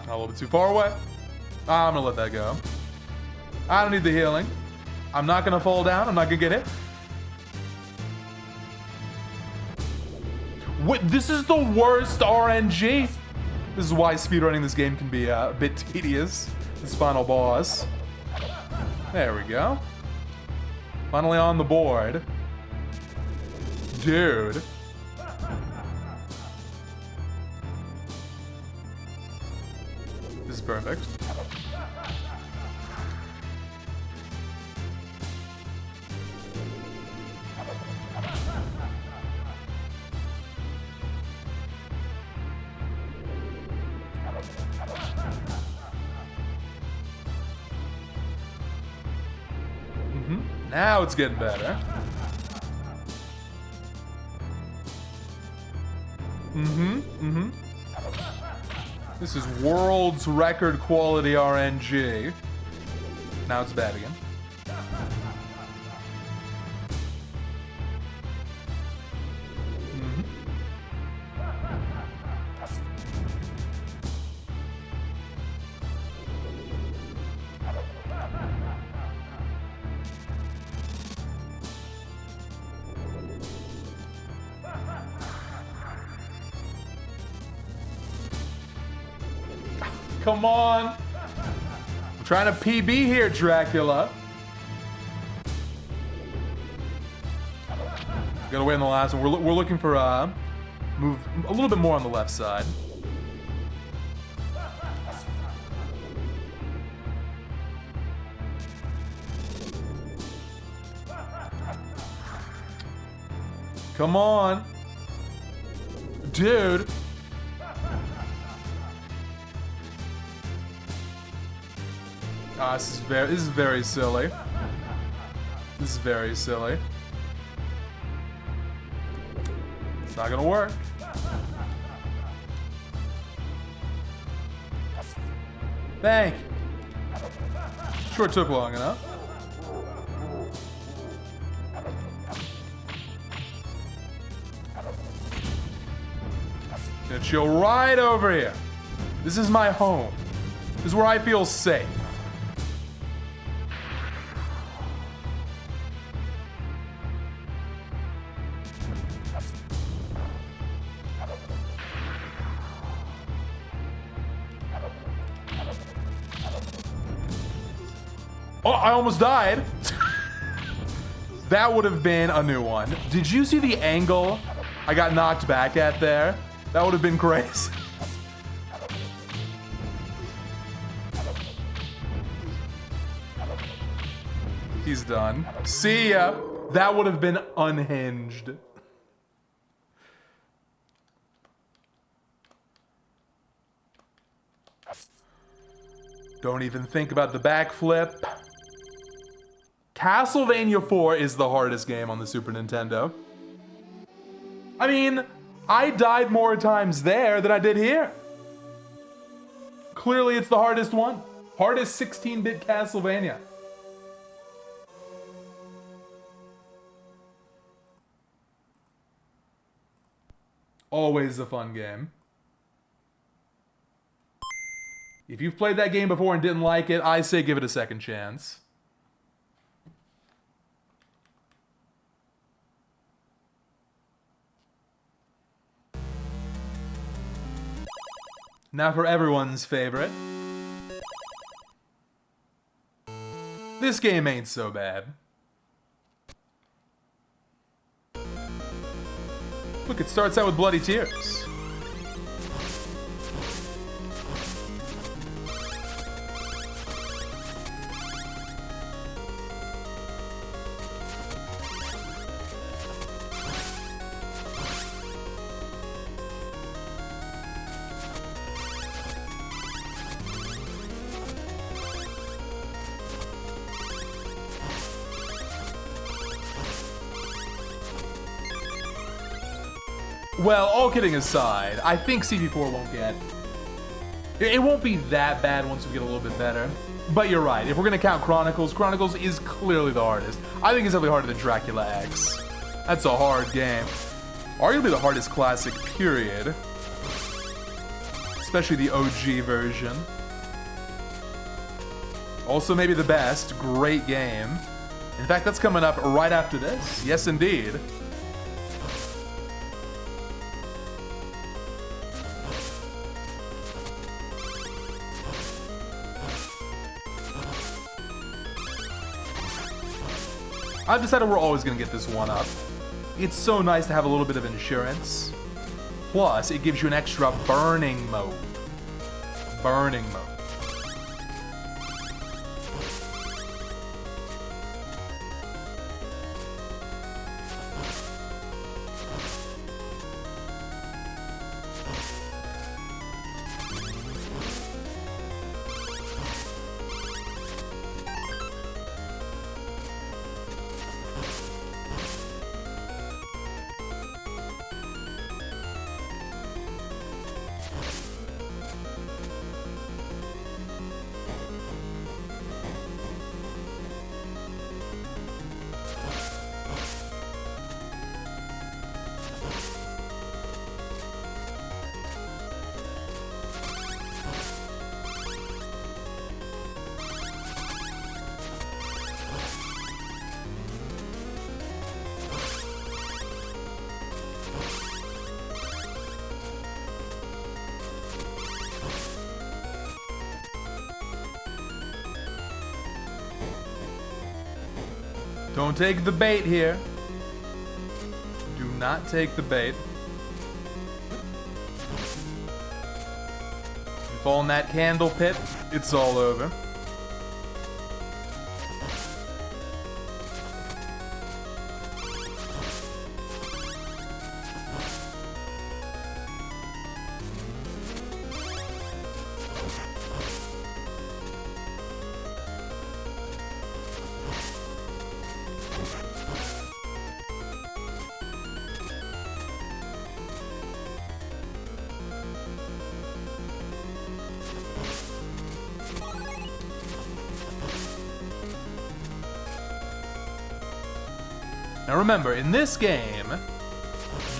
A little bit too far away. I'm gonna let that go. I don't need the healing. I'm not gonna fall down. I'm not gonna get hit. What? This is the worst RNG. This is why speedrunning this game can be a bit tedious. This final boss. There we go. Finally on the board. Dude. This is perfect. Now it's getting better. This is world's record quality RNG. Now it's bad again. Come on. I'm trying to PB here, Dracula. Got away in the last one. We're looking for move a little bit more on the left side. Come on. Dude. This is very silly. This is very silly. It's not gonna work. Thank you. Sure took long enough. Gonna chill right over here. This is my home. This is where I feel safe. Oh, I almost died. That would have been a new one. Did you see the angle I got knocked back at there? That would have been crazy. He's done. See ya. That would have been unhinged. Don't even think about the backflip. Castlevania 4 is the hardest game on the Super Nintendo. I mean, I died more times there than I did here. Clearly, it's the hardest one. Hardest 16-bit Castlevania. Always a fun game. If you've played that game before and didn't like it, I say give it a second chance. Now for everyone's favorite. This game ain't so bad. Look, it starts out with bloody tears. Well, all kidding aside, I think CP4 won't get... It won't be that bad once we get a little bit better. But you're right, if we're gonna count Chronicles, Chronicles is clearly the hardest. I think it's definitely harder than Dracula X. That's a hard game. Arguably the hardest classic, period. Especially the OG version. Also maybe the best, great game. In fact, that's coming up right after this. Yes, indeed. I've decided we're always going to get this one up. It's so nice to have a little bit of insurance. Plus, it gives you an extra burning mode. Burning mode. Don't take the bait here. Do not take the bait. You fall in that candle pit, it's all over. Now remember, in this game,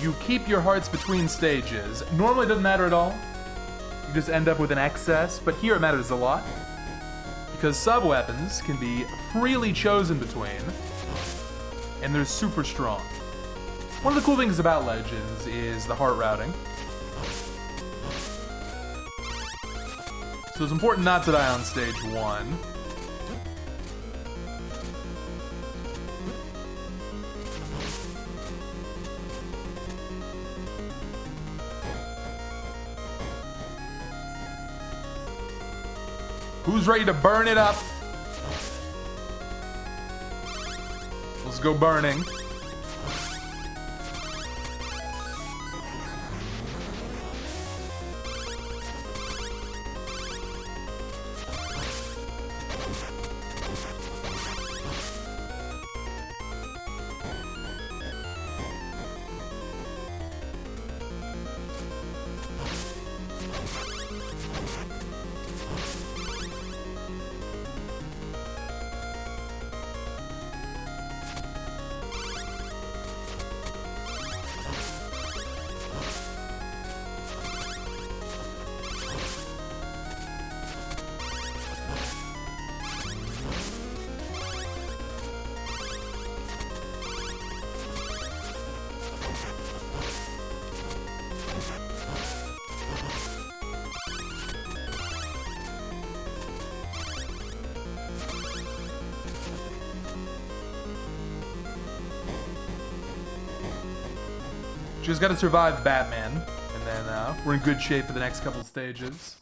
you keep your hearts between stages. Normally it doesn't matter at all. You just end up with an excess, but here it matters a lot. Because sub-weapons can be freely chosen between, and they're super strong. One of the cool things about Legends is the heart routing. So it's important not to die on stage 1. Who's ready to burn it up? Let's go burning. Just got to survive Batman, and then we're in good shape for the next couple stages.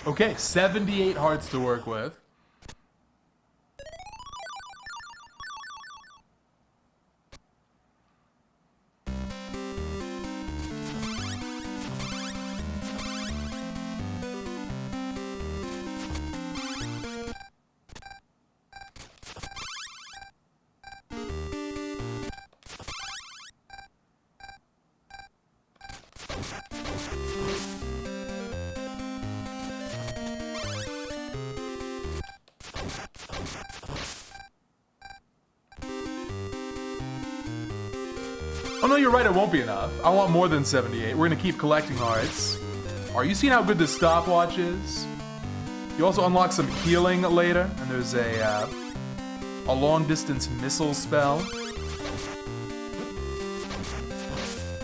Okay, 78 hearts to work with. Oh no, you're right, it won't be enough. I want more than 78. We're gonna keep collecting hearts. Are you seeing how good this stopwatch is? You also unlock some healing later, and there's a long-distance missile spell.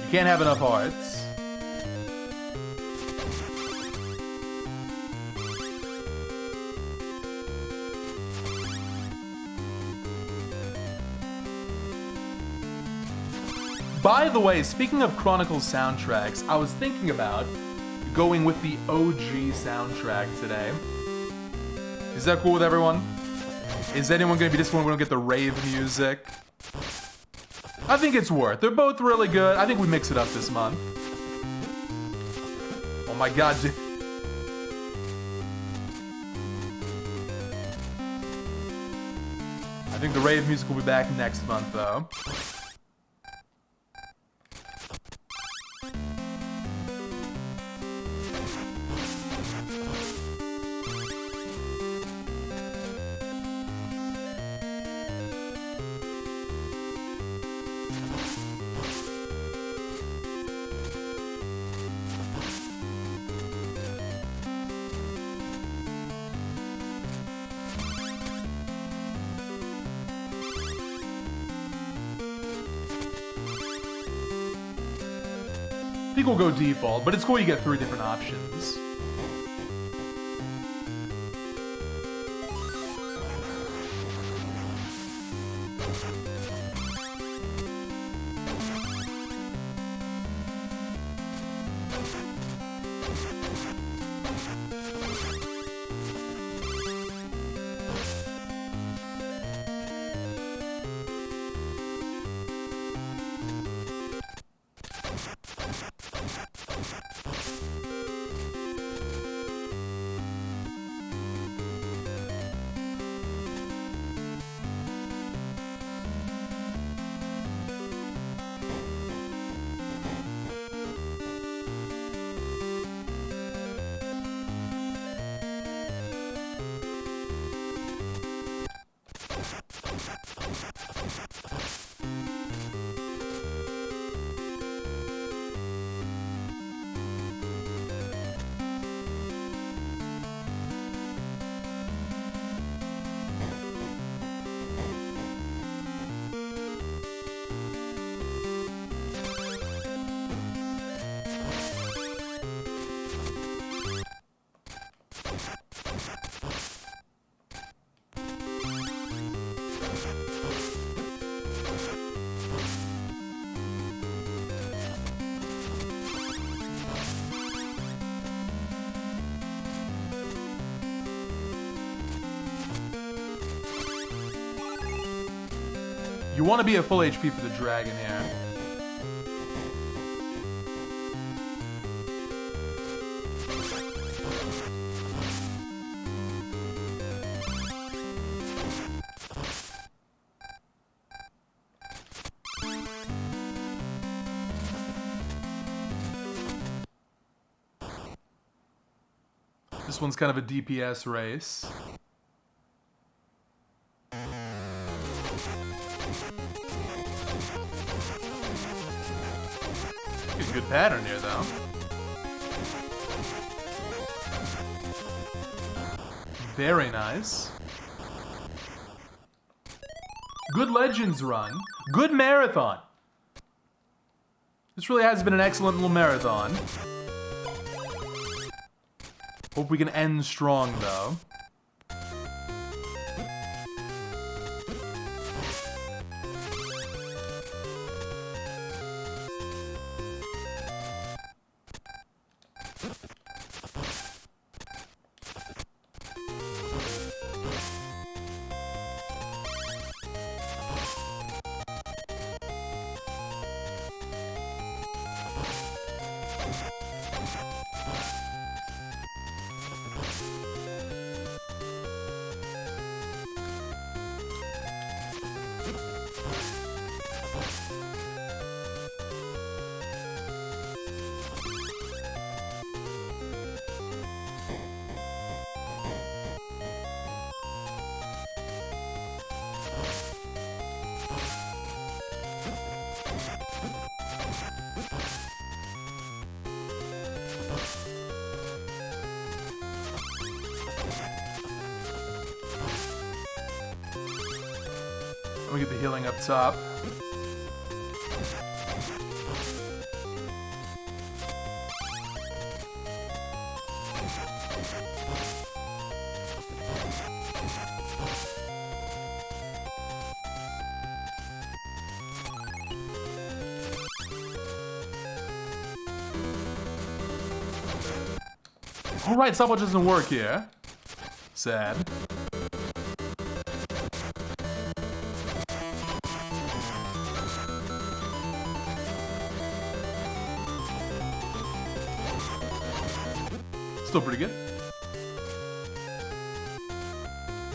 You can't have enough hearts. By the way, speaking of Chronicles soundtracks, I was thinking about going with the OG soundtrack today. Is that cool with everyone? Is anyone going to be disappointed when we don't get the rave music? I think it's worth. They're both really good. I think we mix it up this month. Oh my god, dude. I think the rave music will be back next month, though. I think we'll go default, but it's cool you get 3 different options. You want to be at full HP for the dragon here. This one's kind of a DPS race. Good pattern here, though. Very nice. Good Legends run. Good marathon. This really has been an excellent little marathon. Hope we can end strong, though. Let me get the healing up top. Alright, stopwatch doesn't work here. Sad. Still pretty good.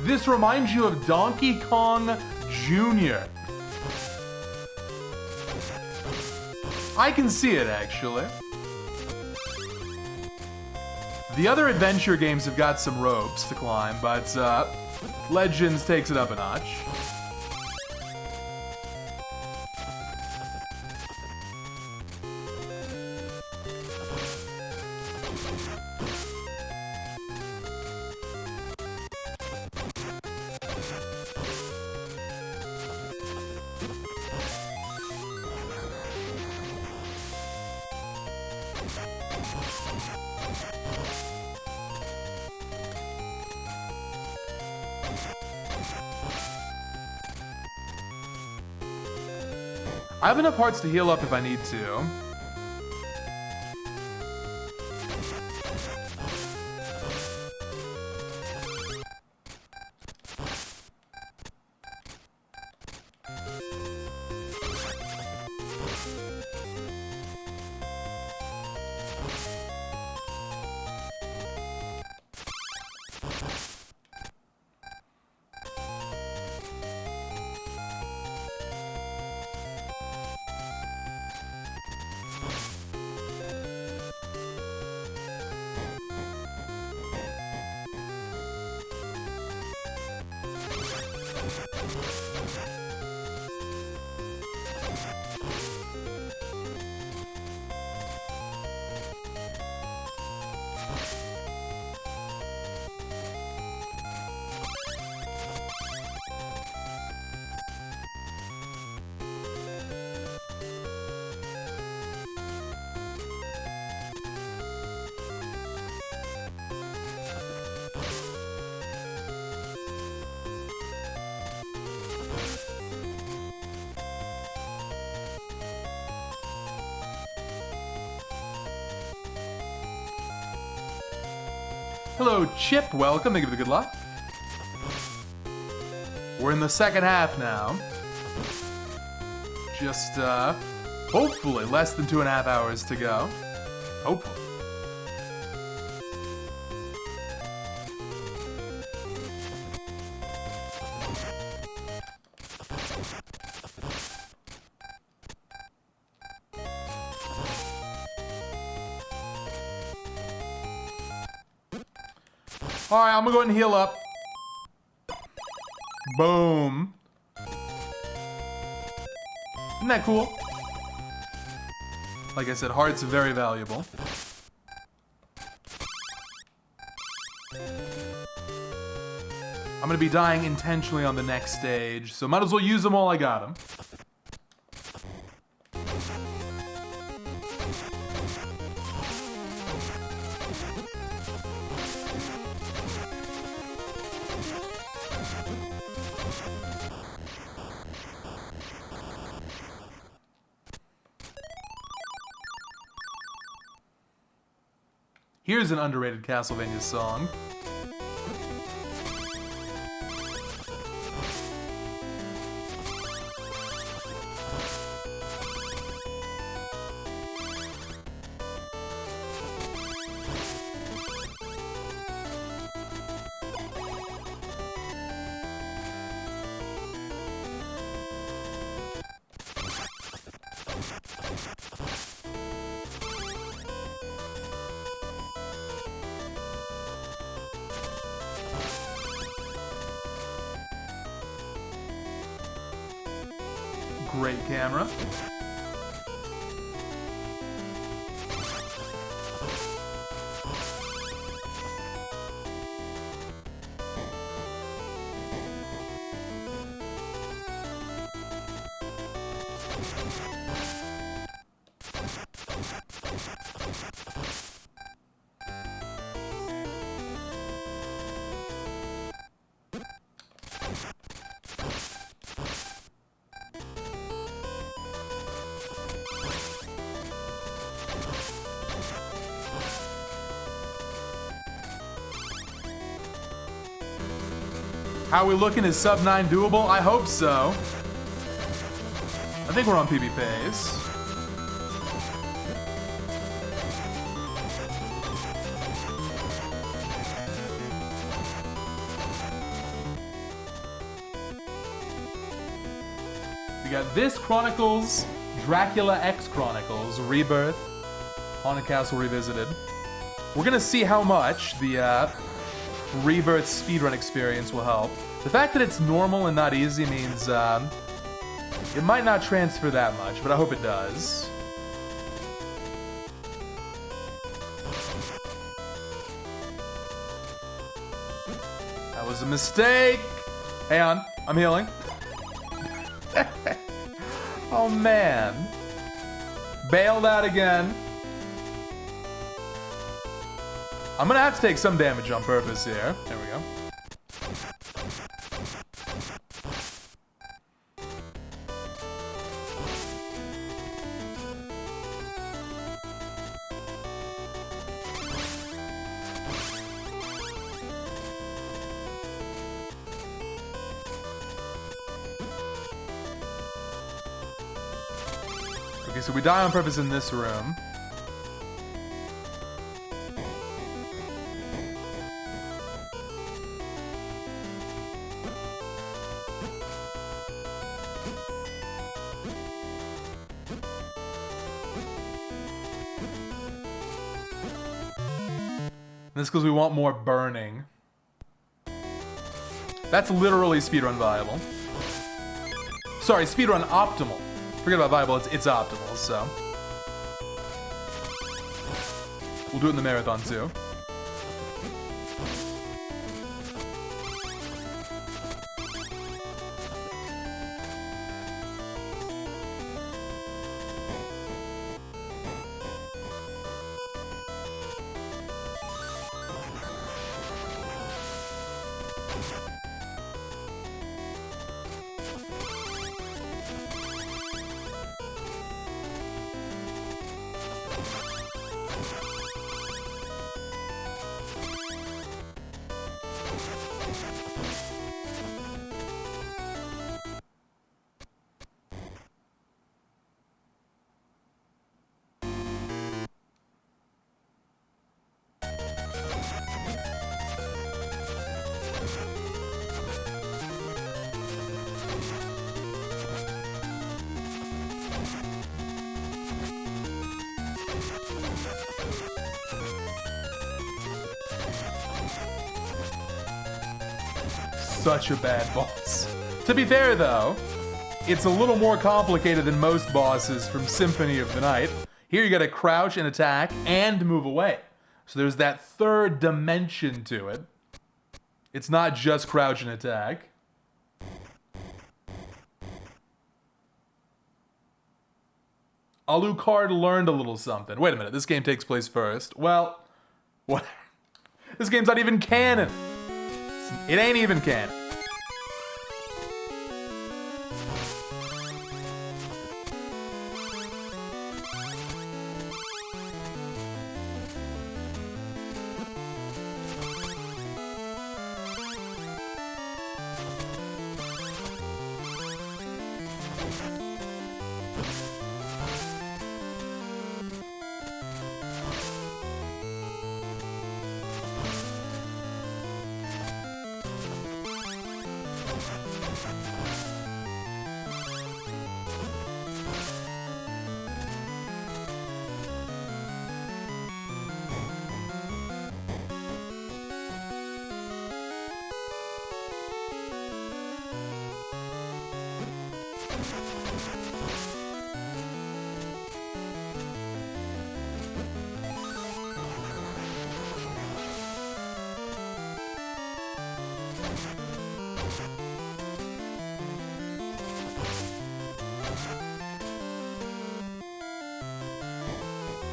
This reminds you of Donkey Kong Jr. I can see it, actually. The other adventure games have got some ropes to climb, but Legends takes it up a notch. I have enough hearts to heal up if I need to. Hello, Chip. Welcome. Thank you for the good luck. We're in the second half now. Just, hopefully less than 2.5 hours to go. Hopefully. Alright, I'm gonna go ahead and heal up. Boom. Isn't that cool? Like I said, hearts are very valuable. I'm gonna be dying intentionally on the next stage, so might as well use them while I got them. Here's an underrated Castlevania song. Great camera. How are we looking? Is sub 9 doable? I hope so. I think we're on PB pace. We got this Chronicles, Dracula X Chronicles, Rebirth, Haunted Castle Revisited. We're gonna see how much the Rebirth speedrun experience will help. The fact that it's normal and not easy means it might not transfer that much, but I hope it does. That was a mistake! Hang on, I'm healing. Oh man. Bailed out again. I'm gonna have to take some damage on purpose here. There we go. Okay, so we die on purpose in this room. This is because we want more burning. That's literally speedrun viable. Sorry, speedrun optimal. Forget about viable, it's optimal, so. We'll do it in the marathon too. Such a bad boss. To be fair though, it's a little more complicated than most bosses from Symphony of the Night. Here you gotta crouch and attack and move away. So there's that third dimension to it. It's not just crouch and attack. Alucard learned a little something. Wait a minute, this game takes place first. Well, what? This game's not even canon. It ain't even canon.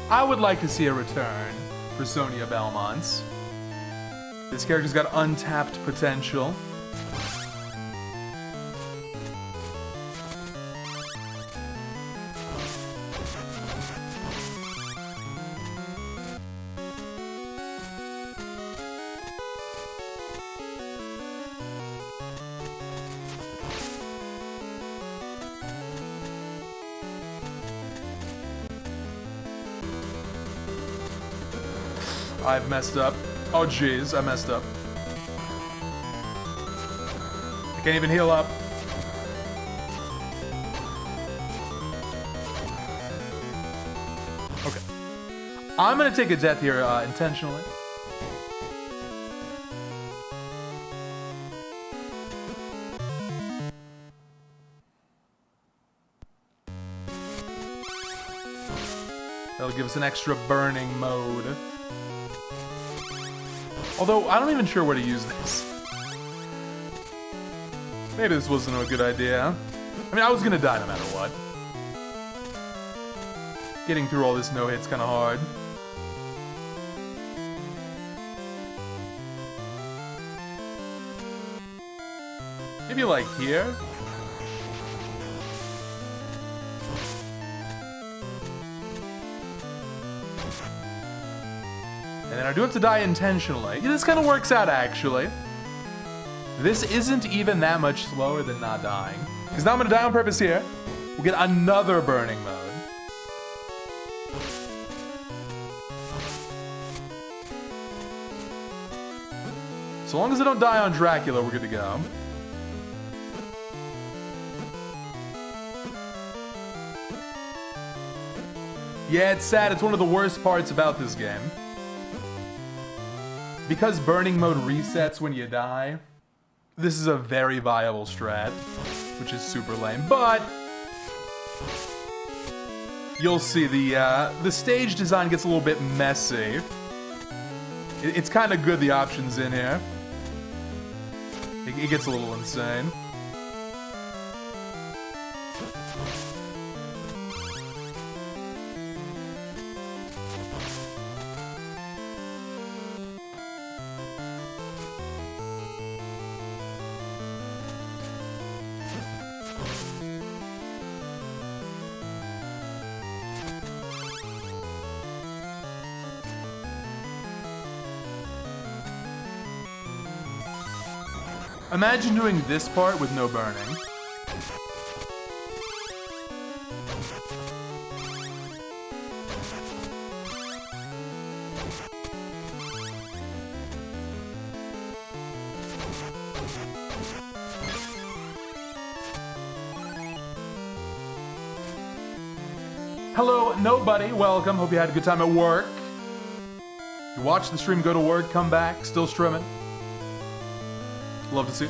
I would like to see a return for Sonia Belmonts. This character's got untapped potential. I've messed up. Oh jeez, I messed up. I can't even heal up. Okay. I'm gonna take a death here intentionally. That'll give us an extra burning mode. Although, I'm not even sure where to use this. Maybe this wasn't a good idea. I mean, I was gonna die no matter what. Getting through all this no-hit's kinda hard. Maybe like here? And then I do have to die intentionally. Yeah, this kind of works out, actually. This isn't even that much slower than not dying. Because now I'm going to die on purpose here. We'll get another burning mode. So long as I don't die on Dracula, we're good to go. Yeah, it's sad. It's one of the worst parts about this game. Because burning mode resets when you die, this is a very viable strat, which is super lame. But you'll see the stage design gets a little bit messy. It's kind of good the options in here. It gets a little insane. Imagine doing this part with no burning. Hello, nobody. Welcome. Hope you had a good time at work. You watch the stream, go to work, come back, still streaming. Love to see.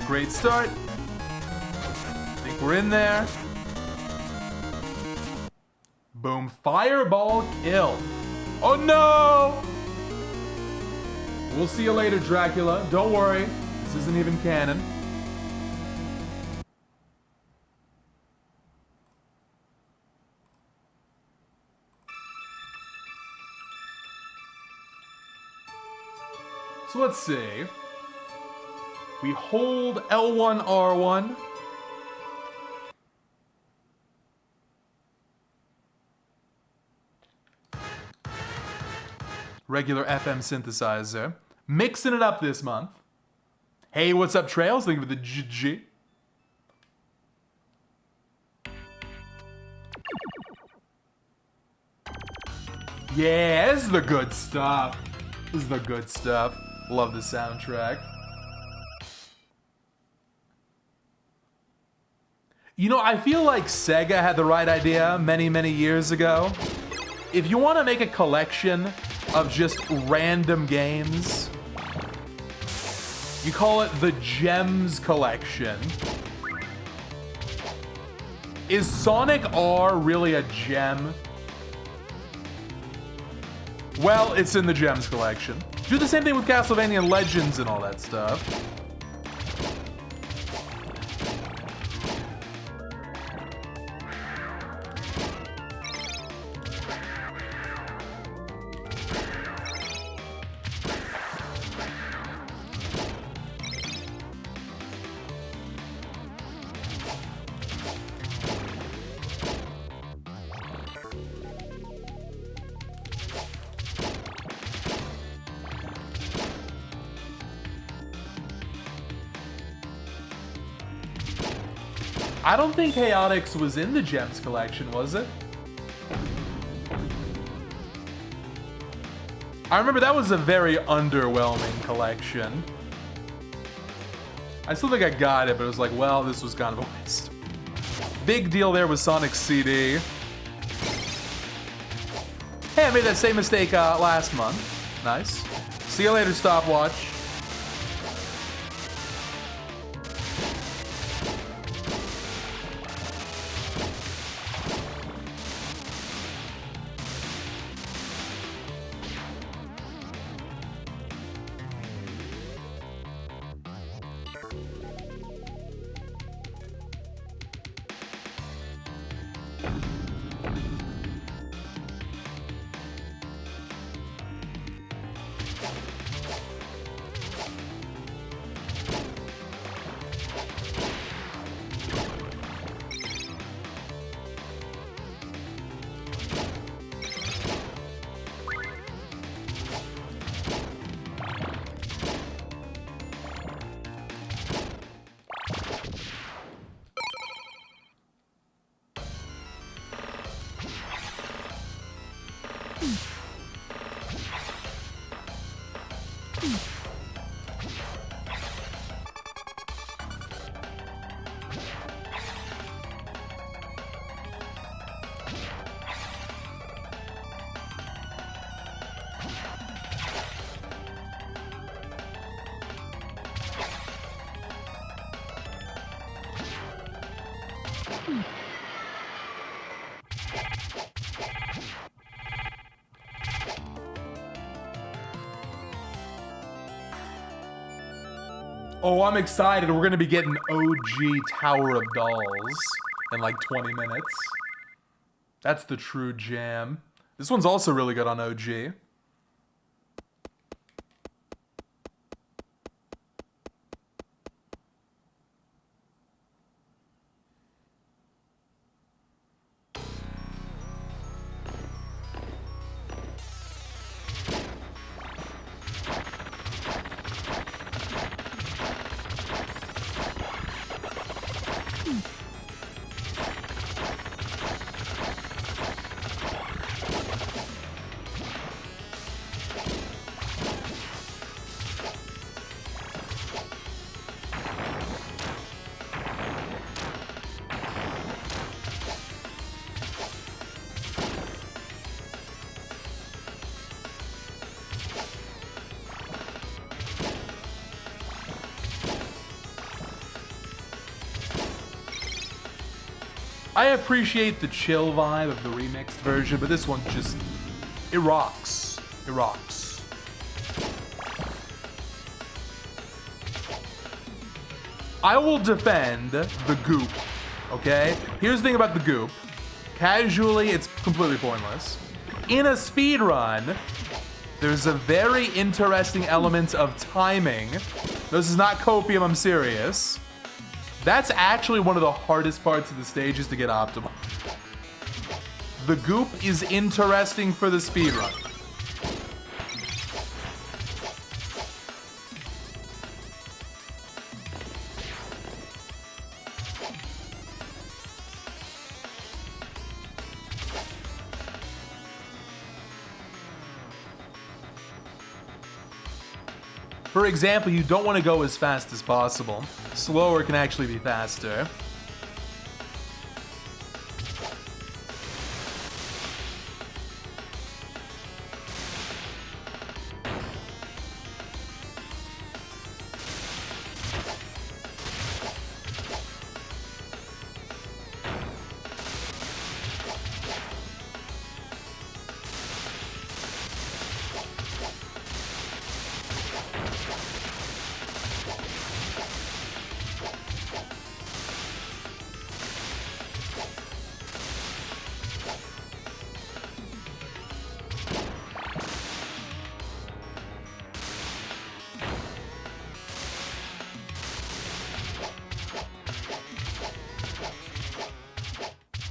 Great start. I think we're in there. Boom. Fireball kill. Oh no! We'll see you later, Dracula. Don't worry. This isn't even canon. So let's see. We hold L1, R1. Regular FM synthesizer. Mixing it up this month. Hey, what's up, Trails? Thank you for the GG. Yeah, this is the good stuff. This is the good stuff. Love the soundtrack. You know, I feel like Sega had the right idea many, many years ago. If you want to make a collection of just random games, you call it the Gems Collection. Is Sonic R really a gem? Well, it's in the Gems Collection. Do the same thing with Castlevania Legends and all that stuff. I don't think Chaotix was in the Gems Collection, was it? I remember that was a very underwhelming collection. I still think I got it, but it was like, well, this was kind of a waste. Big deal there with Sonic's CD. Hey, I made that same mistake last month. Nice. See you later, stopwatch. Oh, I'm excited. We're going to be getting OG Tower of Dolls in like 20 minutes. That's the true jam. This one's also really good on OG. I appreciate the chill vibe of the remixed version, but this one just, it rocks. It rocks. I will defend the goop, okay? Here's the thing about the goop. Casually, it's completely pointless. In a speedrun, there's a very interesting element of timing. This is not copium, I'm serious. That's actually one of the hardest parts of the stage is to get optimal. The goop is interesting for the speedrun. For example, you don't want to go as fast as possible. Slower can actually be faster.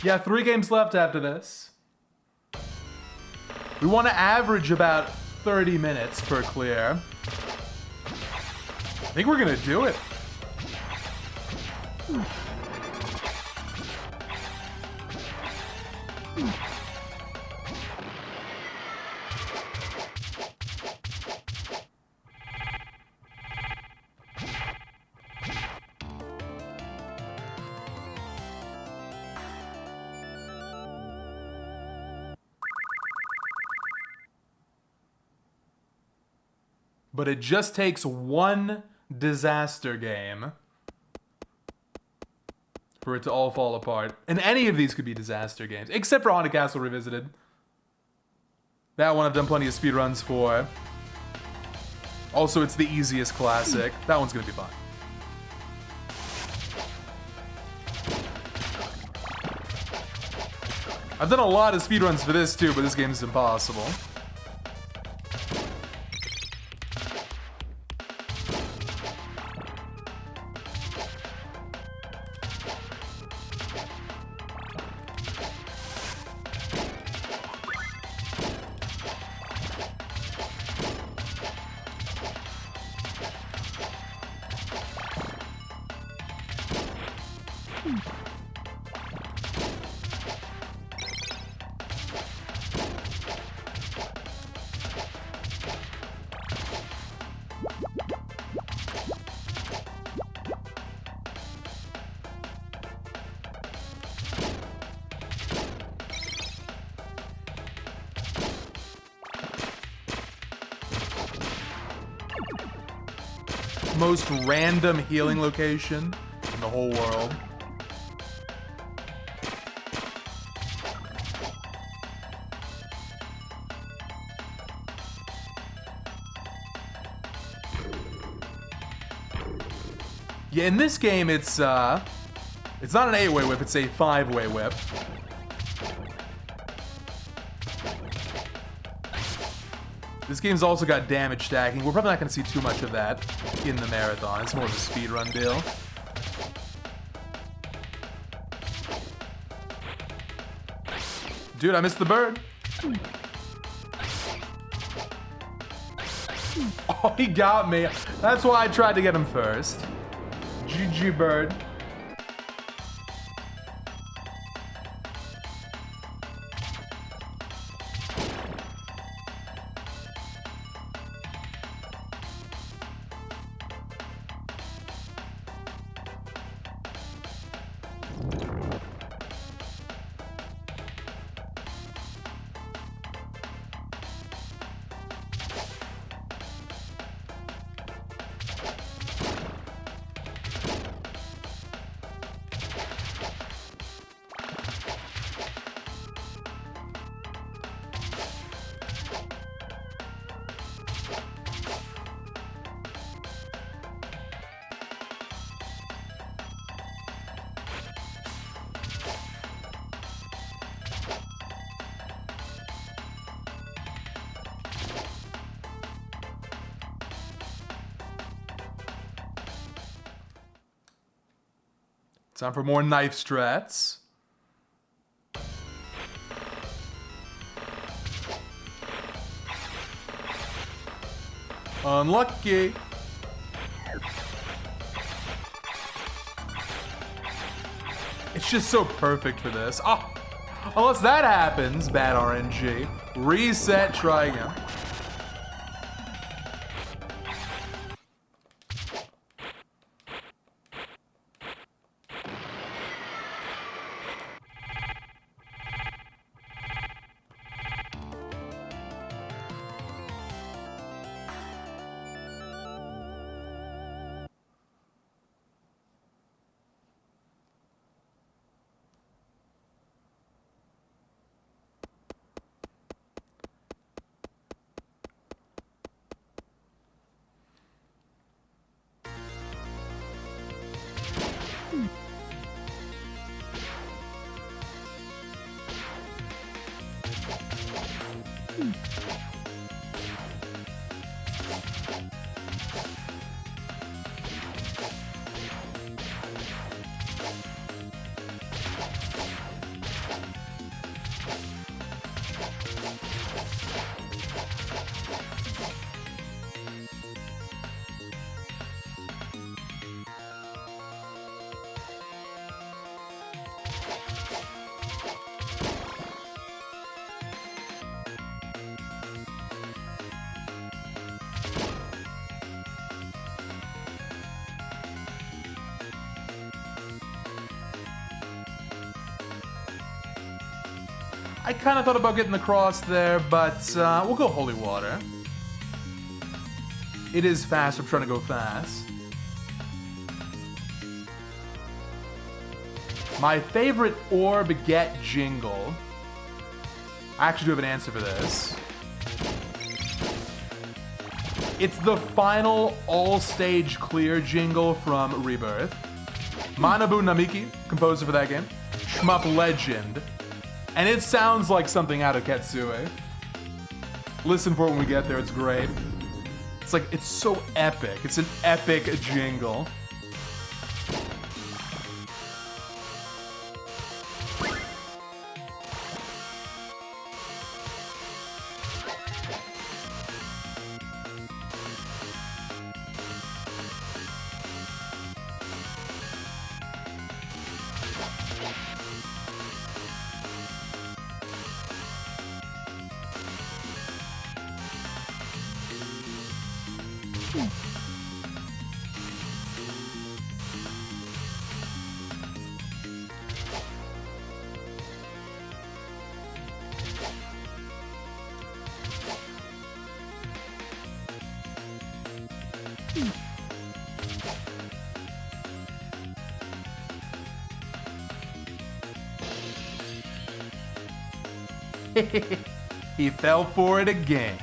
Yeah, 3 games left after this. We want to average about 30 minutes per clear. I think we're gonna do it. But it just takes one disaster game for it to all fall apart. And any of these could be disaster games, except for Haunted Castle Revisited. That one I've done plenty of speedruns for. Also, it's the easiest classic. That one's gonna be fun. I've done a lot of speedruns for this too, but this game is impossible. Most random healing location in the whole world. Yeah, in this game it's not an 8-way whip, it's a 5-way whip. This game's also got damage stacking. We're probably not going to see too much of that in the marathon. It's more of a speedrun deal. Dude, I missed the bird. Oh, he got me. That's why I tried to get him first. GG, bird. Time for more knife strats. Unlucky. It's just so perfect for this. Oh, unless that happens, bad RNG. Reset, try again. I kind of thought about getting the cross there, but we'll go Holy Water. It is fast. I'm trying to go fast. My favorite orb get jingle. I actually do have an answer for this. It's the final all-stage clear jingle from Rebirth. Manabu Namiki, composer for that game. Shmup legend. And it sounds like something out of Ketsue. Listen for it when we get there, it's great. It's like, it's so epic. It's an epic jingle. He fell for it again.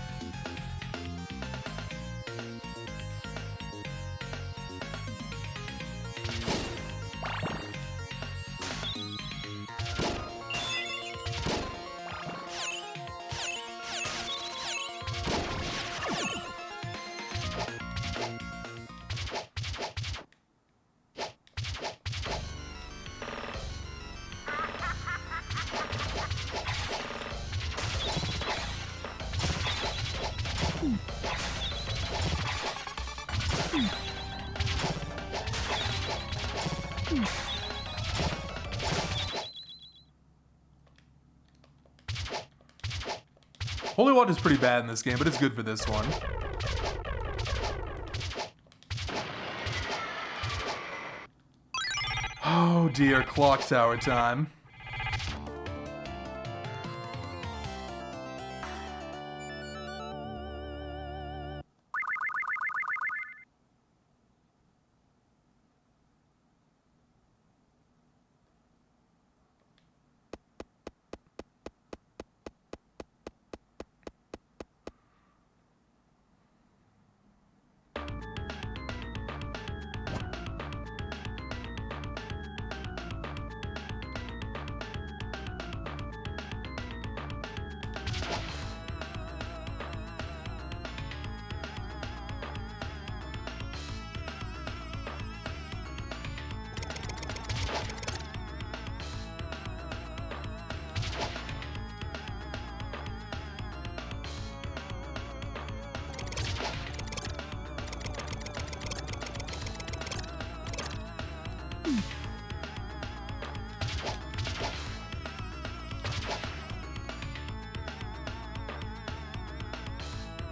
Holy Water is pretty bad in this game, but it's good for this one. Oh dear, clock tower time.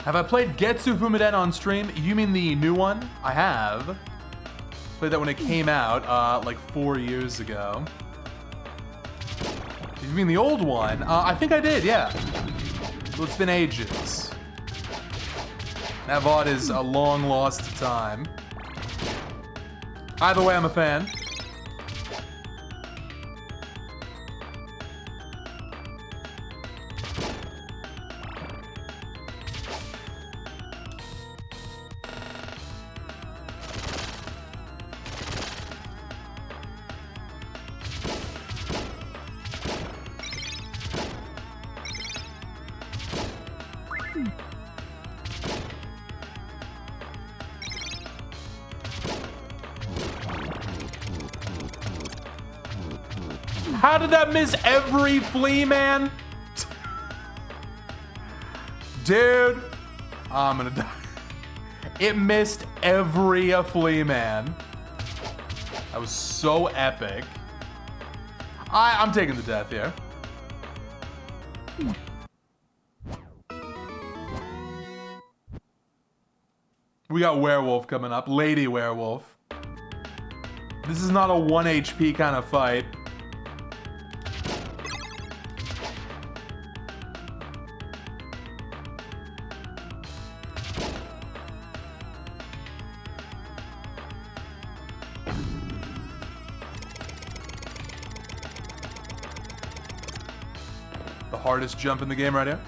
Have I played Getsu Fumiden on stream? You mean the new one? I have. Played that when it came out, like 4 years ago. You mean the old one? I think I did, yeah. Well, it's been ages. That VOD is a long lost time. Either way, I'm a fan. How did that miss every flea, man? Dude, I'm gonna die. It missed every flea, man. That was so epic. I'm taking the death here. We got Werewolf coming up. Lady Werewolf. This is not a 1 HP kind of fight. The hardest jump in the game right here.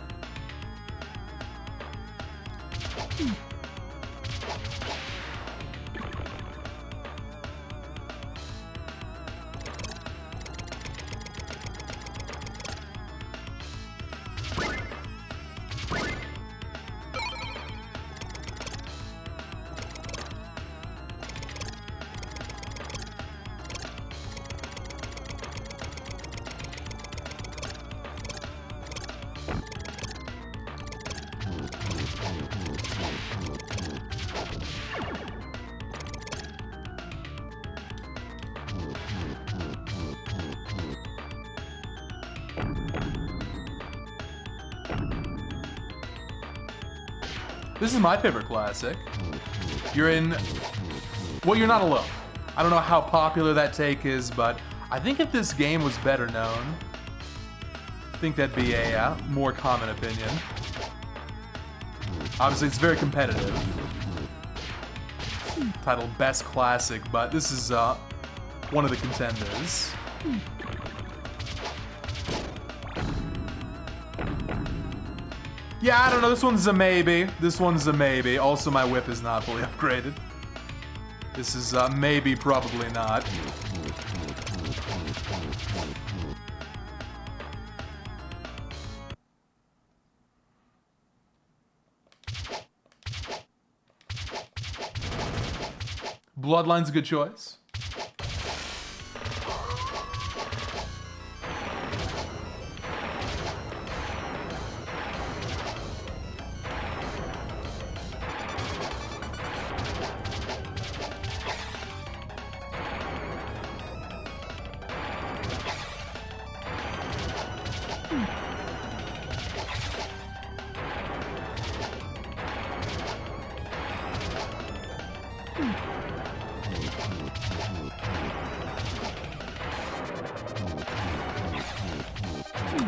This is my favorite classic. You're in... Well, you're not alone. I don't know how popular that take is, but I think if this game was better known, I think that'd be a more common opinion. Obviously, it's very competitive. Titled Best Classic, but this is one of the contenders. Yeah, I don't know. This one's a maybe. This one's a maybe. Also, my whip is not fully upgraded. This is maybe, probably not. Bloodline's a good choice.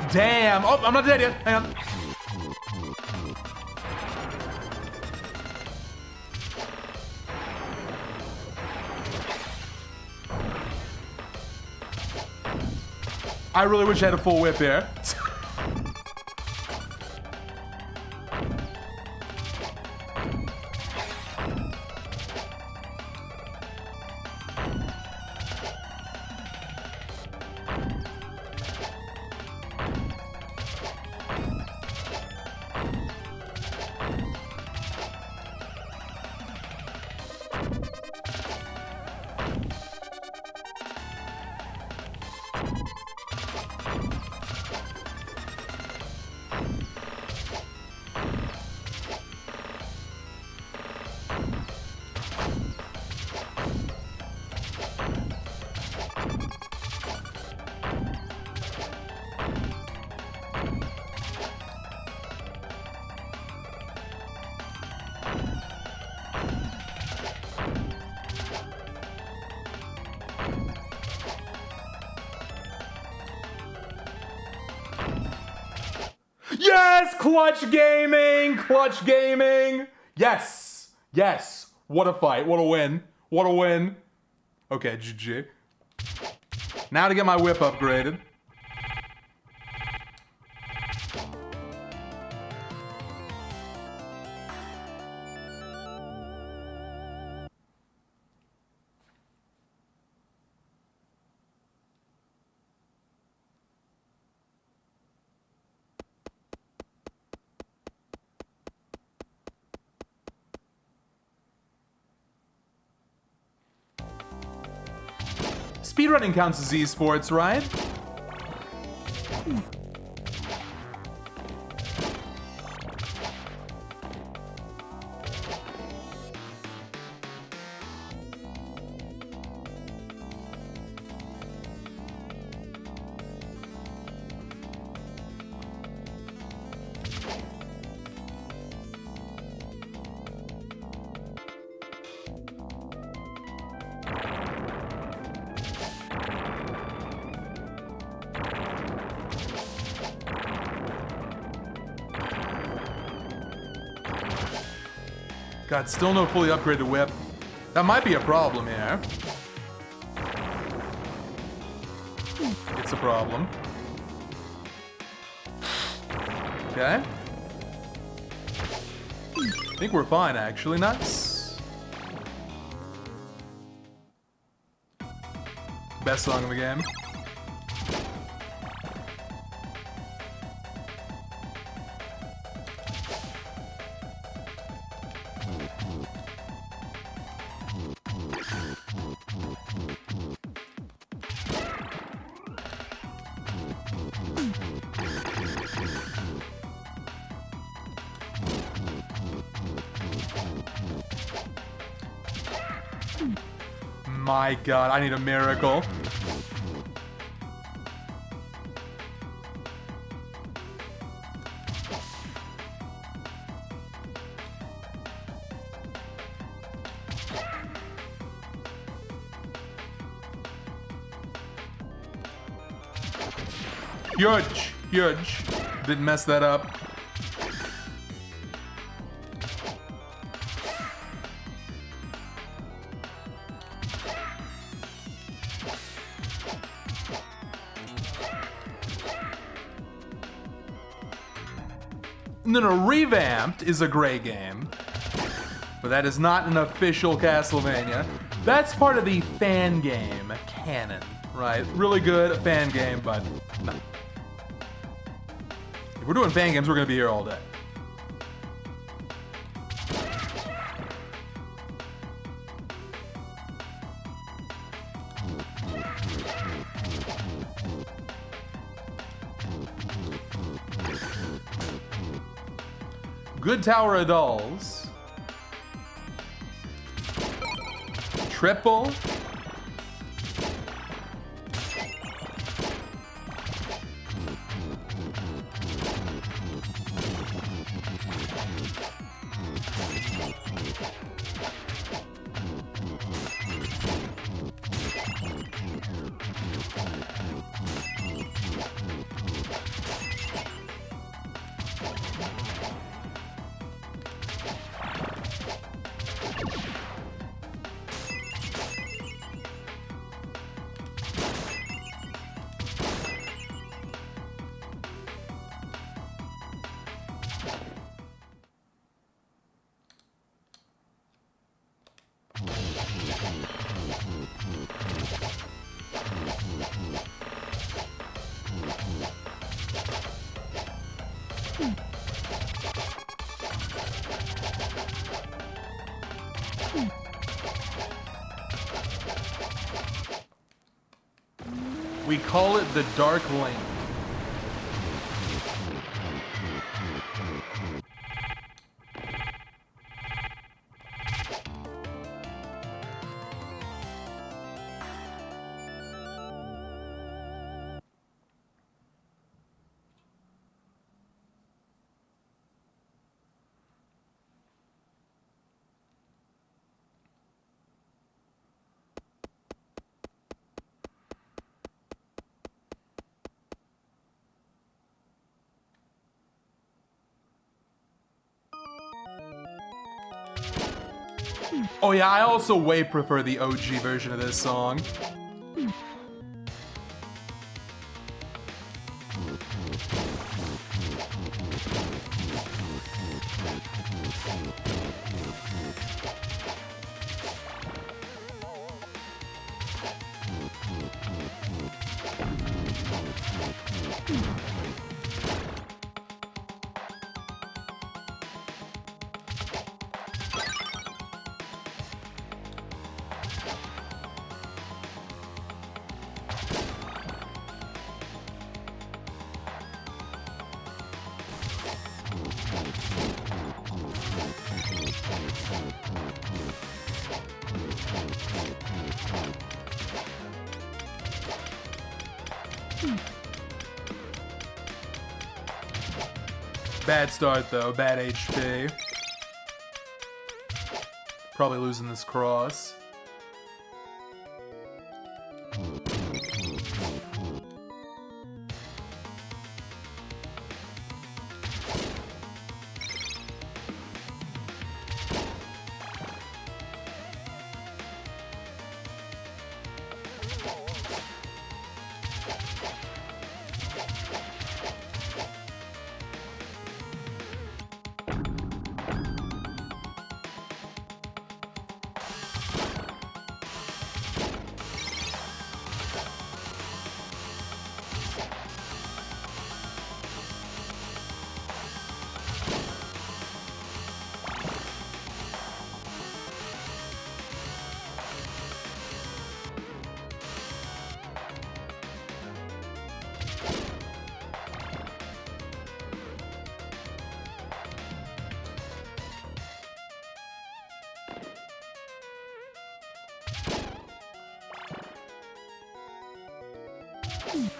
Damn! Oh, I'm not dead yet. Hang on. I really wish I had a full whip here. Yes, Clutch Gaming! Clutch Gaming! Yes! Yes! What a fight. What a win. What a win. Okay, GG. Now to get my whip upgraded. Speedrunning counts as esports, right? God, still no fully upgraded whip. That might be a problem here. It's a problem. Okay. I think we're fine, actually. Nice. Best song in the game. My God, I need a miracle. Huge, huge. Didn't mess that up. No, Revamped is a great game, but that is not an official Castlevania. That's part of the fan game canon, right? Really good fan game, but no. If we're doing fan games, we're gonna be here all day. Good Tower of Dolls. Triple. We call it the Dark Link. Oh yeah, I also way prefer the OG version of this song. Bad start though, bad HP. Probably losing this cross.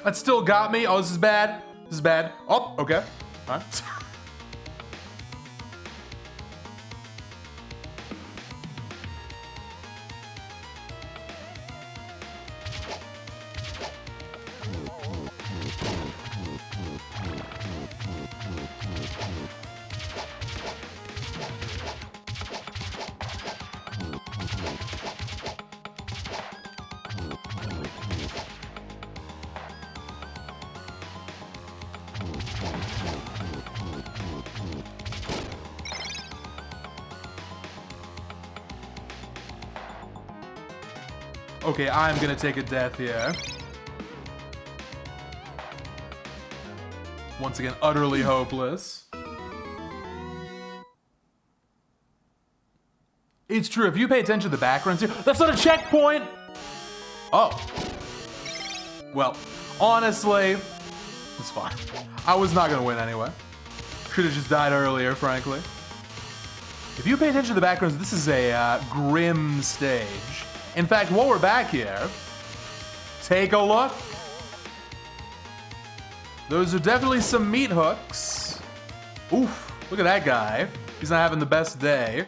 That still got me. Oh, this is bad. This is bad. Oh, okay. All right. Okay, I'm gonna take a death here. Once again, utterly hopeless. It's true, if you pay attention to the backgrounds here, that's not a checkpoint! Oh. Well, honestly, it's fine. I was not gonna win anyway. Should have just died earlier, frankly. If you pay attention to the backgrounds, this is a grim stage. In fact, while we're back here, take a look. Those are definitely some meat hooks. Oof, look at that guy. He's not having the best day.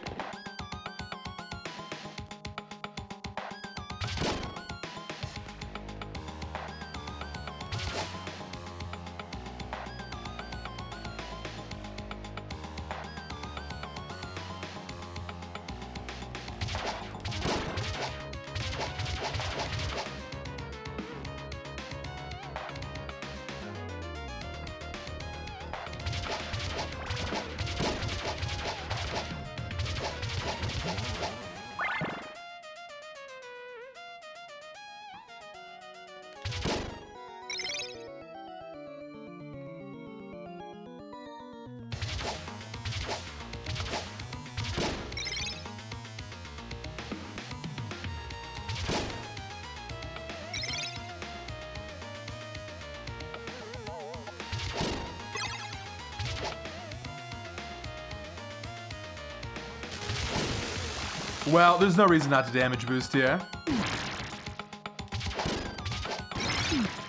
Well, there's no reason not to damage boost here.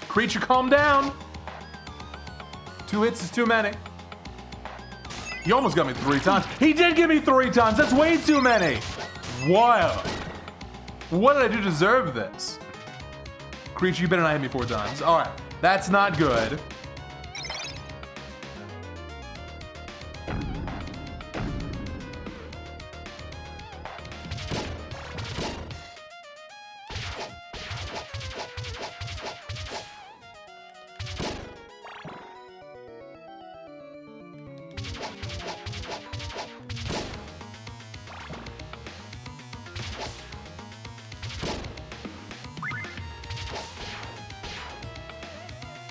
Creature, calm down. 2 hits is too many. He almost got me 3 times. He did give me 3 times. That's way too many. Wild. What did I do to deserve this? Creature, you better not hit me 4 times. All right, that's not good.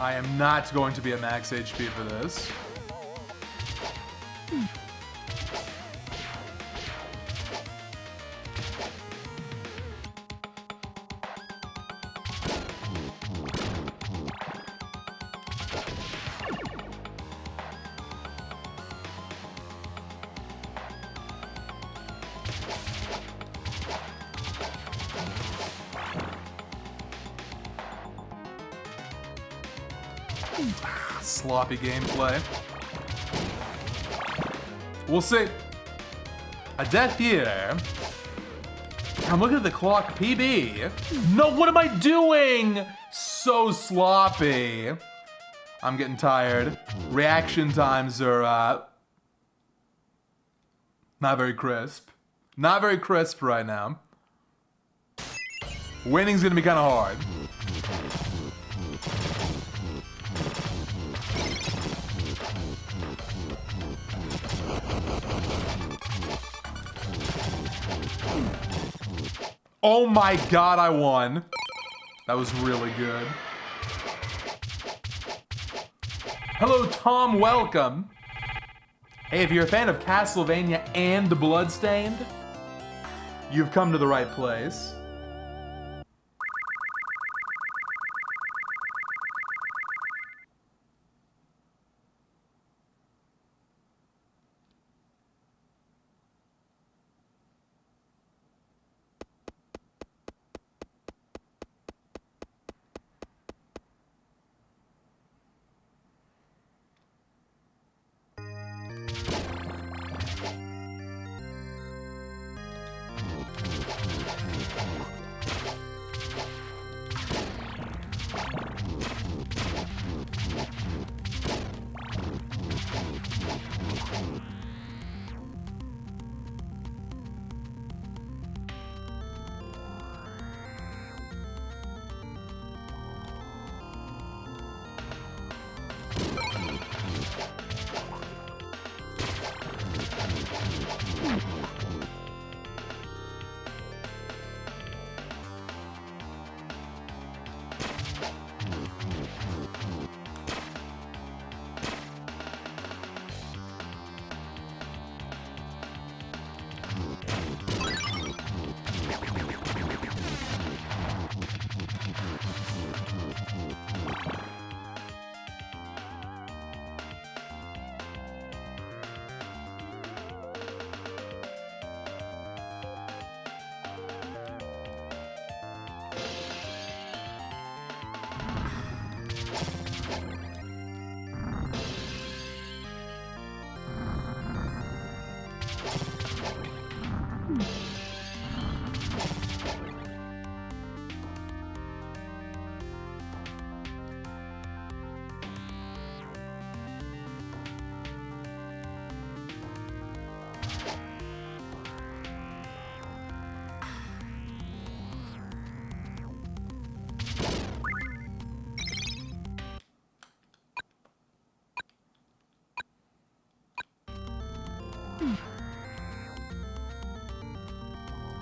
I am not going to be at max HP for this. Sloppy gameplay. We'll see. A death here. I'm looking at the clock. PB. No, what am I doing? So sloppy. I'm getting tired. Reaction times are not very crisp. Not very crisp right now. Winning's gonna be kind of hard. Oh my god, I won. That was really good. Hello, Tom, welcome. Hey, if you're a fan of Castlevania and Bloodstained, you've come to the right place.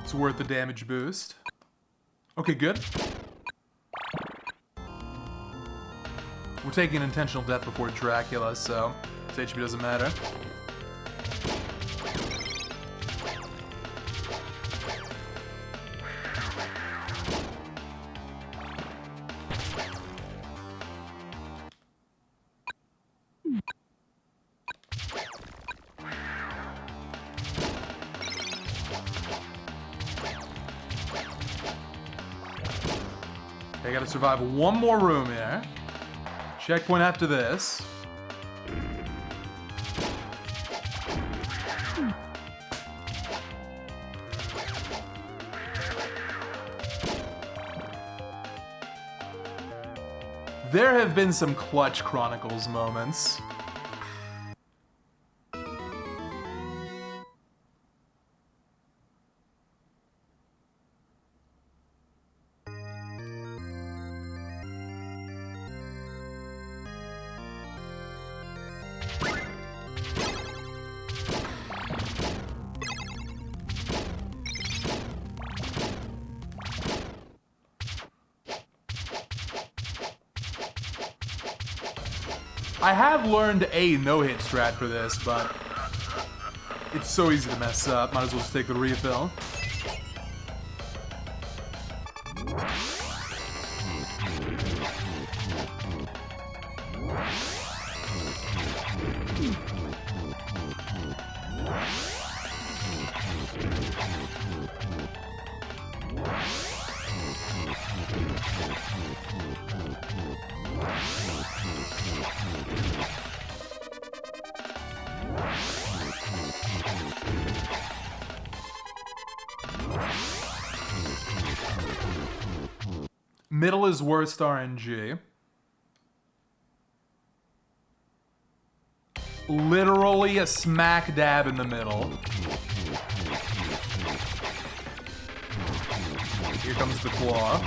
It's worth the damage boost. Okay, good. We're taking an intentional death before Dracula, so this HP doesn't matter. I gotta survive one more room here. Checkpoint after this. There have been some Clutch Chronicles moments. I have learned a no-hit strat for this, but it's so easy to mess up. Might as well just take the refill. Middle is worst RNG. Literally a smack dab in the middle. Here comes the claw.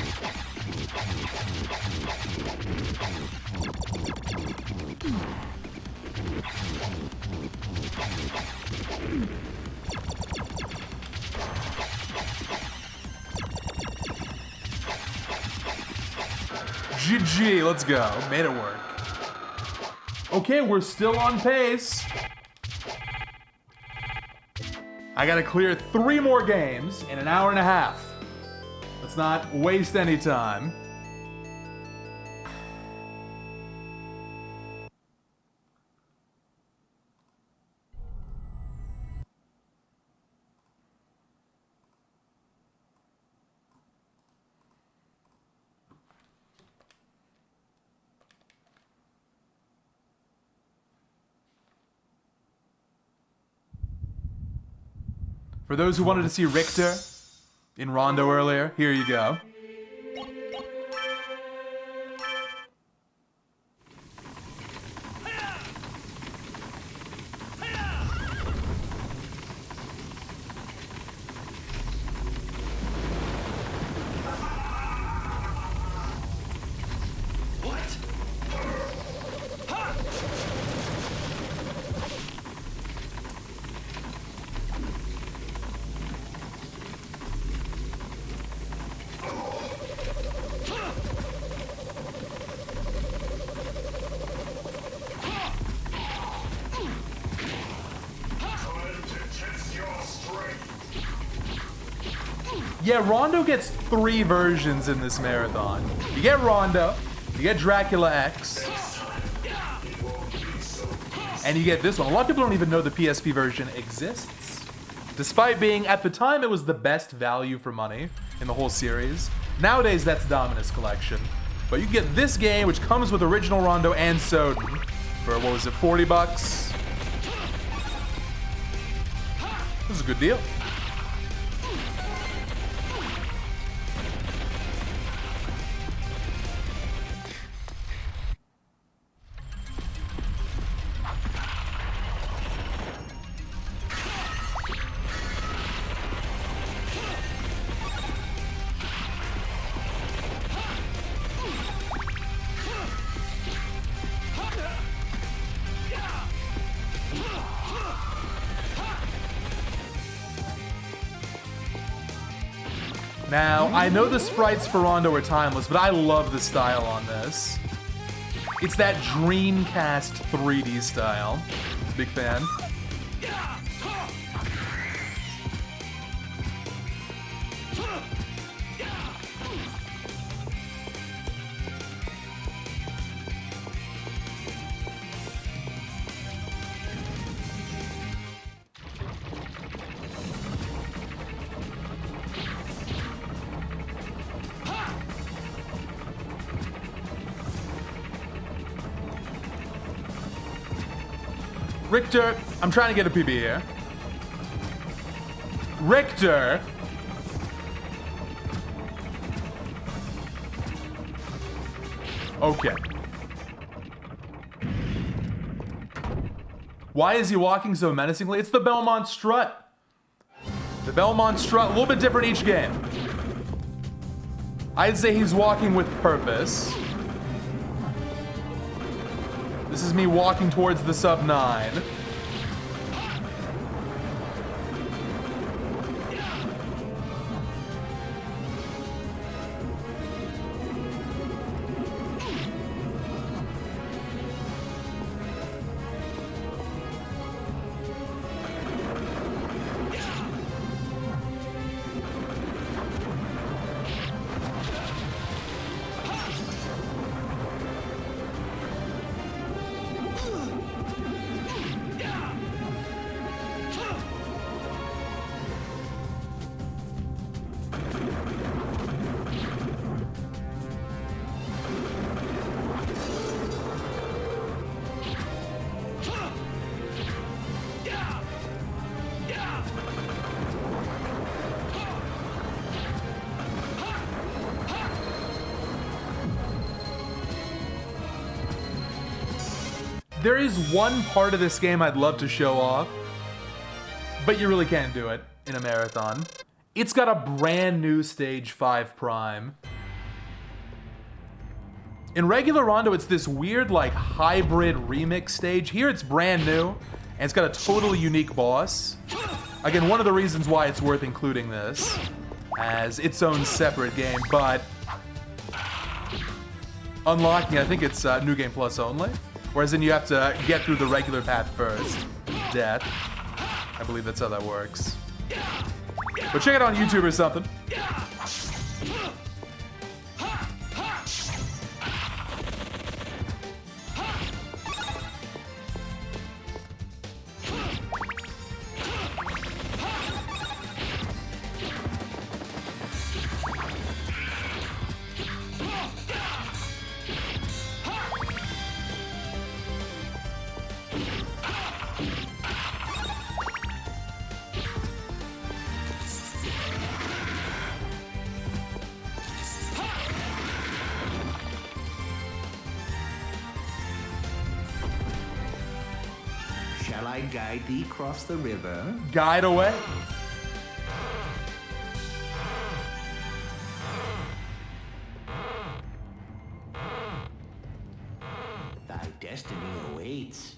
GG, let's go. Made it work. Okay, we're still on pace. I gotta clear 3 more games in an hour and a half. Let's not waste any time. For those who wanted to see Richter in Rondo earlier, here you go. Yeah, Rondo gets 3 versions in this marathon. You get Rondo, you get Dracula X, and you get this one. A lot of people don't even know the PSP version exists. Despite being, at the time, it was the best value for money in the whole series. Nowadays, that's Dominus Collection. But you get this game, which comes with original Rondo and Soden, for, what was it, 40 bucks? This is a good deal. Now, I know the sprites for Rondo are timeless, but I love the style on this. It's that Dreamcast 3D style. Big fan. Richter, I'm trying to get a PB here. Richter. Okay. Why is he walking so menacingly? It's the Belmont strut. The Belmont strut, a little bit different each game. I'd say he's walking with purpose. This is me walking towards the sub 9. There is one part of this game I'd love to show off, but you really can't do it in a marathon. It's got a brand new stage 5 Prime. In regular Rondo, it's this weird, like, hybrid remix stage. Here, it's brand new, and it's got a totally unique boss. Again, one of the reasons why it's worth including this as its own separate game, but unlocking, I think it's New Game Plus only. Whereas then you have to get through the regular path first. Death. I believe that's how that works. But check it out on YouTube or something. Shall I guide thee across the river? Guide away. Thy destiny awaits.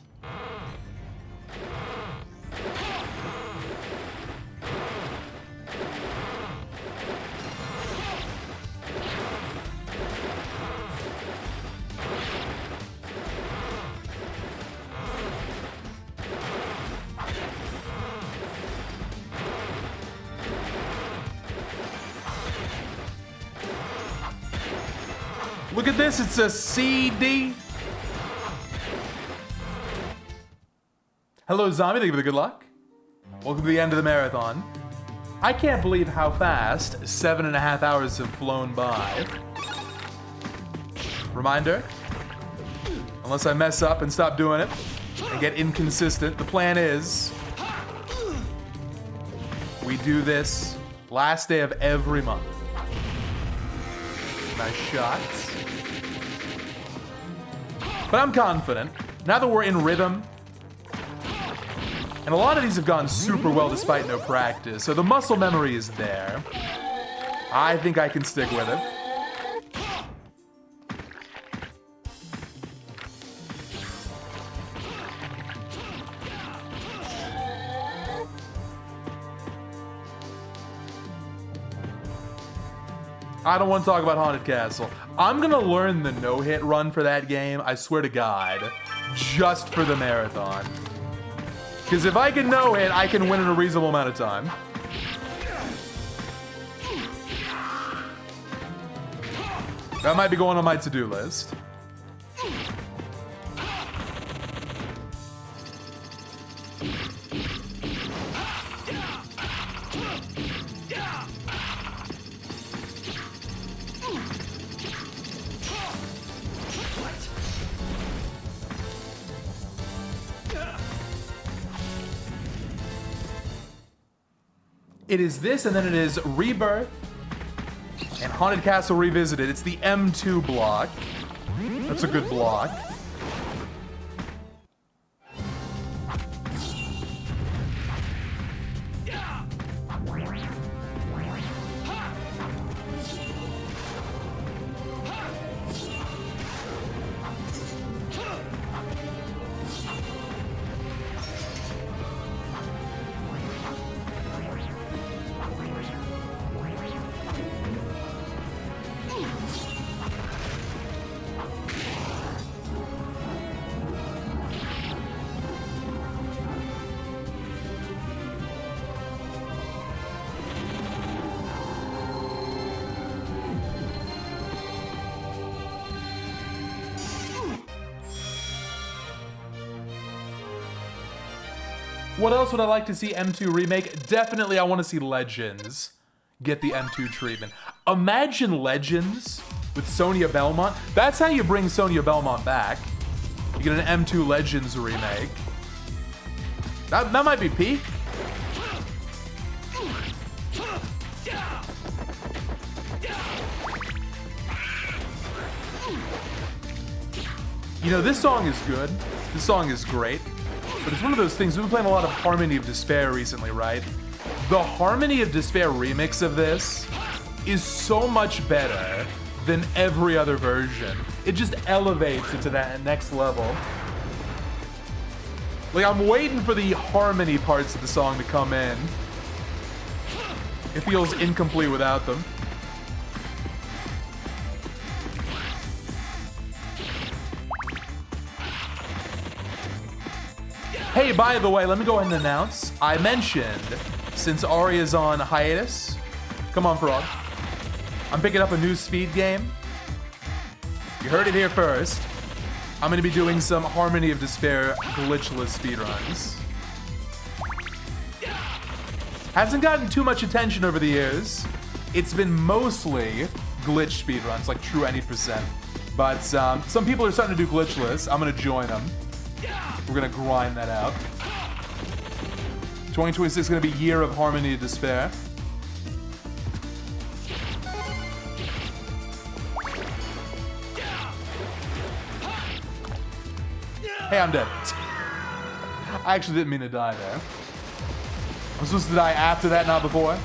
Look at this, it's a CD. Hello, Zombie, thank you for the good luck. Welcome to the end of the marathon. I can't believe how fast 7.5 hours have flown by. Reminder, unless I mess up and stop doing it and get inconsistent, the plan is we do this last day of every month. Nice shots. But I'm confident, now that we're in rhythm, and a lot of these have gone super well despite no practice, so the muscle memory is there. I think I can stick with it. I don't want to talk about Haunted Castle. I'm gonna learn the no-hit run for that game, I swear to God, just for the marathon. Because if I can no-hit, I can win in a reasonable amount of time. That might be going on my to-do list. It is this, and then it is Rebirth and Haunted Castle Revisited. It's the M2 block. That's a good block. What else would I like to see M2 remake? Definitely I want to see Legends get the M2 treatment. Imagine Legends with Sonia Belmont. That's how you bring Sonia Belmont back. You get an M2 Legends remake. That might be peak. You know, this song is good. This song is great, but it's one of those things. We've been playing a lot of Harmony of Despair recently, right? The Harmony of Despair remix of this is so much better than every other version. It just elevates it to that next level. Like, I'm waiting for the harmony parts of the song to come in. It feels incomplete without them. Hey, by the way, let me go ahead and announce. I mentioned, since Ari is on hiatus, come on, Frog. I'm picking up a new speed game. You heard it here first. I'm going to be doing some Harmony of Despair glitchless speedruns. Hasn't gotten too much attention over the years. It's been mostly glitch speedruns, like true any percent. But some people are starting to do glitchless. I'm going to join them. We're going to grind that out. 2026 is going to be year of Harmony of Despair. Hey, I'm dead. I actually didn't mean to die there. I'm supposed to die after that, not before.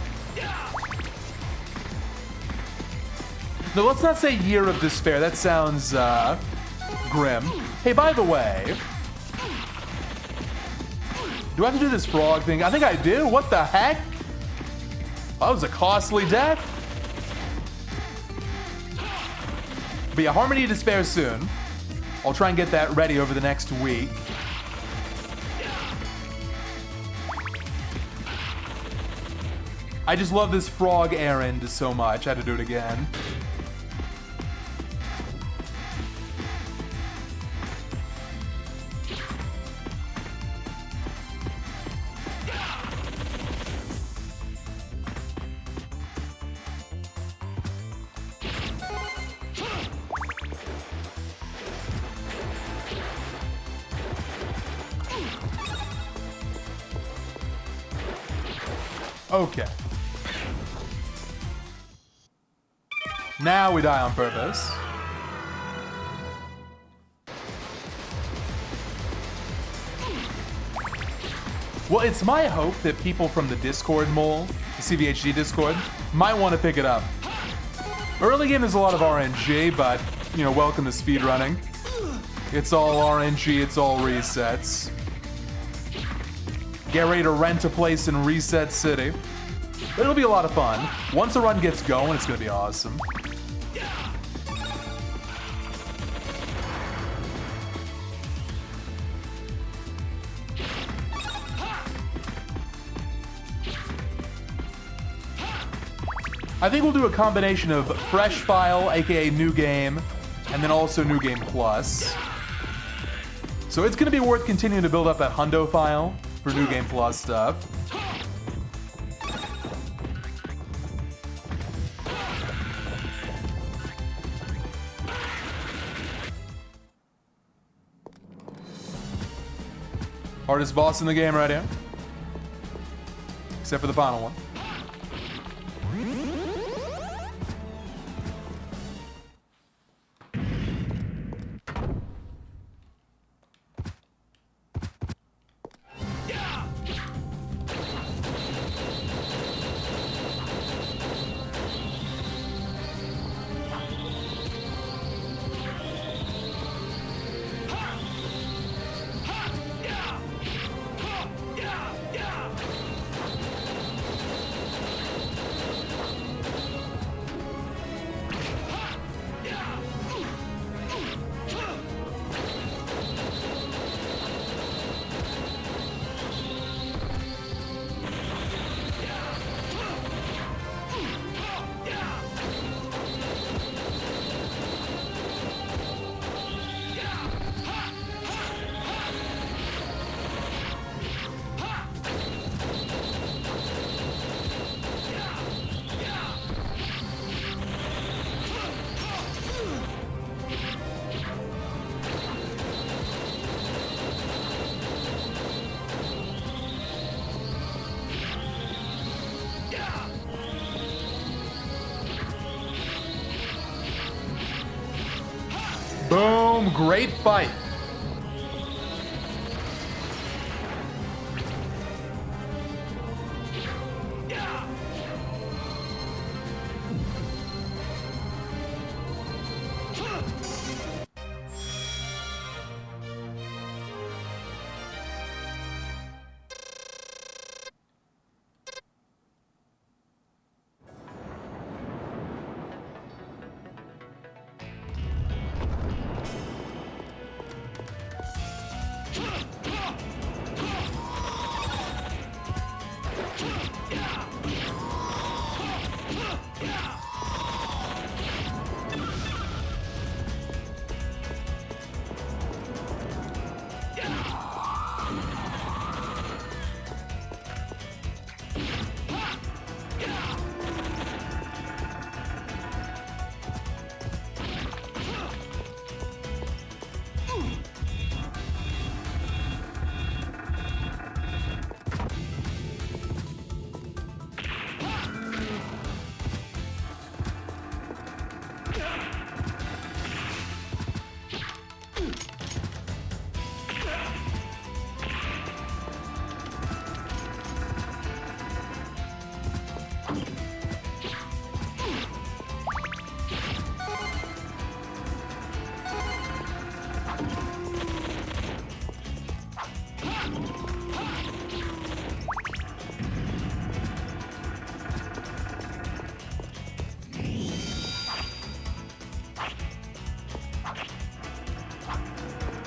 No, let's not say Year of Despair. That sounds grim. Hey, by the way, do I have to do this frog thing? I think I do. What the heck? That was a costly death. But yeah, Harmony of Despair soon. I'll try and get that ready over the next week. I just love this frog errand so much. I had to do it again. Okay. Now we die on purpose. Well, it's my hope that people from the Discord mole, the CVHD Discord, might want to pick it up. Early game is a lot of RNG, but, you know, welcome to speedrunning. It's all RNG, it's all resets. Get ready to rent a place in Reset City. It'll be a lot of fun. Once the run gets going, it's gonna be awesome. I think we'll do a combination of Fresh File, aka New Game, and then also New Game Plus. So it's gonna be worth continuing to build up that Hundo file for New Game Plus stuff. Hardest boss in the game right here. Except for the final one. Boom, great fight.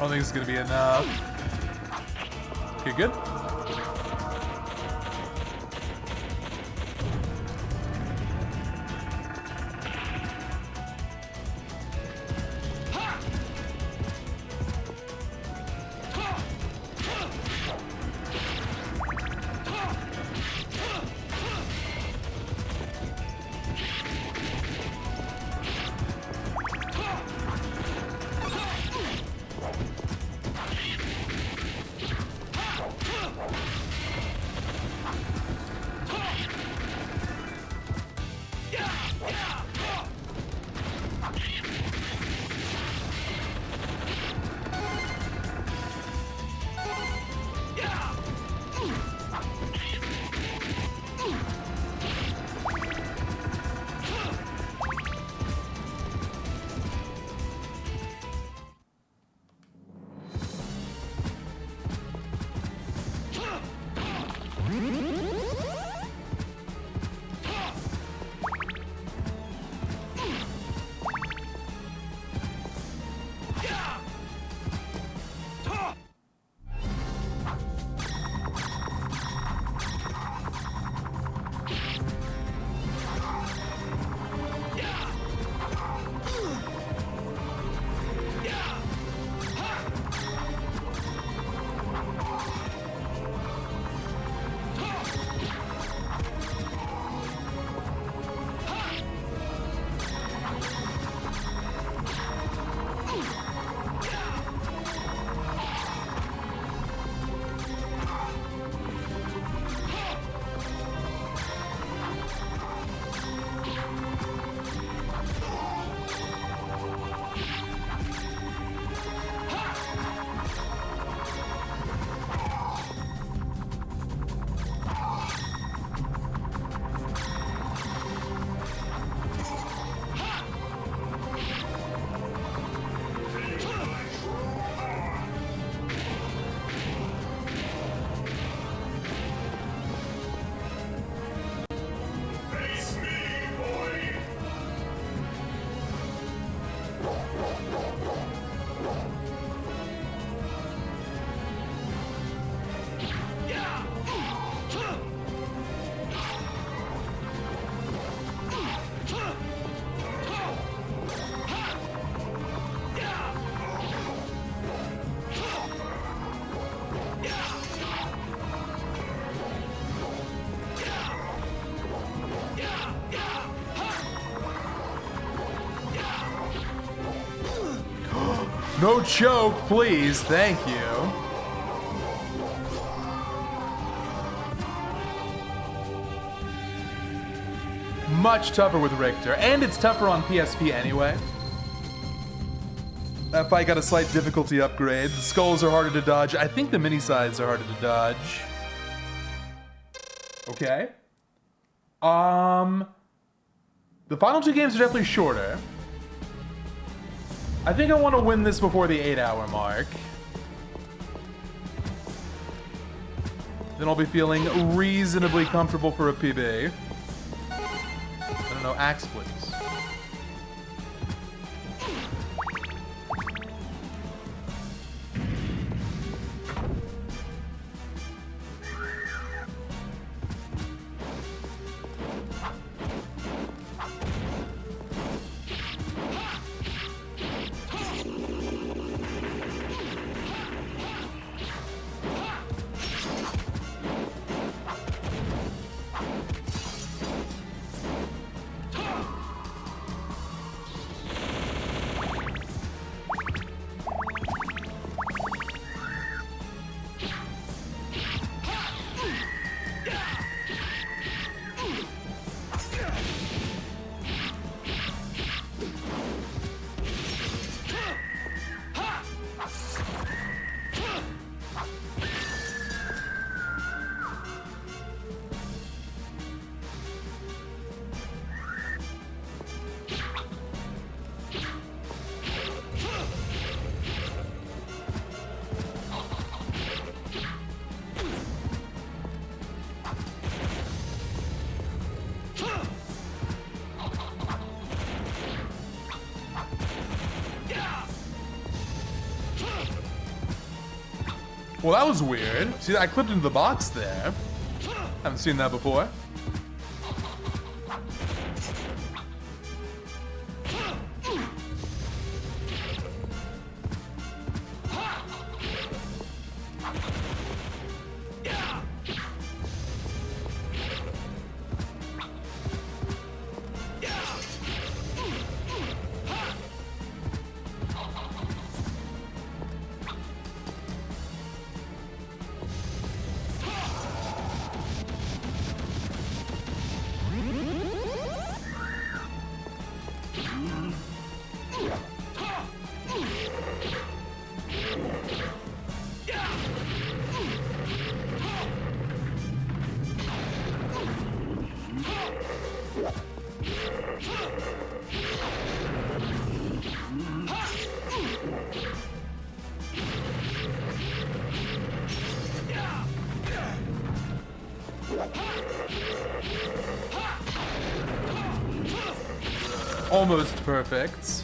don't think it's gonna be enough. Okay, good. No choke, please. Thank you. Much tougher with Richter, and it's tougher on PSP anyway. That fight got a slight difficulty upgrade. The skulls are harder to dodge. I think the mini sides are harder to dodge. Okay. The final two games are definitely shorter. I think I want to win this before the 8-hour mark. Then I'll be feeling reasonably comfortable for a PB. I don't know, axe please. Well, that was weird. See, I clipped into the box there. Haven't seen that before. Almost perfect.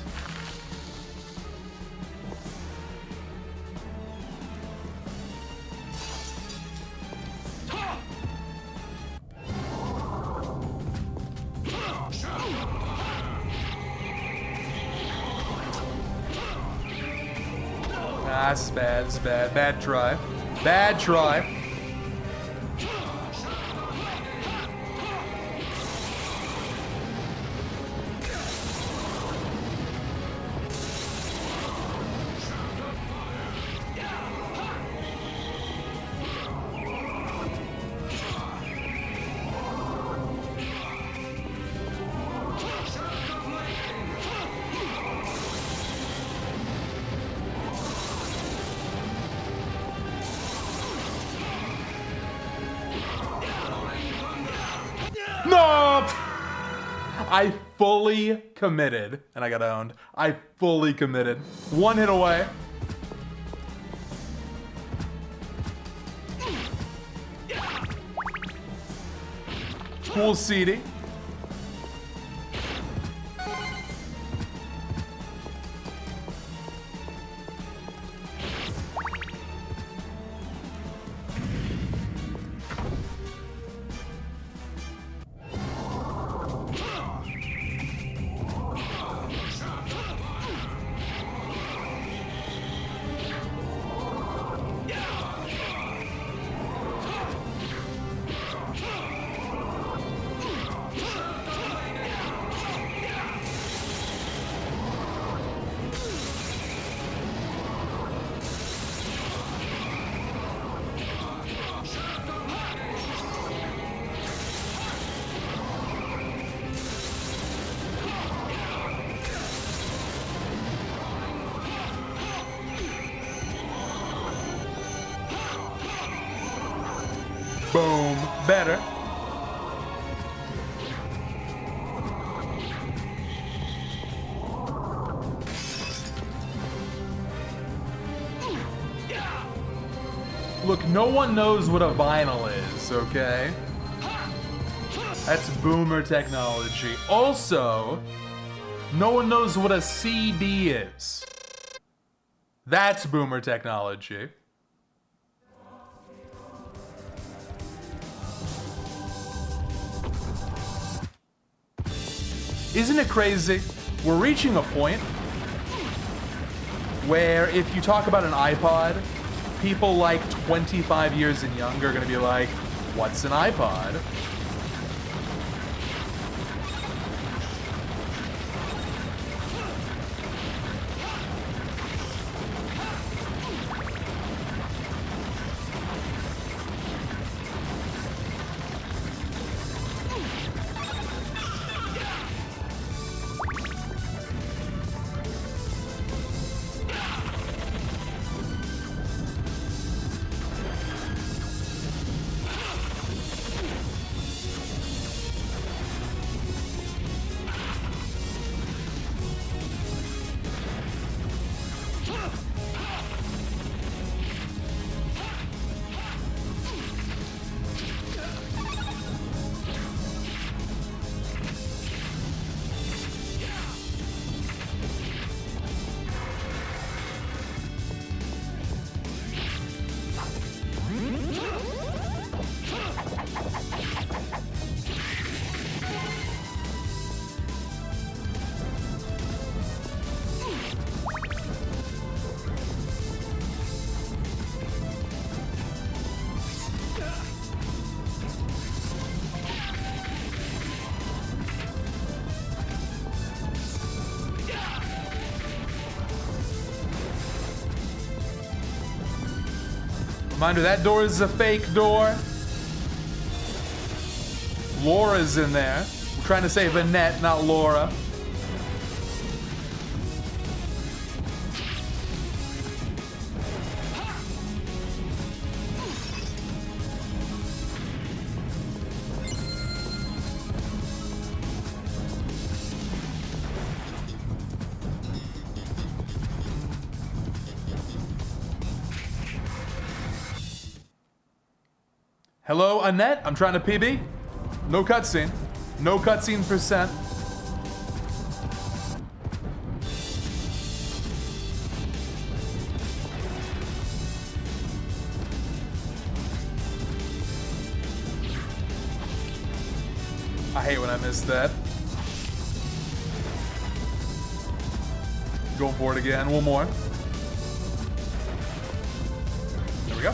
Ah, this is bad, this is bad. Bad try. Bad try. No! I fully committed, and I got owned. I fully committed. One hit away. Cool seeding. Boom. Better. Look, no one knows what a vinyl is, okay? That's boomer technology. Also, no one knows what a CD is. That's boomer technology. Isn't it crazy? We're reaching a point where if you talk about an iPod, people like 25 years and younger are gonna be like, what's an iPod? Reminder, that door is a fake door. Laura's in there. We're trying to save Annette, not Laura. Hello, Annette. I'm trying to PB. No cutscene. No cutscene %. I hate when I miss that. Going for it again. One more. There we go.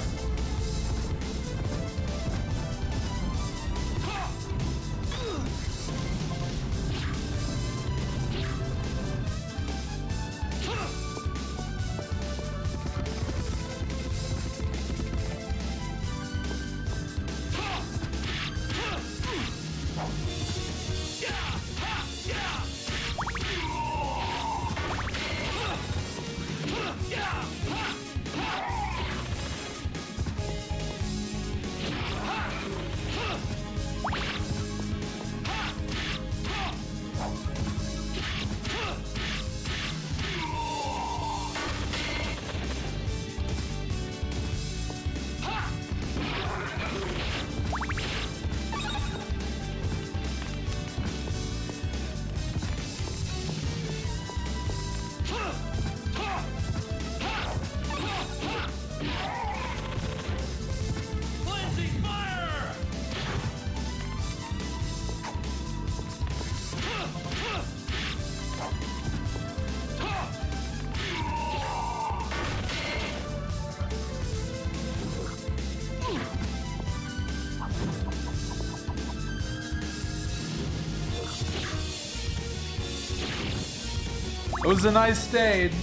It was a nice stage.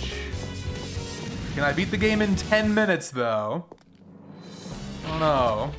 Can I beat the game in 10 minutes, though? Oh no.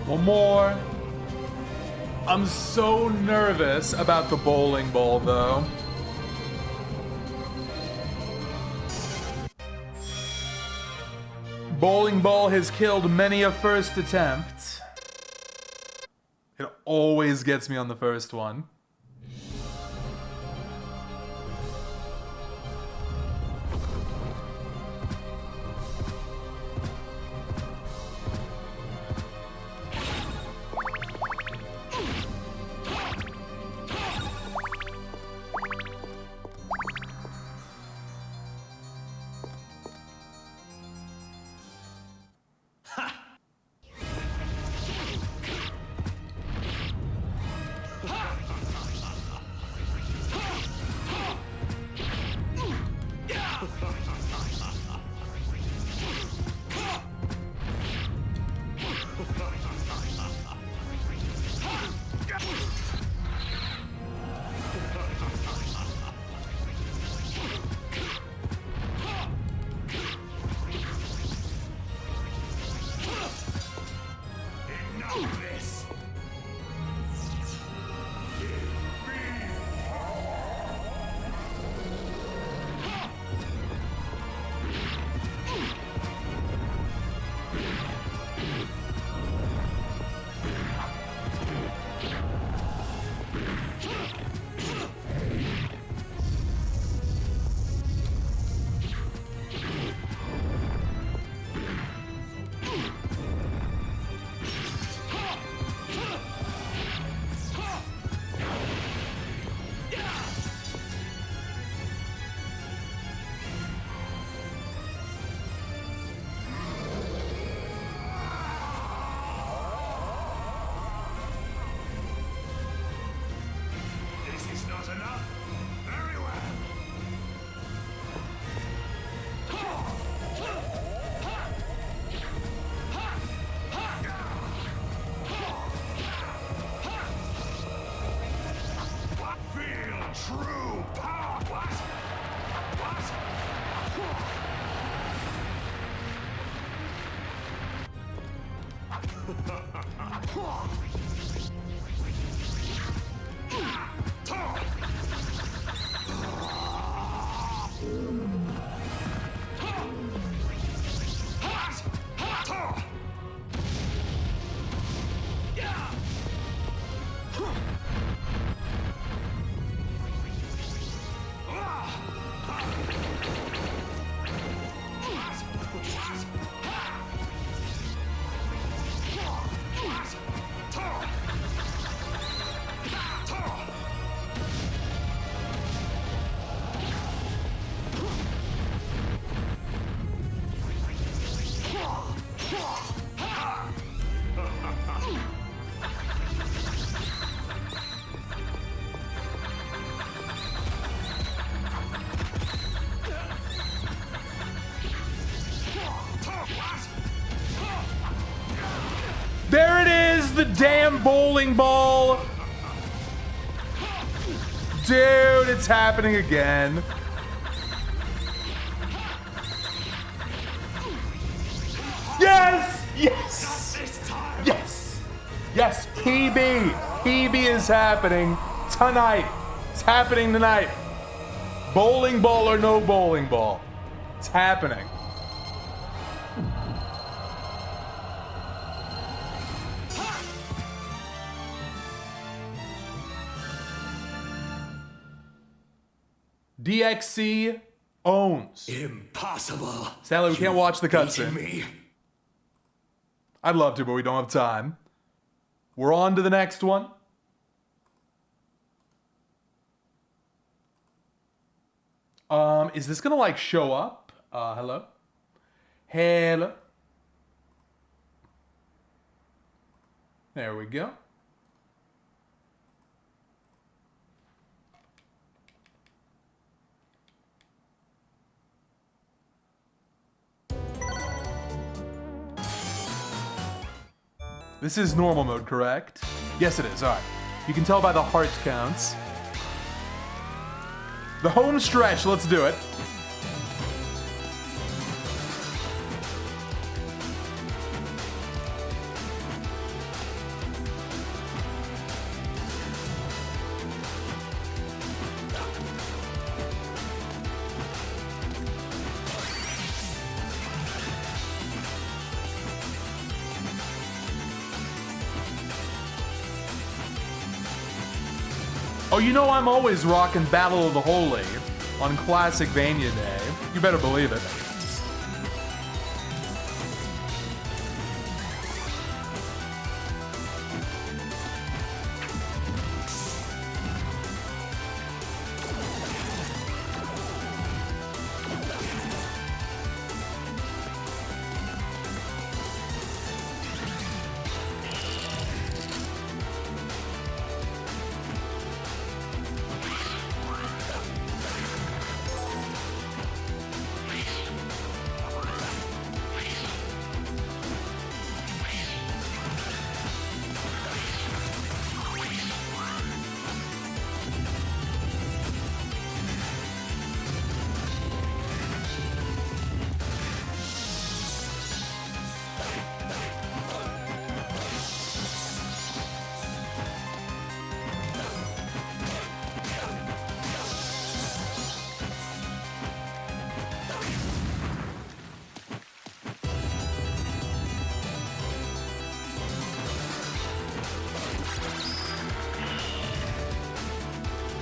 One more. I'm so nervous about the bowling ball, though. Bowling ball has killed many a first attempt. It always gets me on the first one. this. True power! What? There it is, the damn bowling ball. Dude, it's happening again. Yes! Yes! Yes! Yes, PB! PB is happening tonight. It's happening tonight. Bowling ball or no bowling ball. It's happening. DXC owns. Impossible. Sadly, we can't watch the Beaten cutscene. me. I'd love to, but we don't have time. We're on to the next one. Is this gonna like show up? Hello? Hello? There we go. This is normal mode, correct? Yes, it is. All right. You can tell by the heart counts. The home stretch. Let's do it. Oh, you know I'm always rocking Battle of the Holy on Classic Vania Day. You better believe it.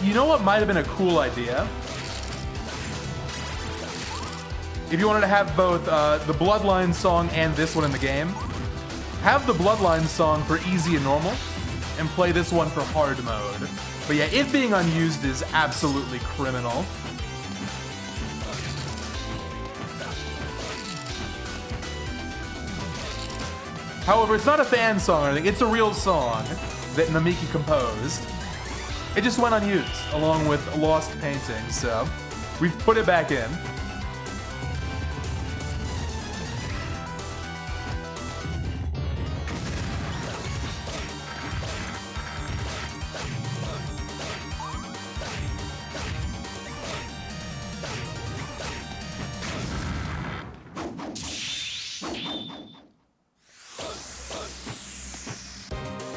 You know what might have been a cool idea? If you wanted to have both the Bloodline song and this one in the game, have the Bloodline song for easy and normal, and play this one for hard mode. But yeah, it being unused is absolutely criminal. However, it's not a fan song or anything, it's a real song that Namiki composed. It just went unused, along with Lost Painting, so we've put it back in.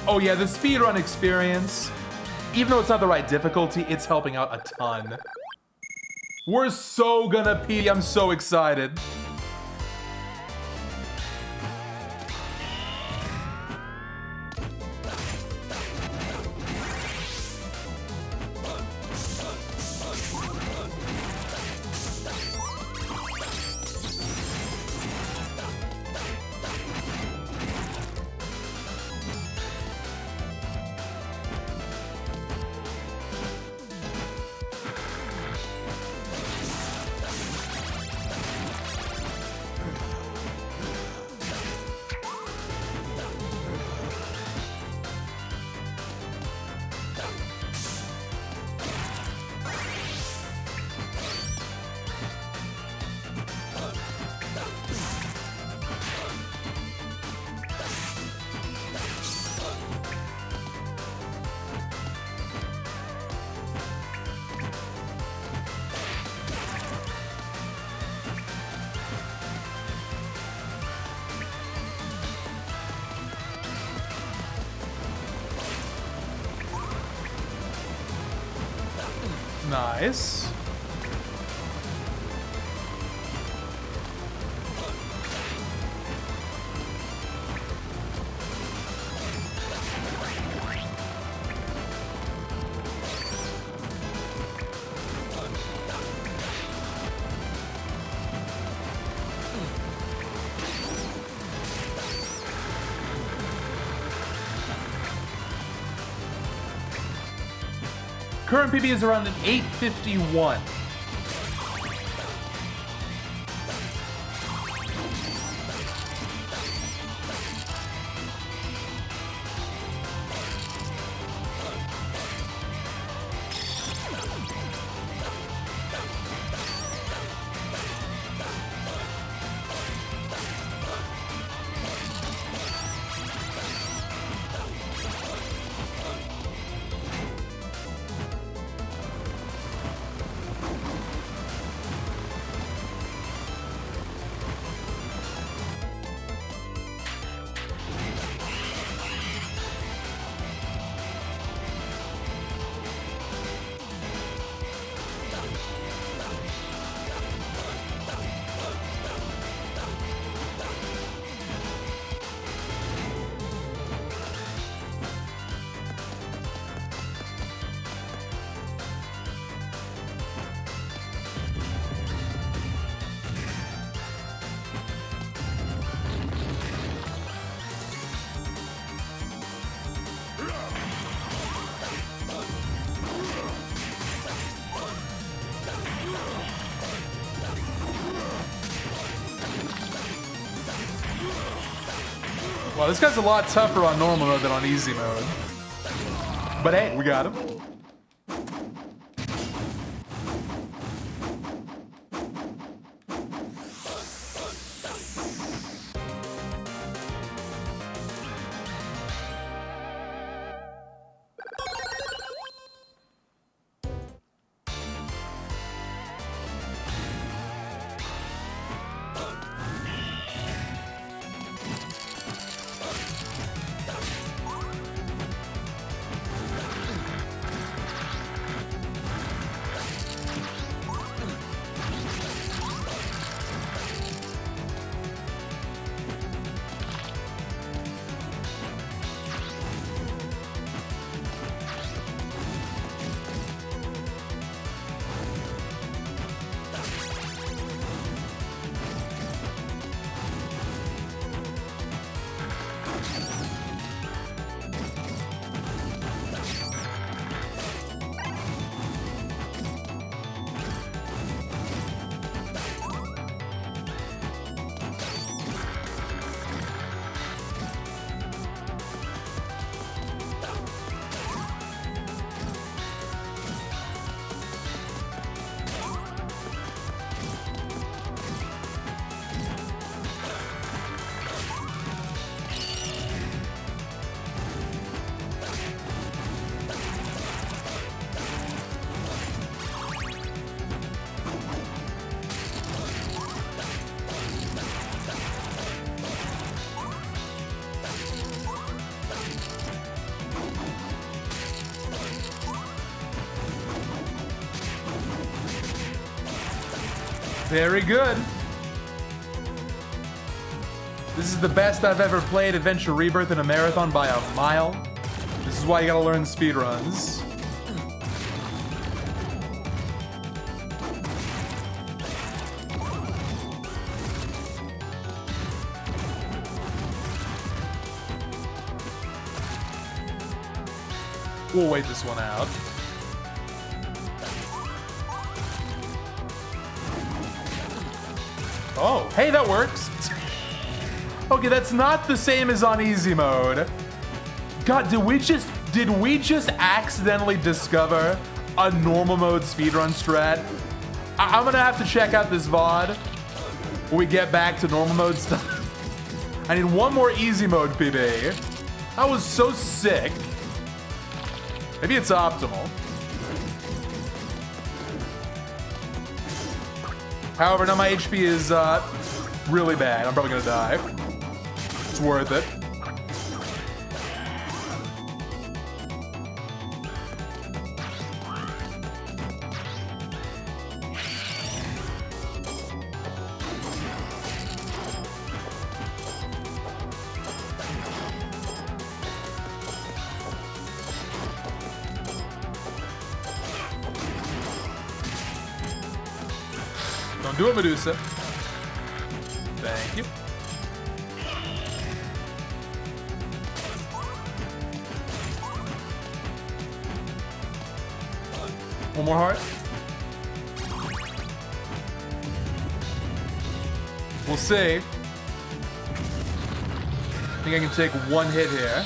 Oh yeah, the speedrun experience, even though it's not the right difficulty, it's helping out a ton. We're so gonna pee, I'm so excited. Nice. Current PB is around an 851. Wow, this guy's a lot tougher on normal mode than on easy mode. But hey, we got him. Very good. This is the best I've ever played Adventure Rebirth in a marathon by a mile. This is why you gotta learn speedruns. We'll wait this one out. Oh, hey, that works. Okay, that's not the same as on easy mode. God, did we just accidentally discover a normal mode speedrun strat? I'm gonna have to check out this VOD when we get back to normal mode stuff. I need one more easy mode PB. That was so sick. Maybe it's optimal. However, now my HP is really bad. I'm probably gonna die. It's worth it. Don't do it, Medusa. Thank you. One more heart. We'll see. I think I can take one hit here.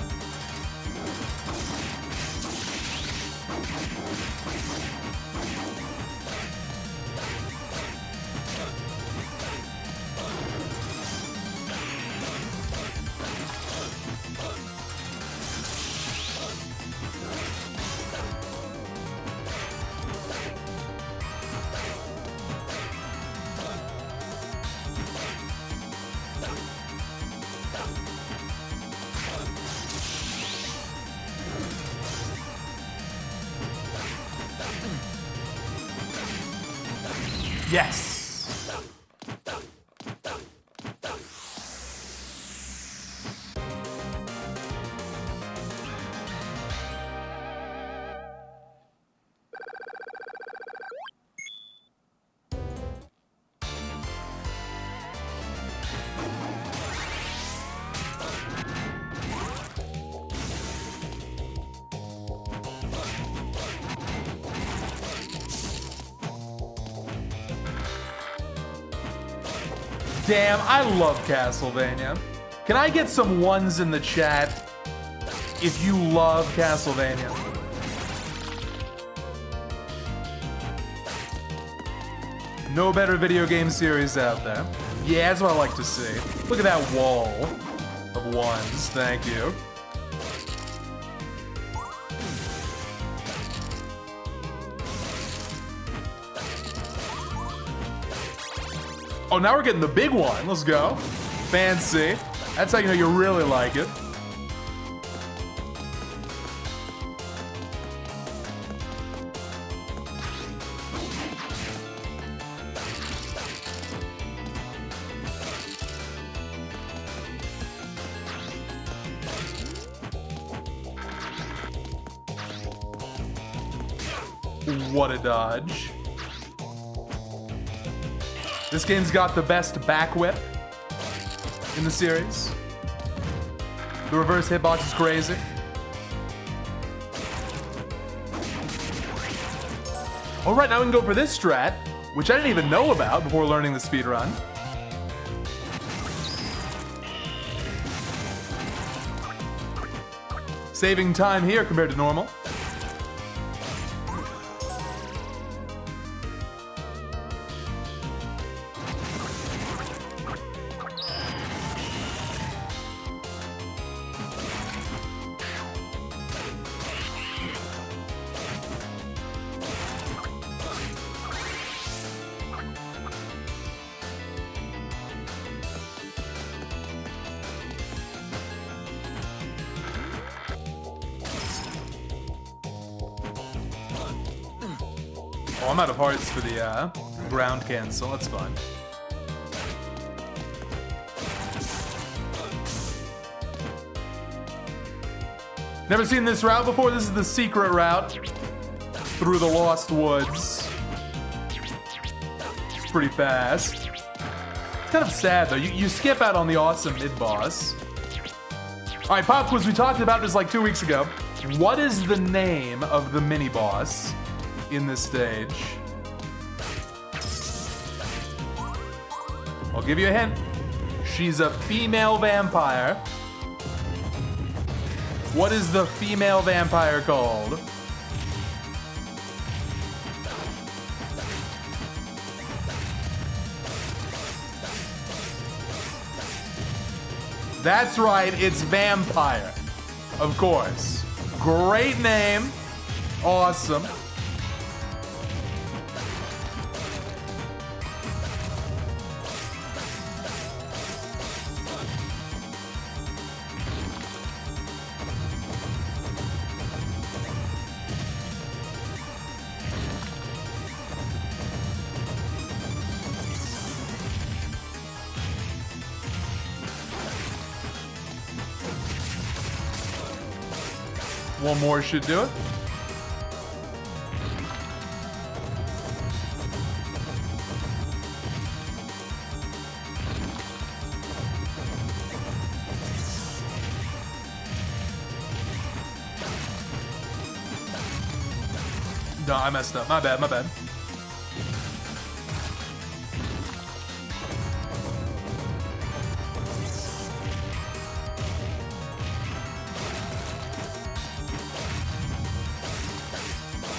Yes! Damn, I love Castlevania. Can I get some ones in the chat if you love Castlevania? No better video game series out there. Yeah, that's what I like to see. Look at that wall of ones. Thank you. Oh, now we're getting the big one. Let's go. Fancy. That's how you know you really like it. What a dodge. This game's got the best back whip in the series. The reverse hitbox is crazy. All right, now we can go for this strat, which I didn't even know about before learning the speedrun. Saving time here compared to normal. Oh, I'm out of hearts for the ground cancel. That's fine. Never seen this route before. This is the secret route through the Lost Woods. It's pretty fast. It's kind of sad though. You skip out on the awesome mid-boss. All right, pop quiz. We talked about this like 2 weeks ago. What is the name of the mini-boss in this stage? I'll give you a hint. She's a female vampire. What is the female vampire called? That's right, it's Vampire. Of course. Great name. Awesome. One more should do it. No, I messed up. My bad, my bad.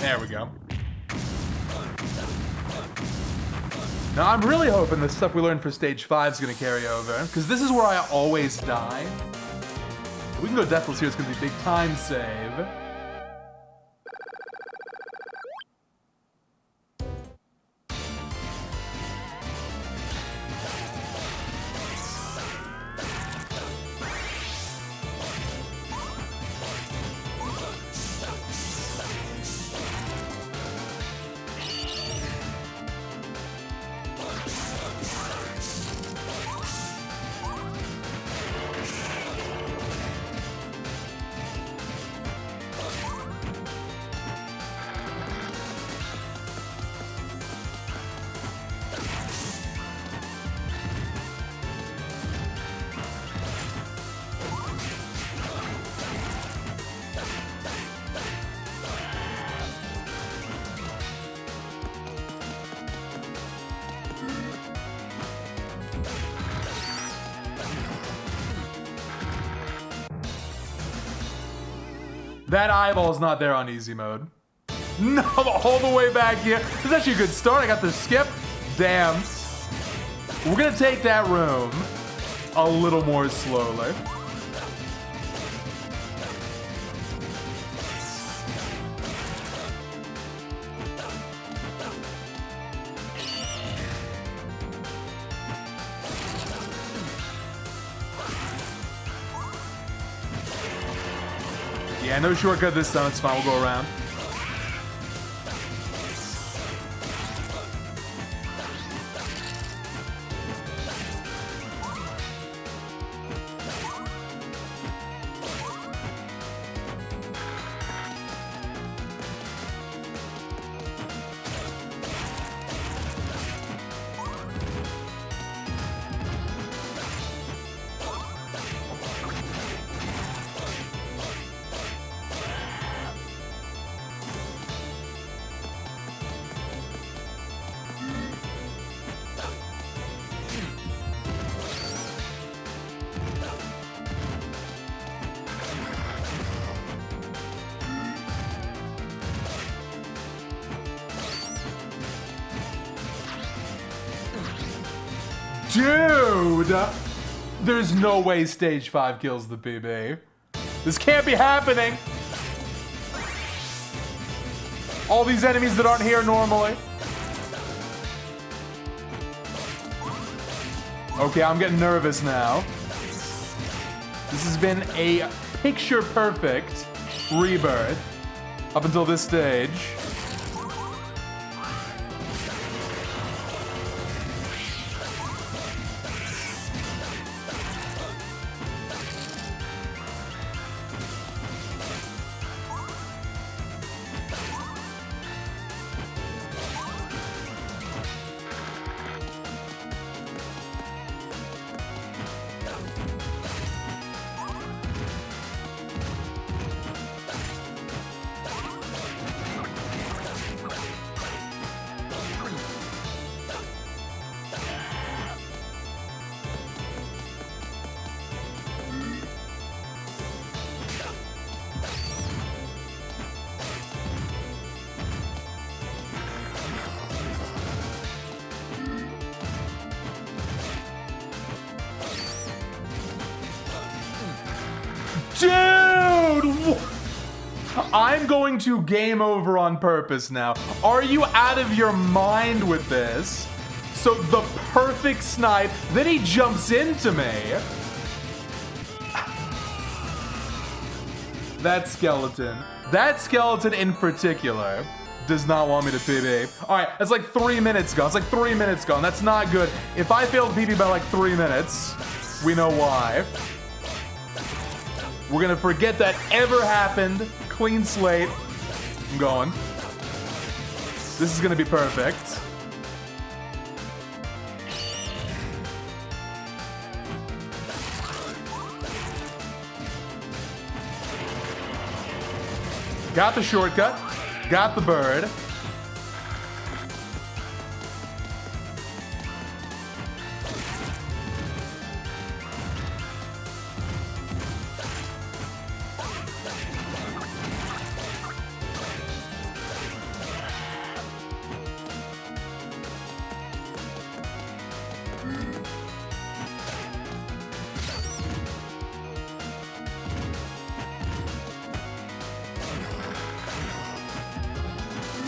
There we go. Now I'm really hoping the stuff we learned for stage 5 is gonna carry over, because this is where I always die. We can go deathless here, it's gonna be a big time save. That eyeball's not there on easy mode. No, all the way back here. This is actually a good start. I got the skip. Damn. We're gonna take that room a little more slowly. Yeah, no shortcut this time. It's fine. We'll go around. Dude! There's no way stage 5 kills the PB. This can't be happening! All these enemies that aren't here normally. Okay, I'm getting nervous now. This has been a picture-perfect rebirth up until this stage. I'm going to game over on purpose now. Are you out of your mind with this? So the perfect snipe, then he jumps into me. That skeleton in particular does not want me to PB. All right, that's like 3 minutes gone. It's like 3 minutes gone. That's not good. If I failed PB by like 3 minutes, we know why. We're gonna forget that ever happened. Clean slate. I'm going. This is gonna be perfect. Got the shortcut. Got the bird.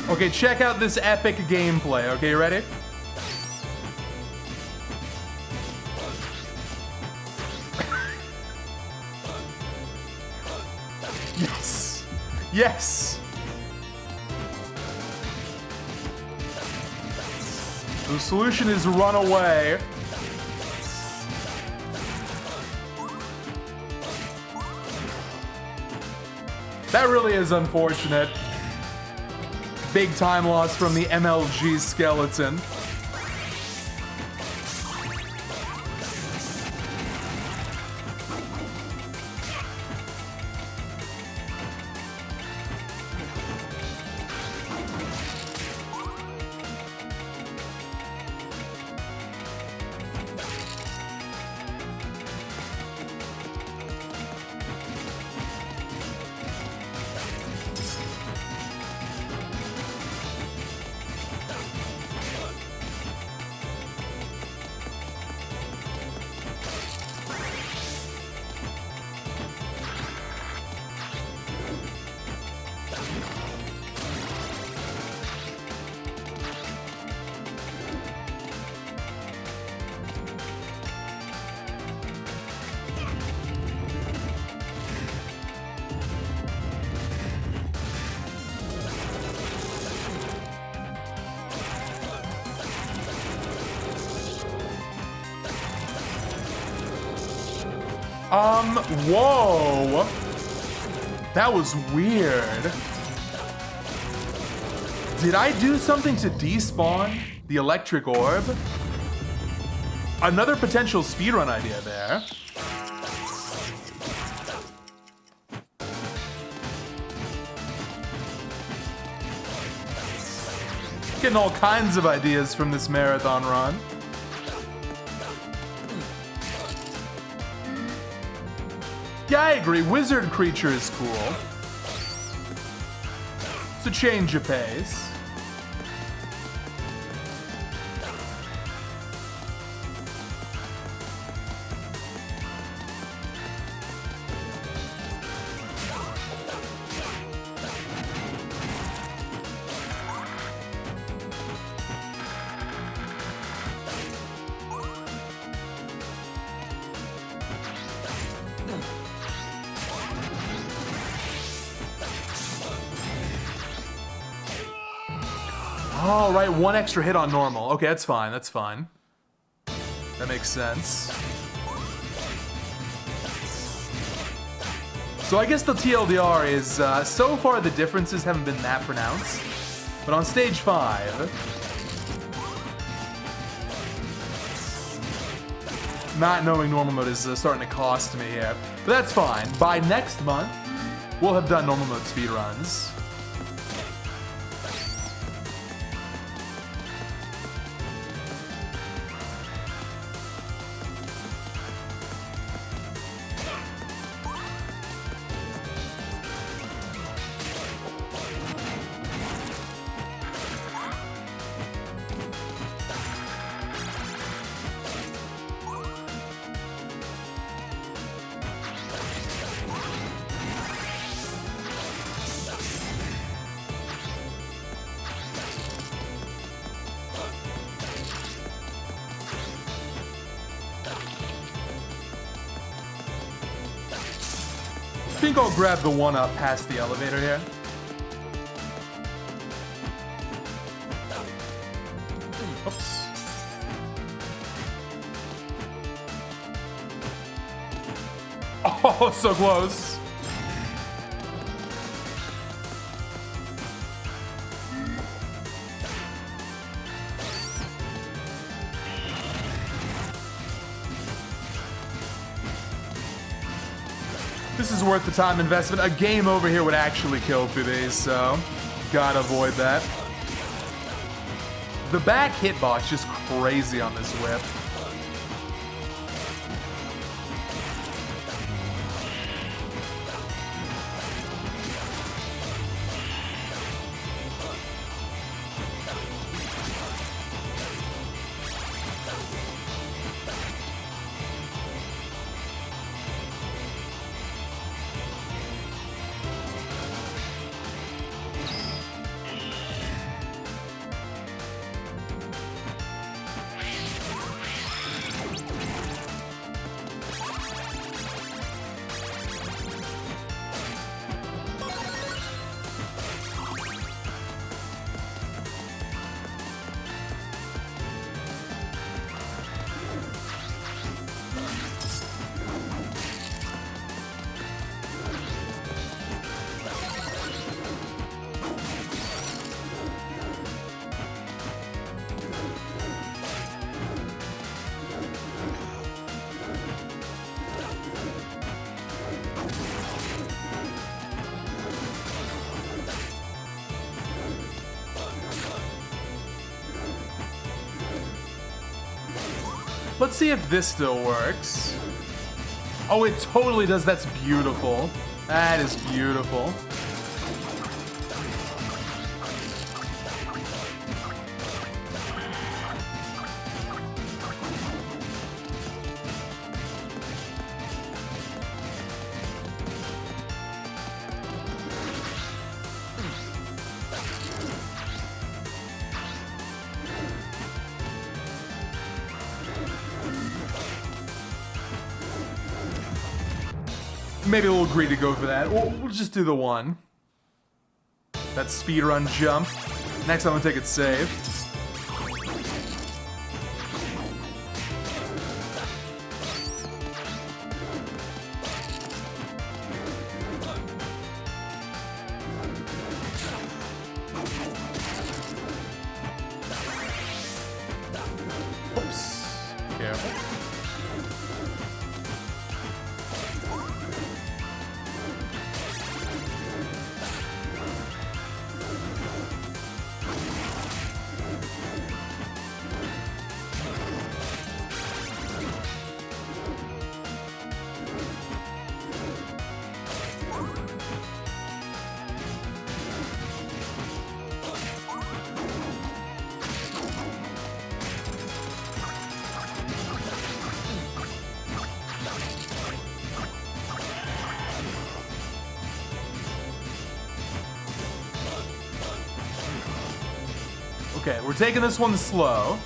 Okay, check out this epic gameplay. Okay, you ready? Yes! Yes! The solution is run away. That really is unfortunate. Big time loss from the MLG skeleton. Whoa. That was weird. Did I do something to despawn the electric orb? Another potential speedrun idea there. Getting all kinds of ideas from this marathon run. Yeah, I agree. Wizard creature is cool. It's a change of pace. Oh, right, one extra hit on normal. Okay, that's fine, that's fine. That makes sense. So I guess the TLDR is, so far the differences haven't been that pronounced. But on stage 5, not knowing normal mode is starting to cost me here. But that's fine. By next month, we'll have done normal mode speedruns. think I'll grab the one up past the elevator here. Oops. Oh, so close. This is worth the time investment. A game over here would actually kill through these, so gotta avoid that. The back hitbox just crazy on this whip. Let's see if this still works. Oh, it totally does. That's beautiful. That is beautiful. Maybe a little greedy to go for that. We'll just do the one. That speedrun jump. Next I'm gonna take it safe. Oops. Careful. Okay, we're taking this one slow.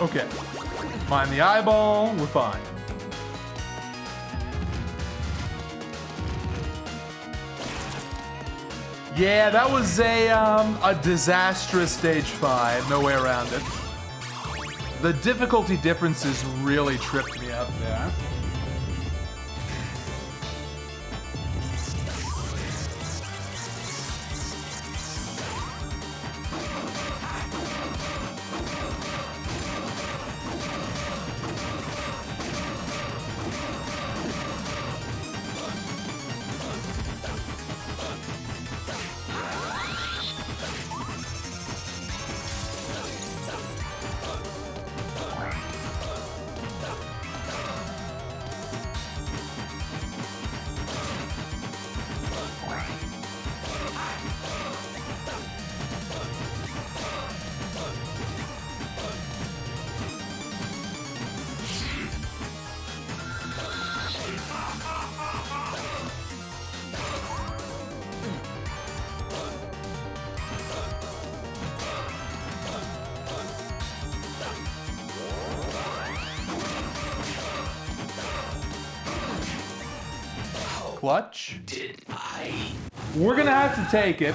Okay. Mind the eyeball, we're fine. Yeah, that was a disastrous stage 5, no way around it. The difficulty differences really tripped me up there. clutch. We're gonna have to take it.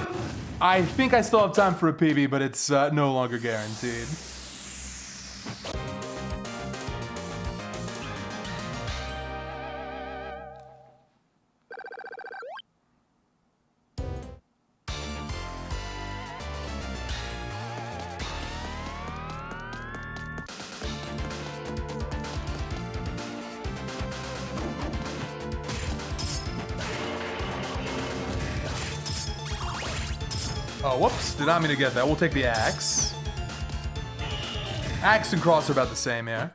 I think I still have time for a PB, but it's no longer guaranteed. Oh, whoops. Did not mean to get that. We'll take the axe. Axe and cross are about the same here.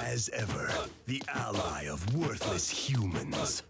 As ever, the ally of worthless humans.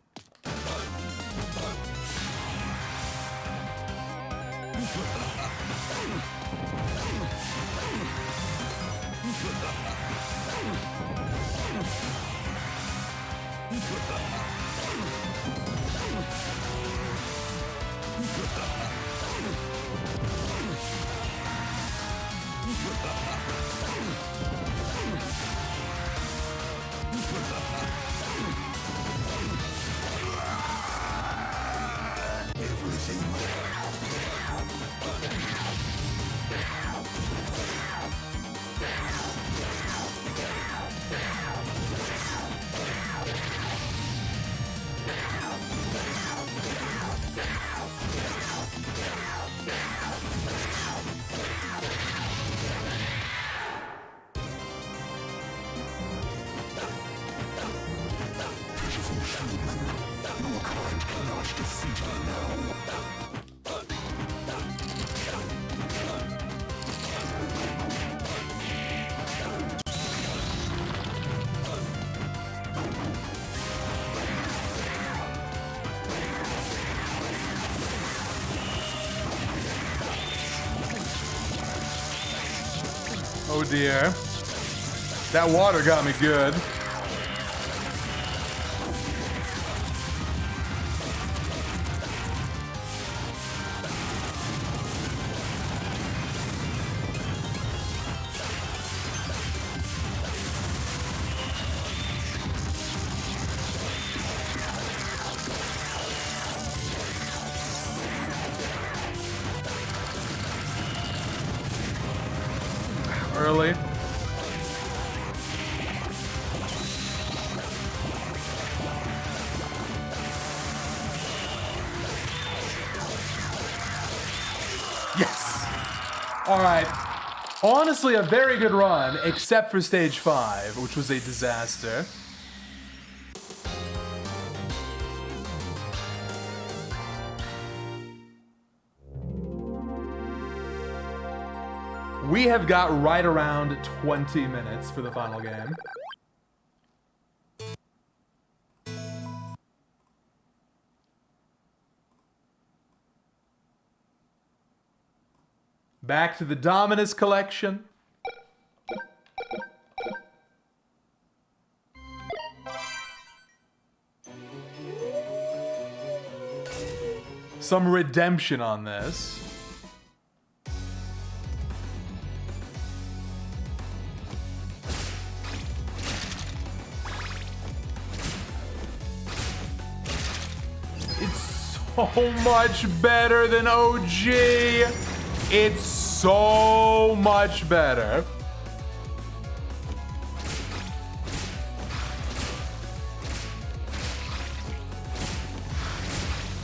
Oh dear. That water got me good. Early. Yes. All right. Honestly, a very good run, except for stage 5, which was a disaster. We have got right around 20 minutes for the final game. Back to the Dominus collection. Some redemption on this. So much better than OG. It's so much better.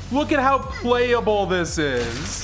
Look at how playable this is.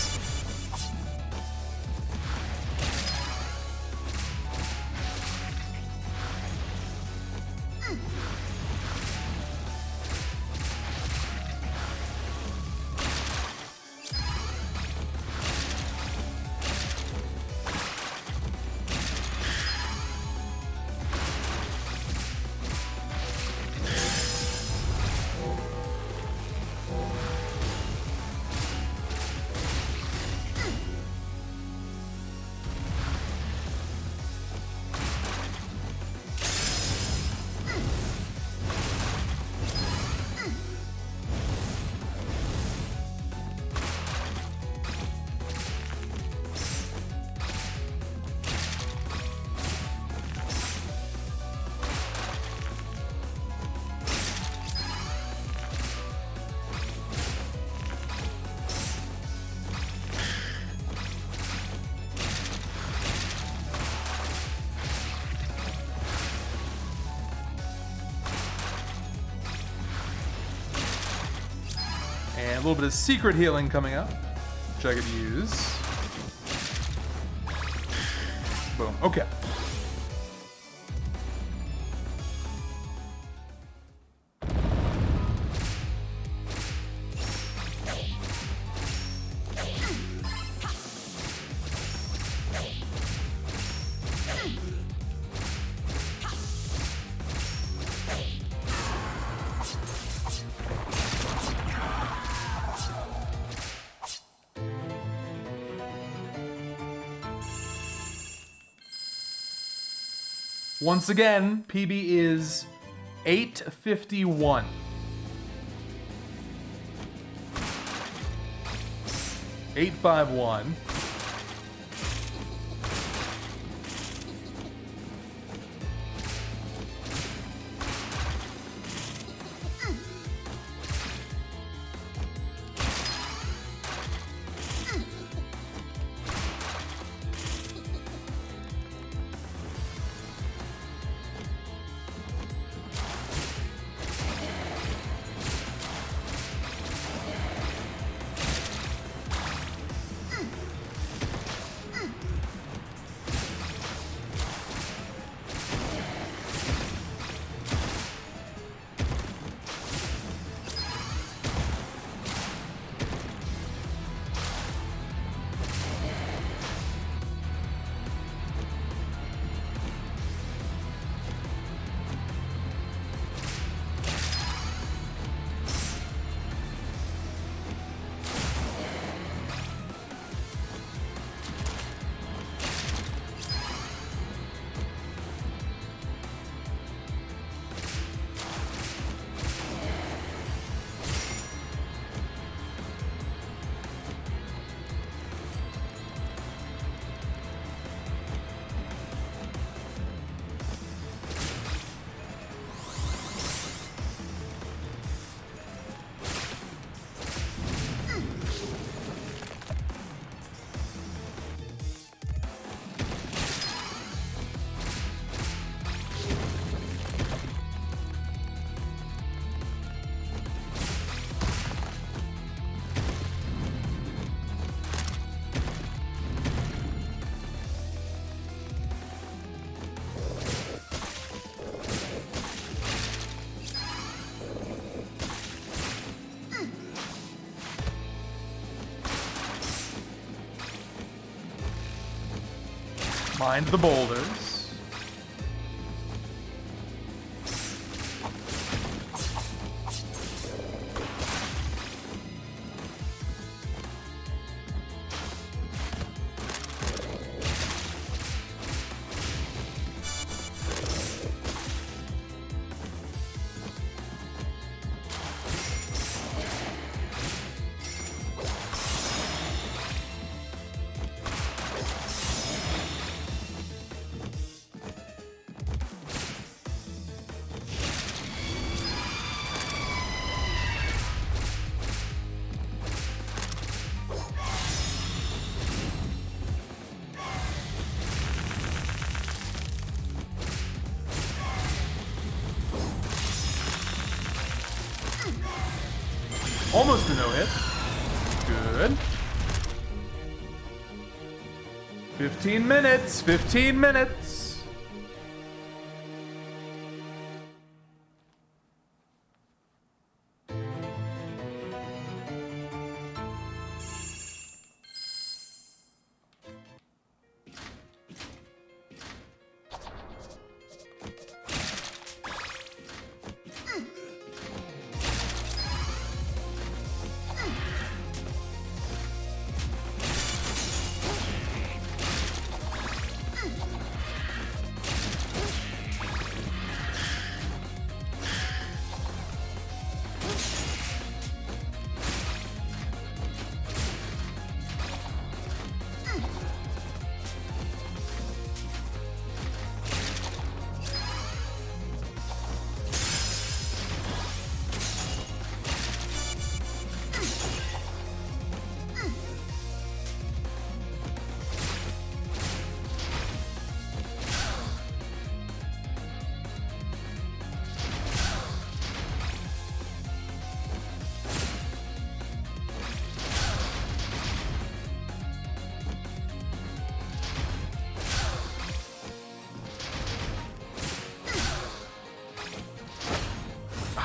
And a little bit of secret healing coming up, which I could use. Boom. Okay. Once again, PB is 851. $851. Mind the boulders. Almost a no-hit. Good. 15 minutes. 15 minutes.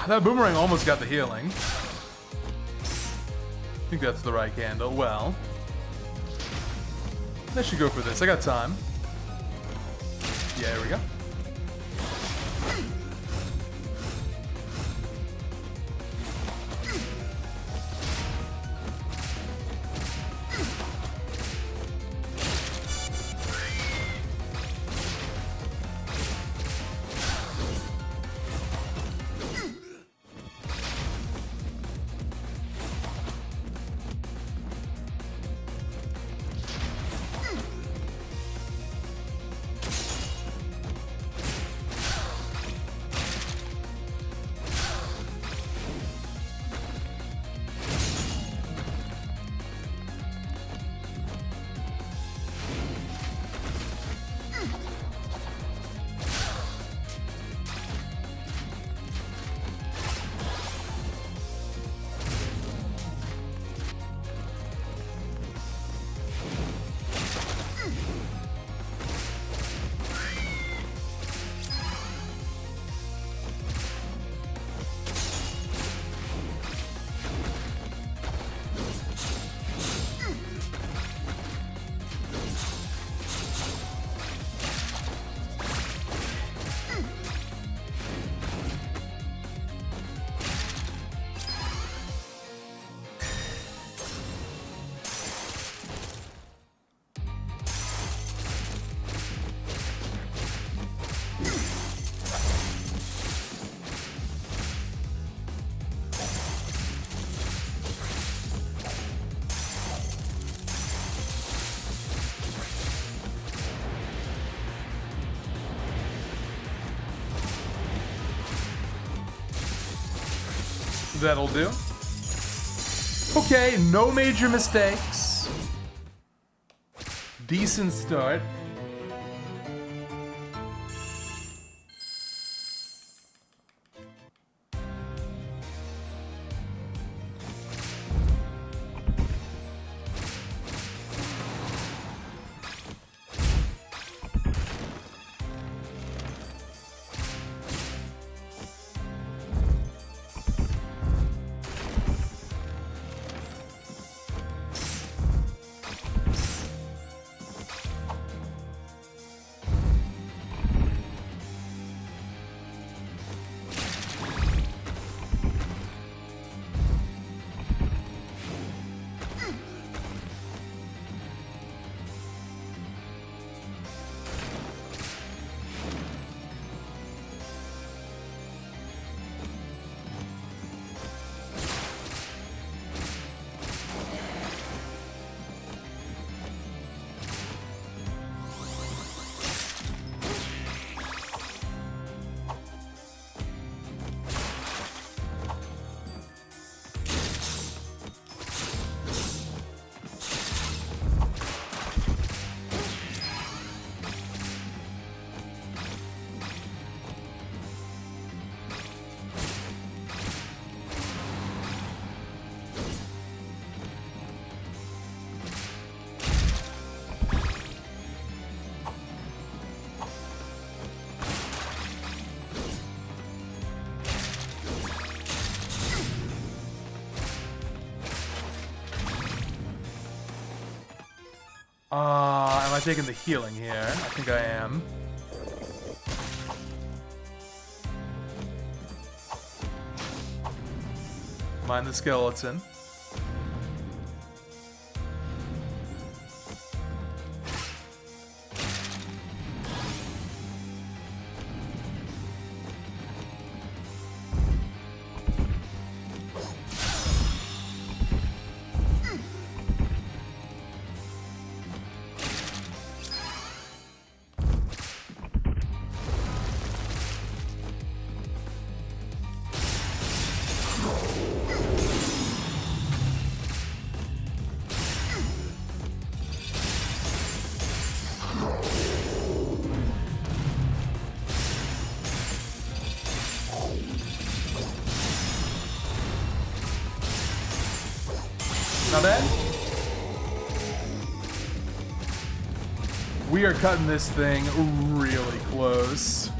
That boomerang almost got the healing. I think that's the right candle. Well, I should go for this. I got time. Yeah, here we go. That'll do. Okay, no major mistakes. Decent start. Am I taking the healing here? I think I am. Mind the skeleton. Not bad. We are cutting this thing really close.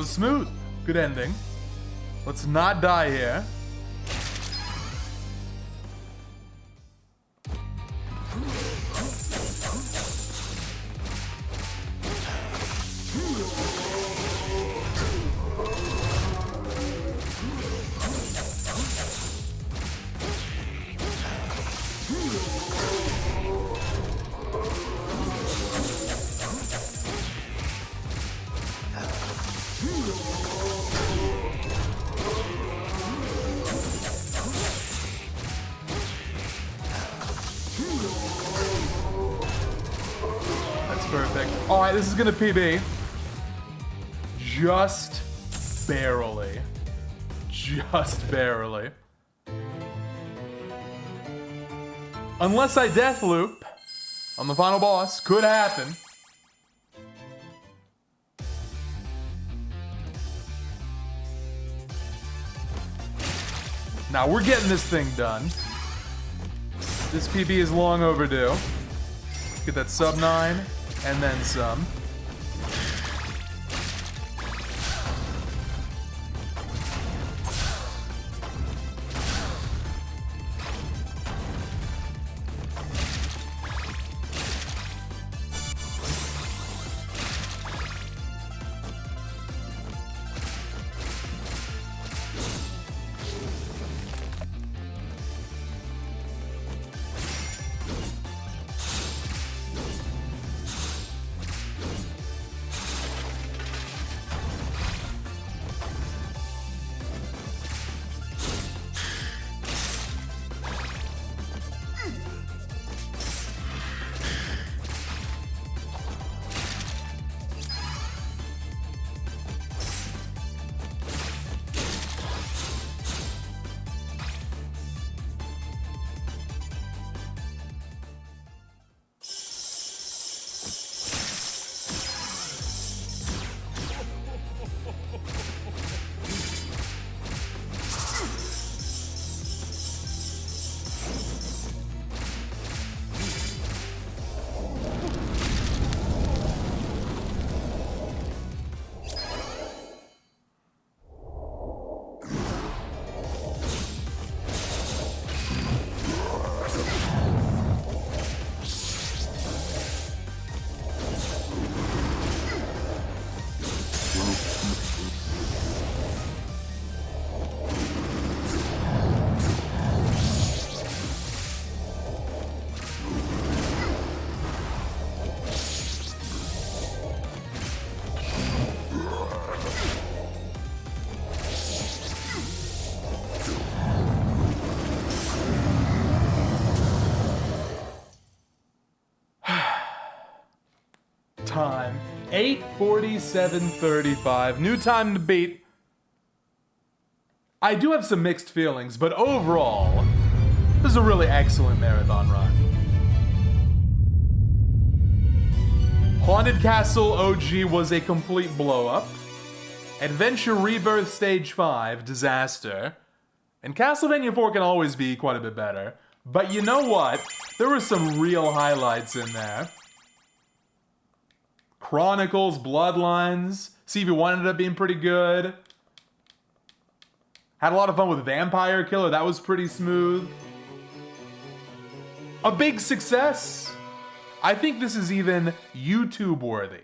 was smooth. Good ending. Let's not die here. Perfect. Alright, this is gonna PB. Just barely. Just barely. Unless I death loop on the final boss. Could happen. Now we're getting this thing done. This PB is long overdue. Get that sub 9. And then some. Time 8:47:35. New time to beat. I do have some mixed feelings, but overall, this is a really excellent marathon run. Haunted Castle OG was a complete blow-up. Adventure Rebirth Stage 5, disaster. And Castlevania 4 can always be quite a bit better. But you know what? There were some real highlights in there. Chronicles, Bloodlines, CV1 ended up being pretty good. Had a lot of fun with Vampire Killer, that was pretty smooth. A big success. I think this is even YouTube worthy.